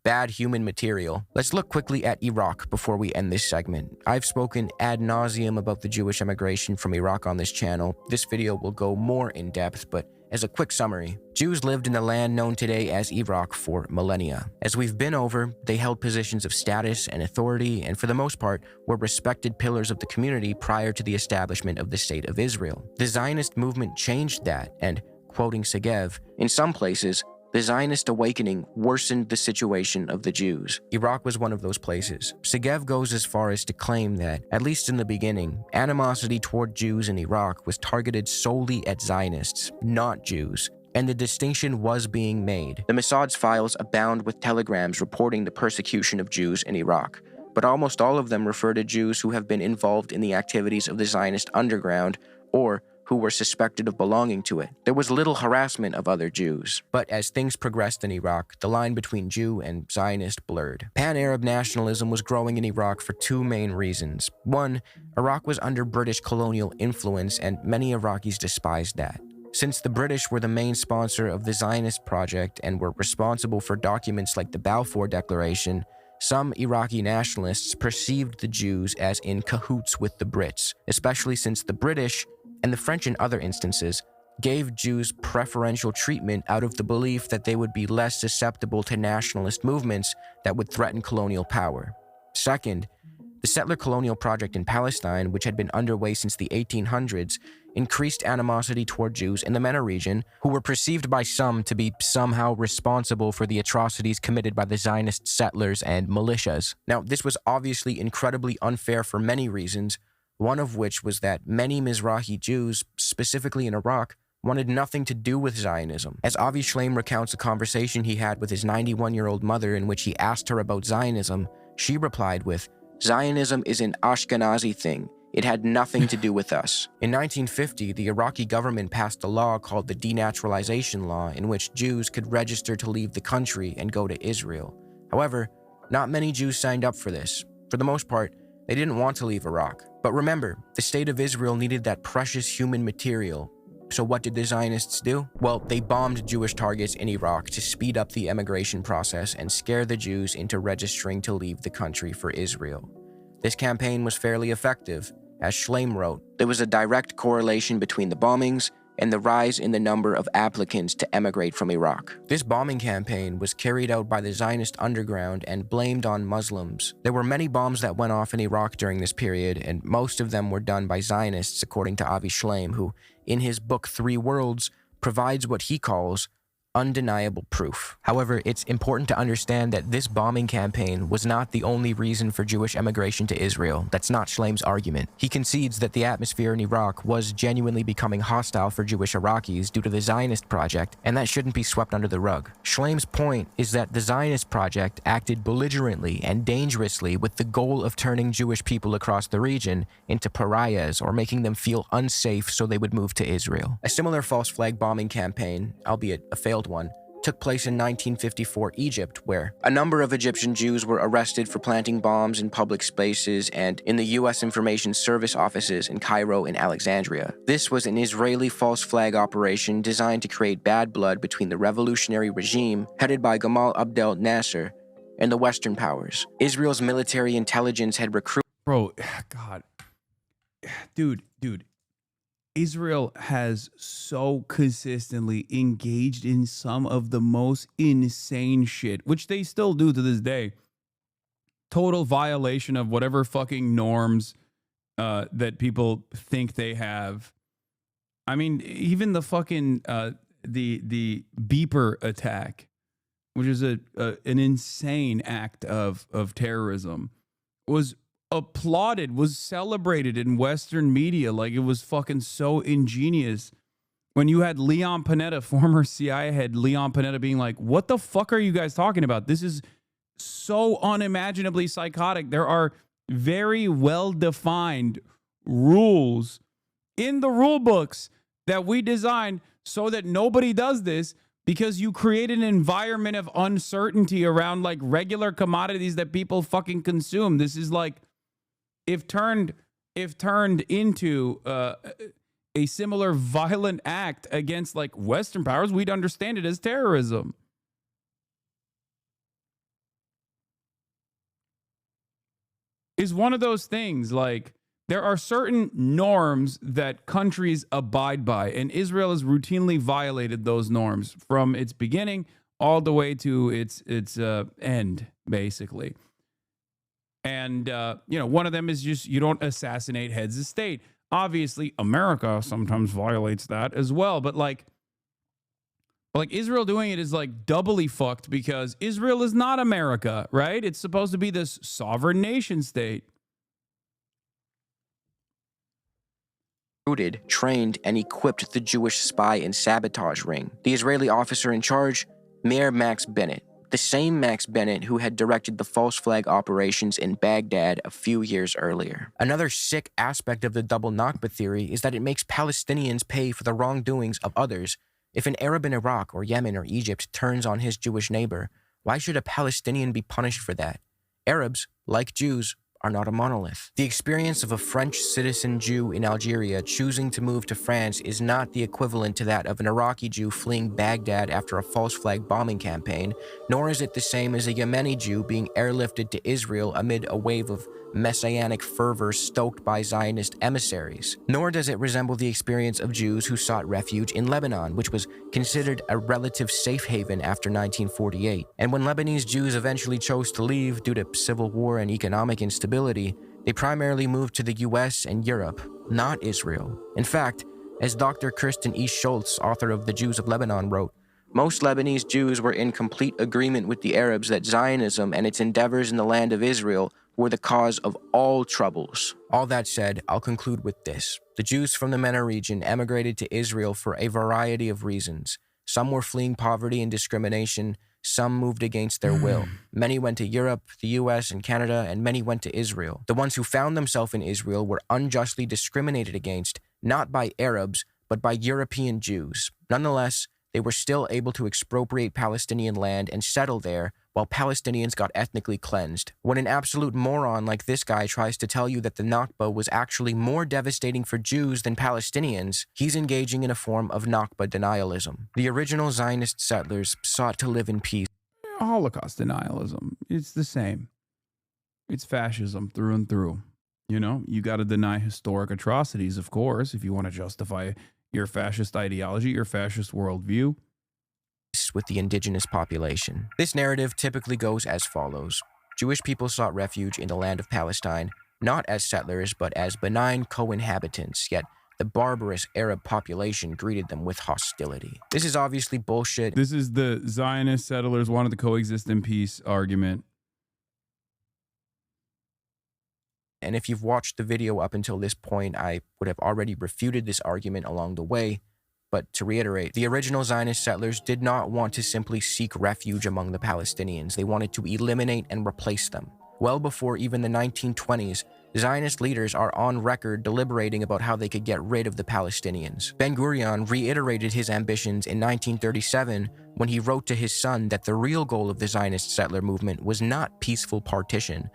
Bad human material. Let's look quickly at Iraq before we end this segment. I've spoken ad nauseum about the Jewish emigration from Iraq on this channel. This video will go more in depth, but as a quick summary, Jews lived in the land known today as Iraq for millennia. As we've been over, they held positions of status and authority, and for the most part, were respected pillars of the community prior to the establishment of the State of Israel. The Zionist movement changed that, and, quoting Segev, "In some places, the Zionist awakening worsened the situation of the Jews." Iraq was one of those places. Segev goes as far as to claim that, at least in the beginning, animosity toward Jews in Iraq was targeted solely at Zionists, not Jews, and the distinction was being made. The Mossad's files abound with telegrams reporting the persecution of Jews in Iraq, but almost all of them refer to Jews who have been involved in the activities of the Zionist underground or who were suspected of belonging to it. There was little harassment of other Jews. But as things progressed in Iraq, the line between Jew and Zionist blurred. Pan-Arab nationalism was growing in Iraq for two main reasons. One, Iraq was under British colonial influence, and many Iraqis despised that. Since the British were the main sponsor of the Zionist project and were responsible for documents like the Balfour Declaration, some Iraqi nationalists perceived the Jews as in cahoots with the Brits, especially since the British, and the French in other instances, gave Jews preferential treatment out of the belief that they would be less susceptible to nationalist movements that would threaten colonial power. Second, the settler colonial project in Palestine, which had been underway since the 1800s, increased animosity toward Jews in the MENA region, who were perceived by some to be somehow responsible for the atrocities committed by the Zionist settlers and militias. Now, this was obviously incredibly unfair for many reasons, one of which was that many Mizrahi Jews, specifically in Iraq, wanted nothing to do with Zionism. As Avi Shlaim recounts a conversation he had with his 91-year-old mother in which he asked her about Zionism, she replied with, "Zionism is an Ashkenazi thing. It had nothing to do with us." In 1950, the Iraqi government passed a law called the Denaturalization Law, in which Jews could register to leave the country and go to Israel. However, not many Jews signed up for this. For the most part, they didn't want to leave Iraq. But remember, the state of Israel needed that precious human material. So what did the Zionists do? Well, they bombed Jewish targets in Iraq to speed up the emigration process and scare the Jews into registering to leave the country for Israel. This campaign was fairly effective. As Shlaim wrote, there was a direct correlation between the bombings and the rise in the number of applicants to emigrate from Iraq. This bombing campaign was carried out by the Zionist underground and blamed on Muslims. There were many bombs that went off in Iraq during this period, and most of them were done by Zionists, according to Avi Shlaim, who, in his book 3 Worlds, provides what he calls undeniable proof. However, it's important to understand that this bombing campaign was not the only reason for Jewish emigration to Israel. That's not Shlaim's argument. He concedes that the atmosphere in Iraq was genuinely becoming hostile for Jewish Iraqis due to the Zionist project, and that shouldn't be swept under the rug. Shlaim's point is that the Zionist project acted belligerently and dangerously with the goal of turning Jewish people across the region into pariahs or making them feel unsafe so they would move to Israel. A similar false flag bombing campaign, albeit a failed one, took place in 1954 Egypt, where a number of Egyptian Jews were arrested for planting bombs in public spaces and in the U.S. Information Service offices in Cairo and Alexandria. This was an Israeli false flag operation designed to create bad blood between the revolutionary regime headed by Gamal Abdel Nasser and the Western powers. Israel's military intelligence had recruited... Bro, God. Dude. Israel has so consistently engaged in some of the most insane shit, which they still do to this day. Total violation of whatever fucking norms that people think they have. I mean, even the fucking the beeper attack, which is an insane act of terrorism, was applauded, was celebrated in Western media like it was fucking so ingenious. When you had Leon Panetta, former CIA head Leon Panetta, being like, what the fuck are you guys talking about? This is so unimaginably psychotic. There are very well-defined rules in the rule books that we designed so that nobody does this, because you create an environment of uncertainty around like regular commodities that people fucking consume. This is like, if turned into a similar violent act against like Western powers, we'd understand it as terrorism. Is one of those things, like, there are certain norms that countries abide by, and Israel has routinely violated those norms from its beginning all the way to its end, basically. And, one of them is just, you don't assassinate heads of state. Obviously, America sometimes violates that as well. But like Israel doing it is like doubly fucked, because Israel is not America, right? It's supposed to be this sovereign nation state. Trained and equipped the Jewish spy and sabotage ring. The Israeli officer in charge, Meir Max Bennett, the same Max Bennett who had directed the false flag operations in Baghdad a few years earlier. Another sick aspect of the double Nakba theory is that it makes Palestinians pay for the wrongdoings of others. If an Arab in Iraq or Yemen or Egypt turns on his Jewish neighbor, why should a Palestinian be punished for that? Arabs, like Jews, are not a monolith. The experience of a French citizen Jew in Algeria choosing to move to France is not the equivalent to that of an Iraqi Jew fleeing Baghdad after a false flag bombing campaign, nor is it the same as a Yemeni Jew being airlifted to Israel amid a wave of messianic fervor stoked by Zionist emissaries. Nor does it resemble the experience of Jews who sought refuge in Lebanon, which was considered a relative safe haven after 1948. And when Lebanese Jews eventually chose to leave due to civil war and economic instability, they primarily moved to the US and Europe, not Israel. In fact, as Dr. Kirsten E. Schultz, author of The Jews of Lebanon, wrote, most Lebanese Jews were in complete agreement with the Arabs that Zionism and its endeavors in the land of Israel were the cause of all troubles. All that said, I'll conclude with this. The Jews from the MENA region emigrated to Israel for a variety of reasons. Some were fleeing poverty and discrimination. Some moved against their will. Many went to Europe, the US, and Canada, and many went to Israel. The ones who found themselves in Israel were unjustly discriminated against, not by Arabs, but by European Jews. Nonetheless, they were still able to expropriate Palestinian land and settle there, while Palestinians got ethnically cleansed. When an absolute moron like this guy tries to tell you that the Nakba was actually more devastating for Jews than Palestinians, he's engaging in a form of Nakba denialism. The original Zionist settlers sought to live in peace. Holocaust denialism. It's the same. It's fascism through and through. You know, you got to deny historic atrocities, of course, if you want to justify your fascist ideology, your fascist worldview. With the indigenous population. This narrative typically goes as follows. Jewish people sought refuge in the land of Palestine, not as settlers, but as benign co-inhabitants, yet the barbarous Arab population greeted them with hostility. This is obviously bullshit. This is the Zionist settlers wanted to coexist in peace argument. And if you've watched the video up until this point, I would have already refuted this argument along the way. But to reiterate, the original Zionist settlers did not want to simply seek refuge among the Palestinians. They wanted to eliminate and replace them. Well before even the 1920s, Zionist leaders are on record deliberating about how they could get rid of the Palestinians. Ben-Gurion reiterated his ambitions in 1937 when he wrote to his son that the real goal of the Zionist settler movement was not peaceful partition,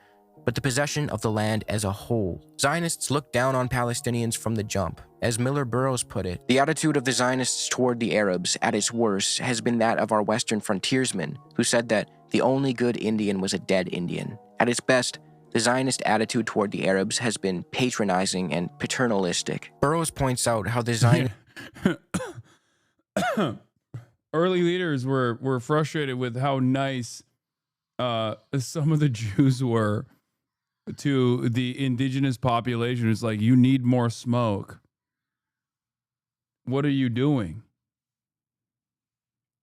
but the possession of the land as a whole. Zionists looked down on Palestinians from the jump. As Miller Burroughs put it, the attitude of the Zionists toward the Arabs, at its worst, has been that of our Western frontiersmen, who said that the only good Indian was a dead Indian. At its best, the Zionist attitude toward the Arabs has been patronizing and paternalistic. Burroughs points out how the Zionists... Early leaders were frustrated with how nice some of the Jews were to the indigenous population. It's like, you need more smoke. What are you doing?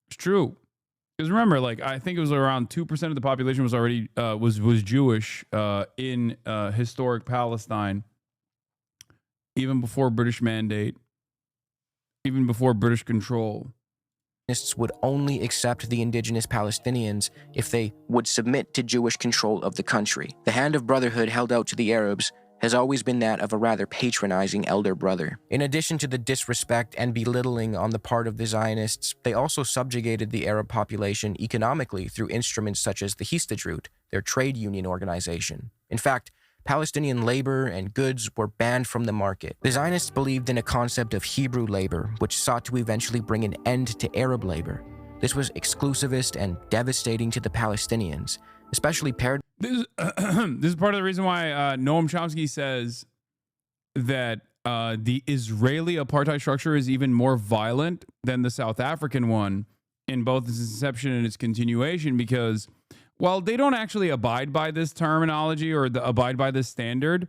It's true. Because remember, like, I think it was around 2% of the population was already was Jewish in historic Palestine, even before British mandate, even before British control. would only accept the indigenous Palestinians if they would submit to Jewish control of the country. The hand of brotherhood held out to the Arabs has always been that of a rather patronizing elder brother. In addition to the disrespect and belittling on the part of the Zionists, they also subjugated the Arab population economically through instruments such as the Histadrut, their trade union organization. In fact, Palestinian labor and goods were banned from the market. The Zionists believed in a concept of Hebrew labor, which sought to eventually bring an end to Arab labor. This was exclusivist and devastating to the Palestinians, especially paired... This is part of the reason why Noam Chomsky says that the Israeli apartheid structure is even more violent than the South African one in both its inception and its continuation, because while they don't actually abide by this terminology or abide by this standard,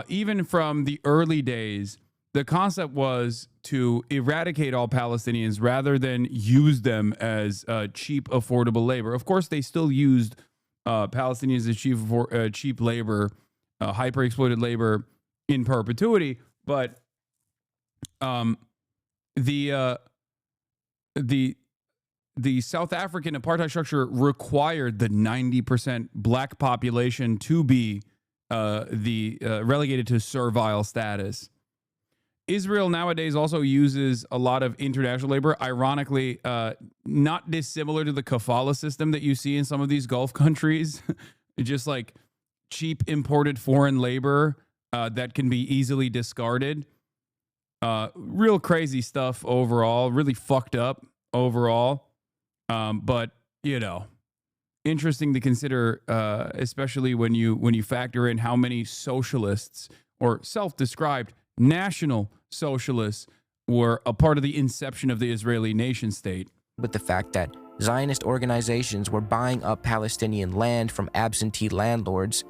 even from the early days, the concept was to eradicate all Palestinians rather than use them as cheap, affordable labor. Of course, they still used Palestinians as cheap labor, hyper-exploited labor in perpetuity, but the the South African apartheid structure required the 90% black population to be relegated to servile status. Israel nowadays also uses a lot of international labor, ironically, not dissimilar to the kafala system that you see in some of these Gulf countries, just like cheap imported foreign labor that can be easily discarded. Real crazy stuff overall, really fucked up overall. But, you know, interesting to consider, especially when you factor in how many socialists or self-described national socialists were a part of the inception of the Israeli nation state. With the fact that Zionist organizations were buying up Palestinian land from absentee landlords,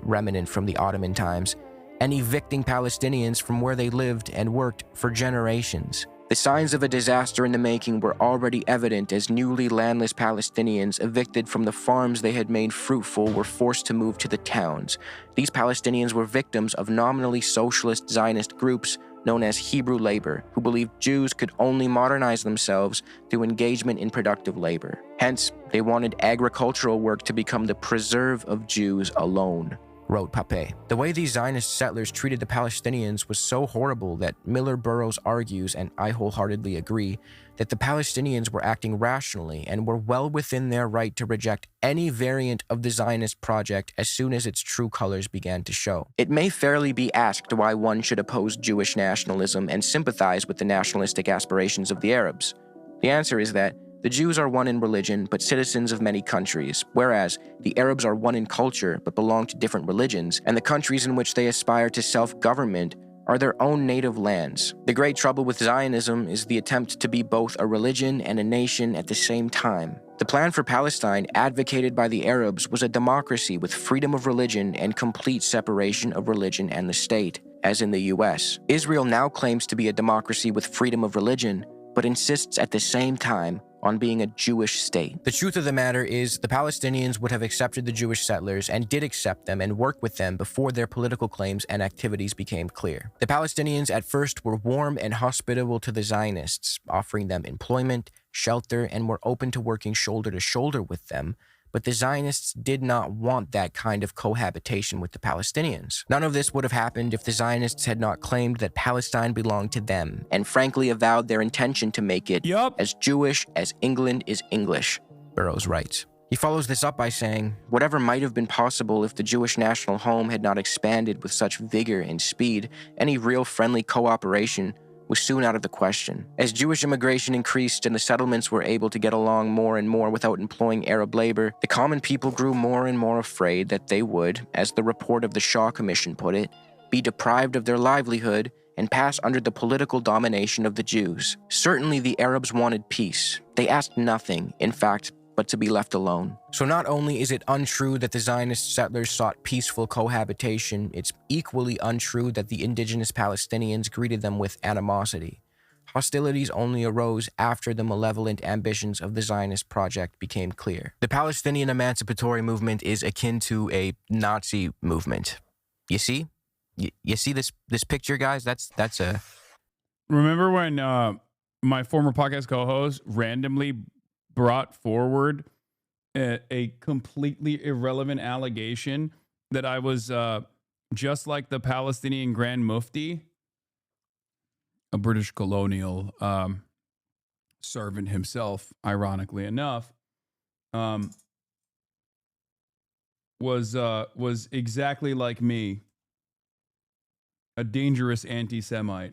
remnant from the Ottoman times, and evicting Palestinians from where they lived and worked for generations. The signs of a disaster in the making were already evident as newly landless Palestinians evicted from the farms they had made fruitful were forced to move to the towns. These Palestinians were victims of nominally socialist Zionist groups known as Hebrew labor, who believed Jews could only modernize themselves through engagement in productive labor. Hence, they wanted agricultural work to become the preserve of Jews alone, wrote Pape. The way these Zionist settlers treated the Palestinians was so horrible that Miller Burrows argues, and I wholeheartedly agree, that the Palestinians were acting rationally and were well within their right to reject any variant of the Zionist project as soon as its true colors began to show. It may fairly be asked why one should oppose Jewish nationalism and sympathize with the nationalistic aspirations of the Arabs. The answer is that the Jews are one in religion, but citizens of many countries, whereas the Arabs are one in culture, but belong to different religions, and the countries in which they aspire to self-government are their own native lands. The great trouble with Zionism is the attempt to be both a religion and a nation at the same time. The plan for Palestine, advocated by the Arabs, was a democracy with freedom of religion and complete separation of religion and the state, as in the US. Israel now claims to be a democracy with freedom of religion, but insists at the same time on being a Jewish state. The truth of the matter is the Palestinians would have accepted the Jewish settlers and did accept them and work with them before their political claims and activities became clear. The Palestinians at first were warm and hospitable to the Zionists, offering them employment, shelter, and were open to working shoulder to shoulder with them, but the Zionists did not want that kind of cohabitation with the Palestinians. None of this would have happened if the Zionists had not claimed that Palestine belonged to them, and frankly avowed their intention to make it as Jewish as England is English, Burrows writes. He follows this up by saying, whatever might have been possible if the Jewish national home had not expanded with such vigor and speed, any real friendly cooperation was soon out of the question. As Jewish immigration increased and the settlements were able to get along more and more without employing Arab labor, the common people grew more and more afraid that they would, as the report of the Shaw Commission put it, be deprived of their livelihood and pass under the political domination of the Jews. Certainly the Arabs wanted peace. They asked nothing, in fact, but to be left alone. So not only is it untrue that the Zionist settlers sought peaceful cohabitation, it's equally untrue that the indigenous Palestinians greeted them with animosity. Hostilities only arose after the malevolent ambitions of the Zionist project became clear. The Palestinian emancipatory movement is akin to a Nazi movement. You see? You see this picture, guys? That's a... Remember when my former podcast co-host randomly brought forward a completely irrelevant allegation that I was just like the Palestinian Grand Mufti, a British colonial servant himself, ironically enough, was exactly like me, a dangerous anti-Semite.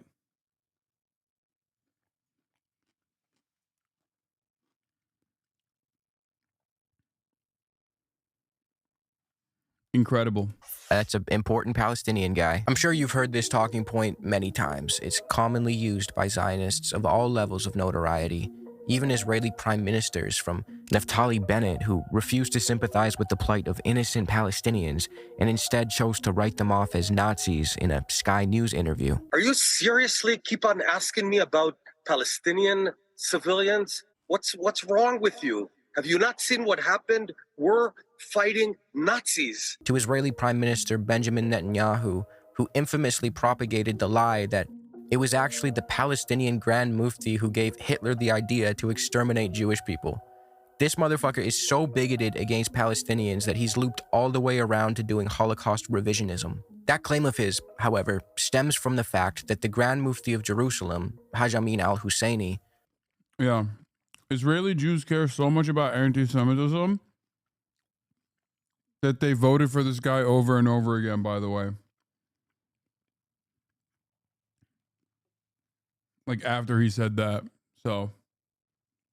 Incredible. That's an important Palestinian guy. I'm sure you've heard this talking point many times. It's commonly used by Zionists of all levels of notoriety, even Israeli prime ministers from Naftali Bennett, who refused to sympathize with the plight of innocent Palestinians and instead chose to write them off as Nazis in a Sky News interview. Are you seriously keep on asking me about Palestinian civilians? What's wrong with you? Have you not seen what happened? We're fighting Nazis. To Israeli Prime Minister Benjamin Netanyahu, who infamously propagated the lie that It was actually the Palestinian Grand Mufti who gave Hitler the idea to exterminate Jewish people. This motherfucker is so bigoted against Palestinians that he's looped all the way around to doing Holocaust revisionism. That claim of his, however, stems from the fact that the Grand Mufti of Jerusalem, Haj Amin al-Husseini, Yeah. Israeli Jews care so much about anti-Semitism that they voted for this guy over and over again, by the way. Like after he said that. So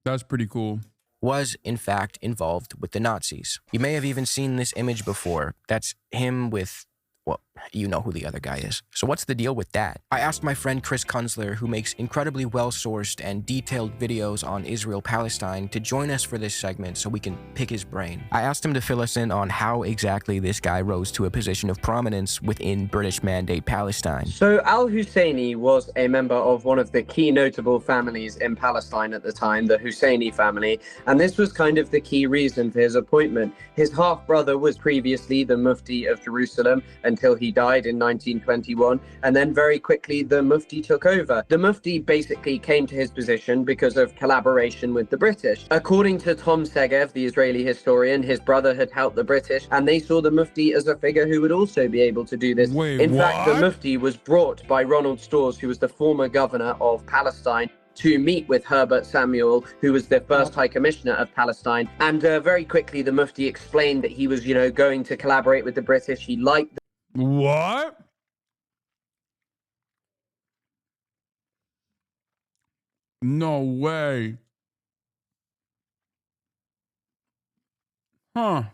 that's pretty cool. was, in fact, involved with the Nazis. You may have even seen this image before. That's him with, well, you know who the other guy is. So what's the deal with that? I asked my friend Chris Kunzler, who makes incredibly well-sourced and detailed videos on Israel-Palestine, to join us for this segment so we can pick his brain. I asked him to fill us in on how exactly this guy rose to a position of prominence within British Mandate Palestine. So al-Husseini was a member of one of the key notable families in Palestine at the time, the Husseini family, and this was kind of the key reason for his appointment. His half-brother was previously the Mufti of Jerusalem until he died in 1921, and then very quickly the Mufti took over. The Mufti basically came to his position because of collaboration with the British. According to Tom Segev, the Israeli historian, his brother had helped the British, and they saw the Mufti as a figure who would also be able to do this. In fact, the Mufti was brought by Ronald Storrs, who was the former governor of Palestine, to meet with Herbert Samuel, who was the first High Commissioner of Palestine. And very quickly, the Mufti explained that he was, going to collaborate with the British. He liked What? No way. Huh.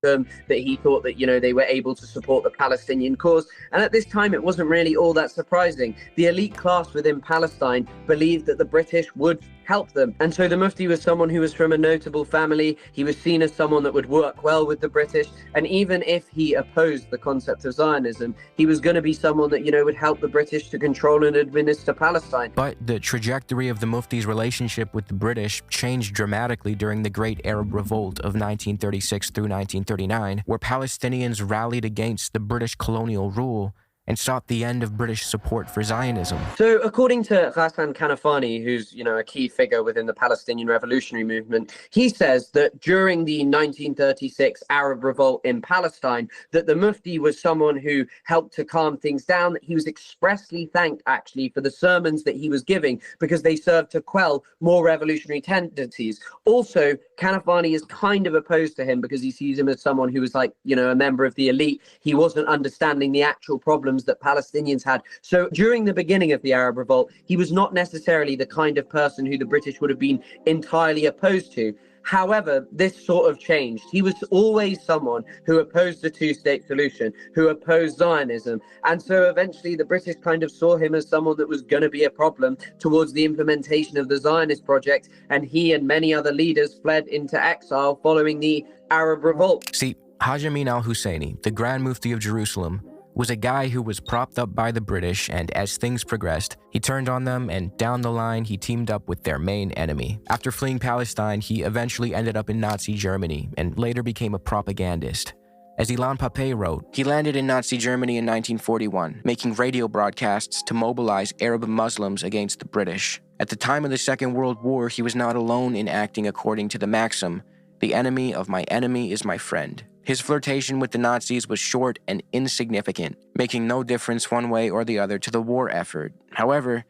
that he thought that, they were able to support the Palestinian cause. And at this time, it wasn't really all that surprising. The elite class within Palestine believed that the British would help them. And so the Mufti was someone who was from a notable family. He was seen as someone that would work well with the British. And even if he opposed the concept of Zionism, he was going to be someone that, would help the British to control and administer Palestine. But the trajectory of the Mufti's relationship with the British changed dramatically during the Great Arab Revolt of 1936 through 1939, where Palestinians rallied against the British colonial rule and sought the end of British support for Zionism. So according to Hasan Kanafani, who's, a key figure within the Palestinian revolutionary movement, he says that during the 1936 Arab revolt in Palestine, that the Mufti was someone who helped to calm things down, that he was expressly thanked actually for the sermons that he was giving because they served to quell more revolutionary tendencies. Also, Kanafani is kind of opposed to him because he sees him as someone who was like, a member of the elite. He wasn't understanding the actual problems that Palestinians had. So during the beginning of the Arab revolt, he was not necessarily the kind of person who the British would have been entirely opposed to. However, this sort of changed. He was always someone who opposed the two-state solution, who opposed Zionism. And so eventually the British kind of saw him as someone that was going to be a problem towards the implementation of the Zionist project. And he and many other leaders fled into exile following the Arab revolt. See, Haj Amin al-Husseini, the Grand Mufti of Jerusalem, was a guy who was propped up by the British, and as things progressed, he turned on them, and down the line, he teamed up with their main enemy. After fleeing Palestine, he eventually ended up in Nazi Germany, and later became a propagandist. As Ilan Pape wrote, he landed in Nazi Germany in 1941, making radio broadcasts to mobilize Arab Muslims against the British. At the time of the Second World War, he was not alone in acting according to the maxim, "The enemy of my enemy is my friend." His flirtation with the Nazis was short and insignificant, making no difference one way or the other to the war effort. However,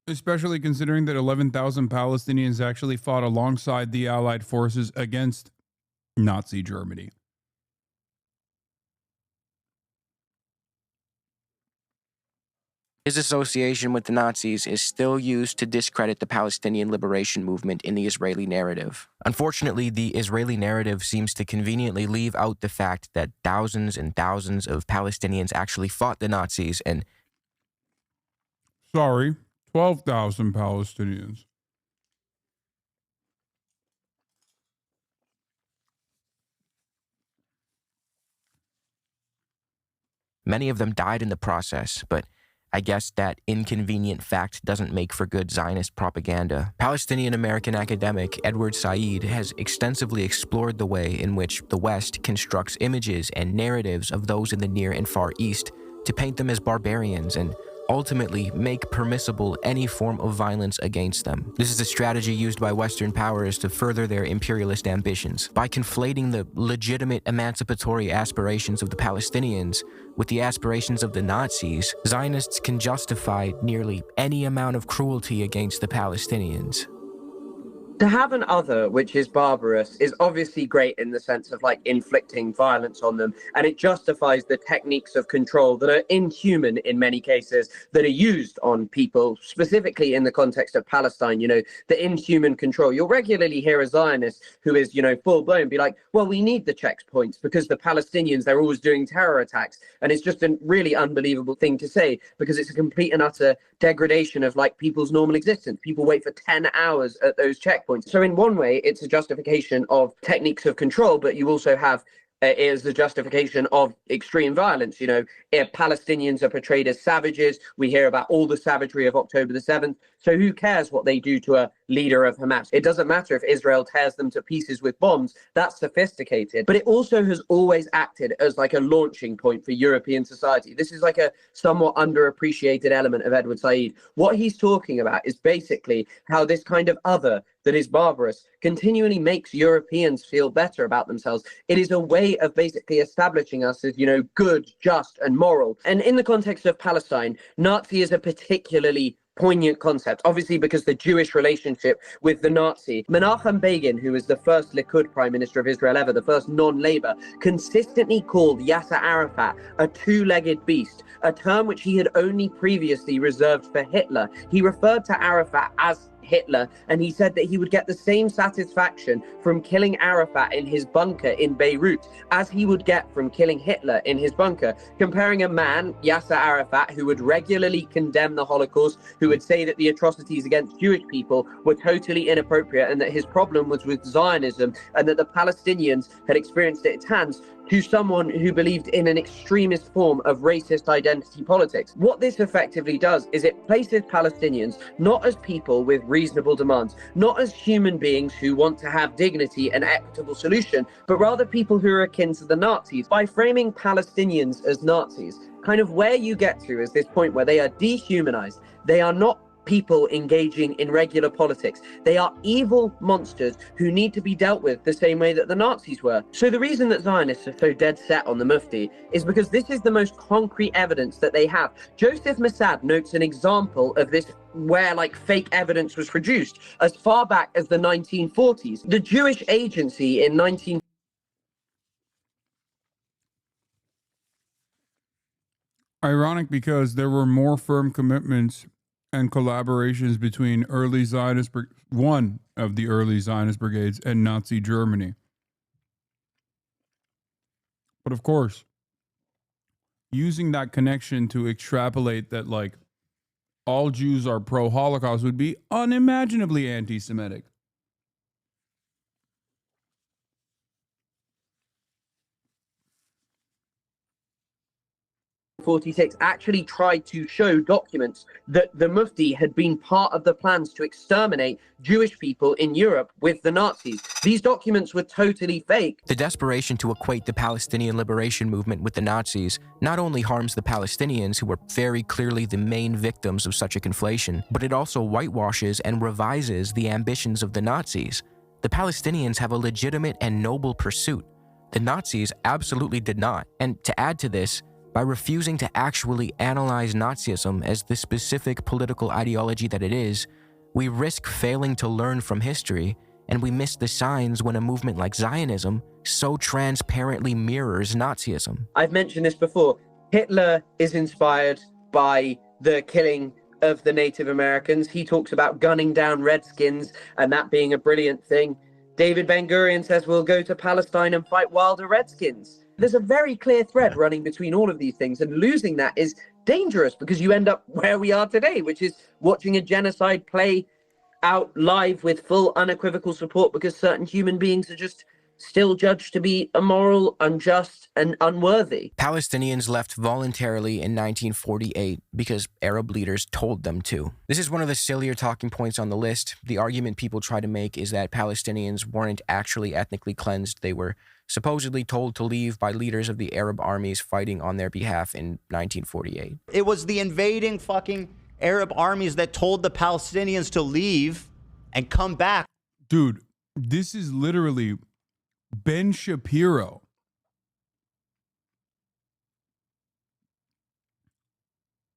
especially considering that 11,000 Palestinians actually fought alongside the Allied forces against Nazi Germany. his association with the Nazis is still used to discredit the Palestinian liberation movement in the Israeli narrative. Unfortunately, the Israeli narrative seems to conveniently leave out the fact that thousands and thousands of Palestinians actually fought the Nazis and... 12,000 Palestinians. Many of them died in the process, but I guess that inconvenient fact doesn't make for good Zionist propaganda. Palestinian-American academic Edward Said has extensively explored the way in which the West constructs images and narratives of those in the Near and Far East to paint them as barbarians and ultimately make permissible any form of violence against them. This is a strategy used by Western powers to further their imperialist ambitions. By conflating the legitimate emancipatory aspirations of the Palestinians with the aspirations of the Nazis, Zionists can justify nearly any amount of cruelty against the Palestinians. To have an other which is barbarous is obviously great in the sense of like inflicting violence on them, and it justifies the techniques of control that are inhuman in many cases that are used on people, specifically in the context of Palestine. You know, the inhuman control. You'll regularly hear a Zionist who is, you know, full blown be like, well, we need the checkpoints because the Palestinians, they're always doing terror attacks. And it's just a really unbelievable thing to say, because it's a complete and utter degradation of like people's normal existence. People wait for 10 hours at those checkpoints. So in one way, it's a justification of techniques of control, but you also have is the justification of extreme violence. You know, if Palestinians are portrayed as savages, we hear about all the savagery of October the 7th. So who cares what they do to a leader of Hamas? It doesn't matter if Israel tears them to pieces with bombs. That's sophisticated. But it also has always acted as like a launching point for European society. This is like a somewhat underappreciated element of Edward Said. What he's talking about is basically how this kind of other that is barbarous continually makes Europeans feel better about themselves. It is a way of basically establishing us as, you know, good, just, and moral. And in the context of Palestine, Nazi is a particularly poignant concept, obviously because the Jewish relationship with the Nazi. Menachem Begin, who was the first Likud prime minister of Israel ever, the first non-Labour, consistently called Yasser Arafat a two-legged beast, a term which he had only previously reserved for Hitler. He referred to Arafat as Hitler, and he said that he would get the same satisfaction from killing Arafat in his bunker in Beirut as he would get from killing Hitler in his bunker, comparing a man, Yasser Arafat, who would regularly condemn the Holocaust, who would say that the atrocities against Jewish people were totally inappropriate and that his problem was with Zionism and that the Palestinians had experienced at its hands, to someone who believed in an extremist form of racist identity politics. What this effectively does is it places Palestinians not as people with reasonable demands, not as human beings who want to have dignity and equitable solution, but rather people who are akin to the Nazis. By framing Palestinians as Nazis, kind of where you get to is this point where they are dehumanized. They are not people engaging in regular politics. They are evil monsters who need to be dealt with the same way that the Nazis were. So the reason that Zionists are so dead set on the Mufti is because this is the most concrete evidence that they have. Joseph Mossad notes an example of this where like fake evidence was produced as far back as the 1940s. The Jewish Agency in Ironic, because there were more firm commitments and collaborations between one of the early Zionist brigades and Nazi Germany. But of course, using that connection to extrapolate that like all Jews are pro-Holocaust would be unimaginably anti-Semitic. '46 actually tried to show documents that the Mufti had been part of the plans to exterminate Jewish people in Europe with the Nazis. These documents were totally fake. The desperation to equate the Palestinian liberation movement with the Nazis not only harms the Palestinians, who were very clearly the main victims of such a conflation, but it also whitewashes and revises the ambitions of the Nazis. The Palestinians have a legitimate and noble pursuit. The Nazis absolutely did not. And to add to this, by refusing to actually analyze Nazism as the specific political ideology that it is, we risk failing to learn from history, and we miss the signs when a movement like Zionism so transparently mirrors Nazism. I've mentioned this before. Hitler is inspired by the killing of the Native Americans. He talks about gunning down Redskins and that being a brilliant thing. David Ben-Gurion says we'll go to Palestine and fight wilder Redskins. There's a very clear thread running between all of these things, and losing that is dangerous because you end up where we are today, which is watching a genocide play out live with full unequivocal support because certain human beings are just still judged to be immoral, unjust, and unworthy. Palestinians left voluntarily in 1948 because Arab leaders told them to. This is one of the sillier talking points on the list. The argument people try to make is that Palestinians weren't actually ethnically cleansed. They were supposedly told to leave by leaders of the Arab armies fighting on their behalf in 1948. It was the invading fucking Arab armies that told the Palestinians to leave and come back. Dude, this is literally Ben Shapiro.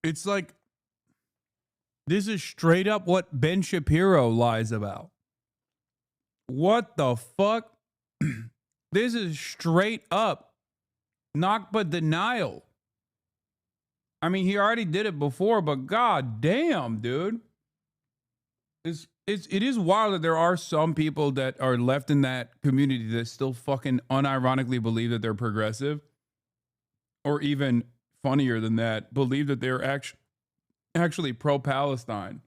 It's like, this is straight up what Ben Shapiro lies about. What the fuck? This is straight up Nakba denial. I mean, he already did it before, but god damn, dude. It is wild that there are some people that are left in that community that still fucking unironically believe that they're progressive. Or even funnier than that, believe that they're actually pro-Palestine.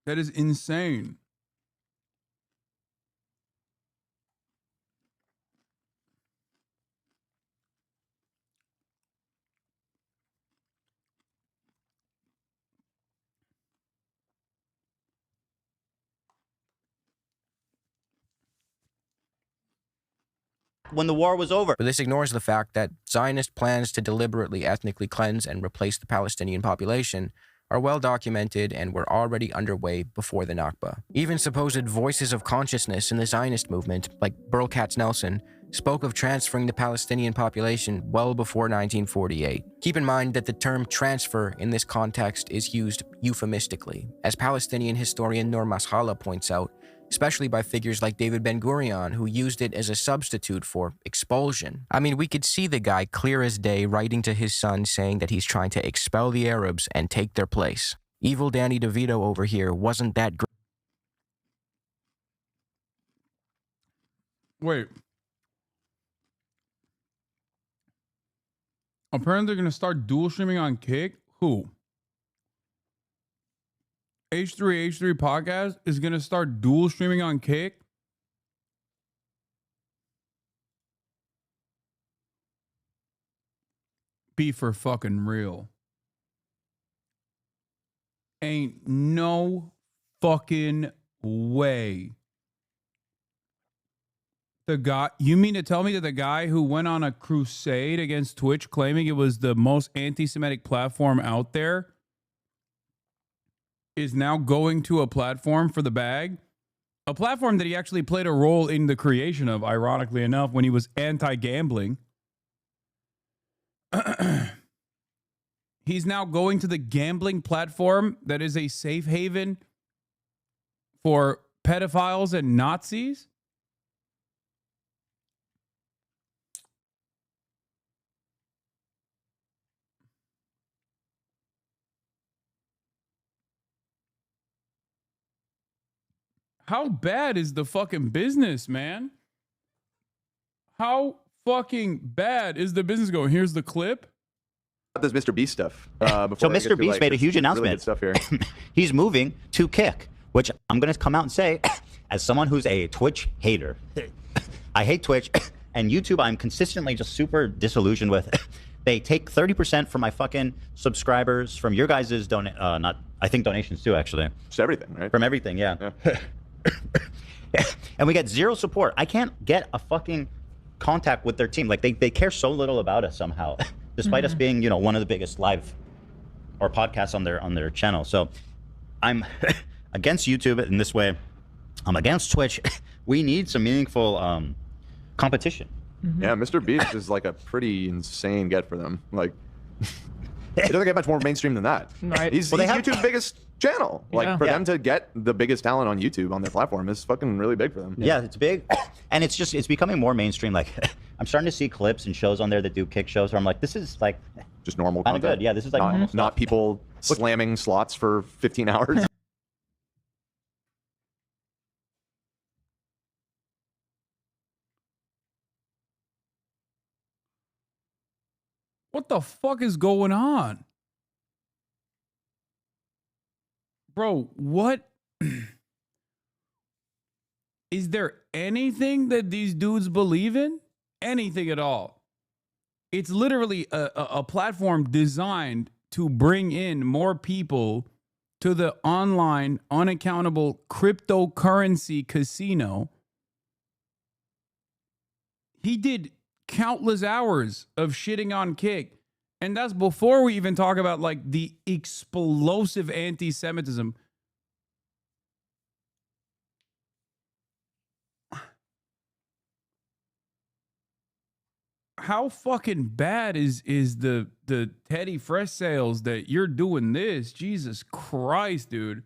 That is insane. When the war was over. But this ignores the fact that Zionist plans to deliberately ethnically cleanse and replace the Palestinian population are well documented and were already underway before the Nakba. Even supposed voices of consciousness in the Zionist movement, like Burl Katz-Nelson, spoke of transferring the Palestinian population well before 1948. Keep in mind that the term transfer in this context is used euphemistically. As Palestinian historian Noor Mashallah points out, especially by figures like David Ben-Gurion, who used it as a substitute for expulsion. I mean, we could see the guy clear as day writing to his son saying that he's trying to expel the Arabs and take their place. Evil Danny DeVito over here wasn't that great. Wait. Apparently they're going to start dual streaming on Kick? Who? H3H3 podcast is going to start dual streaming on Kick? Be for fucking real. Ain't no fucking way. The guy, you mean to tell me that the guy who went on a crusade against Twitch claiming it was the most anti-Semitic platform out there is now going to a platform for the bag? A platform that he actually played a role in the creation of, ironically enough, when he was anti-gambling. He's now going to the gambling platform that is a safe haven for pedophiles and Nazis? How bad is the fucking business, man? How fucking bad is the business going? Here's the clip. This Mr. Beast stuff. So Mr. Beast made a huge announcement. Really stuff here. He's moving to Kick, which I'm going to come out and say, as someone who's a Twitch hater, I hate Twitch, and YouTube I'm consistently just super disillusioned with. They take 30% from my fucking subscribers, from your guys' I think donations too, actually. Just everything, right? From everything, yeah. And we get zero support. I can't get a fucking contact with their team. Like they care so little about us somehow, despite us being, you know, one of the biggest live or podcasts on their channel. So I'm against YouTube in this way. I'm against Twitch. We need some meaningful competition. Yeah, Mr. Beast is like a pretty insane get for them. Like, it doesn't get much more mainstream than that. Right. He's YouTube's biggest channel. Like, for them to get the biggest talent on YouTube on their platform is fucking really big for them. Yeah, it's big. And it's becoming more mainstream. Like, I'm starting to see clips and shows on there that do Kick shows where I'm like, this is like just normal content. Good. Yeah, this is like not people slamming slots for 15 hours. What the fuck is going on? Bro, what? Is there anything that these dudes believe in? Anything at all? It's literally a platform designed to bring in more people to the online, unaccountable cryptocurrency casino. He did countless hours of shitting on Kick. And that's before we even talk about like the explosive anti-Semitism. How fucking bad is the Teddy Fresh sales that you're doing this? Jesus Christ, dude.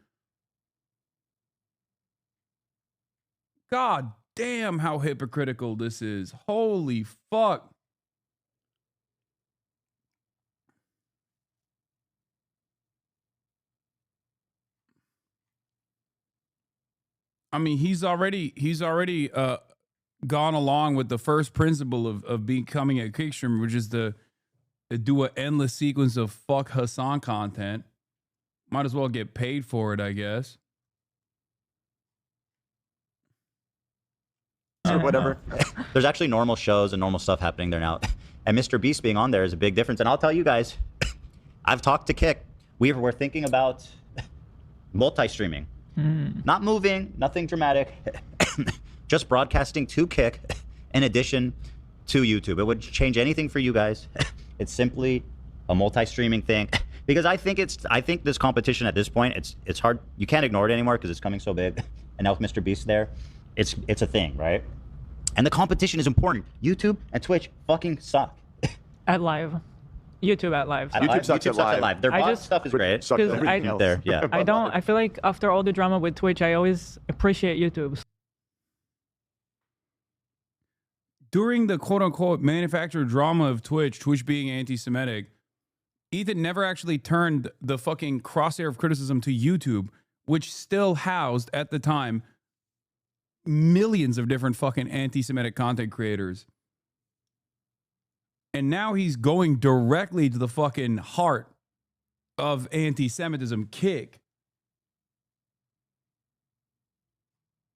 God damn how hypocritical this is. Holy fuck. I mean, he's already gone along with the first principle of becoming a kick streamer, which is to do an endless sequence of fuck Hasan content. Might as well get paid for it, I guess. Or whatever. There's actually normal shows and normal stuff happening there now. And Mr. Beast being on there is a big difference. And I'll tell you guys, I've talked to Kick. We were thinking about multi-streaming. Not moving, nothing dramatic. Just broadcasting to Kick in addition to YouTube. It would change anything for you guys. It's simply a multi-streaming thing. Because I think this competition at this point, it's hard. You can't ignore it anymore because it's coming so big. And now with Mr. Beast there, it's a thing, right? And the competition is important. YouTube and Twitch fucking suck. At live. YouTube at live. YouTube sucks at live. Their bot stuff is great. I feel like after all the drama with Twitch, I always appreciate YouTube. During the quote-unquote manufactured drama of Twitch being anti-Semitic, Ethan never actually turned the fucking crosshair of criticism to YouTube, which still housed, at the time, millions of different fucking anti-Semitic content creators. And now he's going directly to the fucking heart of anti-Semitism, Kick.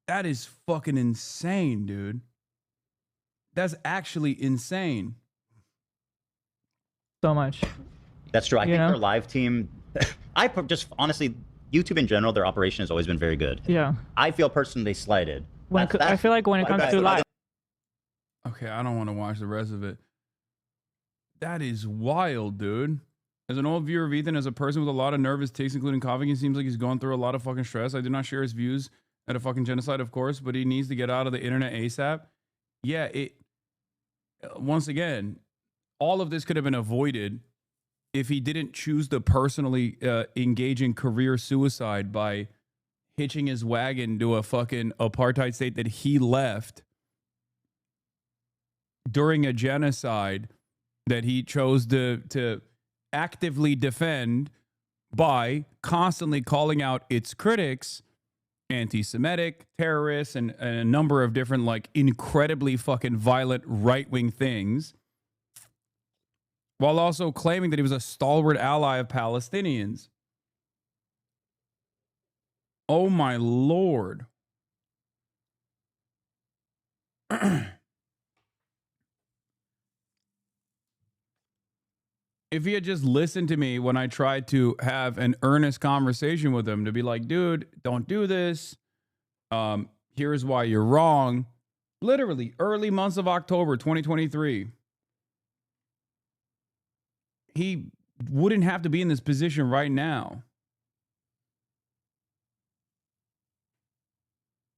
That is fucking insane, dude. That's actually insane. So much. That's true. I think their live team, honestly, YouTube in general, their operation has always been very good. Yeah. I feel personally slighted. I feel like when it comes to live. Okay, I don't want to watch the rest of it. That is wild, dude. As an old viewer of Ethan, as a person with a lot of nervous tics, including coughing, he seems like he's going through a lot of fucking stress. I do not share his views at a fucking genocide, of course, but he needs to get out of the internet ASAP. Yeah, once again, all of this could have been avoided if he didn't choose to personally engage in career suicide by hitching his wagon to a fucking apartheid state that he left during a genocide that he chose to actively defend by constantly calling out its critics, anti-Semitic, terrorists, and a number of different, like, incredibly fucking violent right-wing things, while also claiming that he was a stalwart ally of Palestinians. Oh my Lord. If he had just listened to me when I tried to have an earnest conversation with him to be like, dude, don't do this. Here's why you're wrong. Literally early months of October 2023. He wouldn't have to be in this position right now.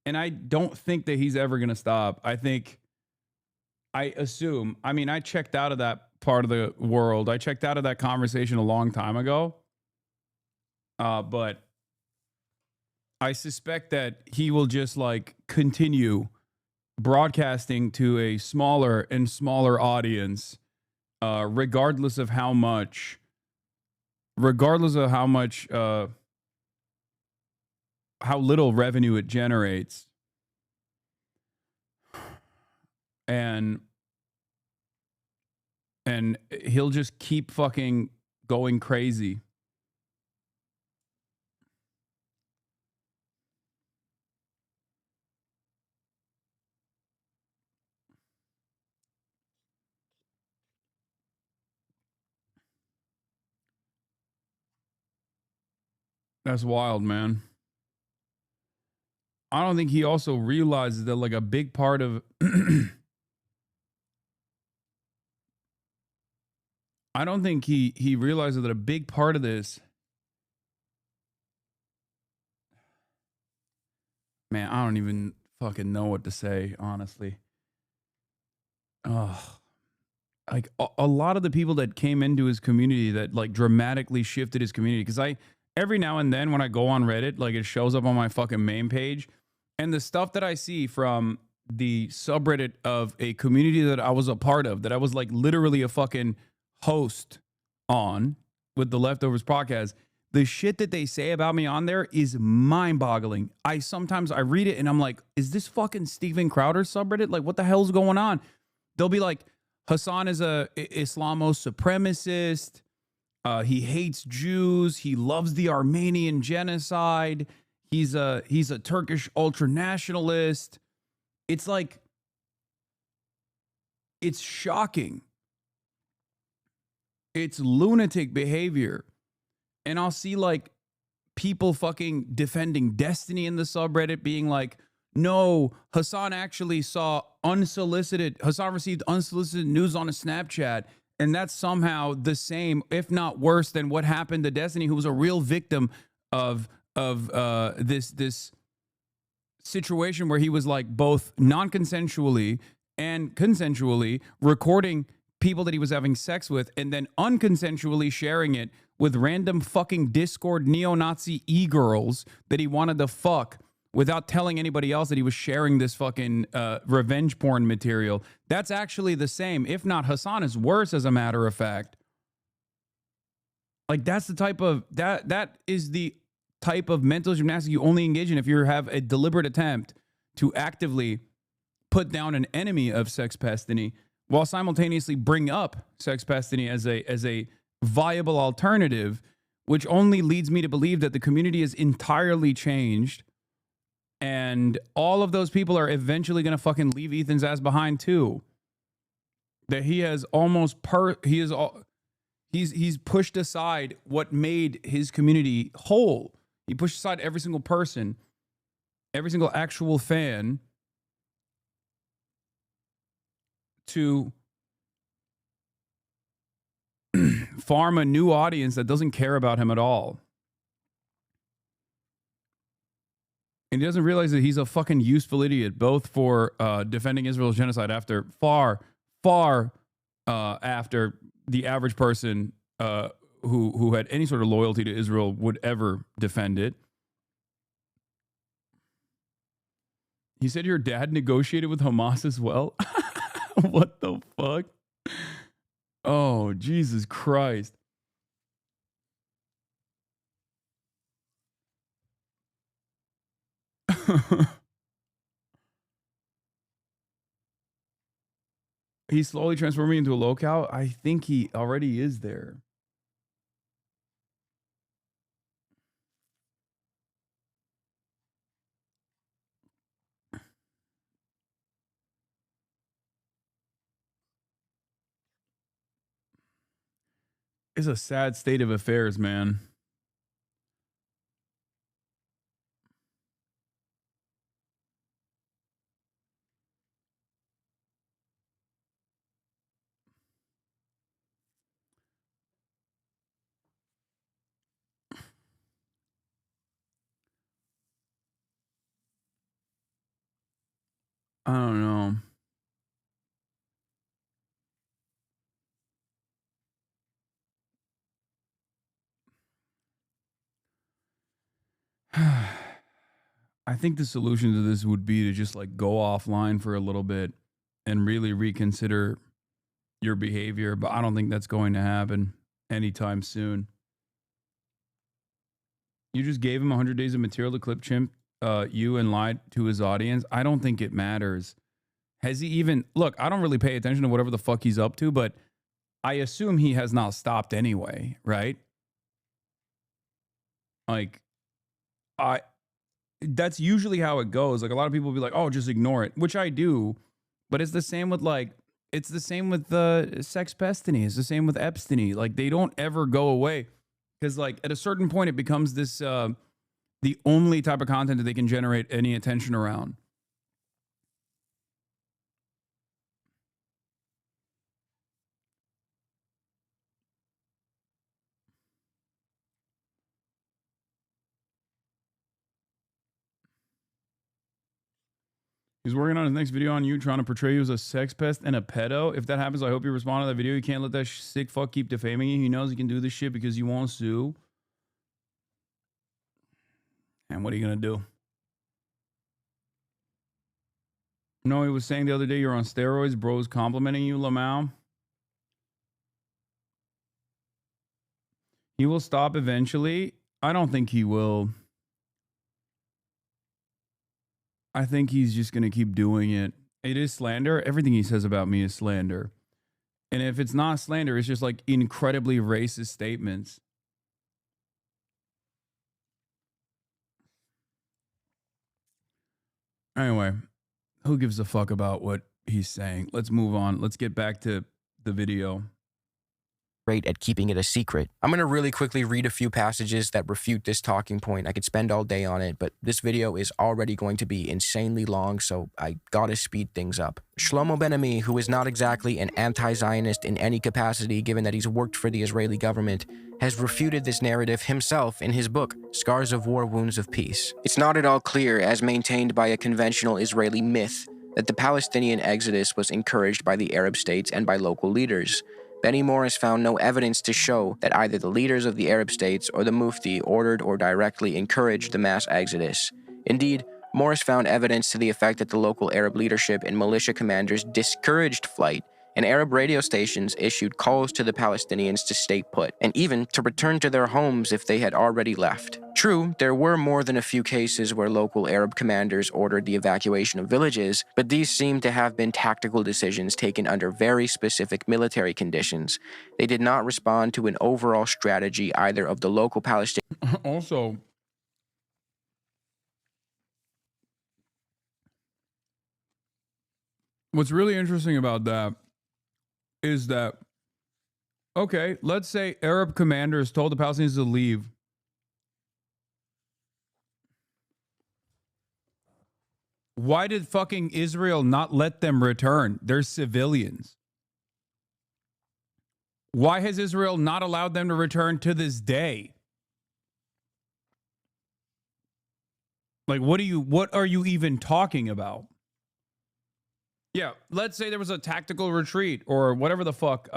And I don't think that he's ever going to stop. I checked out of that part of the world. I checked out of that conversation a long time ago. But I suspect that he will just like continue broadcasting to a smaller and smaller audience, regardless of how much regardless of how much, how little revenue it generates, and he'll just keep fucking going crazy. That's wild, man. I don't think he also realizes that like a big part of I don't think he realizes that a big part of this, man, I don't even fucking know what to say, honestly. Oh, like a lot of the people that came into his community that like dramatically shifted his community, because every now and then when I go on Reddit, like it shows up on my fucking main page, and the stuff that I see from the subreddit of a community that I was a part of, that I was like literally a fucking host on with the Leftovers podcast, the shit that they say about me on there is mind-boggling. Sometimes I read it and I'm like, is this fucking Steven Crowder subreddit? Like, what the hell's going on? They'll be like, Hasan is a Islamo supremacist. He hates Jews. He loves the Armenian genocide. He's a Turkish ultranationalist. It's like, it's shocking. It's lunatic behavior. And I'll see like people fucking defending Destiny in the subreddit being like, no, Hasan actually Hasan received unsolicited news on a Snapchat. And that's somehow the same, if not worse, than what happened to Destiny, who was a real victim of this situation where he was like both non-consensually and consensually recording people that he was having sex with and then unconsensually sharing it with random fucking Discord neo-Nazi e-girls that he wanted to fuck without telling anybody else that he was sharing this fucking revenge porn material. That's actually the same. If not, Hasan is worse, as a matter of fact. Like, that's the type of, that is the type of mental gymnastics you only engage in if you have a deliberate attempt to actively put down an enemy of sex pestiny while simultaneously bring up sex pestiny as a viable alternative, which only leads me to believe that the community is entirely changed. And all of those people are eventually going to fucking leave Ethan's ass behind too. That he has he's pushed aside what made his community whole. He pushed aside every single person, every single actual fan to farm a new audience that doesn't care about him at all. And he doesn't realize that he's a fucking useful idiot, both for defending Israel's genocide after far after the average person who had any sort of loyalty to Israel would ever defend it. He said your dad negotiated with Hamas as well. What the fuck? Oh, Jesus Christ. He's slowly transforming into a locale. I think he already is there. It's a sad state of affairs, man. I don't know. I think the solution to this would be to just like go offline for a little bit and really reconsider your behavior, but I don't think that's going to happen anytime soon. You just gave him 100 days of material to clip chimp you and lied to his audience. I don't think it matters. Has he even... Look, I don't really pay attention to whatever the fuck he's up to, but I assume he has not stopped anyway, right? Like, that's usually how it goes. Like, a lot of people will be like, oh, just ignore it, which I do. But it's the same with, like, it's the same with the sex pestiny. It's the same with Epstein. Like, they don't ever go away. Because, like, at a certain point, it becomes this, the only type of content that they can generate any attention around. He's working on his next video on you, trying to portray you as a sex pest and a pedo. If that happens, I hope you respond to that video. You can't let that sick fuck keep defaming you. He knows he can do this shit because he won't sue. And what are you going to do? No, he was saying the other day you're on steroids. Bro's complimenting you, Lamau. He will stop eventually. I don't think he will. I think he's just going to keep doing it. It is slander. Everything he says about me is slander. And if it's not slander, it's just like incredibly racist statements. Anyway, who gives a fuck about what he's saying? Let's move on. Let's get back to the video. Great at keeping it a secret. I'm going to really quickly read a few passages that refute this talking point. I could spend all day on it, but this video is already going to be insanely long, so I gotta speed things up. Shlomo Ben-Ami, who is not exactly an anti-Zionist in any capacity given that he's worked for the Israeli government, has refuted this narrative himself in his book, Scars of War, Wounds of Peace. It's not at all clear, as maintained by a conventional Israeli myth, that the Palestinian exodus was encouraged by the Arab states and by local leaders. Benny Morris found no evidence to show that either the leaders of the Arab states or the Mufti ordered or directly encouraged the mass exodus. Indeed, Morris found evidence to the effect that the local Arab leadership and militia commanders discouraged flight, and Arab radio stations issued calls to the Palestinians to stay put, and even to return to their homes if they had already left. True, there were more than a few cases where local Arab commanders ordered the evacuation of villages, but these seemed to have been tactical decisions taken under very specific military conditions. They did not respond to an overall strategy either of the local Palestinians. Also, what's really interesting about that is that, okay, let's say Arab commanders told the Palestinians to leave. Why did fucking Israel not let them return? They're civilians. Why has Israel not allowed them to return to this day? Like, what are you even talking about? Yeah, let's say there was a tactical retreat or whatever the fuck,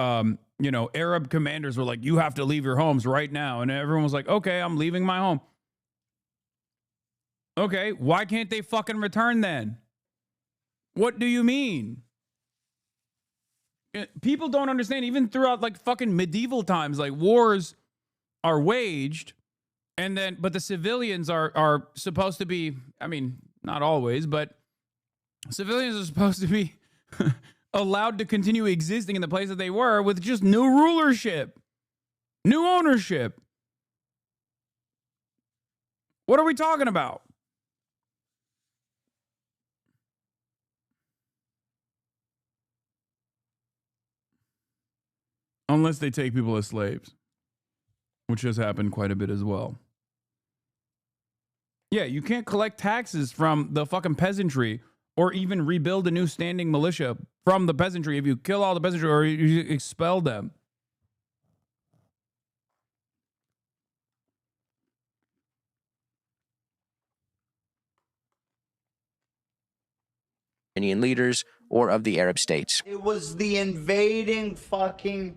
you know, Arab commanders were like, you have to leave your homes right now. And everyone was like, okay, I'm leaving my home. Okay, why can't they fucking return then? What do you mean? People don't understand, even throughout like fucking medieval times, like wars are waged and then, but the civilians are supposed to be, I mean, not always, but civilians are supposed to be allowed to continue existing in the place that they were with just new rulership, new ownership. What are we talking about? Unless they take people as slaves, which has happened quite a bit as well. Yeah, you can't collect taxes from the fucking peasantry or even rebuild a new standing militia from the peasantry if you kill all the peasantry or you expel them. Leaders or of the Arab states. It was the invading fucking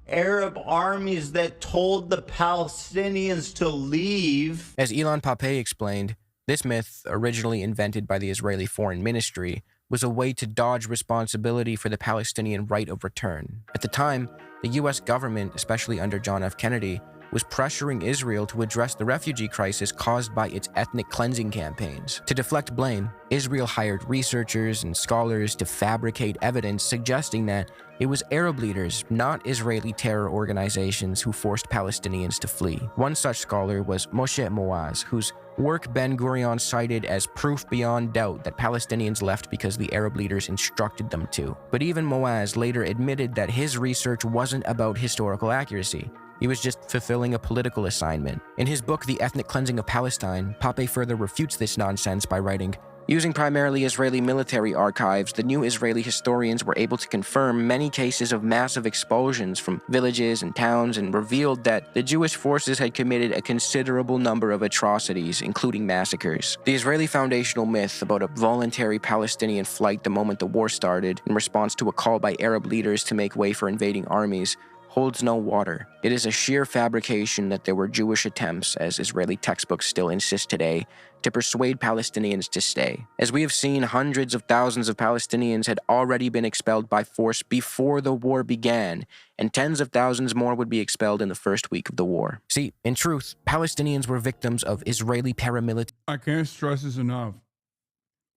Arab armies that told the Palestinians to leave. As Ilan Pappé explained, this myth, originally invented by the Israeli Foreign Ministry, was a way to dodge responsibility for the Palestinian right of return. At the time, the US government, especially under John F. Kennedy, was pressuring Israel to address the refugee crisis caused by its ethnic cleansing campaigns. To deflect blame, Israel hired researchers and scholars to fabricate evidence suggesting that it was Arab leaders, not Israeli terror organizations, who forced Palestinians to flee. One such scholar was Moshe Moaz, whose work Ben-Gurion cited as proof beyond doubt that Palestinians left because the Arab leaders instructed them to. But even Moaz later admitted that his research wasn't about historical accuracy. He was just fulfilling a political assignment. In his book, The Ethnic Cleansing of Palestine, Pape further refutes this nonsense by writing, "Using primarily Israeli military archives, the new Israeli historians were able to confirm many cases of massive expulsions from villages and towns and revealed that the Jewish forces had committed a considerable number of atrocities, including massacres. The Israeli foundational myth about a voluntary Palestinian flight the moment the war started in response to a call by Arab leaders to make way for invading armies holds no water. It is a sheer fabrication that there were Jewish attempts, as Israeli textbooks still insist today, to persuade Palestinians to stay. As we have seen, hundreds of thousands of Palestinians had already been expelled by force before the war began, and tens of thousands more would be expelled in the first week of the war." See, in truth, Palestinians were victims of Israeli paramilitary. I can't stress this enough.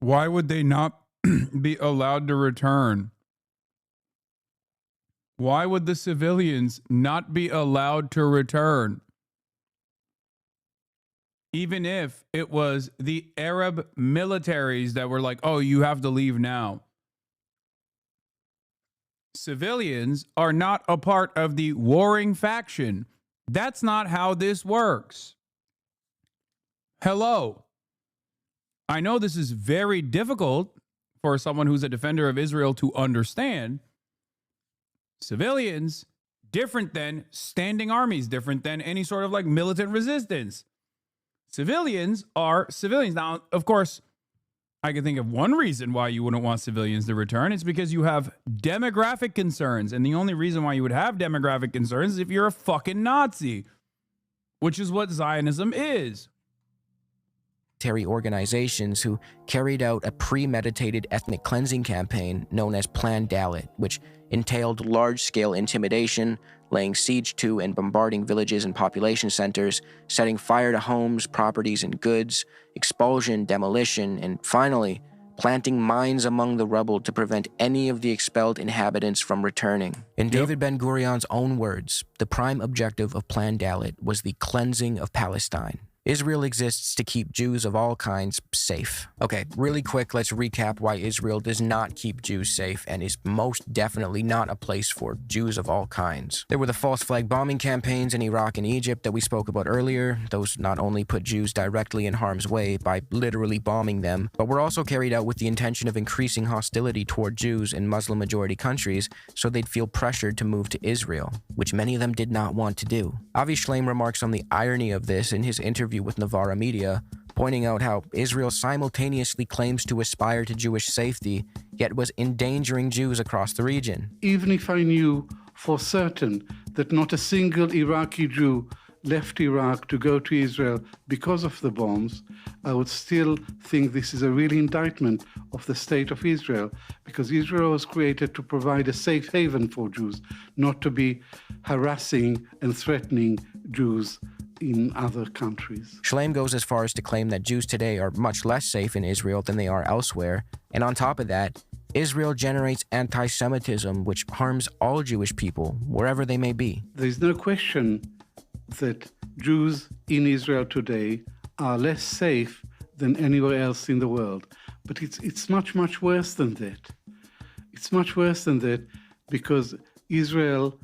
Why would they not be allowed to return? Why would the civilians not be allowed to return? Even if it was the Arab militaries that were like, oh, you have to leave now. Civilians are not a part of the warring faction. That's not how this works. Hello. I know this is very difficult for someone who's a defender of Israel to understand. Civilians, different than standing armies, different than any sort of like militant resistance. Civilians are civilians. Now, of course, I can think of one reason why you wouldn't want civilians to return. It's because you have demographic concerns. And the only reason why you would have demographic concerns is if you're a fucking Nazi, which is what Zionism is. Organizations who carried out a premeditated ethnic cleansing campaign known as Plan Dalit, which entailed large-scale intimidation, laying siege to and bombarding villages and population centers, setting fire to homes, properties, and goods, expulsion, demolition, and finally, planting mines among the rubble to prevent any of the expelled inhabitants from returning. In David Ben-Gurion's own words, the prime objective of Plan Dalit was the cleansing of Palestine. Israel exists to keep Jews of all kinds safe. Okay, really quick, let's recap why Israel does not keep Jews safe and is most definitely not a place for Jews of all kinds. There were the false flag bombing campaigns in Iraq and Egypt that we spoke about earlier. Those not only put Jews directly in harm's way by literally bombing them, but were also carried out with the intention of increasing hostility toward Jews in Muslim-majority countries so they'd feel pressured to move to Israel, which many of them did not want to do. Avi Shlaim remarks on the irony of this in his interview with Novara Media, pointing out how Israel simultaneously claims to aspire to Jewish safety, yet was endangering Jews across the region. Even if I knew for certain that not a single Iraqi Jew left Iraq to go to Israel because of the bombs, I would still think this is a real indictment of the state of Israel, because Israel was created to provide a safe haven for Jews, not to be harassing and threatening Jews in other countries. Shlaim goes as far as to claim that Jews today are much less safe in Israel than they are elsewhere, and on top of that, Israel generates anti-Semitism, which harms all Jewish people, wherever they may be. There's no question that Jews in Israel today are less safe than anywhere else in the world. But it's much, much worse than that. It's much worse than that because Israel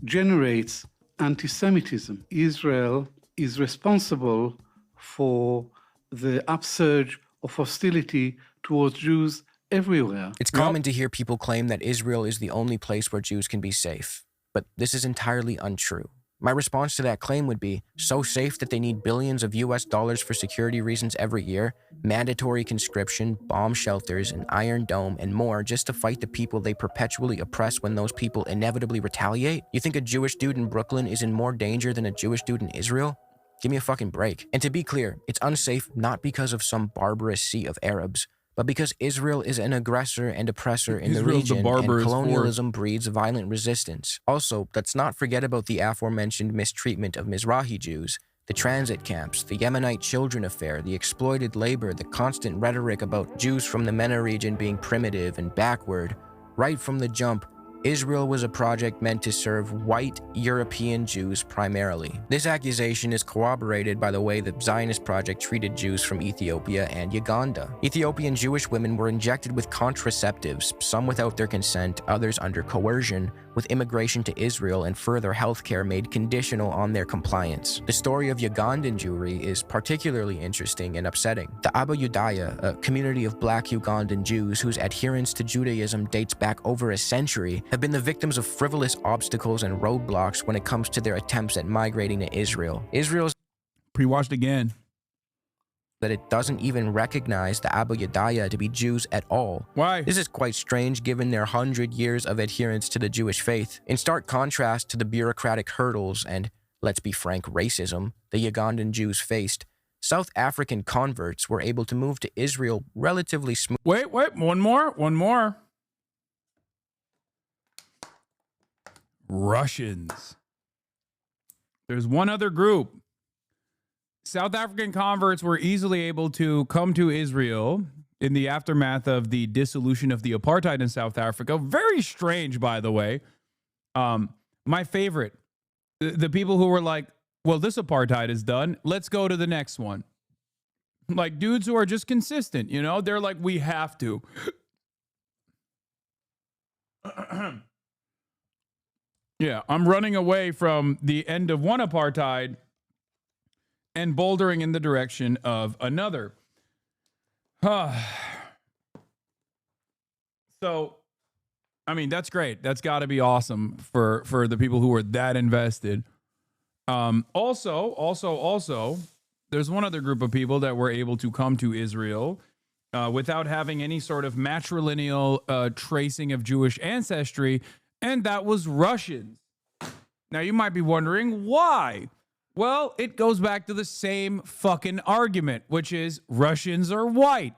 generates anti-Semitism. Israel is responsible for the upsurge of hostility towards Jews everywhere. It's common to hear people claim that Israel is the only place where Jews can be safe, but this is entirely untrue. My response to that claim would be, so safe that they need billions of US dollars for security reasons every year, mandatory conscription, bomb shelters, an Iron Dome, and more just to fight the people they perpetually oppress when those people inevitably retaliate? You think a Jewish dude in Brooklyn is in more danger than a Jewish dude in Israel? Give me a fucking break. And to be clear, it's unsafe not because of some barbarous sea of Arabs, but because Israel is an aggressor and oppressor in the Israel's the region, and barbarous colonialism breeds violent resistance. Also, let's not forget about the aforementioned mistreatment of Mizrahi Jews, the transit camps, the Yemenite children affair, the exploited labor, the constant rhetoric about Jews from the MENA region being primitive and backward. Right from the jump, Israel was a project meant to serve white European Jews primarily. This accusation is corroborated by the way the Zionist project treated Jews from Ethiopia and Uganda. Ethiopian Jewish women were injected with contraceptives, some without their consent, others under coercion, with immigration to Israel and further healthcare made conditional on their compliance. The story of Ugandan Jewry is particularly interesting and upsetting. The Aba Yudaya, a community of black Ugandan Jews whose adherence to Judaism dates back over a century, have been the victims of frivolous obstacles and roadblocks when it comes to their attempts at migrating to Israel. Israel's pre-watched again that it doesn't even recognize the Aba Yudaya to be Jews at all. Why? This is quite strange given their 100 years of adherence to the Jewish faith. In stark contrast to the bureaucratic hurdles and, let's be frank, racism the Ugandan Jews faced, South African converts were able to move to Israel relatively smooth. Wait, one more. Russians. There's one other group. South African converts were easily able to come to Israel in the aftermath of the dissolution of the apartheid in South Africa. Very strange, by the way. My favorite, the people who were like, well, this apartheid is done. Let's go to the next one. Like dudes who are just consistent, you know? They're like, we have to. Yeah, I'm running away from the end of one apartheid and bouldering in the direction of another. So, I mean, that's great. That's got to be awesome for the people who are that invested. Also, there's one other group of people that were able to come to Israel without having any sort of matrilineal tracing of Jewish ancestry, and that was Russians. Now, you might be wondering why. Well, it goes back to the same fucking argument, which is Russians are white.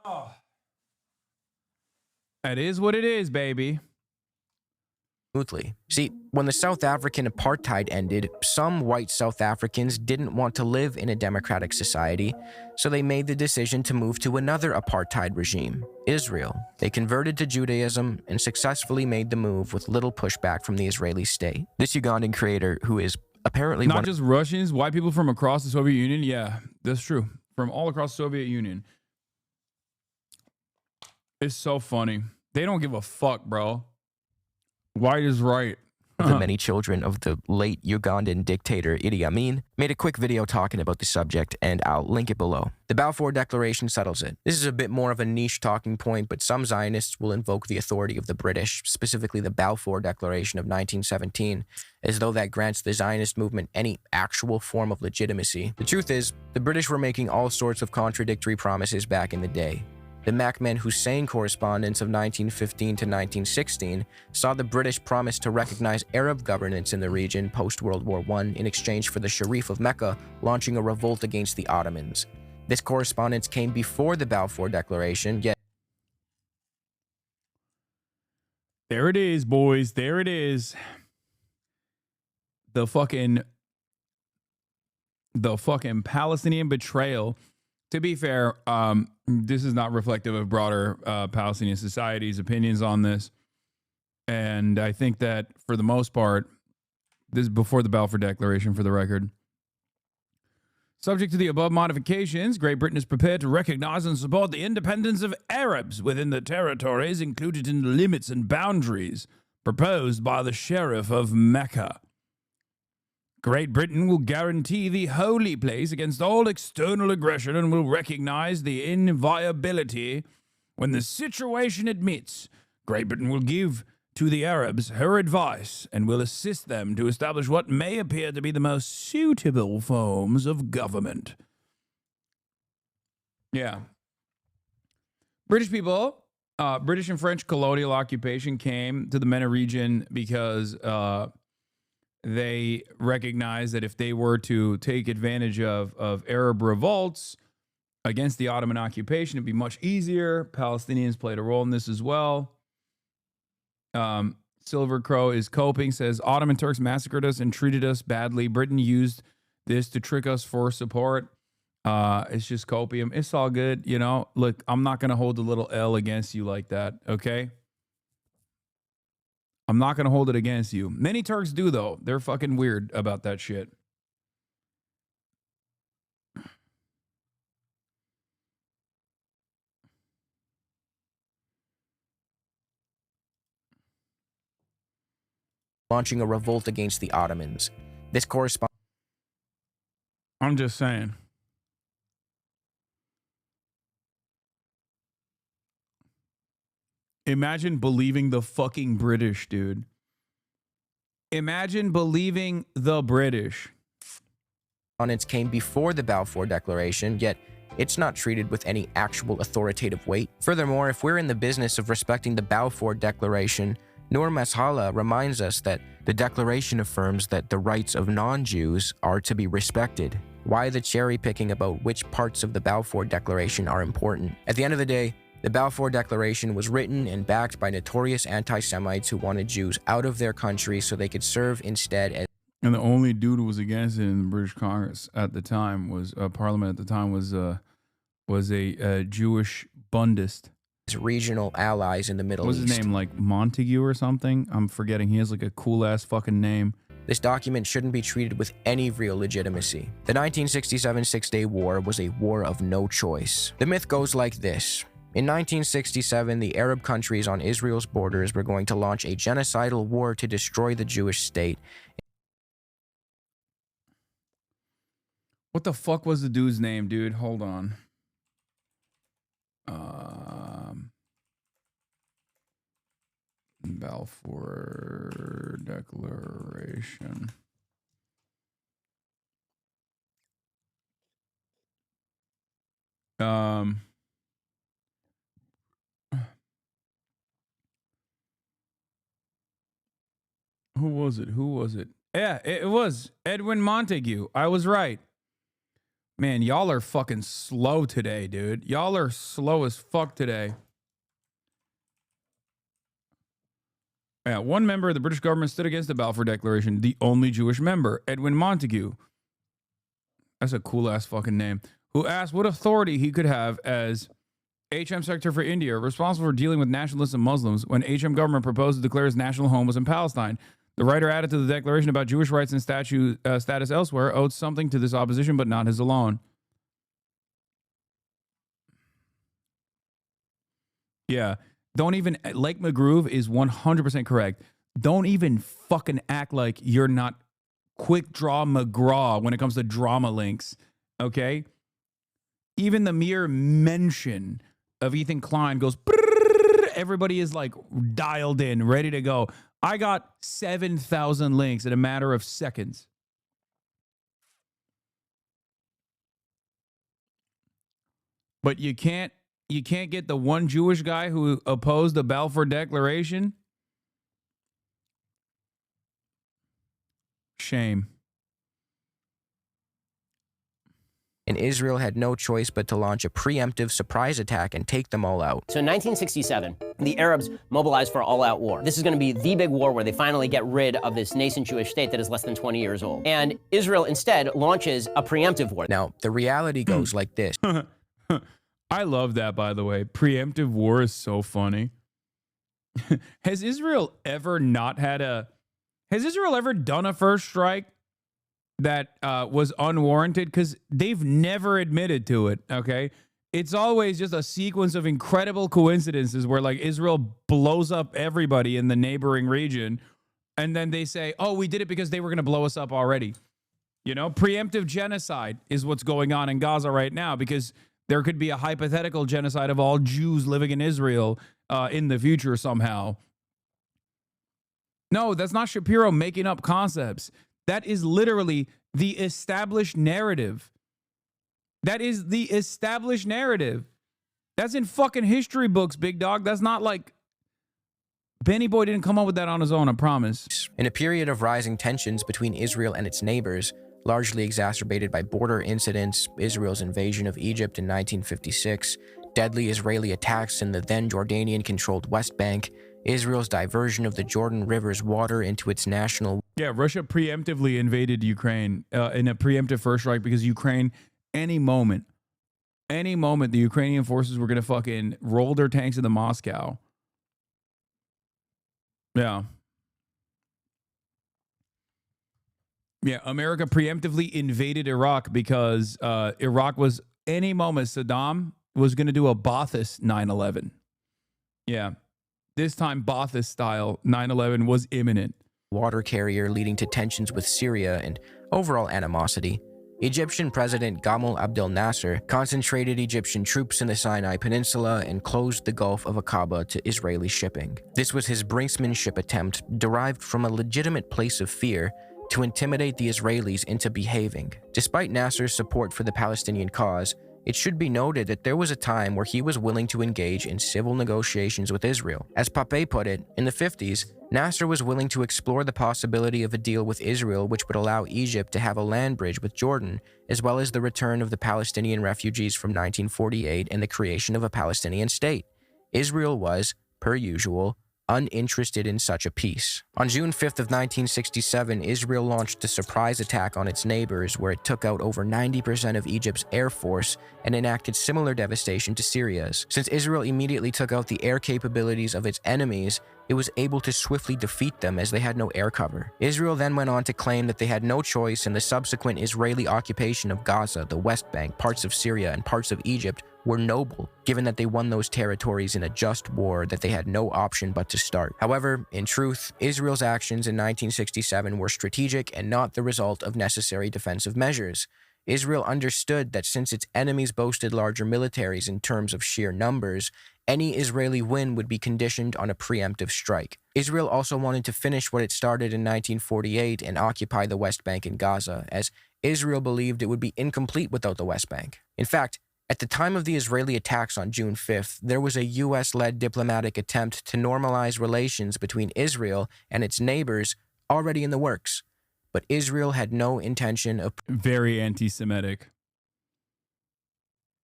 Oh. That is what it is, baby. Smoothly. See, when the South African apartheid ended, some white South Africans didn't want to live in a democratic society, so they made the decision to move to another apartheid regime, Israel. They converted to Judaism and successfully made the move with little pushback from the Israeli state. This Ugandan creator, who is apparently not just Russians, white people from across the Soviet Union. Yeah, that's true. From all across the Soviet Union. It's so funny. They don't give a fuck, bro. White is right. The many children of the late Ugandan dictator Idi Amin, made a quick video talking about the subject, and I'll link it below. The Balfour Declaration settles it. This is a bit more of a niche talking point, but some Zionists will invoke the authority of the British, specifically the Balfour Declaration of 1917, as though that grants the Zionist movement any actual form of legitimacy. The truth is, the British were making all sorts of contradictory promises back in the day. The Mahmoud Hussein correspondence of 1915 to 1916 saw the British promise to recognize Arab governance in the region post-World War I in exchange for the Sharif of Mecca launching a revolt against the Ottomans. This correspondence came before the Balfour Declaration, yet there it is, boys. There it is. The fucking Palestinian betrayal. To be fair, this is not reflective of broader Palestinian society's opinions on this. And I think that for the most part, this is before the Balfour Declaration, for the record. Subject to the above modifications, Great Britain is prepared to recognize and support the independence of Arabs within the territories included in the limits and boundaries proposed by the Sheriff of Mecca. Great Britain will guarantee the holy place against all external aggression and will recognize the inviolability when the situation admits. Great Britain will give to the Arabs her advice and will assist them to establish what may appear to be the most suitable forms of government. Yeah, British people, British and French colonial occupation came to the MENA region because they recognized that if they were to take advantage of Arab revolts against the Ottoman occupation, it'd be much easier. Palestinians played a role in this as well. Silver Crow is coping, says Ottoman Turks massacred us and treated us badly. Britain used this to trick us for support. It's just copium. It's all good. You know, look, I'm not going to hold the little L against you like that. Okay. I'm not going to hold it against you. Many Turks do, though. They're fucking weird about that shit. Launching a revolt against the Ottomans. This corresponds. I'm just saying. Imagine believing the fucking British, dude. Imagine believing the British. It came before the Balfour Declaration, yet it's not treated with any actual authoritative weight. Furthermore, if we're in the business of respecting the Balfour Declaration, Noor Mashala reminds us that the Declaration affirms that the rights of non-Jews are to be respected. Why the cherry picking about which parts of the Balfour Declaration are important? At the end of the day, the Balfour Declaration was written and backed by notorious anti-Semites who wanted Jews out of their country so they could serve instead as... And the only dude who was against it in the British Congress at the time was Parliament at the time was a Jewish Bundist. Regional allies in the Middle East. What's his name? Like Montague or something? I'm forgetting. He has like a cool ass fucking name. This document shouldn't be treated with any real legitimacy. The 1967 Six-Day War was a war of no choice. The myth goes like this. In 1967, the Arab countries on Israel's borders were going to launch a genocidal war to destroy the Jewish state. What the fuck was the dude's name, dude? Hold on. Balfour Declaration. Who was it? Who was it? Yeah, it was Edwin Montague. I was right. Man, y'all are fucking slow today, dude. Y'all are slow as fuck today. Yeah, one member of the British government stood against the Balfour Declaration, the only Jewish member, Edwin Montague. That's a cool-ass fucking name. Who asked what authority he could have as HM Secretary for India, responsible for dealing with nationalists and Muslims, when HM government proposed to declare his national home was in Palestine. The writer added to the declaration about Jewish rights and status elsewhere owed something to this opposition, but not his alone. Yeah. Don't even, Lake McGroove is 100% correct. Don't even fucking act like you're not Quick Draw McGraw when it comes to drama links, okay? Even the mere mention of Ethan Klein goes, everybody is like dialed in, ready to go. I got 7,000 links in a matter of seconds. But you can't get the one Jewish guy who opposed the Balfour Declaration. Shame. And Israel had no choice but to launch a preemptive surprise attack and take them all out. So in 1967, the Arabs mobilized for all-out war. This is going to be the big war where they finally get rid of this nascent Jewish state that is less than 20 years old. And Israel instead launches a preemptive war. Now, the reality goes like this. I love that, by the way. Preemptive war is so funny. Has Israel ever done a first strike that was unwarranted? Because they've never admitted to it, okay? It's always just a sequence of incredible coincidences where, like, Israel blows up everybody in the neighboring region, and then they say, oh, we did it because they were going to blow us up already. You know, preemptive genocide is what's going on in Gaza right now, because there could be a hypothetical genocide of all Jews living in Israel in the future somehow. No, that's not Shapiro making up concepts. That is literally the established narrative. That is the established narrative. That's in fucking history books, big dog. That's not like Benny Boy didn't come up with that on his own, I promise. In a period of rising tensions between Israel and its neighbors, largely exacerbated by border incidents, Israel's invasion of Egypt in 1956, deadly Israeli attacks in the then Jordanian-controlled West Bank, Israel's diversion of the Jordan River's water into its national... Yeah, Russia preemptively invaded Ukraine in a preemptive first strike because Ukraine, any moment, the Ukrainian forces were going to fucking roll their tanks into Moscow. Yeah. Yeah, America preemptively invaded Iraq because Iraq was, any moment, Saddam was going to do a Ba'athist 9/11. Yeah. This time, Ba'athist style 9/11 was imminent. Water carrier leading to tensions with Syria and overall animosity. Egyptian President Gamal Abdel Nasser concentrated Egyptian troops in the Sinai Peninsula and closed the Gulf of Aqaba to Israeli shipping. This was his brinksmanship attempt, derived from a legitimate place of fear, to intimidate the Israelis into behaving. Despite Nasser's support for the Palestinian cause, it should be noted that there was a time where he was willing to engage in civil negotiations with Israel. As Pape put it, in the 50s, Nasser was willing to explore the possibility of a deal with Israel which would allow Egypt to have a land bridge with Jordan, as well as the return of the Palestinian refugees from 1948 and the creation of a Palestinian state. Israel was, per usual, uninterested in such a peace. On June 5th of 1967, Israel launched a surprise attack on its neighbors where it took out over 90% of Egypt's air force and enacted similar devastation to Syria's. Since Israel immediately took out the air capabilities of its enemies, it was able to swiftly defeat them as they had no air cover. Israel then went on to claim that they had no choice, and the subsequent Israeli occupation of Gaza, the West Bank, parts of Syria, and parts of Egypt were noble, given that they won those territories in a just war that they had no option but to start. However, in truth, Israel's actions in 1967 were strategic and not the result of necessary defensive measures. Israel understood that since its enemies boasted larger militaries in terms of sheer numbers, any Israeli win would be conditioned on a preemptive strike. Israel also wanted to finish what it started in 1948 and occupy the West Bank and Gaza, as Israel believed it would be incomplete without the West Bank. In fact, at the time of the Israeli attacks on June 5th, there was a US-led diplomatic attempt to normalize relations between Israel and its neighbors already in the works. But Israel had no intention of... Very anti-Semitic.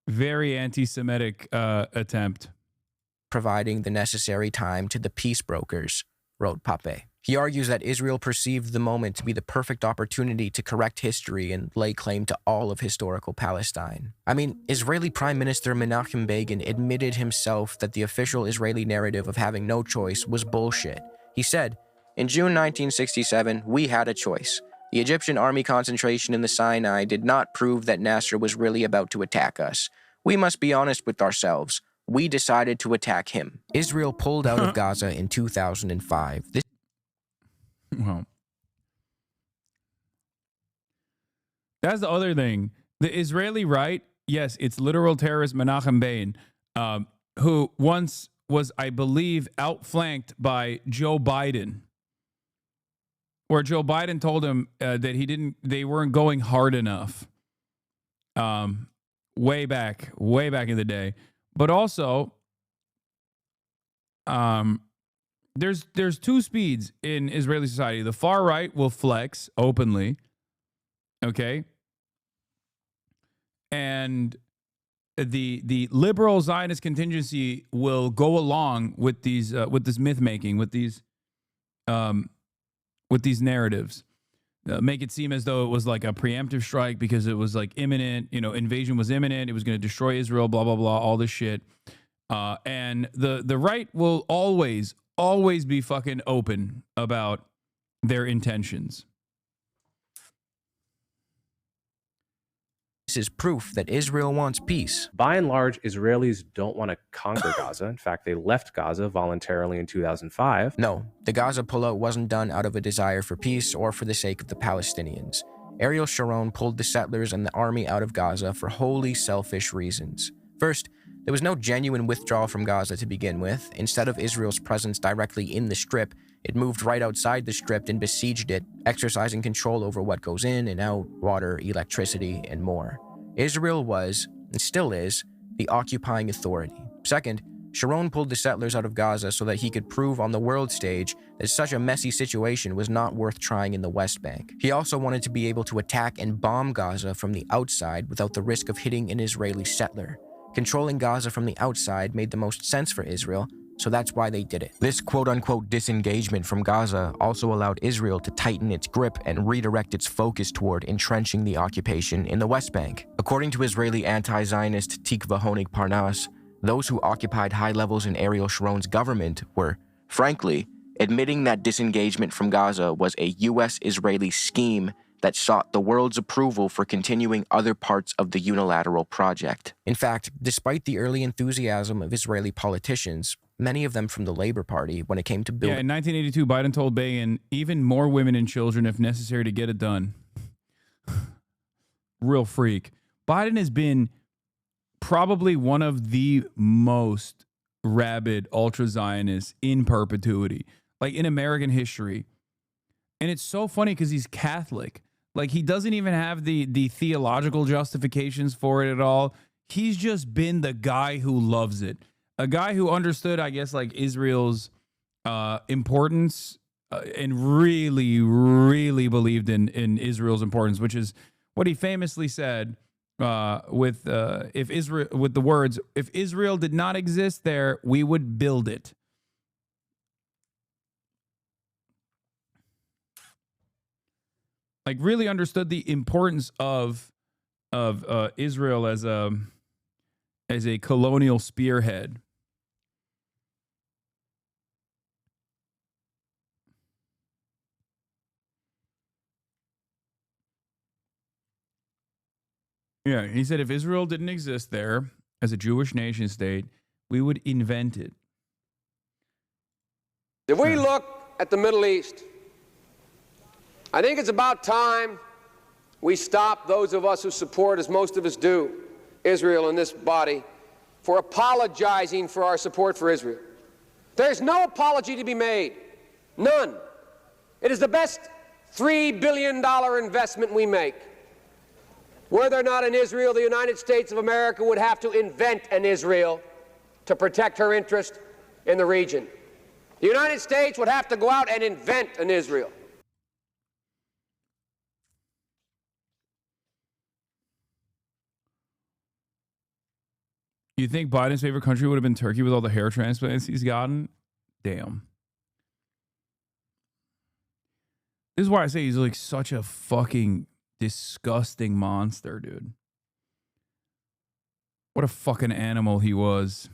Very anti-Semitic attempt. ...providing the necessary time to the peace brokers, wrote Pape. He argues that Israel perceived the moment to be the perfect opportunity to correct history and lay claim to all of historical Palestine. I mean, Israeli Prime Minister Menachem Begin admitted himself that the official Israeli narrative of having no choice was bullshit. He said, "In June 1967, we had a choice. The Egyptian army concentration in the Sinai did not prove that Nasser was really about to attack us. We must be honest with ourselves. We decided to attack him." Israel pulled out of Gaza in 2005. Well, that's the other thing. The Israeli right, yes, it's literal terrorist Menachem Begin, who once was, I believe, outflanked by Joe Biden, where Joe Biden told him that they weren't going hard enough. Way back in the day. But also, there's two speeds in Israeli society. The far right will flex openly, okay, and the liberal Zionist contingency will go along with these with this myth making, with these narratives, make it seem as though it was like a preemptive strike because it was like imminent, invasion was imminent, it was going to destroy Israel, blah blah blah, all this shit, and the right will always be fucking open about their intentions. This is proof that Israel wants peace. By and large, Israelis don't want to conquer Gaza. In fact, they left Gaza voluntarily in 2005. No, the Gaza pullout wasn't done out of a desire for peace or for the sake of the Palestinians. Ariel Sharon pulled the settlers and the army out of Gaza for wholly selfish reasons. First, there was no genuine withdrawal from Gaza to begin with. Instead of Israel's presence directly in the Strip, it moved right outside the Strip and besieged it, exercising control over what goes in and out, water, electricity, and more. Israel was, and still is, the occupying authority. Second, Sharon pulled the settlers out of Gaza so that he could prove on the world stage that such a messy situation was not worth trying in the West Bank. He also wanted to be able to attack and bomb Gaza from the outside without the risk of hitting an Israeli settler. Controlling Gaza from the outside made the most sense for Israel, so that's why they did it. This quote-unquote disengagement from Gaza also allowed Israel to tighten its grip and redirect its focus toward entrenching the occupation in the West Bank. According to Israeli anti-Zionist Tikva Honig Parnas, those who occupied high levels in Ariel Sharon's government were, frankly, admitting that disengagement from Gaza was a U.S.-Israeli scheme that sought the world's approval for continuing other parts of the unilateral project. In fact, despite the early enthusiasm of Israeli politicians, many of them from the Labor Party, when it came to building... Yeah, in 1982, Biden told Begin, even more women and children if necessary to get it done. Real freak. Biden has been probably one of the most rabid ultra-Zionists in perpetuity, like in American history. And it's so funny because he's Catholic. Like, he doesn't even have the theological justifications for it at all. He's just been the guy who loves it. A guy who understood, I guess, like Israel's importance and really, really believed in Israel's importance, which is what he famously said with the words, "If Israel did not exist there, we would build it." Like, really understood the importance of Israel as a colonial spearhead. Yeah, he said if Israel didn't exist there as a Jewish nation state, we would invent it. If we look at the Middle East, I think it's about time we stop, those of us who support, as most of us do, Israel in this body, for apologizing for our support for Israel. There's no apology to be made. None. It is the best $3 billion investment we make. Were there not an Israel, the United States of America would have to invent an Israel to protect her interest in the region. The United States would have to go out and invent an Israel. You think Biden's favorite country would have been Turkey with all the hair transplants he's gotten? Damn. This is why I say he's like such a fucking disgusting monster, dude. What a fucking animal he was.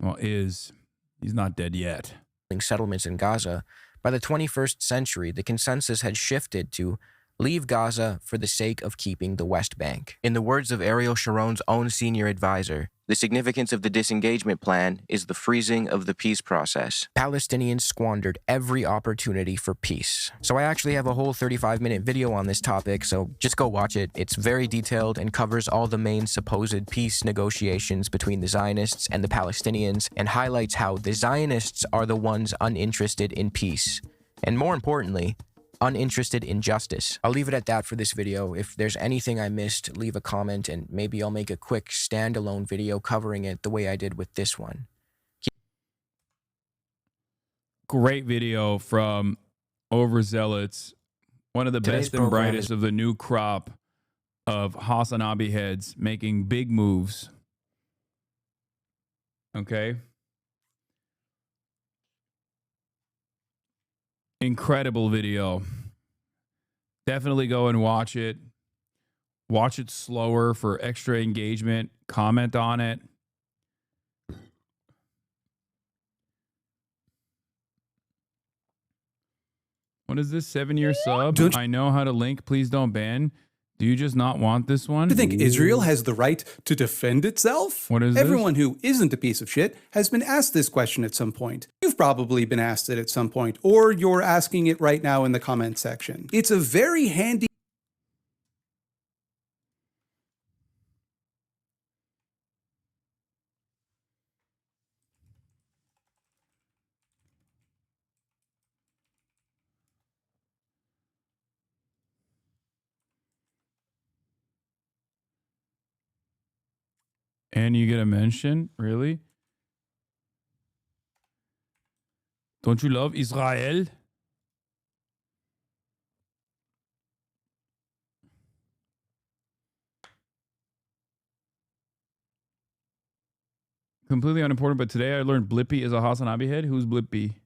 Well, is. He's not dead yet. Settlements in Gaza, by the 21st century, the consensus had shifted to leave Gaza for the sake of keeping the West Bank. In the words of Ariel Sharon's own senior advisor, the significance of the disengagement plan is the freezing of the peace process. Palestinians squandered every opportunity for peace. So I actually have a whole 35-minute video on this topic, so just go watch it. It's very detailed and covers all the main supposed peace negotiations between the Zionists and the Palestinians, and highlights how the Zionists are the ones uninterested in peace. And more importantly, uninterested in justice. I'll leave it at that for this video. If there's anything I missed, leave a comment and maybe I'll make a quick standalone video covering it the way I did with this one. Great video from Overzealots, one of the Today's best and program brightest of the new crop of HasanAbi heads making big moves. Okay. Incredible video. Definitely go and watch it. Watch it slower for extra engagement. Comment on it. What is this? 7-year sub? I know how to link. Please don't ban. Do you just not want this one? Do you think Israel has the right to defend itself? What is Everyone who isn't a piece of shit has been asked this question at some point. You've probably been asked it at some point, or you're asking it right now in the comment section. It's a very handy... And you get a mention? Really? Don't you love Israel? Completely unimportant, but today I learned Blippy is a HasanAbi head. Who's Blippy?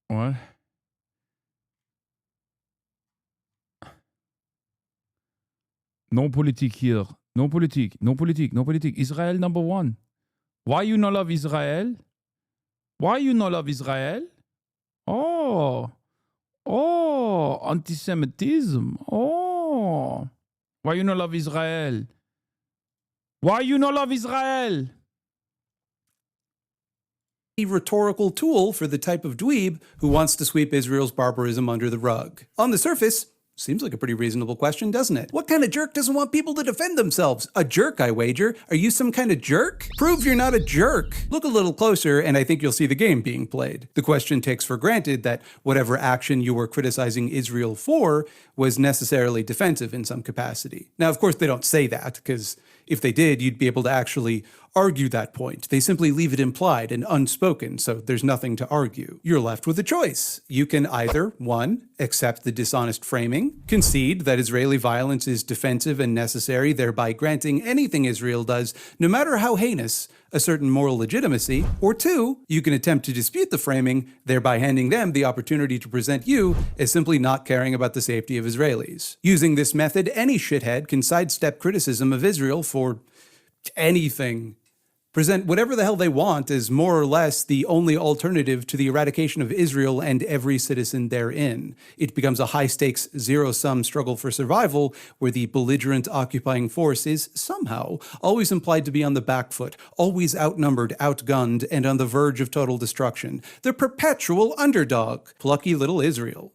What? No politique here. No politique. No politique. No politique. Israel number one. Why you not love Israel? Why you not love Israel? Oh. Oh. Antisemitism. Oh. Why you not love Israel? Why you not love Israel? A rhetorical tool for the type of dweeb who wants to sweep Israel's barbarism under the rug. On the surface, seems like a pretty reasonable question, doesn't it? What kind of jerk doesn't want people to defend themselves? A jerk, I wager. Are you some kind of jerk? Prove you're not a jerk. Look a little closer, and I think you'll see the game being played. The question takes for granted that whatever action you were criticizing Israel for was necessarily defensive in some capacity. Now, of course, they don't say that, because if they did, you'd be able to actually argue that point. They simply leave it implied and unspoken, so there's nothing to argue. You're left with a choice. You can either, 1, accept the dishonest framing, concede that Israeli violence is defensive and necessary, thereby granting anything Israel does, no matter how heinous, a certain moral legitimacy, or 2, you can attempt to dispute the framing, thereby handing them the opportunity to present you as simply not caring about the safety of Israelis. Using this method, any shithead can sidestep criticism of Israel for anything. Present whatever the hell they want as more or less the only alternative to the eradication of Israel and every citizen therein. It becomes a high-stakes, zero-sum struggle for survival where the belligerent occupying force is somehow always implied to be on the back foot, always outnumbered, outgunned, and on the verge of total destruction. The perpetual underdog. Plucky little Israel.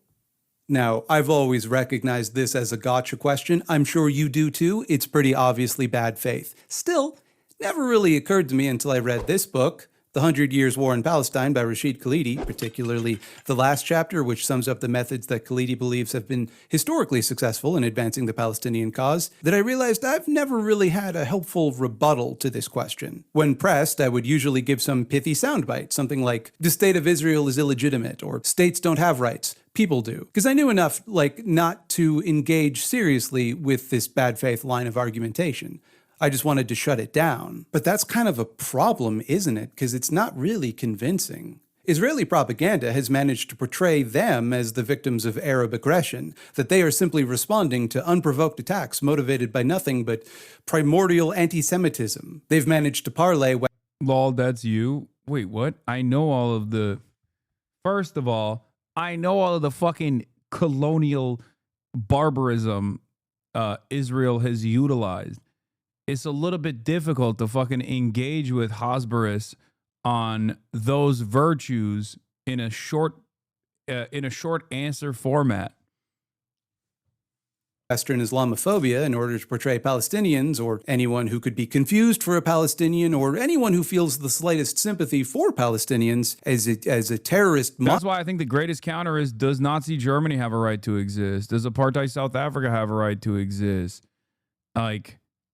Now, I've always recognized this as a gotcha question. I'm sure you do too. It's pretty obviously bad faith. Still, never really occurred to me until I read this book, The 100 Years' War in Palestine by Rashid Khalidi, particularly the last chapter, which sums up the methods that Khalidi believes have been historically successful in advancing the Palestinian cause, that I realized I've never really had a helpful rebuttal to this question. When pressed, I would usually give some pithy soundbite, something like, the state of Israel is illegitimate, or states don't have rights. People do. Because I knew enough, not to engage seriously with this bad faith line of argumentation. I just wanted to shut it down. But that's kind of a problem, isn't it? Because it's not really convincing. Israeli propaganda has managed to portray them as the victims of Arab aggression, that they are simply responding to unprovoked attacks motivated by nothing but primordial anti-Semitism. They've managed to parlay... Lol, that's you? Wait, what? I know all of the... First of all, I know all of the fucking colonial barbarism Israel has utilized. It's a little bit difficult to fucking engage with Hasbaris on those virtues in a short answer format. Western Islamophobia in order to portray Palestinians or anyone who could be confused for a Palestinian or anyone who feels the slightest sympathy for Palestinians as a terrorist. That's why I think the greatest counter is, does Nazi Germany have a right to exist? Does apartheid South Africa have a right to exist?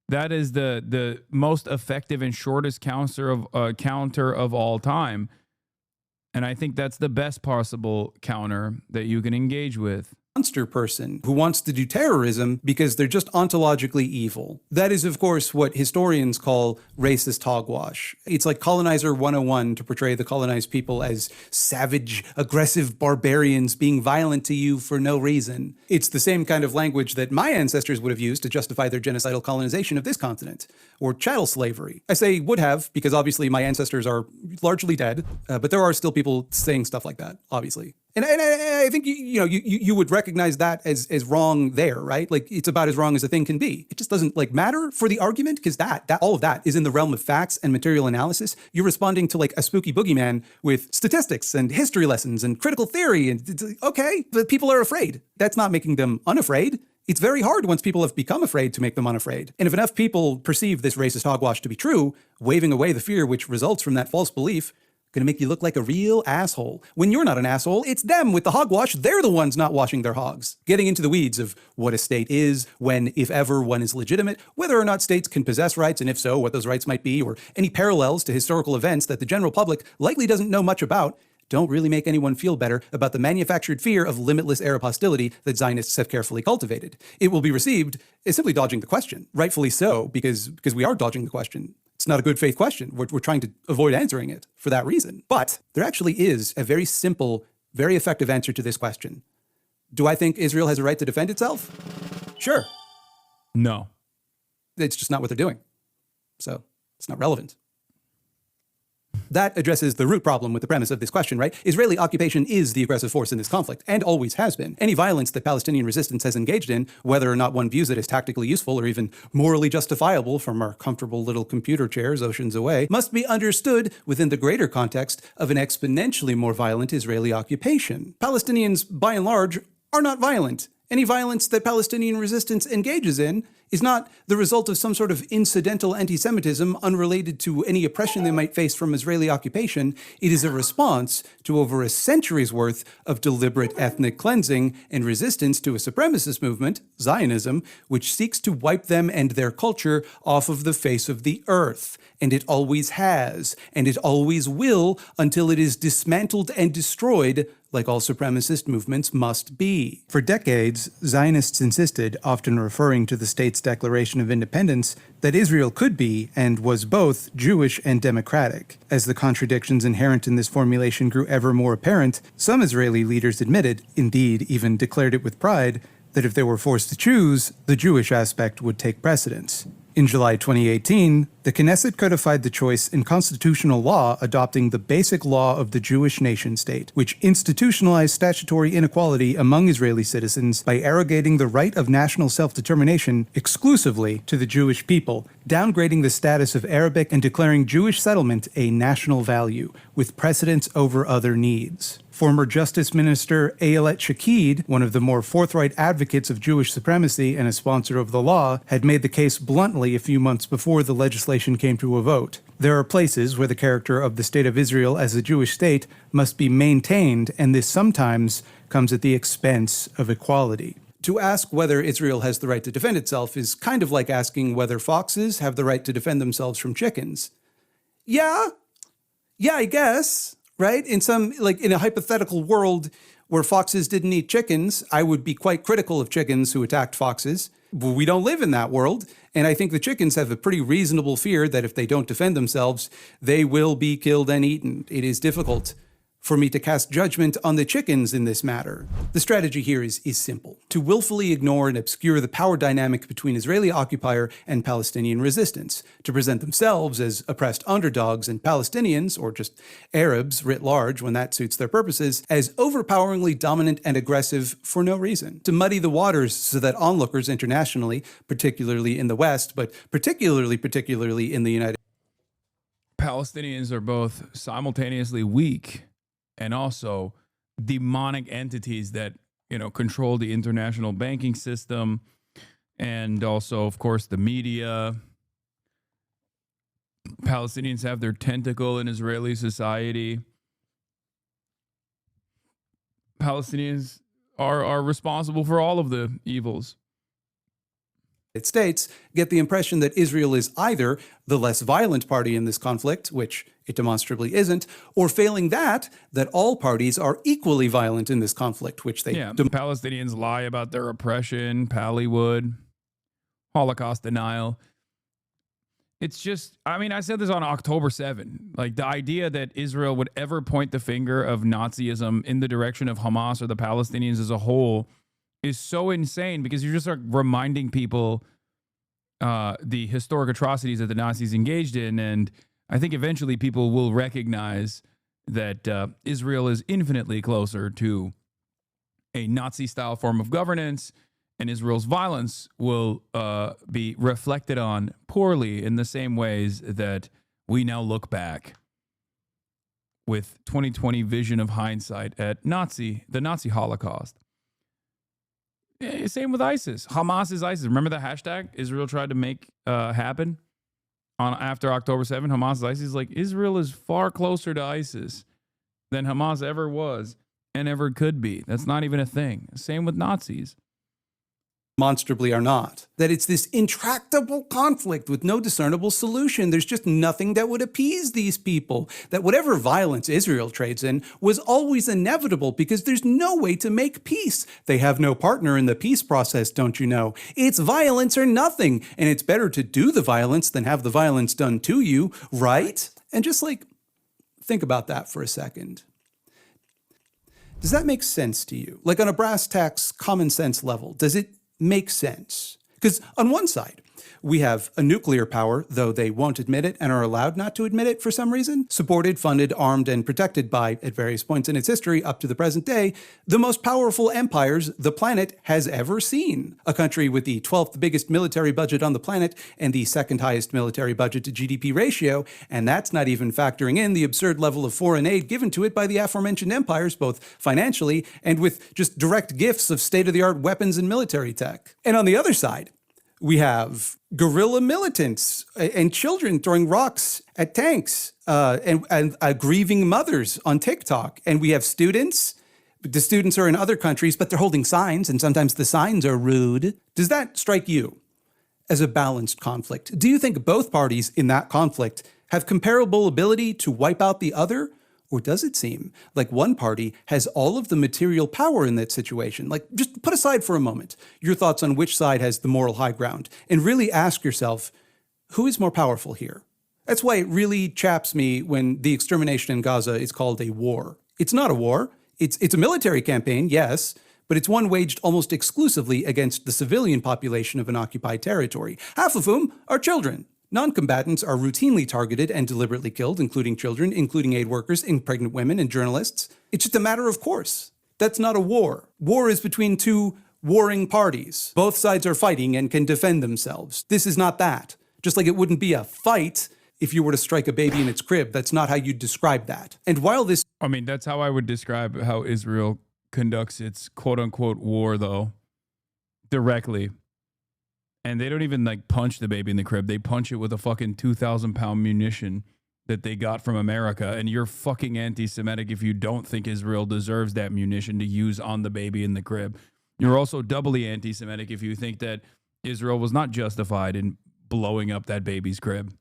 That is the most effective and shortest counter of all time. And I think that's the best possible counter that you can engage with. Monster person who wants to do terrorism because they're just ontologically evil. That is, of course, what historians call racist hogwash. It's like Colonizer 101 to portray the colonized people as savage, aggressive barbarians being violent to you for no reason. It's the same kind of language that my ancestors would have used to justify their genocidal colonization of this continent, or chattel slavery. I say would have because obviously my ancestors are largely dead, but there are still people saying stuff like that, obviously. And I think you would recognize that as wrong there, right? It's about as wrong as a thing can be. It just doesn't matter for the argument because that all of that is in the realm of facts and material analysis. You're responding to a spooky boogeyman with statistics and history lessons and critical theory, and it's okay, but people are afraid. That's not making them unafraid. It's very hard once people have become afraid to make them unafraid. And if enough people perceive this racist hogwash to be true, waving away the fear which results from that false belief Gonna make you look like a real asshole. When you're not an asshole, it's them with the hogwash. They're the ones not washing their hogs. Getting into the weeds of what a state is, when, if ever, one is legitimate, whether or not states can possess rights, and if so, what those rights might be, or any parallels to historical events that the general public likely doesn't know much about, don't really make anyone feel better about the manufactured fear of limitless Arab hostility that Zionists have carefully cultivated. It will be received as simply dodging the question. Rightfully so, because we are dodging the question. It's not a good faith question. We're trying to avoid answering it for that reason. But there actually is a very simple, very effective answer to this question. Do I think Israel has a right to defend itself? Sure. No. It's just not what they're doing. So it's not relevant. That addresses the root problem with the premise of this question, right? Israeli occupation is the aggressive force in this conflict, and always has been. Any violence that Palestinian resistance has engaged in, whether or not one views it as tactically useful or even morally justifiable from our comfortable little computer chairs oceans away, must be understood within the greater context of an exponentially more violent Israeli occupation. Palestinians, by and large, are not violent. Any violence that Palestinian resistance engages in is not the result of some sort of incidental anti-Semitism unrelated to any oppression they might face from Israeli occupation. It is a response to over a century's worth of deliberate ethnic cleansing and resistance to a supremacist movement, Zionism, which seeks to wipe them and their culture off of the face of the earth. And it always has, and it always will, until it is dismantled and destroyed, like all supremacist movements must be. For decades, Zionists insisted, often referring to the state's Declaration of Independence, that Israel could be, and was both, Jewish and democratic. As the contradictions inherent in this formulation grew ever more apparent, some Israeli leaders admitted, indeed even declared it with pride, that if they were forced to choose, the Jewish aspect would take precedence. In July 2018, the Knesset codified the choice in constitutional law, adopting the Basic Law of the Jewish Nation-State, which institutionalized statutory inequality among Israeli citizens by arrogating the right of national self-determination exclusively to the Jewish people, downgrading the status of Arabic and declaring Jewish settlement a national value, with precedence over other needs. Former Justice Minister Ayelet Shaked, one of the more forthright advocates of Jewish supremacy and a sponsor of the law, had made the case bluntly a few months before the legislation came to a vote. There are places where the character of the State of Israel as a Jewish state must be maintained, and this sometimes comes at the expense of equality. To ask whether Israel has the right to defend itself is kind of like asking whether foxes have the right to defend themselves from chickens. Yeah, I guess. Right? In a hypothetical world where foxes didn't eat chickens, I would be quite critical of chickens who attacked foxes. But we don't live in that world. And I think the chickens have a pretty reasonable fear that if they don't defend themselves, they will be killed and eaten. It is difficult for me to cast judgment on the chickens in this matter. The strategy here is simple: to willfully ignore and obscure the power dynamic between Israeli occupier and Palestinian resistance, to present themselves as oppressed underdogs and Palestinians, or just Arabs writ large when that suits their purposes, as overpoweringly dominant and aggressive for no reason, to muddy the waters so that onlookers internationally, particularly in the West, but particularly in the United States, Palestinians are both simultaneously weak and also demonic entities that, control the international banking system, and also, of course, the media. Palestinians have their tentacle in Israeli society. Palestinians are responsible for all of the evils. States get the impression that Israel is either the less violent party in this conflict, which it demonstrably isn't, or failing that all parties are equally violent in this conflict, which they... Yeah, Palestinians lie about their oppression, Pallywood, Holocaust denial. It's just, I said this on October 7. Like, the idea that Israel would ever point the finger of Nazism in the direction of Hamas or the Palestinians as a whole is so insane, because you're just reminding people the historic atrocities that the Nazis engaged in. And I think eventually people will recognize that Israel is infinitely closer to a Nazi-style form of governance, and Israel's violence will be reflected on poorly in the same ways that we now look back with 2020 vision of hindsight at the Nazi Holocaust. Same with ISIS. Hamas is ISIS. Remember the hashtag Israel tried to make happen? after October 7, Hamas, ISIS, like Israel is far closer to ISIS than Hamas ever was and ever could be. That's not even a thing. Same with Nazis. Demonstrably are not. That it's this intractable conflict with no discernible solution. There's just nothing that would appease these people. That whatever violence Israel trades in was always inevitable because there's no way to make peace. They have no partner in the peace process, don't you know? It's violence or nothing. And it's better to do the violence than have the violence done to you, right? And just like, think about that for a second. Does that make sense to you? Like on a brass tacks, common sense level, does it make sense? Because on one side, we have a nuclear power, though they won't admit it and are allowed not to admit it for some reason, supported, funded, armed, and protected by, at various points in its history up to the present day, the most powerful empires the planet has ever seen. A country with the 12th biggest military budget on the planet and the second highest military budget to GDP ratio, and that's not even factoring in the absurd level of foreign aid given to it by the aforementioned empires, both financially and with just direct gifts of state-of-the-art weapons and military tech. And on the other side, we have guerrilla militants and children throwing rocks at tanks and grieving mothers on TikTok. And we have students. The students are in other countries, but they're holding signs, and sometimes the signs are rude. Does that strike you as a balanced conflict? Do you think both parties in that conflict have comparable ability to wipe out the other? Or does it seem like one party has all of the material power in that situation? Like, just put aside for a moment your thoughts on which side has the moral high ground and really ask yourself, who is more powerful here? That's why it really chaps me when the extermination in Gaza is called a war. It's not a war. It's a military campaign, yes, but it's one waged almost exclusively against the civilian population of an occupied territory, half of whom are children. Non-combatants are routinely targeted and deliberately killed, including children, including aid workers, and pregnant women and journalists. It's just a matter of course. That's not a war. War is between two warring parties. Both sides are fighting and can defend themselves. This is not that. Just like it wouldn't be a fight if you were to strike a baby in its crib. That's not how you'd describe that. And while this... I mean, that's how I would describe how Israel conducts its quote-unquote war, though, directly. And they don't even like punch the baby in the crib. They punch it with a fucking 2,000-pound munition that they got from America. And you're fucking anti-Semitic if you don't think Israel deserves that munition to use on the baby in the crib. You're also doubly anti-Semitic if you think that Israel was not justified in blowing up that baby's crib.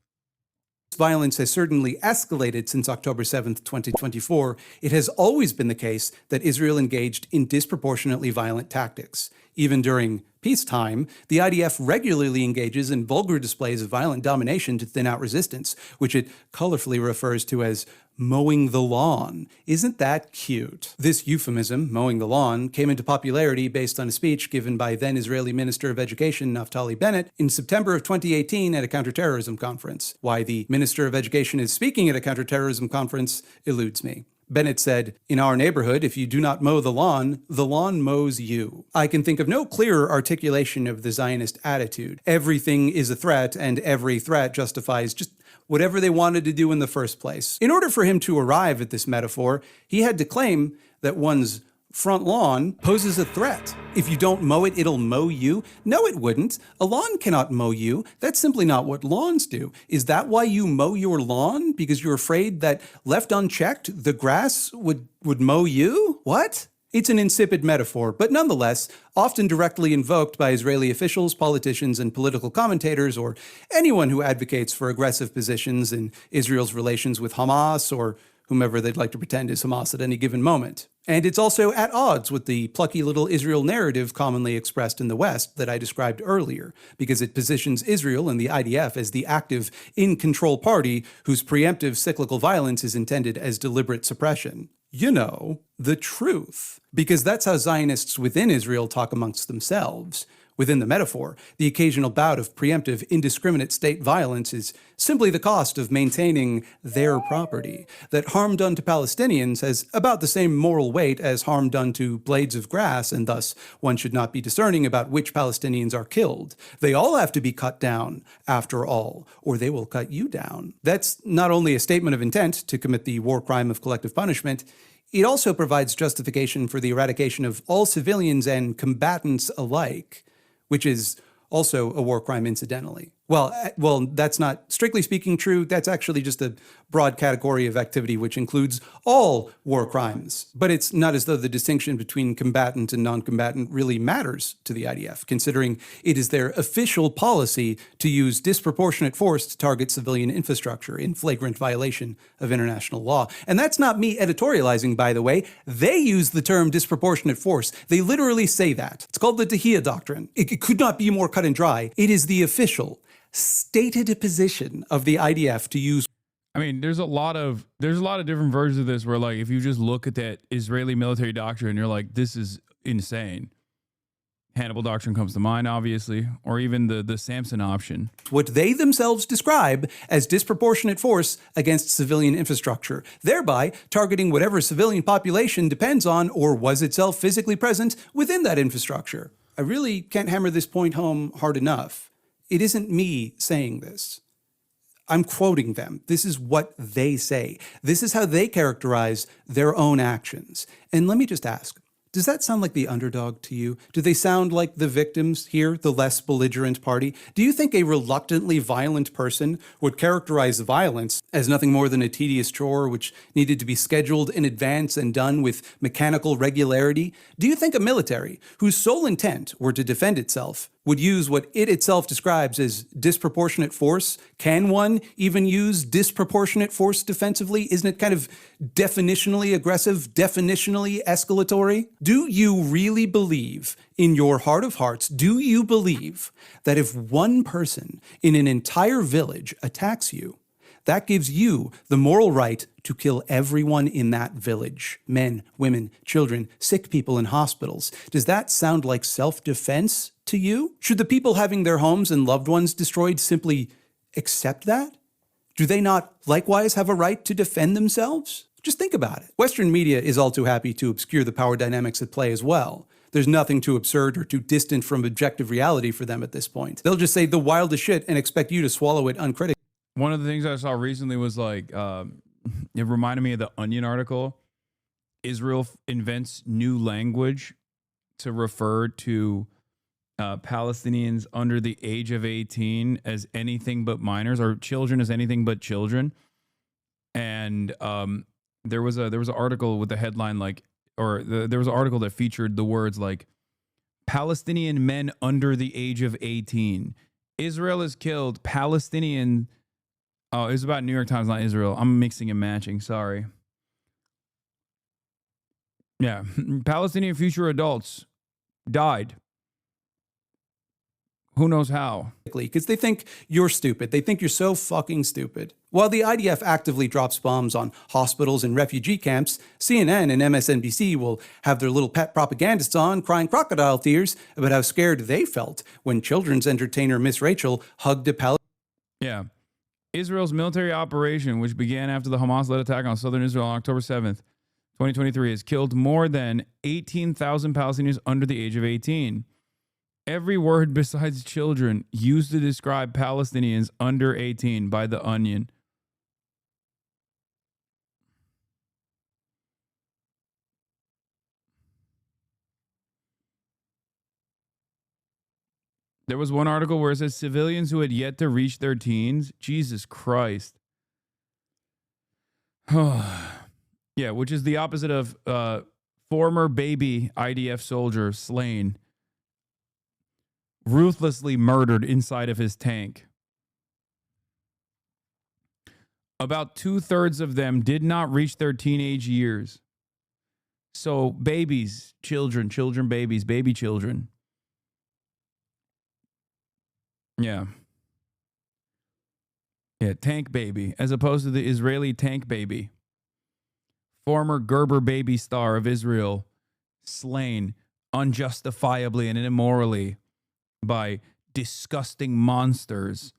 Violence has certainly escalated since October 7th, 2024. It has always been the case that Israel engaged in disproportionately violent tactics. Even during peacetime, the IDF regularly engages in vulgar displays of violent domination to thin out resistance, which it colorfully refers to as mowing the lawn. Isn't that cute? This euphemism, mowing the lawn, came into popularity based on a speech given by then Israeli Minister of Education Naftali Bennett in September of 2018 at a counterterrorism conference. Why the Minister of Education is speaking at a counterterrorism conference eludes me. Bennett said, "In our neighborhood, if you do not mow the lawn mows you." I can think of no clearer articulation of the Zionist attitude. Everything is a threat, and every threat justifies just whatever they wanted to do in the first place. In order for him to arrive at this metaphor, he had to claim that one's front lawn poses a threat. If you don't mow it, it'll mow you? No, it wouldn't. A lawn cannot mow you. That's simply not what lawns do. Is that why you mow your lawn? Because you're afraid that left unchecked, the grass would mow you? What? It's an insipid metaphor, but nonetheless, often directly invoked by Israeli officials, politicians, and political commentators, or anyone who advocates for aggressive positions in Israel's relations with Hamas or whomever they'd like to pretend is Hamas at any given moment. And it's also at odds with the plucky little Israel narrative commonly expressed in the West that I described earlier, because it positions Israel and the IDF as the active, in-control party whose preemptive cyclical violence is intended as deliberate suppression. You know, the truth. Because that's how Zionists within Israel talk amongst themselves. Within the metaphor, the occasional bout of preemptive, indiscriminate state violence is simply the cost of maintaining their property. That harm done to Palestinians has about the same moral weight as harm done to blades of grass, and thus one should not be discerning about which Palestinians are killed. They all have to be cut down, after all, or they will cut you down. That's not only a statement of intent to commit the war crime of collective punishment, it also provides justification for the eradication of all civilians and combatants alike, which is also a war crime incidentally. Well, that's not strictly speaking true. That's actually just a broad category of activity which includes all war crimes. But it's not as though the distinction between combatant and non-combatant really matters to the IDF, considering it is their official policy to use disproportionate force to target civilian infrastructure in flagrant violation of international law. And that's not me editorializing, by the way. They use the term disproportionate force. They literally say that. It's called the Tahiyya Doctrine. It could not be more cut and dry. It is the official stated position of the IDF to use. I mean, there's a lot of different versions of this where, like, if you just look at that Israeli military doctrine, you're like, this is insane. Hannibal doctrine comes to mind, obviously, or even the Samson option. What they themselves describe as disproportionate force against civilian infrastructure, thereby targeting whatever civilian population depends on or was itself physically present within that infrastructure. I really can't hammer this point home hard enough. It isn't me saying this. I'm quoting them. This is what they say. This is how they characterize their own actions. And let me just ask, does that sound like the underdog to you? Do they sound like the victims here, the less belligerent party? Do you think a reluctantly violent person would characterize violence as nothing more than a tedious chore which needed to be scheduled in advance and done with mechanical regularity? Do you think a military whose sole intent were to defend itself would use what it itself describes as disproportionate force? Can one even use disproportionate force defensively? Isn't it kind of definitionally aggressive, definitionally escalatory? Do you really believe, in your heart of hearts, do you believe that if one person in an entire village attacks you, that gives you the moral right to kill everyone in that village? Men, women, children, sick people in hospitals. Does that sound like self-defense to you? Should the people having their homes and loved ones destroyed simply accept that? Do they not likewise have a right to defend themselves? Just think about it. Western media is all too happy to obscure the power dynamics at play as well. There's nothing too absurd or too distant from objective reality for them at this point. They'll just say the wildest shit and expect you to swallow it uncritically. One of the things I saw recently was like, it reminded me of the Onion article. Israel invents new language to refer to Palestinians under the age of 18 as anything but minors, or children as anything but children. And there was an article with the headline like, there was an article that featured the words like, Palestinian men under the age of 18. Israel has killed Palestinian. Oh, it was about New York Times, not Israel. I'm mixing and matching. Sorry. Yeah. Palestinian future adults died. Who knows how? Because they think you're stupid. They think you're so fucking stupid. While the IDF actively drops bombs on hospitals and refugee camps, CNN and MSNBC will have their little pet propagandists on crying crocodile tears about how scared they felt when children's entertainer Miss Rachel hugged a Palestinian. Yeah. Israel's military operation, which began after the Hamas-led attack on southern Israel on October 7th, 2023, has killed more than 18,000 Palestinians under the age of 18. Every word besides children used to describe Palestinians under 18 by The Onion. There was one article where it says civilians who had yet to reach their teens. Jesus Christ. Yeah, which is the opposite of former baby IDF soldier slain, ruthlessly murdered inside of his tank. About 2/3 of them did not reach their teenage years. So babies, children, babies, baby children. Yeah. Yeah, tank baby, as opposed to the Israeli tank baby. Former Gerber baby star of Israel, slain unjustifiably and immorally by disgusting monsters.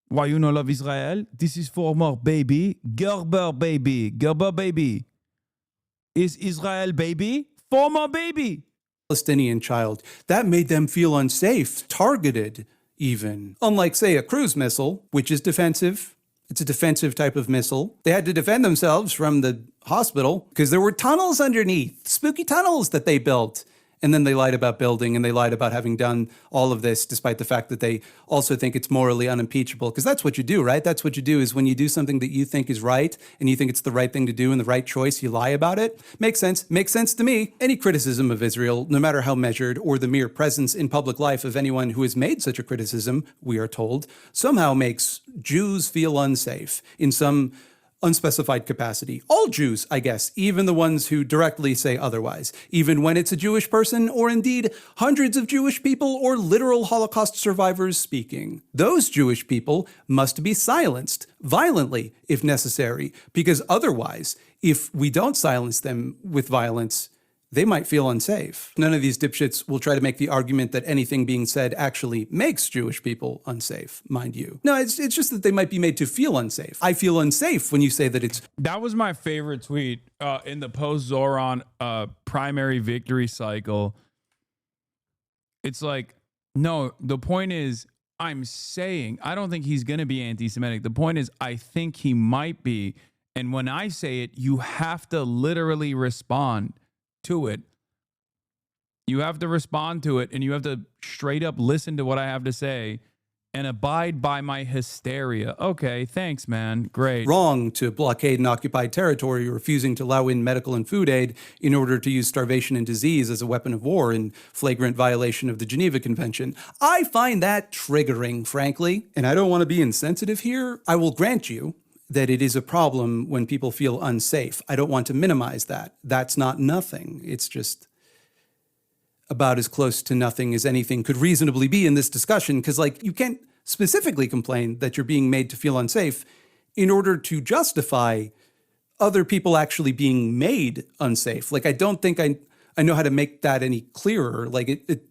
Why you no love Israel? This is former baby, Gerber baby. Gerber baby. Is Israel baby? Former baby. Palestinian child. That made them feel unsafe, targeted even. Unlike, say, a cruise missile, which is defensive. It's a defensive type of missile. They had to defend themselves from the hospital because there were tunnels underneath, spooky tunnels that they built. And then they lied about building, and they lied about having done all of this, despite the fact that they also think it's morally unimpeachable. Because that's what you do, right? That's what you do, is when you do something that you think is right, and you think it's the right thing to do and the right choice, you lie about it. Makes sense. Makes sense to me. Any criticism of Israel, no matter how measured, or the mere presence in public life of anyone who has made such a criticism, we are told, somehow makes Jews feel unsafe in some unspecified capacity. All Jews, I guess, even the ones who directly say otherwise, even when it's a Jewish person, or indeed hundreds of Jewish people or literal Holocaust survivors speaking. Those Jewish people must be silenced violently if necessary, because otherwise, if we don't silence them with violence, they might feel unsafe. None of these dipshits will try to make the argument that anything being said actually makes Jewish people unsafe, mind you. No, it's just that they might be made to feel unsafe. I feel unsafe when you say that it's... That was my favorite tweet in the post-Zoran primary victory cycle. It's like, no, the point is, I'm saying, I don't think he's going to be anti-Semitic. The point is, I think he might be. And when I say it, you have to literally respond to it. You have to respond to it, and you have to straight up listen to what I have to say and abide by my hysteria. Okay, thanks, man. Great. Wrong to blockade an occupied territory, refusing to allow in medical and food aid in order to use starvation and disease as a weapon of war in flagrant violation of the Geneva Convention. I find that triggering, frankly, and I don't want to be insensitive here. I will grant you that it is a problem when people feel unsafe. I don't want to minimize that. That's not nothing. It's just about as close to nothing as anything could reasonably be in this discussion, because, like, you can't specifically complain that you're being made to feel unsafe in order to justify other people actually being made unsafe. Like, I don't think I know how to make that any clearer. Like, it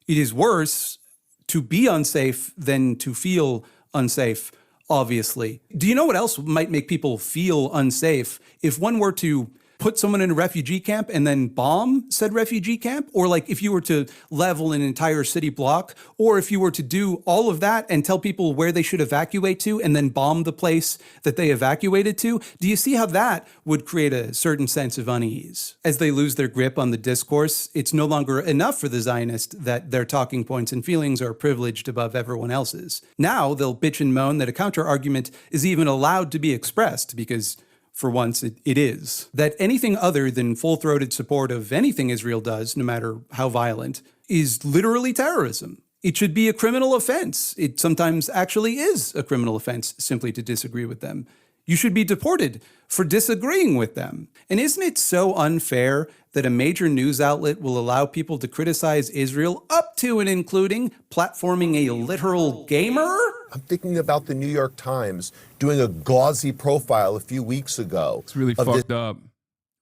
is worse to be unsafe than to feel unsafe, obviously. Do you know what else might make people feel unsafe? If one were to put someone in a refugee camp and then bomb said refugee camp, or like if you were to level an entire city block, or if you were to do all of that and tell people where they should evacuate to and then bomb the place that they evacuated to, do you see how that would create a certain sense of unease? As they lose their grip on the discourse, it's no longer enough for the Zionist that their talking points and feelings are privileged above everyone else's. Now they'll bitch and moan that a counter-argument is even allowed to be expressed because, for once, it is. That anything other than full-throated support of anything Israel does, no matter how violent, is literally terrorism. It should be a criminal offense. It sometimes actually is a criminal offense simply to disagree with them. You should be deported for disagreeing with them. And isn't it so unfair that a major news outlet will allow people to criticize Israel up to and including platforming a literal gamer? I'm thinking about the New York Times doing a gauzy profile a few weeks ago. It's really fucked up.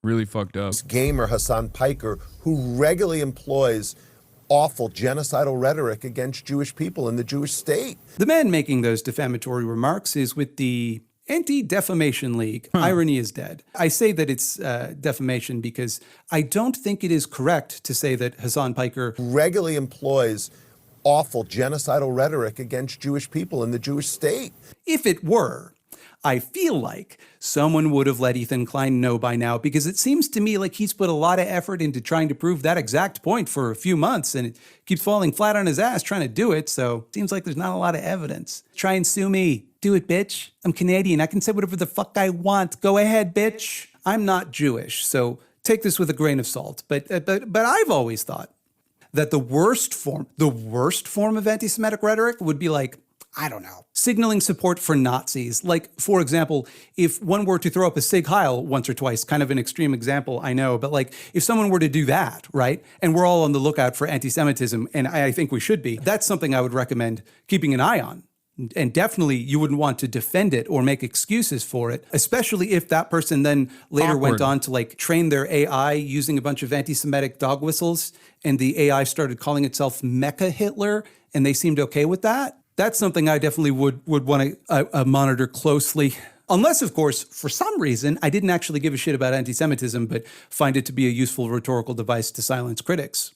Really fucked up. This gamer, Hasan Piker, who regularly employs awful genocidal rhetoric against Jewish people in the Jewish state. The man making those defamatory remarks is with the Anti-Defamation League. Irony is dead. I say that it's defamation because I don't think it is correct to say that Hasan Piker regularly employs awful genocidal rhetoric against Jewish people in the Jewish state. If it were, I feel like someone would have let Ethan Klein know by now, because it seems to me like he's put a lot of effort into trying to prove that exact point for a few months, and it keeps falling flat on his ass trying to do it, so it seems like there's not a lot of evidence. Try and sue me. Do it, bitch. I'm Canadian. I can say whatever the fuck I want. Go ahead, bitch. I'm not Jewish, so take this with a grain of salt. But I've always thought that the worst form of anti-Semitic rhetoric would be like, I don't know, signaling support for Nazis. Like, for example, if one were to throw up a Sig Heil once or twice, kind of an extreme example, I know, but like if someone were to do that, right, and we're all on the lookout for anti-Semitism, and I think we should be, that's something I would recommend keeping an eye on. And definitely you wouldn't want to defend it or make excuses for it, especially if that person then later went on to like train their AI using a bunch of anti-Semitic dog whistles, and the AI started calling itself Mecha Hitler, and they seemed okay with that. That's something I definitely would want to monitor closely. Unless, of course, for some reason, I didn't actually give a shit about anti-Semitism, but find it to be a useful rhetorical device to silence critics.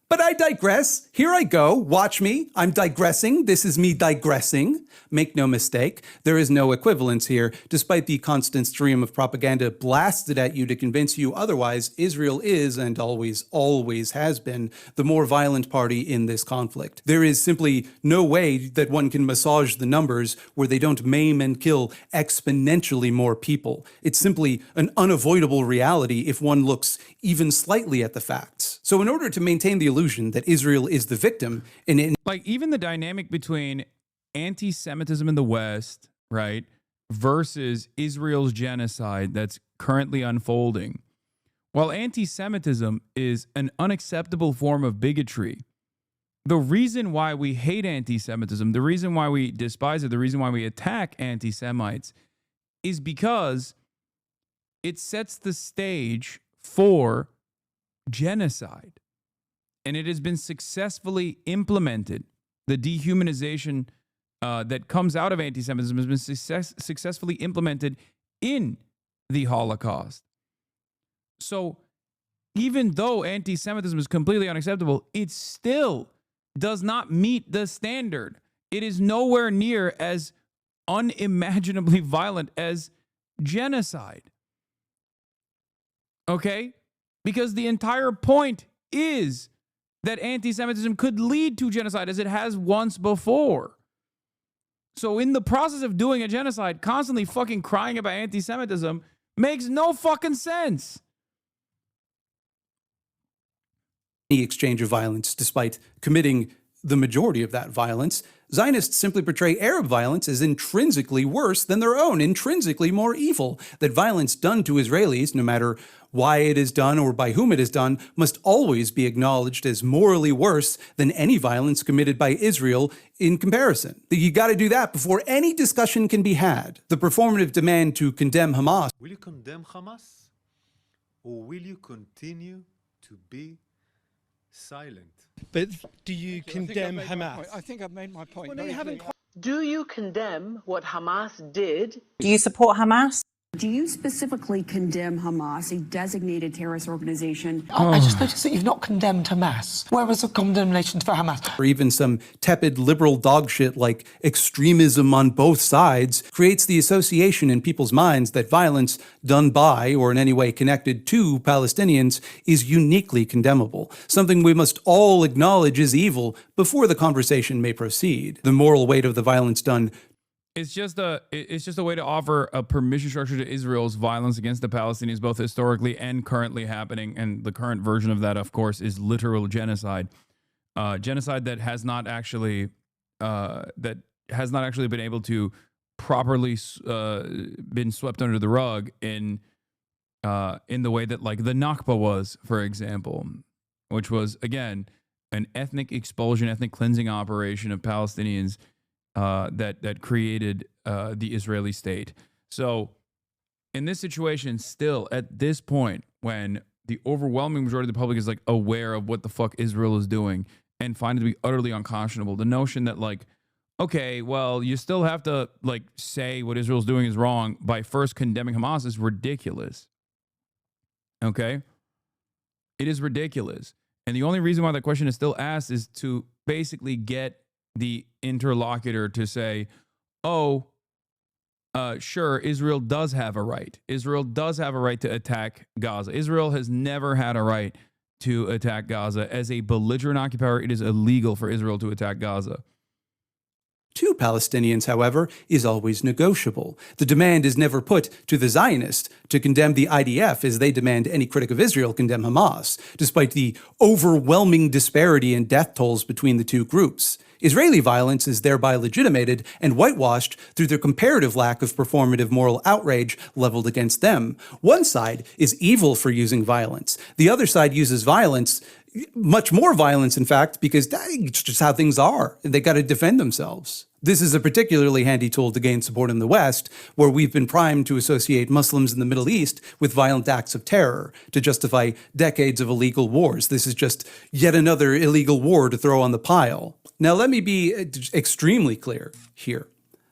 But I digress. Here I go. Watch me. I'm digressing. This is me digressing. Make no mistake, there is no equivalence here. Despite the constant stream of propaganda blasted at you to convince you otherwise, Israel is, and always has been, the more violent party in this conflict. There is simply no way that one can massage the numbers where they don't maim and kill exponentially more people. It's simply an unavoidable reality if one looks even slightly at the facts. So in order to maintain the illusion that Israel is the victim, like even the dynamic between anti-Semitism in the West, right, versus Israel's genocide that's currently unfolding. While anti-Semitism is an unacceptable form of bigotry, the reason why we hate anti-Semitism, the reason why we despise it, the reason why we attack anti-Semites is because it sets the stage for genocide. And it has been successfully implemented. The dehumanization that comes out of anti-Semitism has been successfully implemented in the Holocaust. So even though anti-Semitism is completely unacceptable, it still does not meet the standard. It is nowhere near as unimaginably violent as genocide. Okay? Because the entire point is that anti-Semitism could lead to genocide, as it has once before. So in the process of doing a genocide, constantly fucking crying about anti-Semitism makes no fucking sense. The exchange of violence, despite committing the majority of that violence, Zionists simply portray Arab violence as intrinsically worse than their own, intrinsically more evil. That violence done to Israelis, no matter why it is done or by whom it is done, must always be acknowledged as morally worse than any violence committed by Israel in comparison. You got to do that before any discussion can be had. The performative demand to condemn Hamas. Will you condemn Hamas? Or will you continue to be silent? But do you condemn Hamas? I think I've made my point. Well, no, you haven't. Do you condemn what Hamas did? Do you support Hamas? Do you specifically condemn Hamas, a designated terrorist organization? I just noticed that you've not condemned Hamas. Where was the condemnation for Hamas? Or even some tepid liberal dog shit like extremism on both sides creates the association in people's minds that violence done by or in any way connected to Palestinians is uniquely condemnable, something we must all acknowledge is evil before the conversation may proceed. The moral weight of the violence done It's just a way to offer a permission structure to Israel's violence against the Palestinians, both historically and currently happening. And the current version of that, of course, is literal genocide. Genocide that has not actually been able to properly been swept under the rug in the way that like the Nakba was, for example, which was again an ethnic expulsion, ethnic cleansing operation of Palestinians. That created the Israeli state. So in this situation, still at this point, when the overwhelming majority of the public is like aware of what the fuck Israel is doing and find it to be utterly unconscionable, the notion that like, okay, well, you still have to like say what Israel's doing is wrong by first condemning Hamas is ridiculous. Okay? It is ridiculous. And the only reason why that question is still asked is to basically get the interlocutor to say, oh, sure, Israel does have a right. Israel does have a right to attack Gaza. Israel has never had a right to attack Gaza. As a belligerent occupier, it is illegal for Israel to attack Gaza. To Palestinians, however, is always negotiable. The demand is never put to the Zionists to condemn the IDF as they demand any critic of Israel condemn Hamas, despite the overwhelming disparity in death tolls between the two groups. Israeli violence is thereby legitimated and whitewashed through the comparative lack of performative moral outrage leveled against them. One side is evil for using violence. The other side uses violence, much more violence, in fact, because that's just how things are. They got to defend themselves. This is a particularly handy tool to gain support in the West, where we've been primed to associate Muslims in the Middle East with violent acts of terror to justify decades of illegal wars. This is just yet another illegal war to throw on the pile. Now, let me be extremely clear here,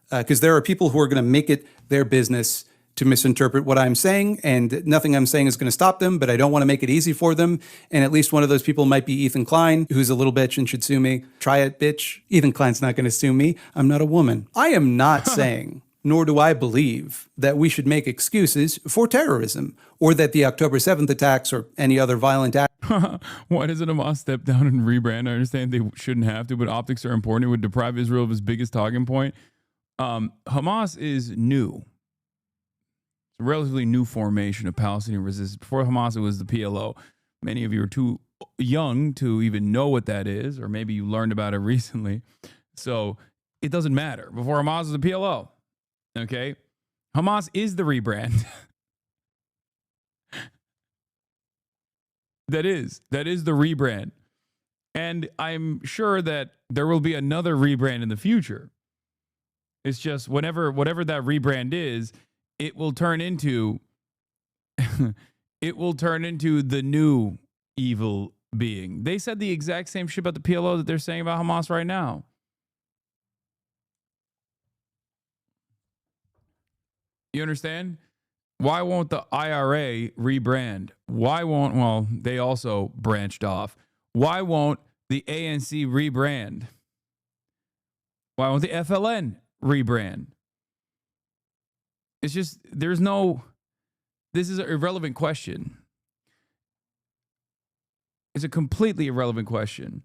because there are people who are going to make it their business to misinterpret what I'm saying, and nothing I'm saying is going to stop them, but I don't want to make it easy for them. And at least one of those people might be Ethan Klein, who's a little bitch and should sue me. Try it, bitch. Ethan Klein's not going to sue me. I'm not a woman. I am not saying, nor do I believe, that we should make excuses for terrorism, or that the October 7th attacks or any other violent act. Why doesn't Hamas step down and rebrand? I understand they shouldn't have to, but optics are important. It would deprive Israel of its biggest talking point. Hamas is new. It's a relatively new formation of Palestinian resistance. Before Hamas, it was the PLO. Many of you are too young to even know what that is, or maybe you learned about it recently. So it doesn't matter. Before Hamas was the PLO. Okay? Hamas is the rebrand. That is the rebrand. And I'm sure that there will be another rebrand in the future. It's just whatever that rebrand is, it will turn into the new evil being. They said the exact same shit about the PLO that they're saying about Hamas right now. You understand? Why won't the IRA rebrand? Well, they also branched off. Why won't the ANC rebrand? Why won't the FLN rebrand? It's just, this is an irrelevant question. It's a completely irrelevant question.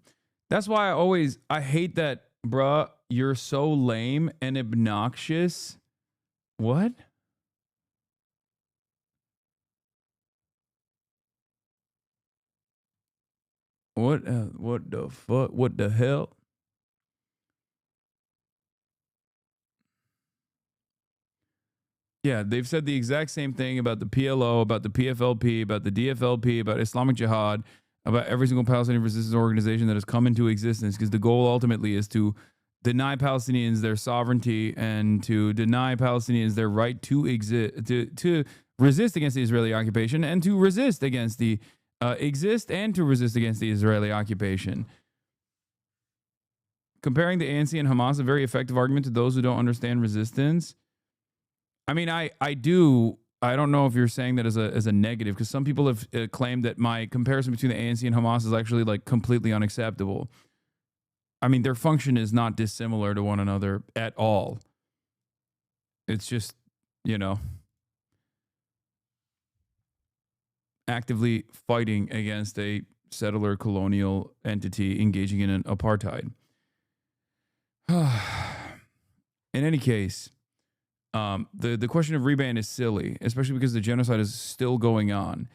That's why I hate that, bruh, you're so lame and obnoxious. What? What the fuck? What the hell? Yeah, they've said the exact same thing about the PLO, about the PFLP, about the DFLP, about Islamic Jihad, about every single Palestinian resistance organization that has come into existence, because the goal ultimately is to deny Palestinians their sovereignty and to deny Palestinians their right to exist, to resist against the Israeli occupation, and to resist against the exist and to resist against the Israeli occupation. Comparing the ANC and Hamas, a very effective argument to those who don't understand resistance. I mean, I don't know if you're saying that as a negative, because some people have claimed that my comparison between the ANC and Hamas is actually like completely unacceptable. I mean, their function is not dissimilar to one another at all. It's just, actively fighting against a settler colonial entity engaging in an apartheid. In any case, the question of rebrand is silly, especially because the genocide is still going on.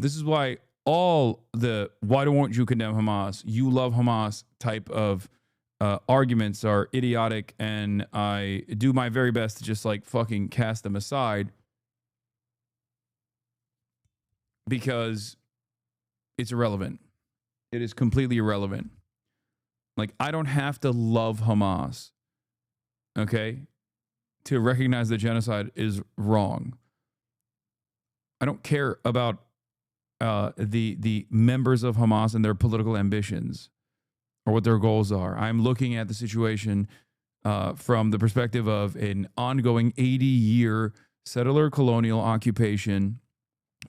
This is why why don't you condemn Hamas? You love Hamas type of arguments are idiotic, and I do my very best to just like fucking cast them aside, because it's irrelevant. It is completely irrelevant. Like, I don't have to love Hamas, okay, to recognize that genocide is wrong. I don't care about the members of Hamas and their political ambitions or what their goals are. I'm looking at the situation from the perspective of an ongoing 80-year settler colonial occupation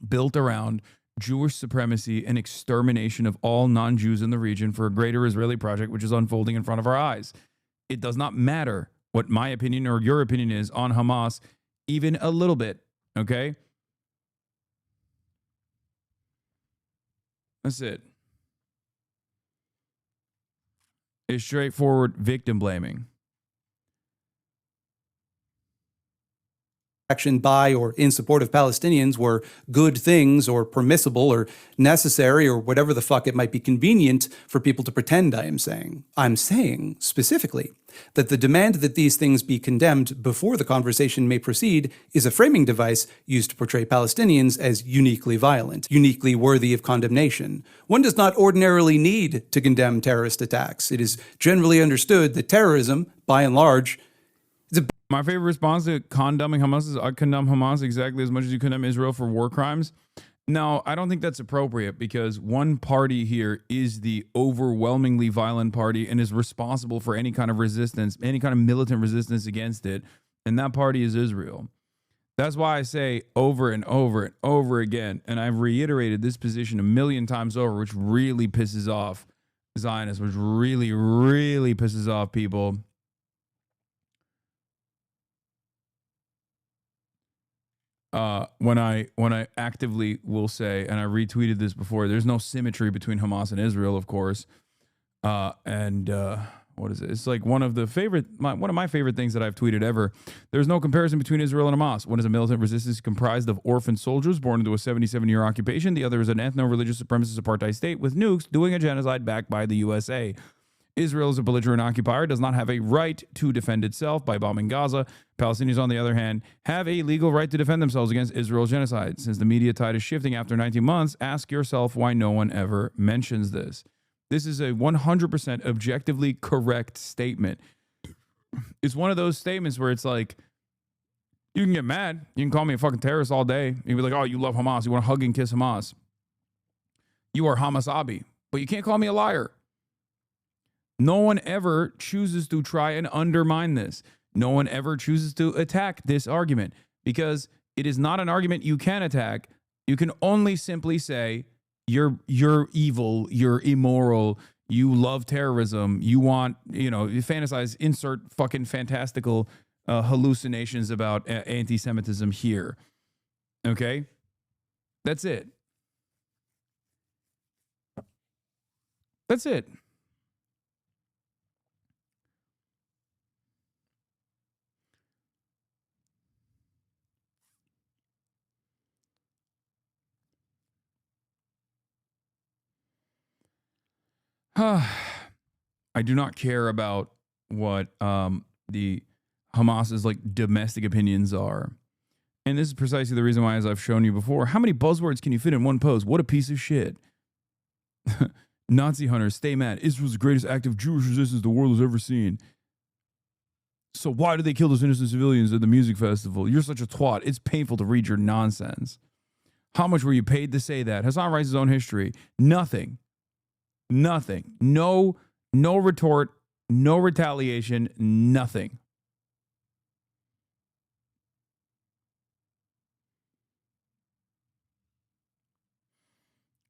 built around Jewish supremacy and extermination of all non-Jews in the region for a greater Israeli project, which is unfolding in front of our eyes. It does not matter what my opinion or your opinion is on Hamas, even a little bit, okay? That's it. It's straightforward victim blaming. Action by or in support of Palestinians were good things or permissible or necessary or whatever the fuck it might be convenient for people to pretend I am saying. I'm saying, specifically, that the demand that these things be condemned before the conversation may proceed is a framing device used to portray Palestinians as uniquely violent, uniquely worthy of condemnation. One does not ordinarily need to condemn terrorist attacks. It is generally understood that terrorism, by and large, my favorite response to condemning Hamas is I condemn Hamas exactly as much as you condemn Israel for war crimes. No, I don't think that's appropriate, because one party here is the overwhelmingly violent party and is responsible for any kind of resistance, any kind of militant resistance against it. And that party is Israel. That's why I say over and over and over again, and I've reiterated this position a million times over, which really pisses off Zionists, which really, really pisses off people. When I actively will say, and I retweeted this before, there's no symmetry between Hamas and Israel, of course. What is it? It's like one of my favorite things that I've tweeted ever. There's no comparison between Israel and Hamas. One is a militant resistance comprised of orphan soldiers born into a 77-year occupation. The other is an ethno-religious supremacist apartheid state with nukes doing a genocide backed by the USA. Israel is a belligerent occupier, does not have a right to defend itself by bombing Gaza. Palestinians, on the other hand, have a legal right to defend themselves against Israel's genocide. Since the media tide is shifting after 19 months, ask yourself why no one ever mentions this. This is a 100% objectively correct statement. It's one of those statements where it's like, you can get mad. You can call me a fucking terrorist all day. You can be like, oh, you love Hamas. You want to hug and kiss Hamas. You are HasanAbi. But you can't call me a liar. No one ever chooses to try and undermine this. No one ever chooses to attack this argument because it is not an argument you can attack. You can only simply say, you're evil, you're immoral, you love terrorism, you want, you fantasize, insert fucking fantastical hallucinations about anti-Semitism here. Okay? That's it. That's it. I do not care about what the Hamas's like domestic opinions are. And this is precisely the reason why, as I've shown you before, how many buzzwords can you fit in one post? What a piece of shit. Nazi hunters, stay mad. Israel's the greatest act of Jewish resistance the world has ever seen. So why did they kill those innocent civilians at the music festival? You're such a twat. It's painful to read your nonsense. How much were you paid to say that? Hasan writes his own history. Nothing. Nothing. No retort, no retaliation, nothing.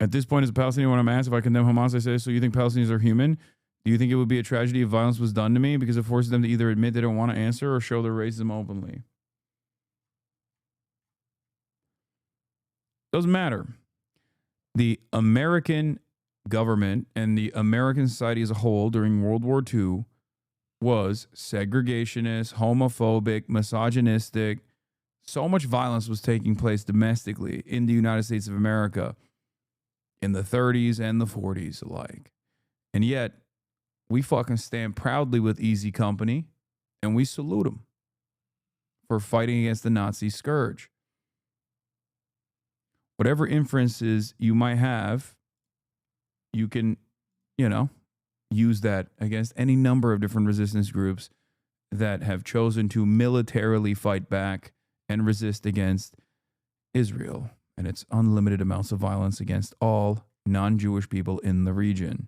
At this point, as a Palestinian, when I'm asked if I condemn Hamas, I say, so you think Palestinians are human? Do you think it would be a tragedy if violence was done to me because it forces them to either admit they don't want to answer or show their racism openly? Doesn't matter. The American government and the American society as a whole during World War II was segregationist, homophobic, misogynistic. So much violence was taking place domestically in the United States of America in the 30s and the 40s alike. And yet, we fucking stand proudly with Easy Company and we salute them for fighting against the Nazi scourge. Whatever inferences you might have, you can, use that against any number of different resistance groups that have chosen to militarily fight back and resist against Israel and its unlimited amounts of violence against all non-Jewish people in the region.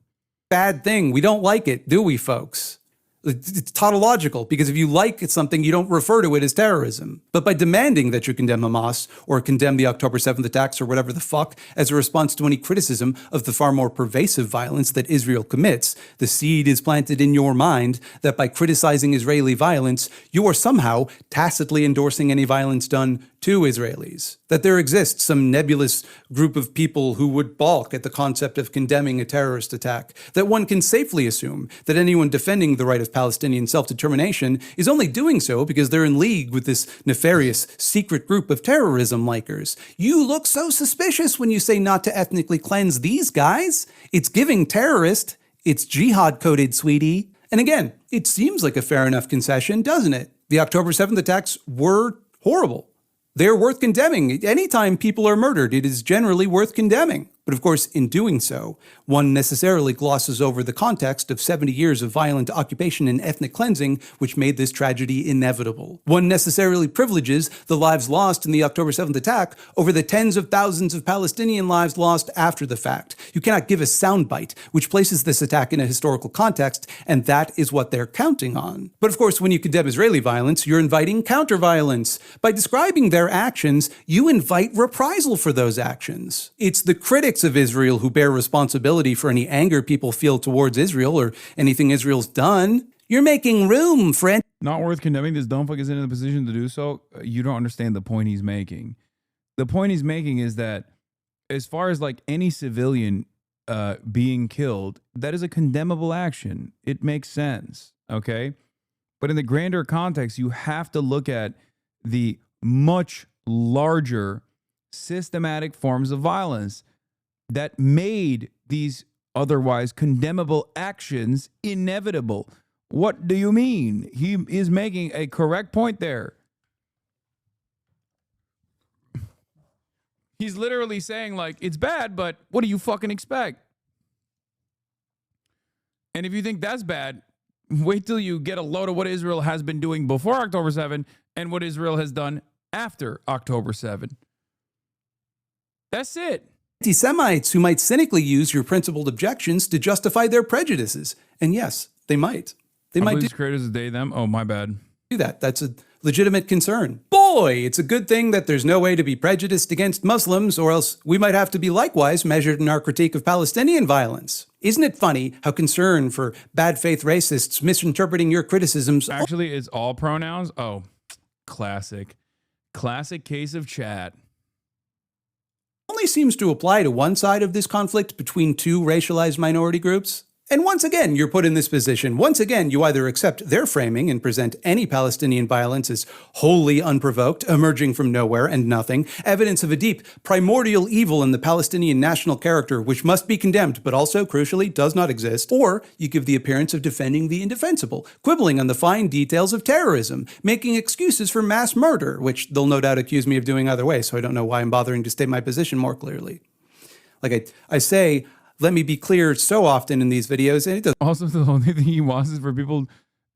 Bad thing. We don't like it, do we, folks? It's tautological, because if you like something, you don't refer to it as terrorism. But by demanding that you condemn Hamas or condemn the October 7th attacks or whatever the fuck as a response to any criticism of the far more pervasive violence that Israel commits, the seed is planted in your mind that by criticizing Israeli violence, you are somehow tacitly endorsing any violence done to Israelis. That there exists some nebulous group of people who would balk at the concept of condemning a terrorist attack. That one can safely assume that anyone defending the right of Palestinian self-determination is only doing so because they're in league with this nefarious secret group of terrorism likers. You look so suspicious when you say not to ethnically cleanse these guys. It's giving terrorist. It's jihad-coded, sweetie. And again, it seems like a fair enough concession, doesn't it? The October 7th attacks were horrible. They're worth condemning. Anytime people are murdered, it is generally worth condemning. But of course, in doing so, one necessarily glosses over the context of 70 years of violent occupation and ethnic cleansing, which made this tragedy inevitable. One necessarily privileges the lives lost in the October 7th attack over the tens of thousands of Palestinian lives lost after the fact. You cannot give a soundbite which places this attack in a historical context, and that is what they're counting on. But of course, when you condemn Israeli violence, you're inviting counter-violence. By describing their actions, you invite reprisal for those actions. It's the critics of Israel who bear responsibility for any anger people feel towards Israel or anything Israel's done. You're making room for not worth condemning. This dumbfuck is in a position to do so. You don't understand the point he's making. The point he's making is that as far as like any civilian being killed, that is a condemnable action. It makes sense, okay? But in the grander context, you have to look at the much larger systematic forms of violence that made these otherwise condemnable actions inevitable. What do you mean? He is making a correct point there. He's literally saying, like, it's bad, but what do you fucking expect? And if you think that's bad, wait till you get a load of what Israel has been doing before October 7 and what Israel has done after October 7. That's it. Anti-Semites who might cynically use your principled objections to justify their prejudices. And yes, they might. They might do creators they, them. Oh, my bad. Do that. That's a legitimate concern. Boy, it's a good thing that there's no way to be prejudiced against Muslims, or else we might have to be likewise measured in our critique of Palestinian violence. Isn't it funny how concern for bad faith racists misinterpreting your criticisms... Actually, it's all pronouns? Oh, classic. Classic case of chat. Only seems to apply to one side of this conflict between two racialized minority groups. And once again, you're put in this position. Once again, you either accept their framing and present any Palestinian violence as wholly unprovoked, emerging from nowhere and nothing, evidence of a deep, primordial evil in the Palestinian national character, which must be condemned, but also, crucially, does not exist. Or you give the appearance of defending the indefensible, quibbling on the fine details of terrorism, making excuses for mass murder, which they'll no doubt accuse me of doing either way, so I don't know why I'm bothering to state my position more clearly. Like I say, let me be clear so often in these videos, and it doesn't. Also, the only thing he wants is for people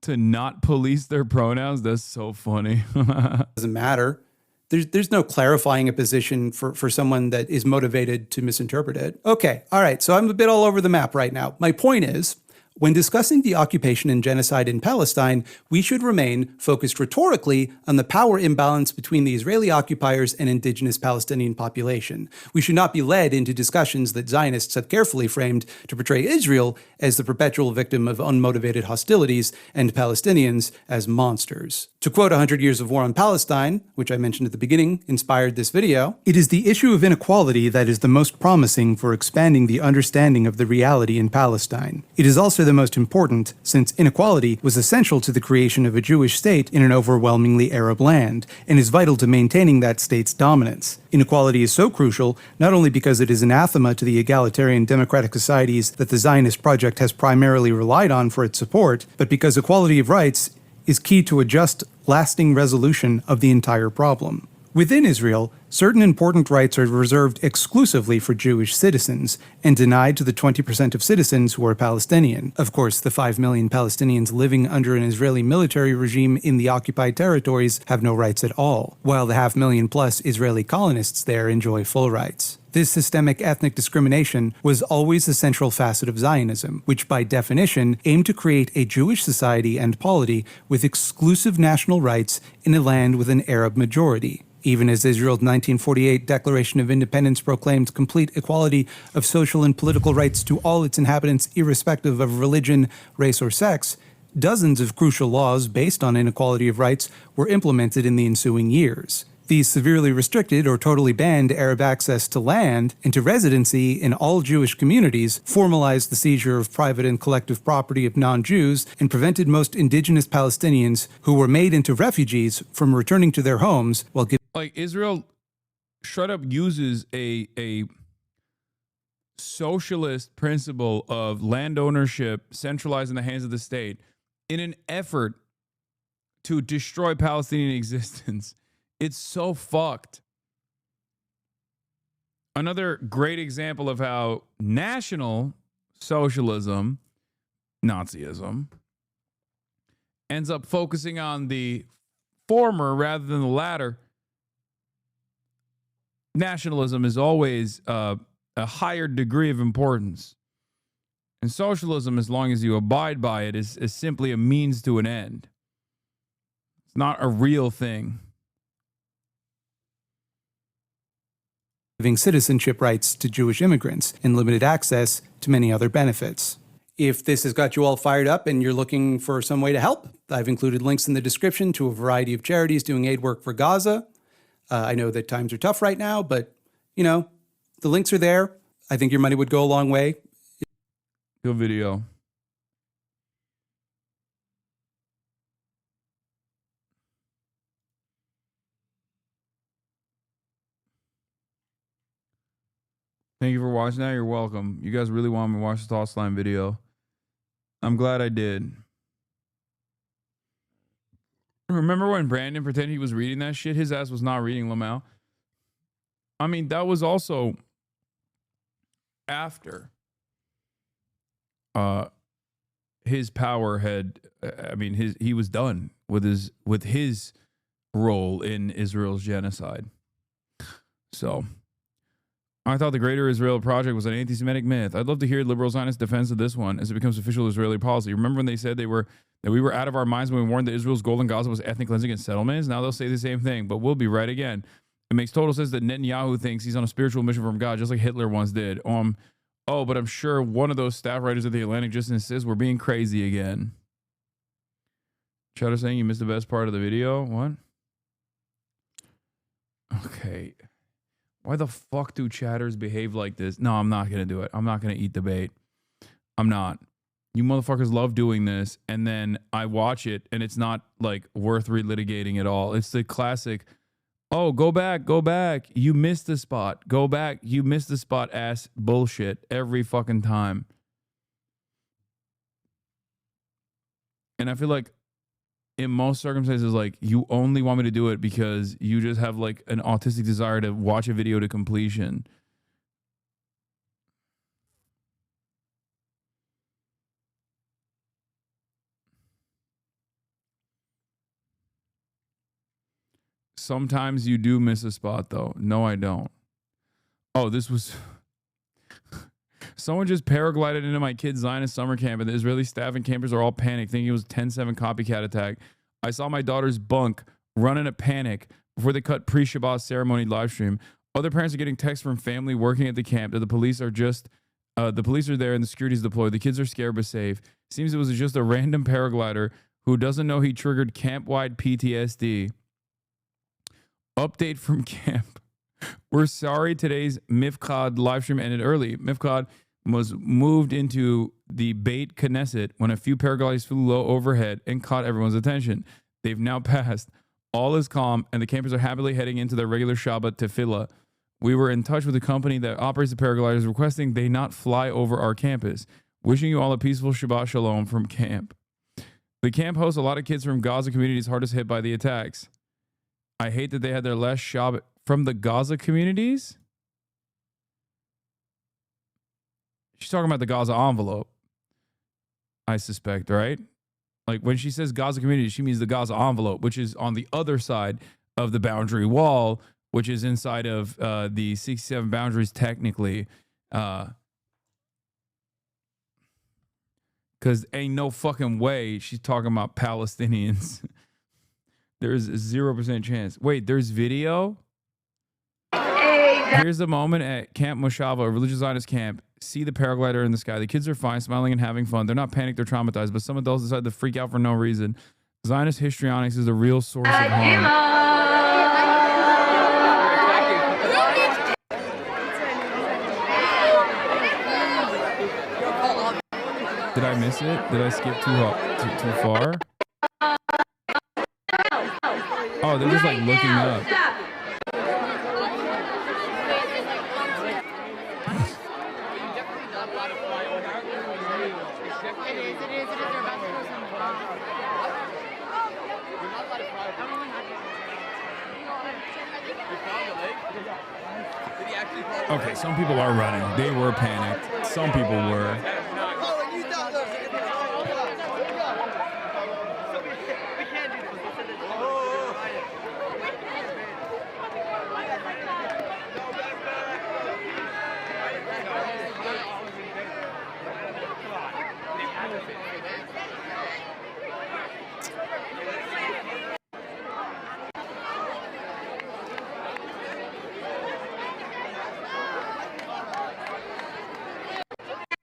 to not police their pronouns. That's so funny. Doesn't matter. There's no clarifying a position for someone that is motivated to misinterpret it. Okay, all right, so I'm a bit all over the map right now. My point is, when discussing the occupation and genocide in Palestine, we should remain focused rhetorically on the power imbalance between the Israeli occupiers and indigenous Palestinian population. We should not be led into discussions that Zionists have carefully framed to portray Israel as the perpetual victim of unmotivated hostilities and Palestinians as monsters. To quote 100 Years of War on Palestine, which I mentioned at the beginning, inspired this video, "It is the issue of inequality that is the most promising for expanding the understanding of the reality in Palestine. It is also the most important, since inequality was essential to the creation of a Jewish state in an overwhelmingly Arab land, and is vital to maintaining that state's dominance. Inequality is so crucial, not only because it is anathema to the egalitarian democratic societies that the Zionist project has primarily relied on for its support, but because equality of rights is key to a just, lasting resolution of the entire problem. Within Israel, certain important rights are reserved exclusively for Jewish citizens and denied to the 20% of citizens who are Palestinian. Of course, the 5 million Palestinians living under an Israeli military regime in the occupied territories have no rights at all, while the 500,000+ Israeli colonists there enjoy full rights. This systemic ethnic discrimination was always a central facet of Zionism, which by definition aimed to create a Jewish society and polity with exclusive national rights in a land with an Arab majority. Even as Israel's 1948 Declaration of Independence proclaimed complete equality of social and political rights to all its inhabitants irrespective of religion, race, or sex, dozens of crucial laws based on inequality of rights were implemented in the ensuing years. These severely restricted or totally banned Arab access to land and to residency in all Jewish communities, formalized the seizure of private and collective property of non-Jews, and prevented most indigenous Palestinians who were made into refugees from returning to their homes while giving... Like, Israel straight up uses a socialist principle of land ownership centralized in the hands of the state in an effort to destroy Palestinian existence. It's so fucked. Another great example of how National Socialism, Nazism, ends up focusing on the former rather than the latter. Nationalism is always a higher degree of importance. And socialism, as long as you abide by it, is simply a means to an end. It's not a real thing. Giving citizenship rights to Jewish immigrants and limited access to many other benefits. If this has got you all fired up and you're looking for some way to help, I've included links in the description to a variety of charities doing aid work for Gaza. I know that times are tough right now, but, you know, the links are there. I think your money would go a long way. Good video. Thank you for watching that. You're welcome. You guys really want me to watch the Toss Line video. I'm glad I did. Remember when Brandon pretended he was reading that shit? His ass was not reading Lamau. I mean, that was also after his power had, he was done with his role in Israel's genocide. So I thought the Greater Israel Project was an anti-Semitic myth. I'd love to hear liberal Zionist defense of this one as it becomes official Israeli policy. Remember when they said that we were out of our minds when we warned that Israel's goal in Gaza was ethnic cleansing and settlements? Now they'll say the same thing, but we'll be right again. It makes total sense that Netanyahu thinks he's on a spiritual mission from God, just like Hitler once did. But I'm sure one of those staff writers at The Atlantic just insists we're being crazy again. Chatter saying you missed the best part of the video. What? Okay. Why the fuck do chatters behave like this? No, I'm not going to do it. I'm not going to eat debate. I'm not. You motherfuckers love doing this, and then I watch it, and it's not, like, worth relitigating at all. It's the classic, oh, go back. You missed the spot. Go back. You missed the spot ass bullshit every fucking time. And I feel like in most circumstances, like, you only want me to do it because you just have, like, an autistic desire to watch a video to completion. Sometimes you do miss a spot, though. No, I don't. Oh, this was... Someone just paraglided into my kid's Zionist summer camp, and the Israeli staff and campers are all panicked, thinking it was a 10-7 copycat attack. I saw my daughter's bunk run in a panic before they cut pre-Shabbat ceremony live stream. Other parents are getting texts from family working at the camp that the police are there and the security's deployed. The kids are scared but safe. Seems it was just a random paraglider who doesn't know he triggered camp-wide PTSD. Update from camp. We're sorry today's Mifkad live stream ended early. Mifkad was moved into the Beit Knesset when a few paragliders flew low overhead and caught everyone's attention. They've now passed. All is calm, and the campers are happily heading into their regular Shabbat tefillah. We were in touch with the company that operates the paragliders, requesting they not fly over our campus. Wishing you all a peaceful Shabbat Shalom from camp. The camp hosts a lot of kids from Gaza communities hardest hit by the attacks. I hate that they had their last Shabbat from the Gaza communities. She's talking about the Gaza envelope, I suspect, right? Like when she says Gaza community, she means the Gaza envelope, which is on the other side of the boundary wall, which is inside of the 67 boundaries technically. Because ain't no fucking way she's talking about Palestinians. There's a 0% chance. Wait, there's video? Here's the moment at Camp Moshava, a religious Zionist camp. See the paraglider in the sky. The kids are fine, smiling and having fun. They're not panicked, they're traumatized, but some adults decide to freak out for no reason. Zionist histrionics is the real source of harm. Did I miss it? Did I skip too far? Oh, they're just like looking up. Okay, some people are running. They were panicked. Some people were.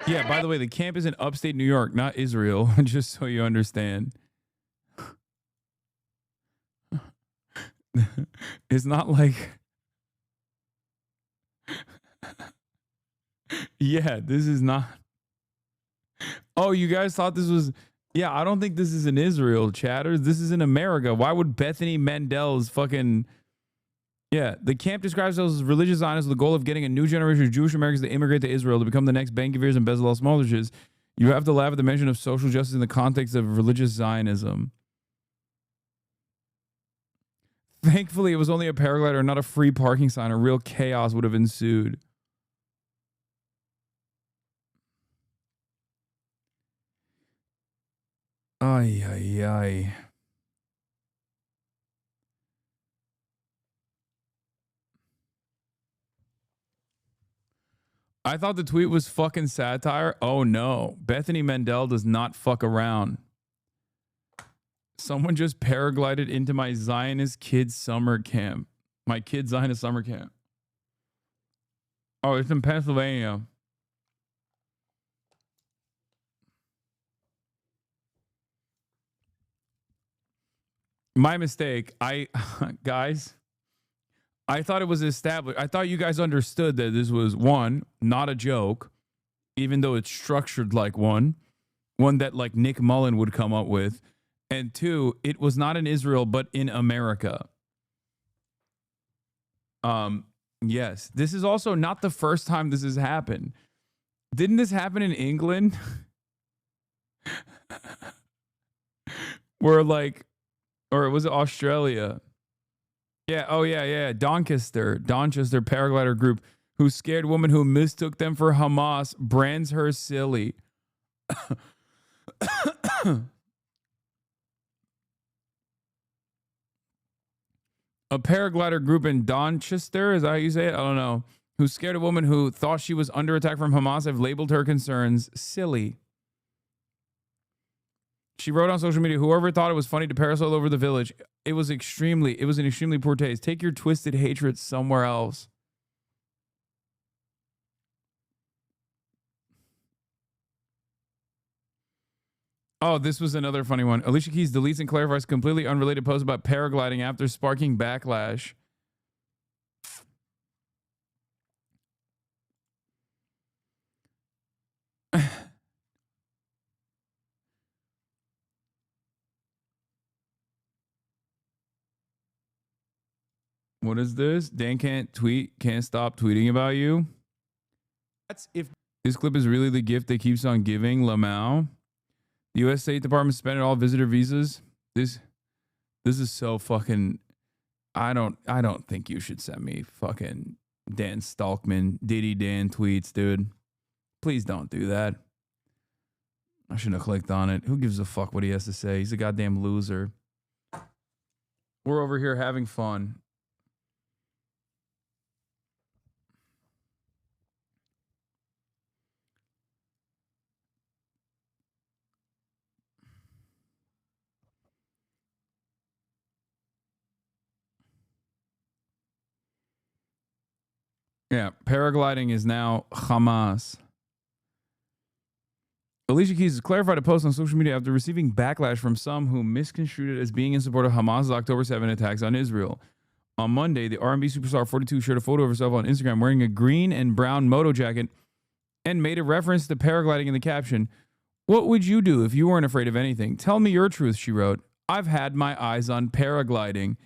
Yeah, by the way, the camp is in upstate New York, not Israel, just so you understand. It's not like... Yeah, this is not... Oh, you guys thought this was... Yeah, I don't think this is in Israel, chatters. This is in America. Why would Bethany Mandel's fucking... Yeah, the camp describes themselves as religious Zionists with the goal of getting a new generation of Jewish Americans to immigrate to Israel to become the next Ben-Gvirs and Bezalel Smoltric's. You have to laugh at the mention of social justice in the context of religious Zionism. Thankfully, it was only a paraglider, not a free parking sign, or real chaos would have ensued. Ay, ay, ay. I thought the tweet was fucking satire. Oh no. Bethany Mandel does not fuck around. Someone just paraglided into my Zionist kids summer camp. My kids Zionist summer camp. Oh, it's in Pennsylvania. My mistake. Guys, I thought it was established. I thought you guys understood that this was, one, not a joke, even though it's structured like one that like Nick Mullen would come up with. And two, it was not in Israel, but in America. Yes, this is also not the first time this has happened. Didn't this happen in England? Where like, or was it Australia? Yeah, oh yeah. Doncaster paraglider group who scared woman who mistook them for Hamas brands her silly. A paraglider group in Doncaster, is that how you say it? I don't know. Who scared a woman who thought she was under attack from Hamas have labeled her concerns silly. She wrote on social media, whoever thought it was funny to parasail over the village, it was an extremely poor taste. Take your twisted hatred somewhere else. Oh, this was another funny one. Alicia Keys deletes and clarifies completely unrelated post about paragliding after sparking backlash. What is this? Dan can't stop tweeting about you. That's if this clip is really the gift that keeps on giving, Lamau. The U.S. State Department suspended all visitor visas. This is so fucking... I don't think you should send me fucking Dan Stalkman, Diddy Dan tweets, dude. Please don't do that. I shouldn't have clicked on it. Who gives a fuck what he has to say? He's a goddamn loser. We're over here having fun. Yeah, paragliding is now Hamas. Alicia Keys has clarified a post on social media after receiving backlash from some who misconstrued it as being in support of Hamas's October 7 attacks on Israel. On Monday, the R&B superstar 42 shared a photo of herself on Instagram wearing a green and brown moto jacket and made a reference to paragliding in the caption. What would you do if you weren't afraid of anything? Tell me your truth, she wrote. I've had my eyes on paragliding.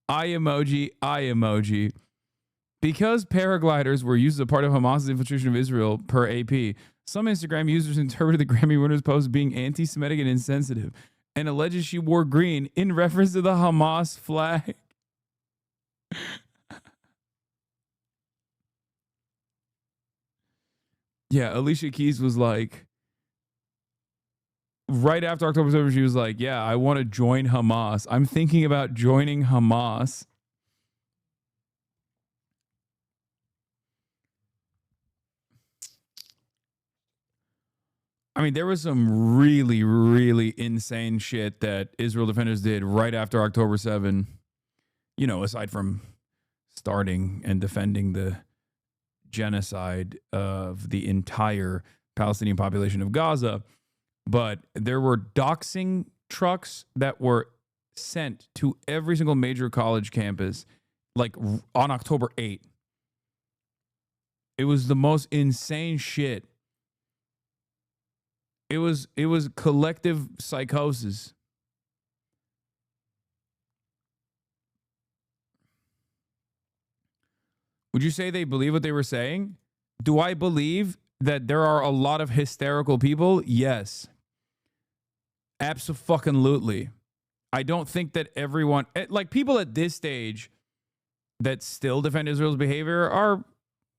Eye emoji, eye emoji. Because paragliders were used as a part of Hamas's infiltration of Israel, per AP, some Instagram users interpreted the Grammy winner's post as being anti-Semitic and insensitive, and alleged she wore green in reference to the Hamas flag. Yeah, Alicia Keys was like, right after October 7th, she was like, yeah, I want to join Hamas. I'm thinking about joining Hamas. I mean, there was some really, really insane shit that Israel defenders did right after October 7. You know, aside from starting and defending the genocide of the entire Palestinian population of Gaza. But there were doxing trucks that were sent to every single major college campus, like on October 8th. It was the most insane shit. It was collective psychosis. Would you say they believe what they were saying? Do I believe that there are a lot of hysterical people? Yes. Abso-fucking-lutely. I don't think that everyone, like people at this stage that still defend Israel's behavior are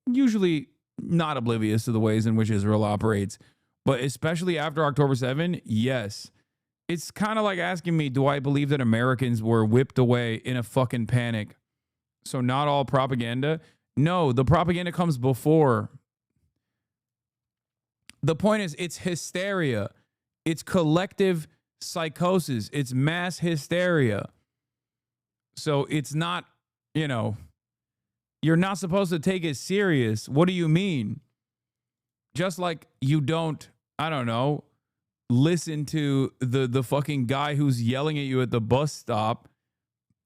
usually not oblivious to the ways in which Israel operates. But especially after October 7, yes. It's kind of like asking me, do I believe that Americans were whipped away in a fucking panic? So not all propaganda? No, the propaganda comes before. The point is, it's hysteria. It's collective psychosis. It's mass hysteria. So it's not, you know, you're not supposed to take it serious. What do you mean? Just like you don't, I don't know, listen to the fucking guy who's yelling at you at the bus stop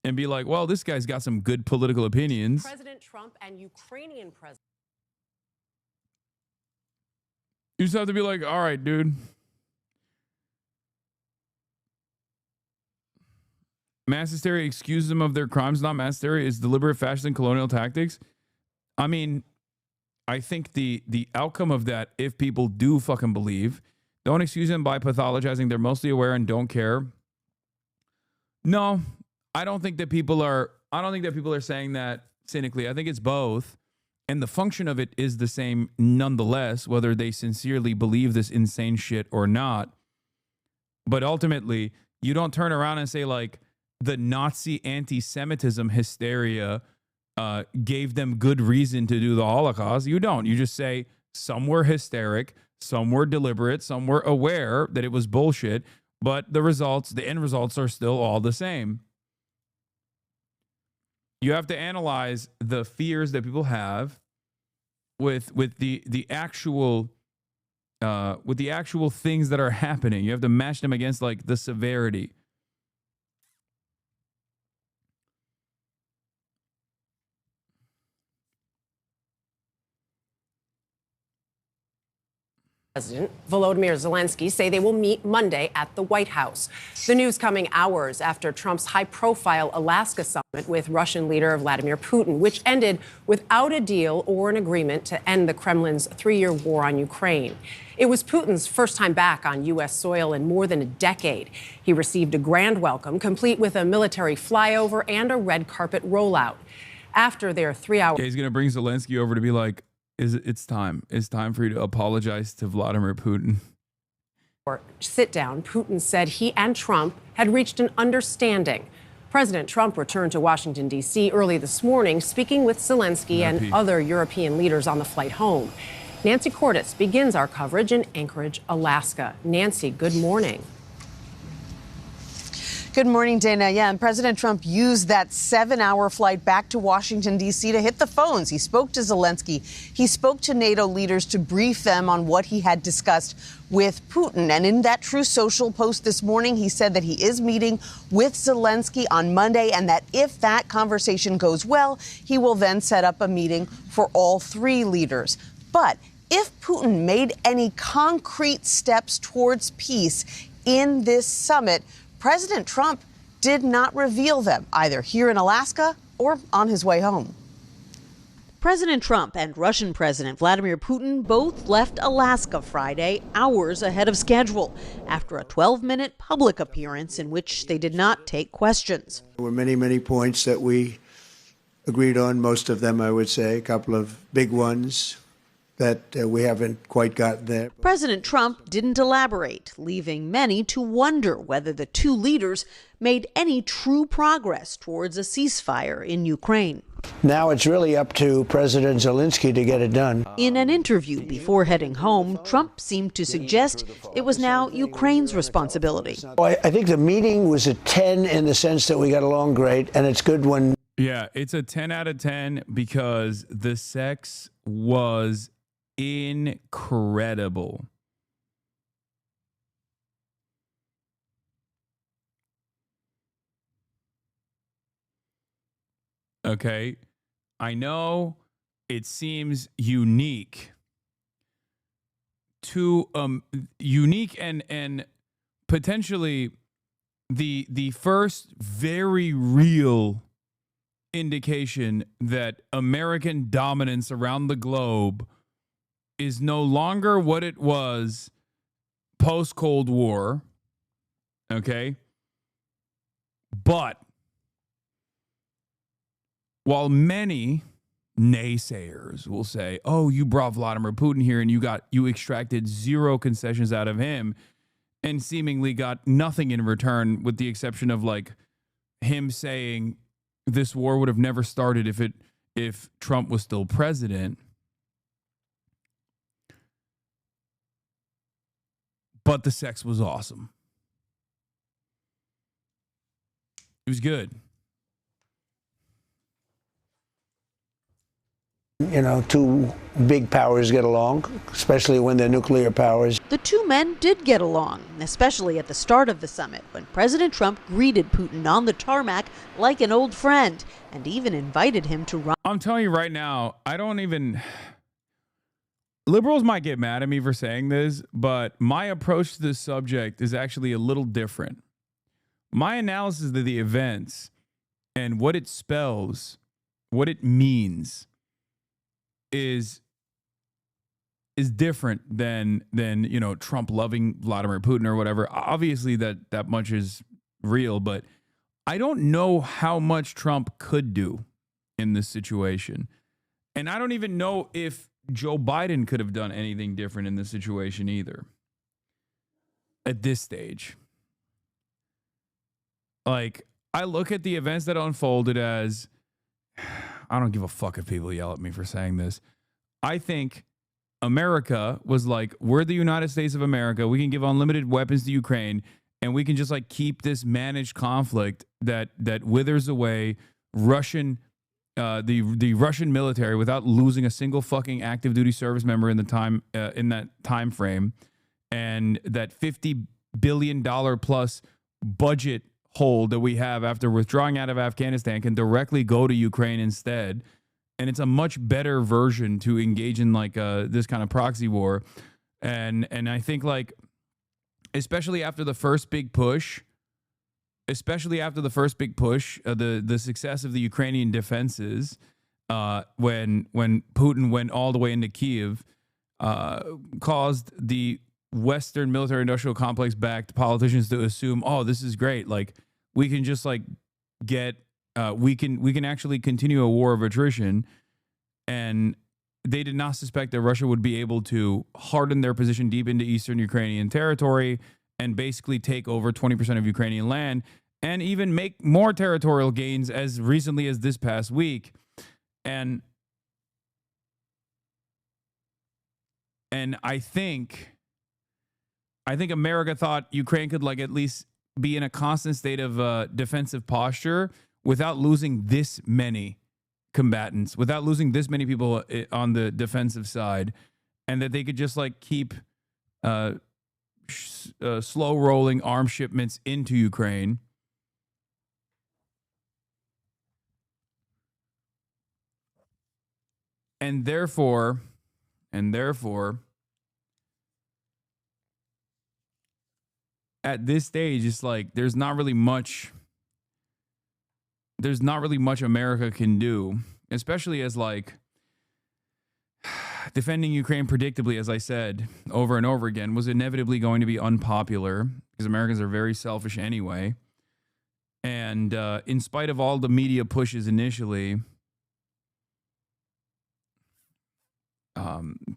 and be like, well, this guy's got some good political opinions. President Trump and Ukrainian President. You just have to be like, all right, dude. Mass hysteria excuses them of their crimes. Not mass hysteria. Is deliberate fascist and colonial tactics. I mean, I think the outcome of that, if people do fucking believe, don't excuse them by pathologizing. They're mostly aware and don't care. No, I don't think that people are saying that cynically. I think it's both. And the function of it is the same nonetheless, whether they sincerely believe this insane shit or not. But ultimately, you don't turn around and say, like, the Nazi anti-Semitism hysteria gave them good reason to do the Holocaust. You don't. You just say some were hysteric, some were deliberate, some were aware that it was bullshit, but the end results are still all the same. You have to analyze the fears that people have with the actual things that are happening. You have to match them against like the severity. President Volodymyr Zelensky say they will meet Monday at the White House. The news coming hours after Trump's high-profile Alaska summit with Russian leader Vladimir Putin, which ended without a deal or an agreement to end the Kremlin's 3-year war on Ukraine. It was Putin's first time back on U.S. soil in more than a decade. He received a grand welcome, complete with a military flyover and a red carpet rollout. After their 3-hour... Yeah, he's going to bring Zelensky over to be like, it's time. It's time for you to apologize to Vladimir Putin. Sit down, Putin said he and Trump had reached an understanding. President Trump returned to Washington, D.C. early this morning, speaking with Zelensky and other European leaders on the flight home. Nancy Cordes begins our coverage in Anchorage, Alaska. Nancy, good morning. Good morning, Dana. Yeah, and President Trump used that 7-hour flight back to Washington, D.C. to hit the phones. He spoke to Zelensky. He spoke to NATO leaders to brief them on what he had discussed with Putin. And in that Truth Social post this morning, he said that he is meeting with Zelensky on Monday and that if that conversation goes well, he will then set up a meeting for all three leaders. But if Putin made any concrete steps towards peace in this summit, President Trump did not reveal them, either here in Alaska or on his way home. President Trump and Russian President Vladimir Putin both left Alaska Friday, hours ahead of schedule, after a 12-minute public appearance in which they did not take questions. There were many, many points that we agreed on, most of them, I would say, a couple of big ones. that we haven't quite got there. President Trump didn't elaborate, leaving many to wonder whether the two leaders made any true progress towards a ceasefire in Ukraine. Now it's really up to President Zelensky to get it done. In an interview before heading home, Trump seemed to suggest it was now Ukraine's responsibility. I think the meeting was a 10 in the sense that we got along great, and it's good when... Yeah, it's a 10 out of 10 because the sex was incredible. Okay, I know it seems unique to unique and potentially the first very real indication that American dominance around the globe is no longer what it was post-Cold War. Okay, but while many naysayers will say, "Oh, you brought Vladimir Putin here and you extracted zero concessions out of him and seemingly got nothing in return with the exception of like him saying this war would have never started if Trump was still president." But the sex was awesome. It was good. You know, two big powers get along, especially when they're nuclear powers. The two men did get along, especially at the start of the summit, when President Trump greeted Putin on the tarmac like an old friend and even invited him to run. I'm telling you right now, I don't even... Liberals might get mad at me for saying this, but my approach to this subject is actually a little different. My analysis of the events and what it spells, what it means, is different than you know, Trump loving Vladimir Putin or whatever. Obviously that much is real, but I don't know how much Trump could do in this situation. And I don't even know if Joe Biden could have done anything different in this situation either. At this stage. Like, I look at the events that unfolded as, I don't give a fuck if people yell at me for saying this. I think America was like, we're the United States of America. We can give unlimited weapons to Ukraine, and we can just like keep this managed conflict that withers away Russian, the Russian military without losing a single fucking active duty service member in that time frame, and that $50 billion plus budget hole that we have after withdrawing out of Afghanistan can directly go to Ukraine instead. And it's a much better version to engage in like this kind of proxy war. And I think like, especially after the first big push, the success of the Ukrainian defenses, when Putin went all the way into Kyiv, caused the Western military industrial complex backed politicians to assume, oh, this is great. Like we can just like get, we can actually continue a war of attrition. And they did not suspect that Russia would be able to harden their position deep into Eastern Ukrainian territory and basically take over 20% of Ukrainian land and even make more territorial gains as recently as this past week. And I think America thought Ukraine could like at least be in a constant state of defensive posture without losing this many combatants, without losing this many people on the defensive side, and that they could just like keep slow rolling arms shipments into Ukraine. And therefore, at this stage, it's like there's not really much America can do, especially as like defending Ukraine predictably, as I said over and over again, was inevitably going to be unpopular because Americans are very selfish anyway. And in spite of all the media pushes initially,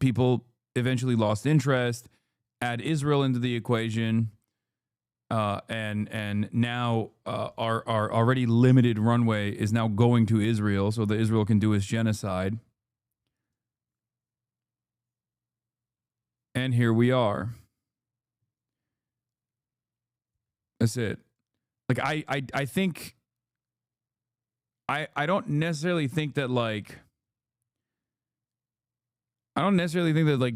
People eventually lost interest. Add Israel into the equation, and now our already limited runway is now going to Israel, so that Israel can do its genocide. And here we are. That's it. Like I think I don't necessarily think that like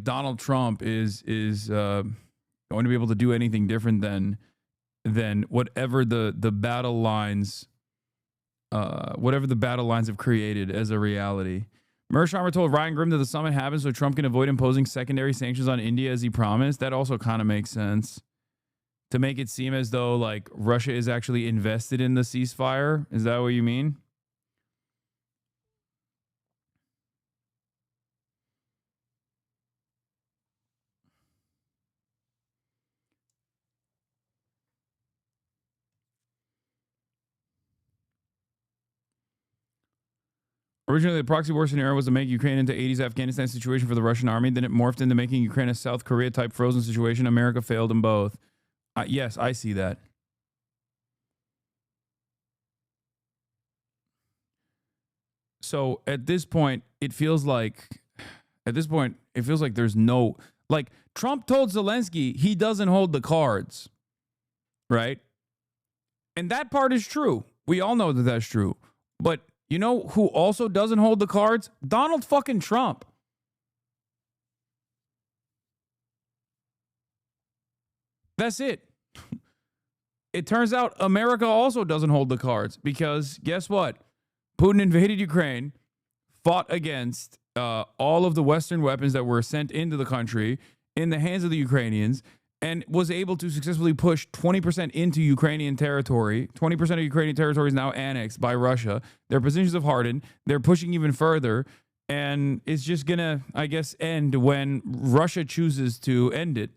Donald Trump is going to be able to do anything different than whatever the battle lines have created as a reality. Mersheimer told Ryan Grim that the summit happened so Trump can avoid imposing secondary sanctions on India as he promised. That also kind of makes sense. To make it seem as though like Russia is actually invested in the ceasefire. Is that what you mean? Originally, the proxy war scenario was to make Ukraine into 80s Afghanistan situation for the Russian army. Then it morphed into making Ukraine a South Korea type frozen situation. America failed in both. Yes, I see that. So at this point, it feels like there's no, like, Trump told Zelensky he doesn't hold the cards, right? And that part is true. We all know that that's true. But you know who also doesn't hold the cards? Donald fucking Trump. That's it. It turns out America also doesn't hold the cards because guess what? Putin invaded Ukraine, fought against all of the Western weapons that were sent into the country in the hands of the Ukrainians, and was able to successfully push 20% into Ukrainian territory. 20% of Ukrainian territory is now annexed by Russia. Their positions have hardened. They're pushing even further. And it's just going to, I guess, end when Russia chooses to end it.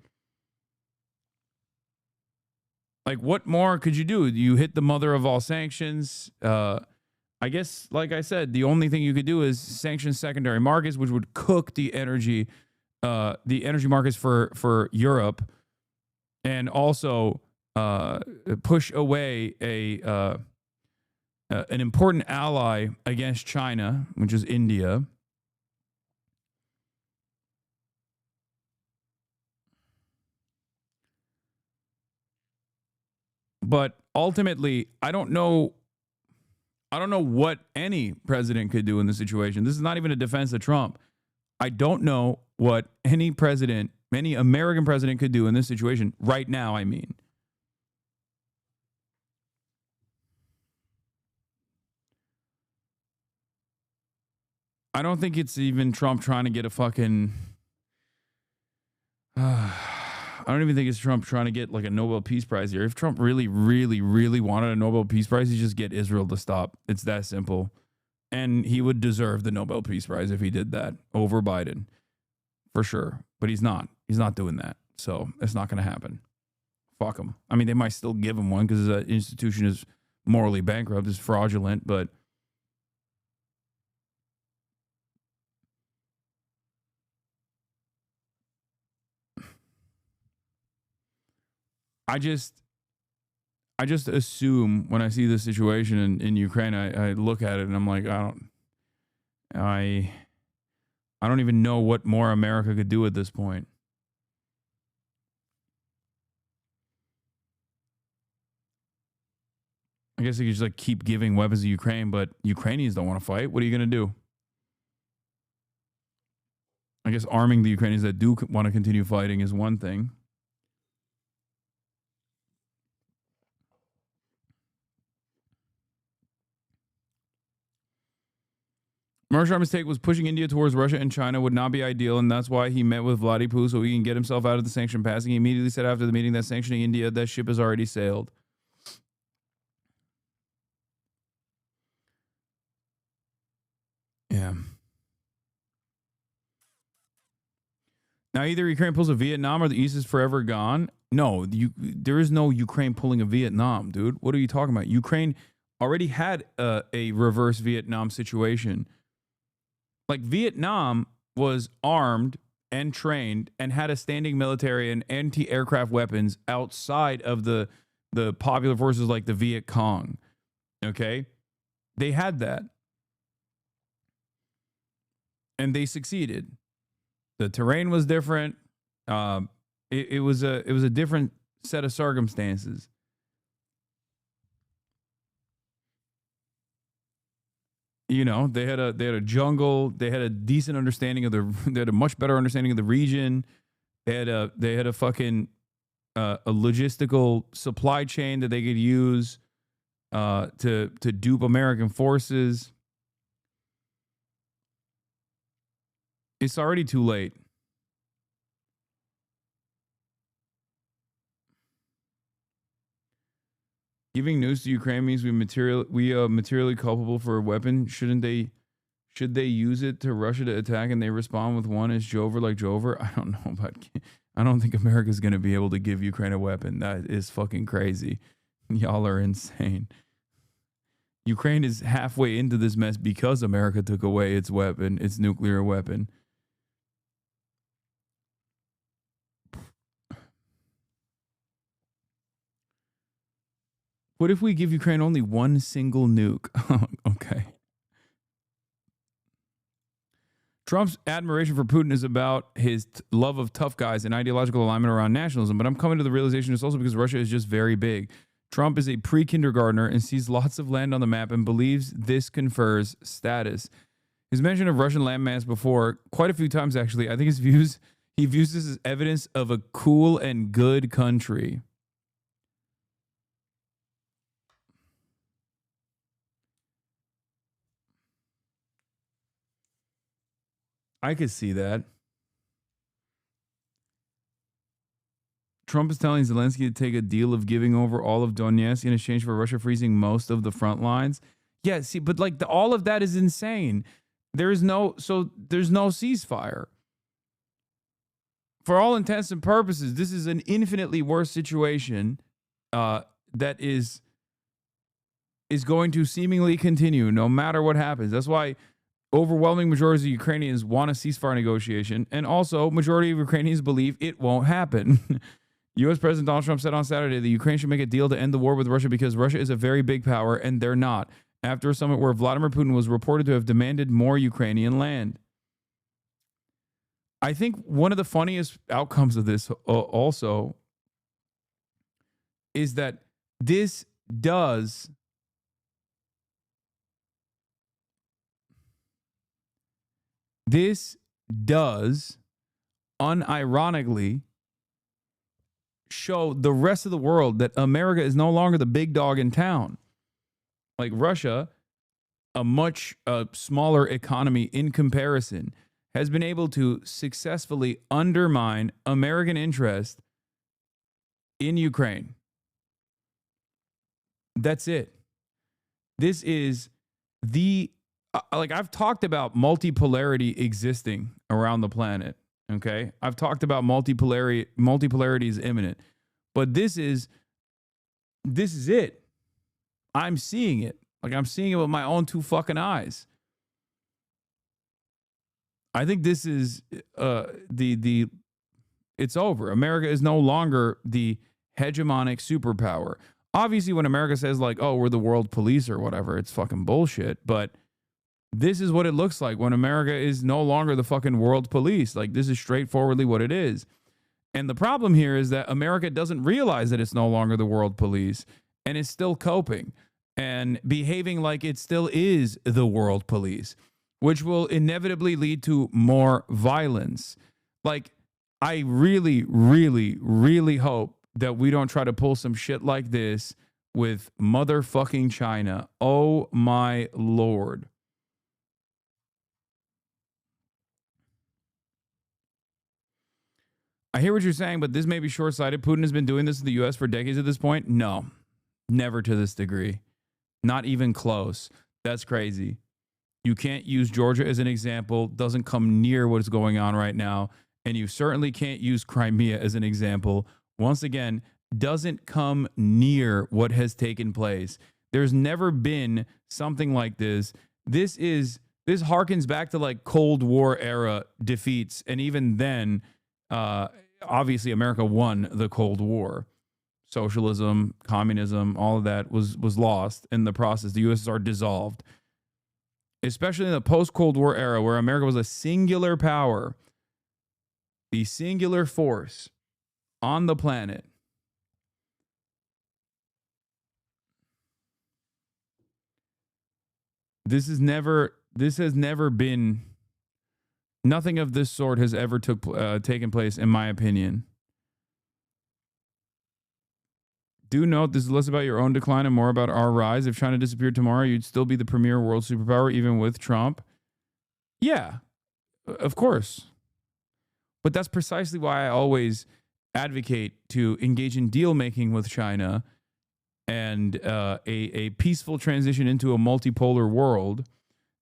Like, what more could you do? You hit the mother of all sanctions. I guess, like I said, the only thing you could do is sanction secondary markets, which would cook the energy markets for Europe. And also push away an important ally against China, which is India. But ultimately, I don't know what any president could do in this situation. This is not even a defense of Trump. I don't know what any American president could do in this situation right now, I mean. I don't think it's even Trump trying to get a fucking... I don't even think it's Trump trying to get like a Nobel Peace Prize here. If Trump really, really, really wanted a Nobel Peace Prize, he'd just get Israel to stop. It's that simple. And he would deserve the Nobel Peace Prize if he did that over Biden. For sure. But he's not. He's not doing that. So it's not going to happen. Fuck him. I mean, they might still give him one because the institution is morally bankrupt, is fraudulent, but I just assume when I see the situation in Ukraine, I look at it and I'm like, I don't even know what more America could do at this point. I guess they could just like keep giving weapons to Ukraine, but Ukrainians don't want to fight. What are you going to do? I guess arming the Ukrainians that do want to continue fighting is one thing. Marshall's mistake was pushing India towards Russia and China would not be ideal, and that's why he met with Vladimir Putin so he can get himself out of the sanction passing. He immediately said after the meeting that sanctioning India, that ship has already sailed. Yeah. Now either Ukraine pulls a Vietnam or the East is forever gone. No, there is no Ukraine pulling a Vietnam, dude. What are you talking about? Ukraine already had a reverse Vietnam situation. Like Vietnam was armed and trained and had a standing military and anti-aircraft weapons outside of the popular forces like the Viet Cong. Okay? They had that. And they succeeded. The terrain was different. It was a different set of circumstances. You know, they had a jungle. They had a decent understanding of they had a much better understanding of the region. They had a fucking a logistical supply chain that they could use to dupe American forces. It's already too late. Giving news to Ukraine means we materially culpable for a weapon. Should they use it to Russia to attack and they respond with one? Is Jover like Jover? I don't know, but I don't think America's going to be able to give Ukraine a weapon. That is fucking crazy. Y'all are insane. Ukraine is halfway into this mess because America took away its weapon, its nuclear weapon. What if we give Ukraine only one single nuke? Okay. Trump's admiration for Putin is about his love of tough guys and ideological alignment around nationalism, but I'm coming to the realization it's also because Russia is just very big. Trump is a pre-kindergartner and sees lots of land on the map and believes this confers status. His mention of Russian landmass before, quite a few times actually, I think he views this as evidence of a cool and good country. I could see that. Trump is telling Zelensky to take a deal of giving over all of Donetsk in exchange for Russia freezing most of the front lines. Yeah, see, but like all of that is insane. There's no ceasefire. For all intents and purposes, this is an infinitely worse situation that is going to seemingly continue no matter what happens. That's why overwhelming majority of Ukrainians want a ceasefire negotiation, and also majority of Ukrainians believe it won't happen. U.S. President Donald Trump said on Saturday that Ukraine should make a deal to end the war with Russia because Russia is a very big power, and they're not, after a summit where Vladimir Putin was reported to have demanded more Ukrainian land. I think one of the funniest outcomes of this also is that this does unironically show the rest of the world that America is no longer the big dog in town. Like Russia, a much smaller economy in comparison, has been able to successfully undermine American interest in Ukraine. That's it. This is I've talked about multipolarity existing around the planet. Okay. I've talked about multipolarity is imminent, but this is it. I'm seeing it. Like I'm seeing it with my own two fucking eyes. I think this is it's over. America is no longer the hegemonic superpower. Obviously, when America says like, oh, we're the world police or whatever, it's fucking bullshit. But this is what it looks like when America is no longer the fucking world police. Like, this is straightforwardly what it is. And the problem here is that America doesn't realize that it's no longer the world police and is still coping and behaving like it still is the world police, which will inevitably lead to more violence. Like, I really, really, really hope that we don't try to pull some shit like this with motherfucking China. Oh my Lord. I hear what you're saying, but this may be short-sighted. Putin has been doing this in the U.S. for decades at this point. No, never to this degree. Not even close. That's crazy. You can't use Georgia as an example. Doesn't come near what is going on right now. And you certainly can't use Crimea as an example. Once again, doesn't come near what has taken place. There's never been something like this. This is This harkens back to like Cold War era defeats. And even then, obviously America won the Cold War. Socialism, communism, all of that was lost in the process. The USSR dissolved. Especially in the post-Cold War era where America was a singular power, the singular force on the planet. This has never been, nothing of this sort has ever taken place, in my opinion. Do note this is less about your own decline and more about our rise. If China disappeared tomorrow, you'd still be the premier world superpower, even with Trump. Yeah, of course. But that's precisely why I always advocate to engage in deal making with China and a peaceful transition into a multipolar world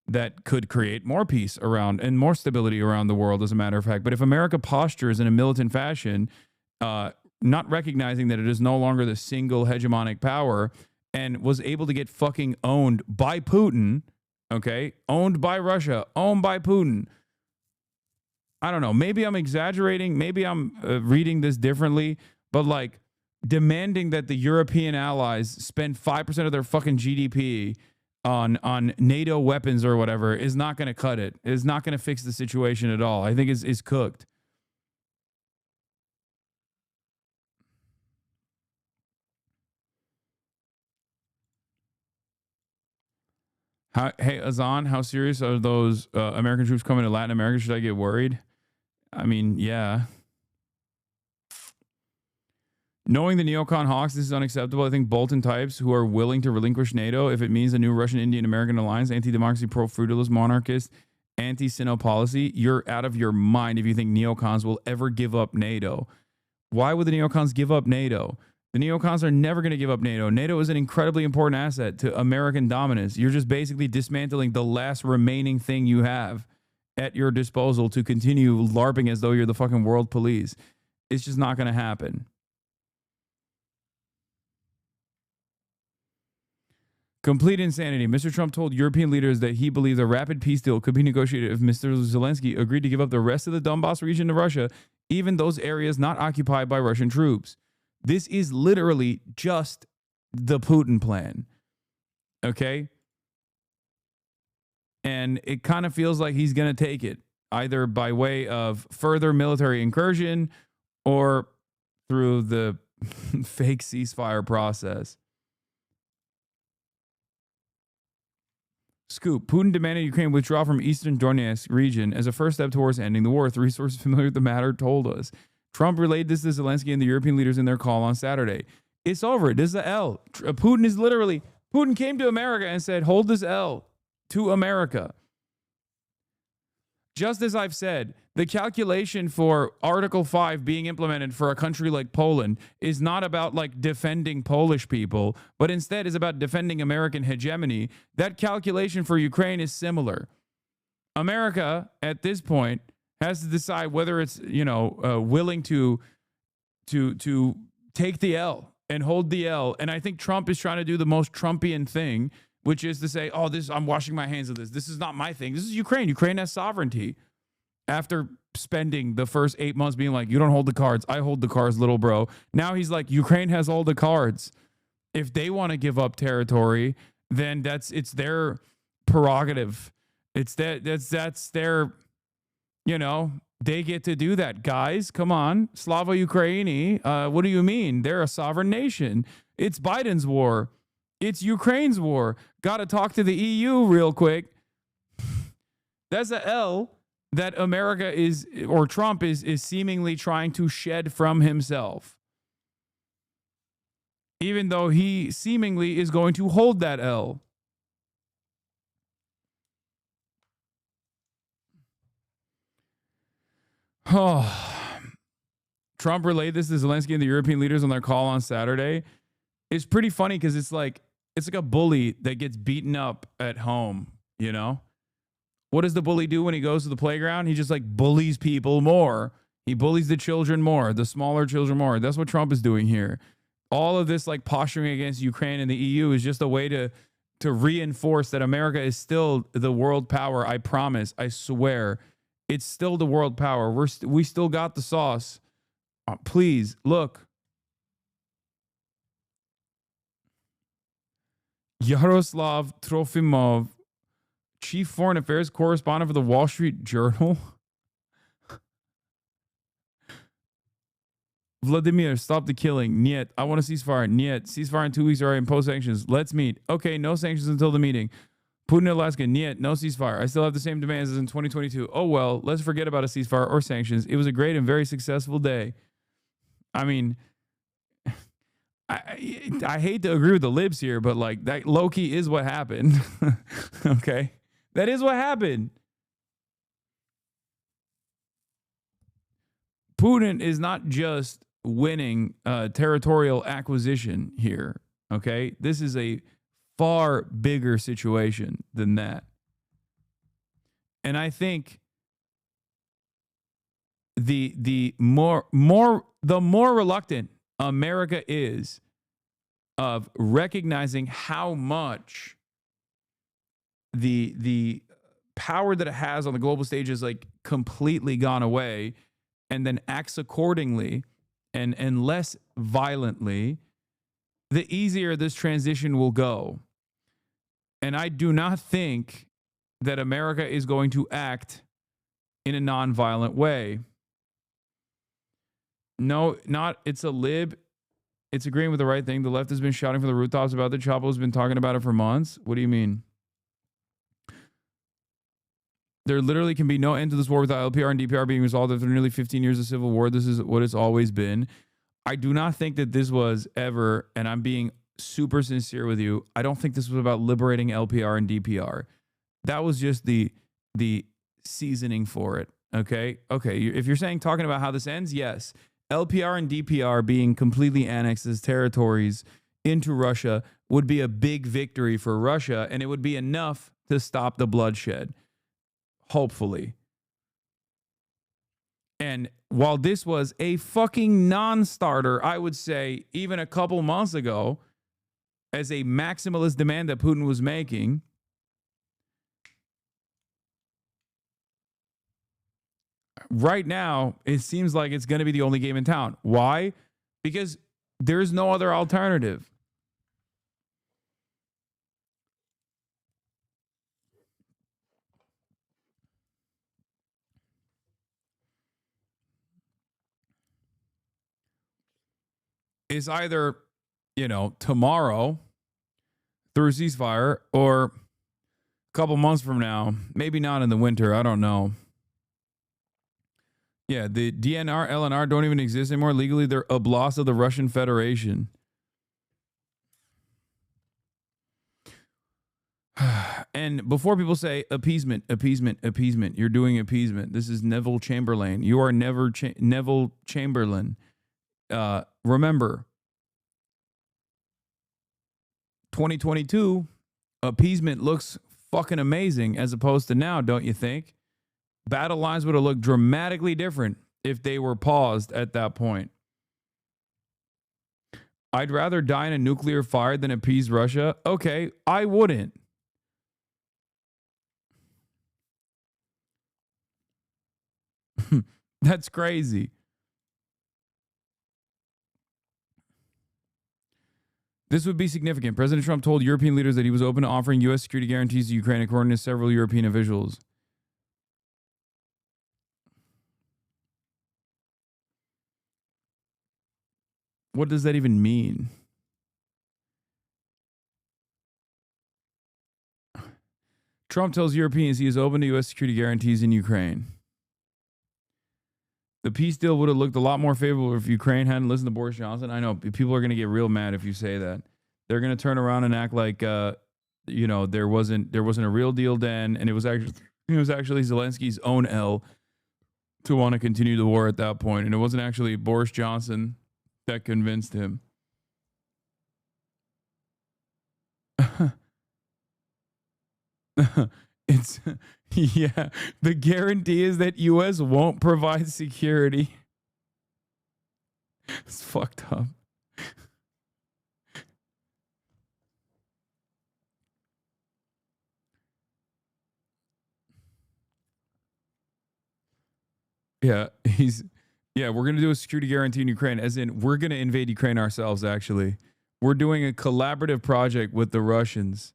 that could create more peace around and more stability around the world, as a matter of fact. But if America postures in a militant fashion, not recognizing that it is no longer the single hegemonic power and was able to get fucking owned by Putin, okay? Owned by Russia, owned by Putin. I don't know. Maybe I'm exaggerating. Maybe I'm reading this differently, but like demanding that the European allies spend 5% of their fucking GDP on NATO weapons or whatever is not going to cut it. It's not going to fix the situation at all. I think it's cooked. Hey, Hasan, how serious are those American troops coming to Latin America? Should I get worried? I mean, yeah. Knowing the neocon hawks, this is unacceptable. I think Bolton types who are willing to relinquish NATO if it means a new Russian-Indian-American alliance, anti-democracy, pro-feudalist, monarchist, anti-Sino policy, you're out of your mind if you think neocons will ever give up NATO. Why would the neocons give up NATO? The neocons are never going to give up NATO. NATO is an incredibly important asset to American dominance. You're just basically dismantling the last remaining thing you have at your disposal to continue LARPing as though you're the fucking world police. It's just not going to happen. Complete insanity. Mr. Trump told European leaders that he believed a rapid peace deal could be negotiated if Mr. Zelensky agreed to give up the rest of the Donbass region to Russia, even those areas not occupied by Russian troops. This is literally just the Putin plan. Okay? And it kind of feels like he's going to take it, either by way of further military incursion or through the fake ceasefire process. Scoop. Putin demanded Ukraine withdraw from eastern Donetsk region as a first step towards ending the war. 3 sources familiar with the matter told us. Trump relayed this to Zelensky and the European leaders in their call on Saturday. It's over. This is the L. Putin is literally, Putin came to America and said, hold this L to America. Just as I've said, the calculation for Article 5 being implemented for a country like Poland is not about like defending Polish people, but instead is about defending American hegemony. That calculation for Ukraine is similar. America, at this point, has to decide whether it's, willing to take the L and hold the L. And I think Trump is trying to do the most Trumpian thing, which is to say, I'm washing my hands of this. This is not my thing. This is Ukraine. Ukraine has sovereignty. After spending the first 8 months being like, you don't hold the cards, I hold the cards, little bro. Now he's like, Ukraine has all the cards. If they want to give up territory, then it's their prerogative. That's their, they get to do that. Guys, come on. Slava Ukraini. What do you mean? They're a sovereign nation. It's Biden's war. It's Ukraine's war. Got to talk to the EU real quick. That's a L that America is, or Trump is seemingly trying to shed from himself. Even though he seemingly is going to hold that L. Oh. Trump relayed this to Zelensky and the European leaders on their call on Saturday. It's pretty funny because it's like a bully that gets beaten up at home, What does the bully do when he goes to the playground? He just like bullies people more. He bullies the children more, the smaller children more. That's what Trump is doing here. All of this like posturing against Ukraine and the EU is just a way to to reinforce that America is still the world power. I promise. I swear. It's still the world power. We still got the sauce. Please, look. Yaroslav Trofimov, chief foreign affairs correspondent for the Wall Street Journal. Vladimir, stop the killing. Niet. I want a ceasefire. Niet. Ceasefire in 2 weeks or I impose sanctions. Let's meet. Okay, no sanctions until the meeting. Putin, Alaska. Niet. No ceasefire. I still have the same demands as in 2022. Oh, well, let's forget about a ceasefire or sanctions. It was a great and very successful day. I mean, I hate to agree with the libs here, but like that low-key is what happened. Okay? That is what happened. Putin is not just winning territorial acquisition here, okay? This is a far bigger situation than that. And I think the more reluctant America is of recognizing how much the power that it has on the global stage is like completely gone away, and then acts accordingly and less violently, the easier this transition will go. And I do not think that America is going to act in a nonviolent way. No, not it's a lib. It's agreeing with the right thing. The left has been shouting from the rooftops about the Chapo has been talking about it for months. What do you mean? There literally can be no end to this war without LPR and DPR being resolved after nearly 15 years of civil war. This is what it's always been. I do not think that this was ever, and I'm being super sincere with you, I don't think this was about liberating LPR and DPR. That was just the seasoning for it, okay? Okay, if you're saying talking about how this ends, yes. LPR and DPR being completely annexed as territories into Russia would be a big victory for Russia, and it would be enough to stop the bloodshed. Hopefully. And while this was a fucking non-starter, I would say even a couple months ago, as a maximalist demand that Putin was making, right now, it seems like it's going to be the only game in town. Why? Because there's no other alternative. Is either, tomorrow through ceasefire or a couple months from now, maybe not in the winter. I don't know. Yeah, the DNR, LNR don't even exist anymore. Legally, they're oblast of the Russian Federation. And before people say appeasement, you're doing appeasement. This is Neville Chamberlain. You are never Neville Chamberlain. Remember, 2022, appeasement looks fucking amazing as opposed to now, don't you think? Battle lines would have looked dramatically different if they were paused at that point. I'd rather die in a nuclear fire than appease Russia. Okay, I wouldn't. That's crazy. This would be significant. President Trump told European leaders that he was open to offering U.S. security guarantees to Ukraine, according to several European officials. What does that even mean? Trump tells Europeans he is open to U.S. security guarantees in Ukraine. The peace deal would have looked a lot more favorable if Ukraine hadn't listened to Boris Johnson. I know people are going to get real mad if you say that. They're going to turn around and act like, there wasn't a real deal then, and it was actually Zelensky's own L to want to continue the war at that point, and it wasn't actually Boris Johnson that convinced him. It's yeah. The guarantee is that U.S. won't provide security. It's fucked up. Yeah, we're going to do a security guarantee in Ukraine, as in we're going to invade Ukraine ourselves, actually. We're doing a collaborative project with the Russians.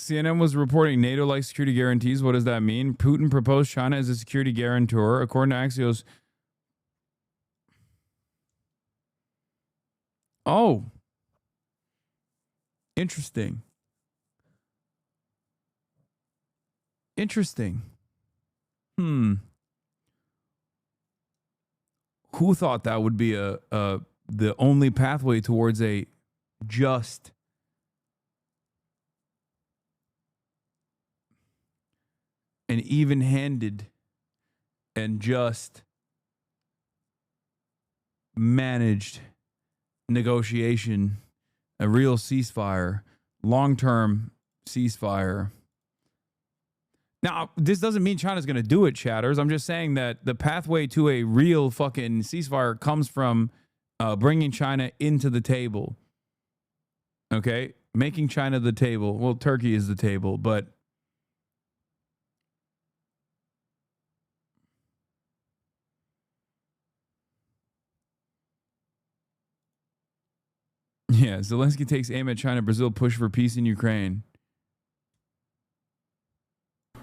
CNN was reporting NATO-like security guarantees. What does that mean? Putin proposed China as a security guarantor. According to Axios. Oh. Interesting. Interesting. Who thought that would be the only pathway towards a just and even-handed and just managed negotiation, a real ceasefire, long-term ceasefire. Now, this doesn't mean China's going to do it, chatters. I'm just saying that the pathway to a real fucking ceasefire comes from bringing China into the table. Okay? Making China the table. Well, Turkey is the table, but yeah, Zelensky takes aim at China. Brazil push for peace in Ukraine.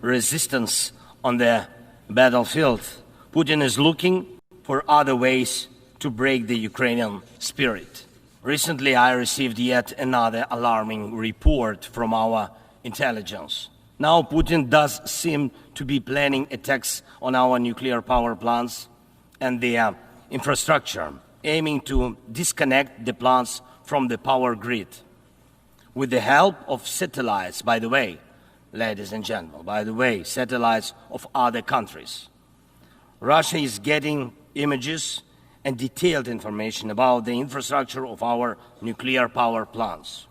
Resistance on the battlefield. Putin is looking for other ways to break the Ukrainian spirit. Recently, I received yet another alarming report from our intelligence. Now, Putin does seem to be planning attacks on our nuclear power plants and the infrastructure, aiming to disconnect the plants from the power grid. With the help of satellites, by the way, ladies and gentlemen, by the way, satellites of other countries. Russia is getting images and detailed information about the infrastructure of our nuclear power plants.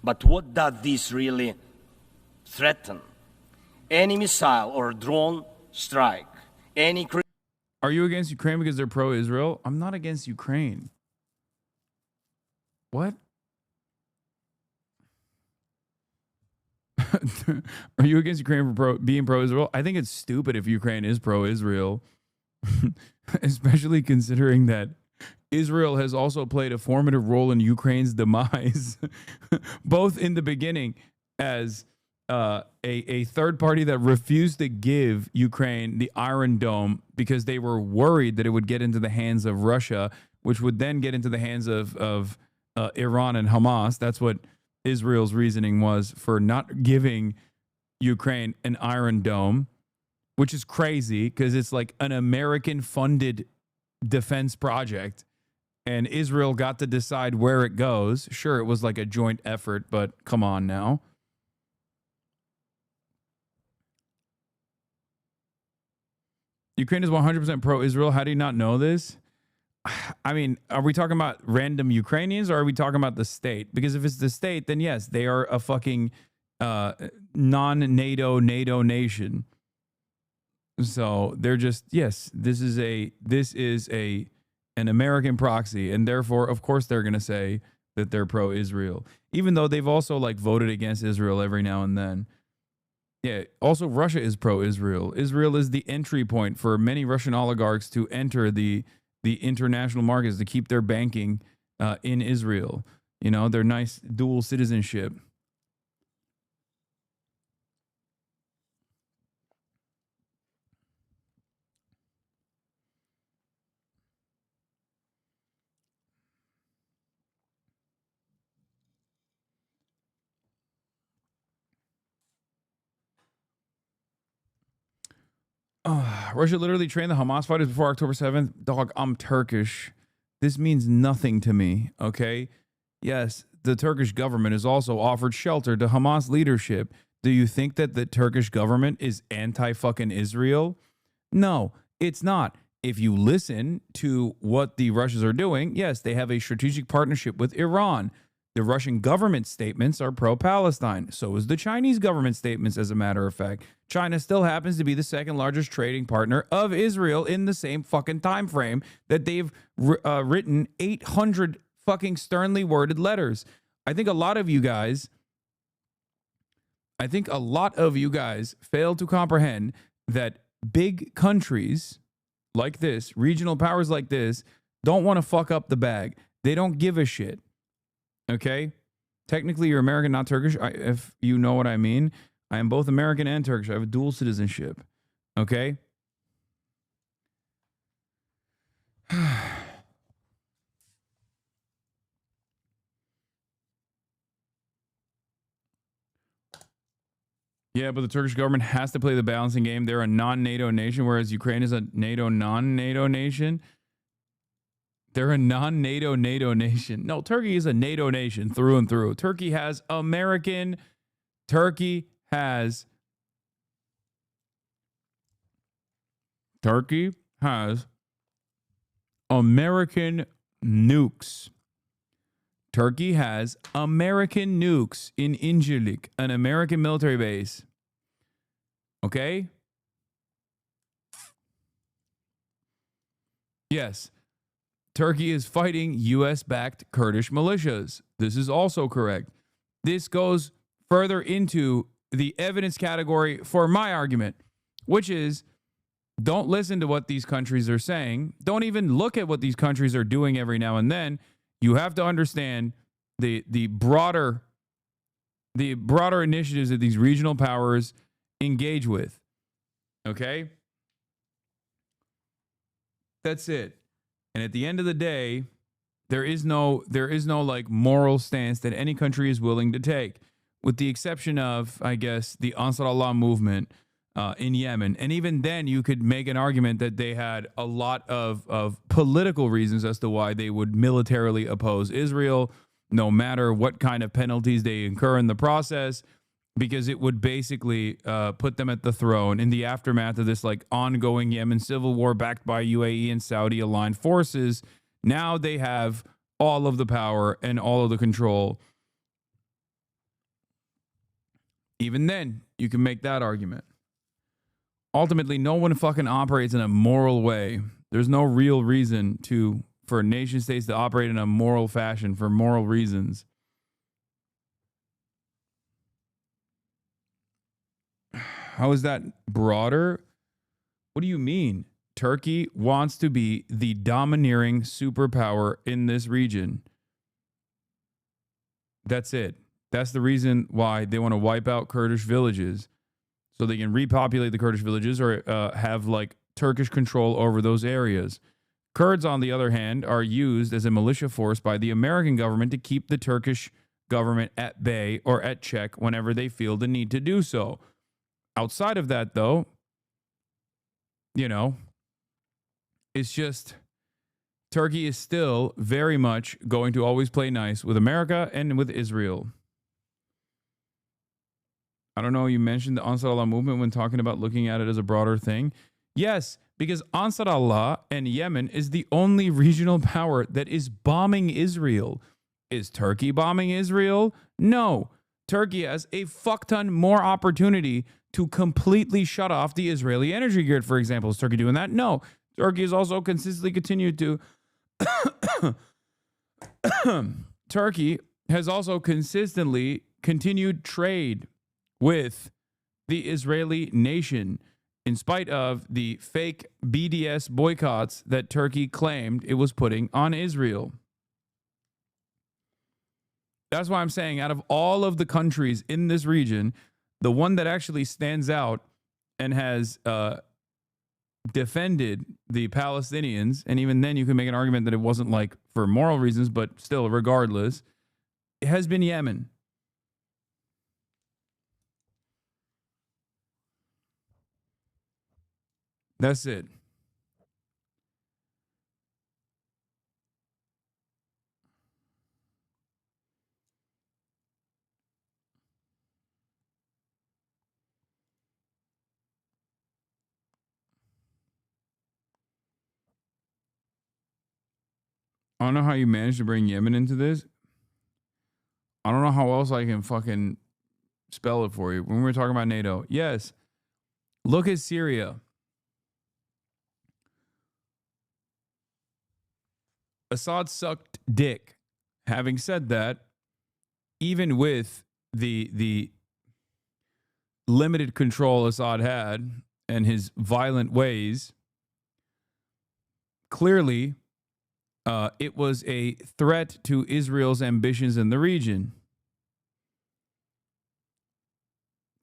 But what does this really threaten? Any missile or drone strike, any... Are you against Ukraine because they're pro-Israel? I'm not against Ukraine. What? Are you against Ukraine for being pro-Israel? I think it's stupid if Ukraine is pro-Israel, especially considering that Israel has also played a formative role in Ukraine's demise, both in the beginning as a third party that refused to give Ukraine the Iron Dome because they were worried that it would get into the hands of Russia, which would then get into the hands of Iran and Hamas. That's what Israel's reasoning was for not giving Ukraine an Iron Dome, which is crazy because it's like an American-funded defense project, and Israel got to decide where it goes. Sure, it was like a joint effort, but come on now. Ukraine is 100% pro-Israel. How do you not know this? I mean, are we talking about random Ukrainians or are we talking about the state? Because if it's the state, then yes, they are a fucking non-NATO nation. So they're just, yes, this is an American proxy, and therefore, of course, they're going to say that they're pro-Israel, even though they've also like voted against Israel every now and then. Yeah. Also, Russia is pro-Israel. Israel is the entry point for many Russian oligarchs to enter the international markets, to keep their banking in Israel. You know, their nice dual citizenship. Russia literally trained the Hamas fighters before October 7th. Dog, I'm Turkish. This means nothing to me, okay? Yes, the Turkish government has also offered shelter to Hamas leadership. Do you think that the Turkish government is anti-fucking Israel? No, it's not. if you listen to what the Russians are doing, yes, they have a strategic partnership with Iran. The Russian government statements are pro-Palestine. So is the Chinese government statements, as a matter of fact. China still happens to be the second largest trading partner of Israel in the same fucking time frame that they've written 800 fucking sternly worded letters. I think a lot of you guys fail to comprehend that big countries like this, regional powers like this, don't want to fuck up the bag. They don't give a shit. Okay? Technically, you're American, not Turkish. If you know what I mean. I am both American and Turkish. I have a dual citizenship. Okay? Yeah, but the Turkish government has to play the balancing game. They're a non-NATO nation, whereas Ukraine is a NATO non-NATO nation. They're a non-NATO nation. No, Turkey is a NATO nation through and through. Turkey has American nukes. Turkey has American nukes in Incirlik, an American military base. Okay? Yes. Turkey is fighting U.S.-backed Kurdish militias. This is also correct. This goes further into the evidence category for my argument, which is don't listen to what these countries are saying. Don't even look at what these countries are doing every now and then. You have to understand the broader initiatives that these regional powers engage with. Okay? That's it. And at the end of the day, there is no like moral stance that any country is willing to take, with the exception of, I guess, the Ansar Allah movement in Yemen. And even then, you could make an argument that they had a lot of political reasons as to why they would militarily oppose Israel, no matter what kind of penalties they incur in the process, because it would basically put them at the throne in the aftermath of this like ongoing Yemen civil war backed by UAE and Saudi aligned forces. Now they have all of the power and all of the control. Even then, you can make that argument. Ultimately, no one fucking operates in a moral way. There's no real reason for nation states to operate in a moral fashion for moral reasons. How is that broader? What do you mean? Turkey wants to be the domineering superpower in this region. That's it. That's the reason why they want to wipe out Kurdish villages, so they can repopulate the Kurdish villages or have like Turkish control over those areas. Kurds, on the other hand, are used as a militia force by the American government to keep the Turkish government at bay or at check whenever they feel the need to do so. Outside of that, though, you know, it's just Turkey is still very much going to always play nice with America and with Israel. I don't know, you mentioned the Ansar Allah movement when talking about looking at it as a broader thing. Yes, because Ansar Allah and Yemen is the only regional power that is bombing Israel. Is Turkey bombing Israel? No. Turkey has a fuck ton more opportunity to completely shut off the Israeli energy grid, for example. Is Turkey doing that? No. Turkey has also consistently continued to Turkey has also consistently continued trade with the Israeli nation, in spite of the fake BDS boycotts that Turkey claimed it was putting on Israel. That's why I'm saying, out of all of the countries in this region, the one that actually stands out and has defended the Palestinians, and even then you can make an argument that it wasn't like for moral reasons, but still, regardless, it has been Yemen. That's it. I don't know how you managed to bring Yemen into this. I don't know how else I can fucking spell it for you. When we were talking about NATO, yes. Look at Syria. Assad sucked dick. Having said that, even with the limited control Assad had and his violent ways, clearly it was a threat to Israel's ambitions in the region.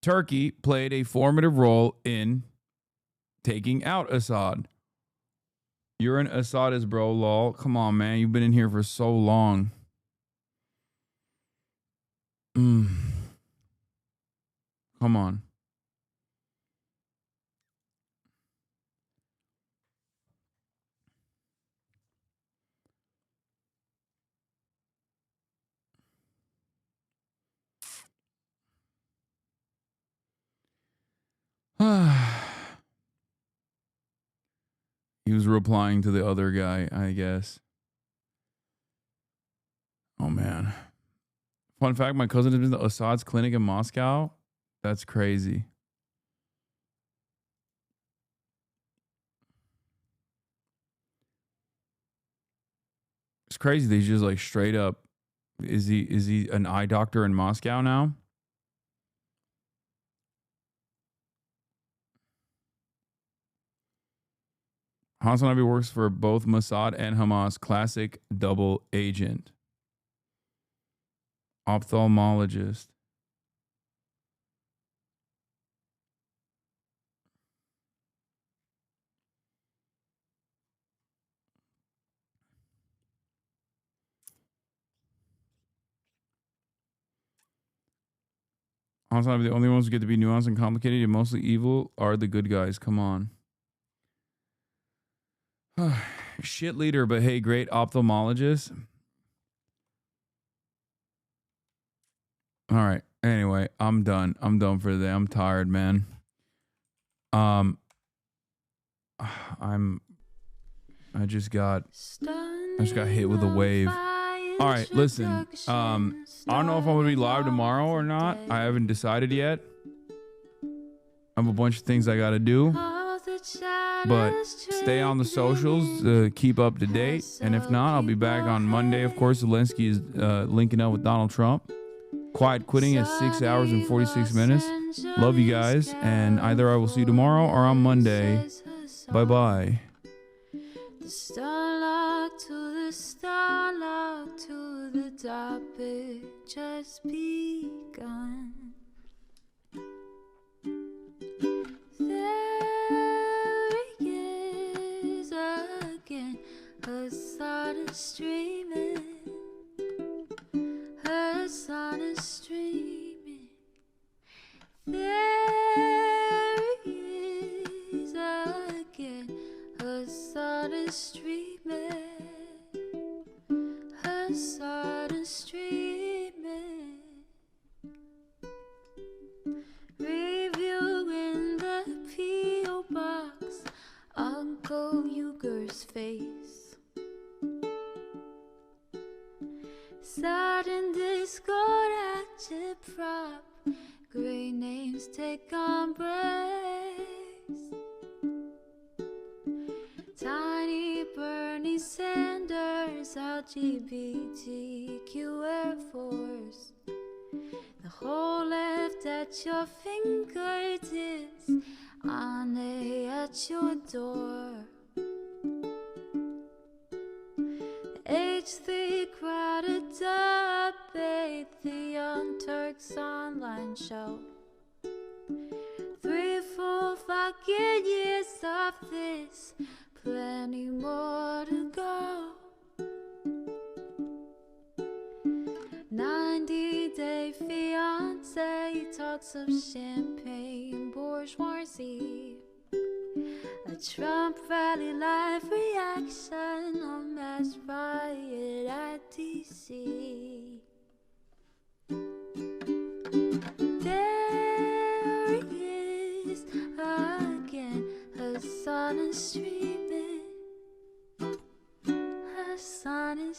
Turkey played a formative role in taking out Assad. You're an Assadist, bro, lol. Come on, man. You've been in here for so long. Come on. He was replying to the other guy, I guess. Oh, man. Fun fact, my cousin has been to Assad's clinic in Moscow. That's crazy. It's crazy that he's just like straight up. Is he an eye doctor in Moscow now? HasanAbi works for both Mossad and Hamas. Classic double agent. Ophthalmologist. HasanAbi, the only ones who get to be nuanced and complicated and mostly evil are the good guys. Come on. Shit leader, but hey, great ophthalmologist. All right. Anyway, I'm done. I'm done for today. I'm tired, man. I just got hit with a wave. All right, listen. I don't know if I'm gonna be live tomorrow or not. I haven't decided yet. I have a bunch of things I gotta do. But stay on the socials to keep up to date. And if not, I'll be back on Monday. Of course, Zelensky is linking up with Donald Trump. Quiet quitting at 6 hours and 46 minutes. Love you guys. And either I will see you tomorrow or on Monday. Bye-bye. The starlock to the starlock to the topic just begun. There he is again, Hasan is streaming, Hasan is streaming. There he is again, Hasan is streaming, Hasan is streaming. Reviewing the P.O. box, Uncle Uyghur's face. Sat in Discord at Chip Prop, great names take embrace. Tiny Bernie Sanders, LGBTQ Air Force. The whole left at your fingertips, Ane at your door. The H3 crowded debate, the Young Turks online show. 3 full fucking years of this, plenty more to go. 90-day fiance talks of champagne bourgeoisie. A Trump rally live reaction, a mass riot at DC. There he is again, Hasan is streaming, Hasan is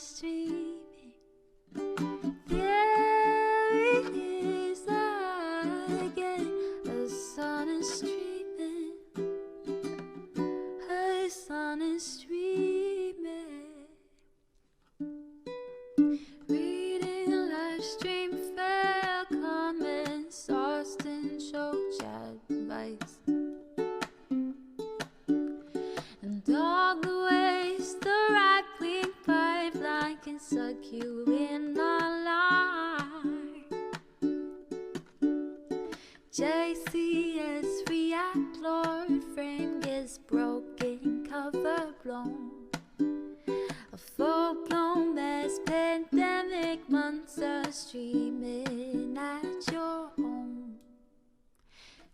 monsters streaming at your home.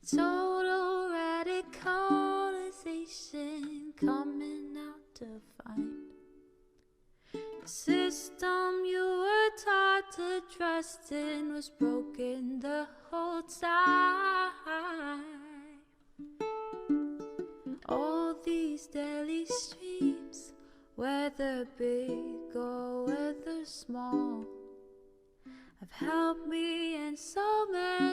Total radicalization coming out to fight. The system you were taught to trust in was broken the whole time. All these daily streams, whether big or whether small, have helped me in so many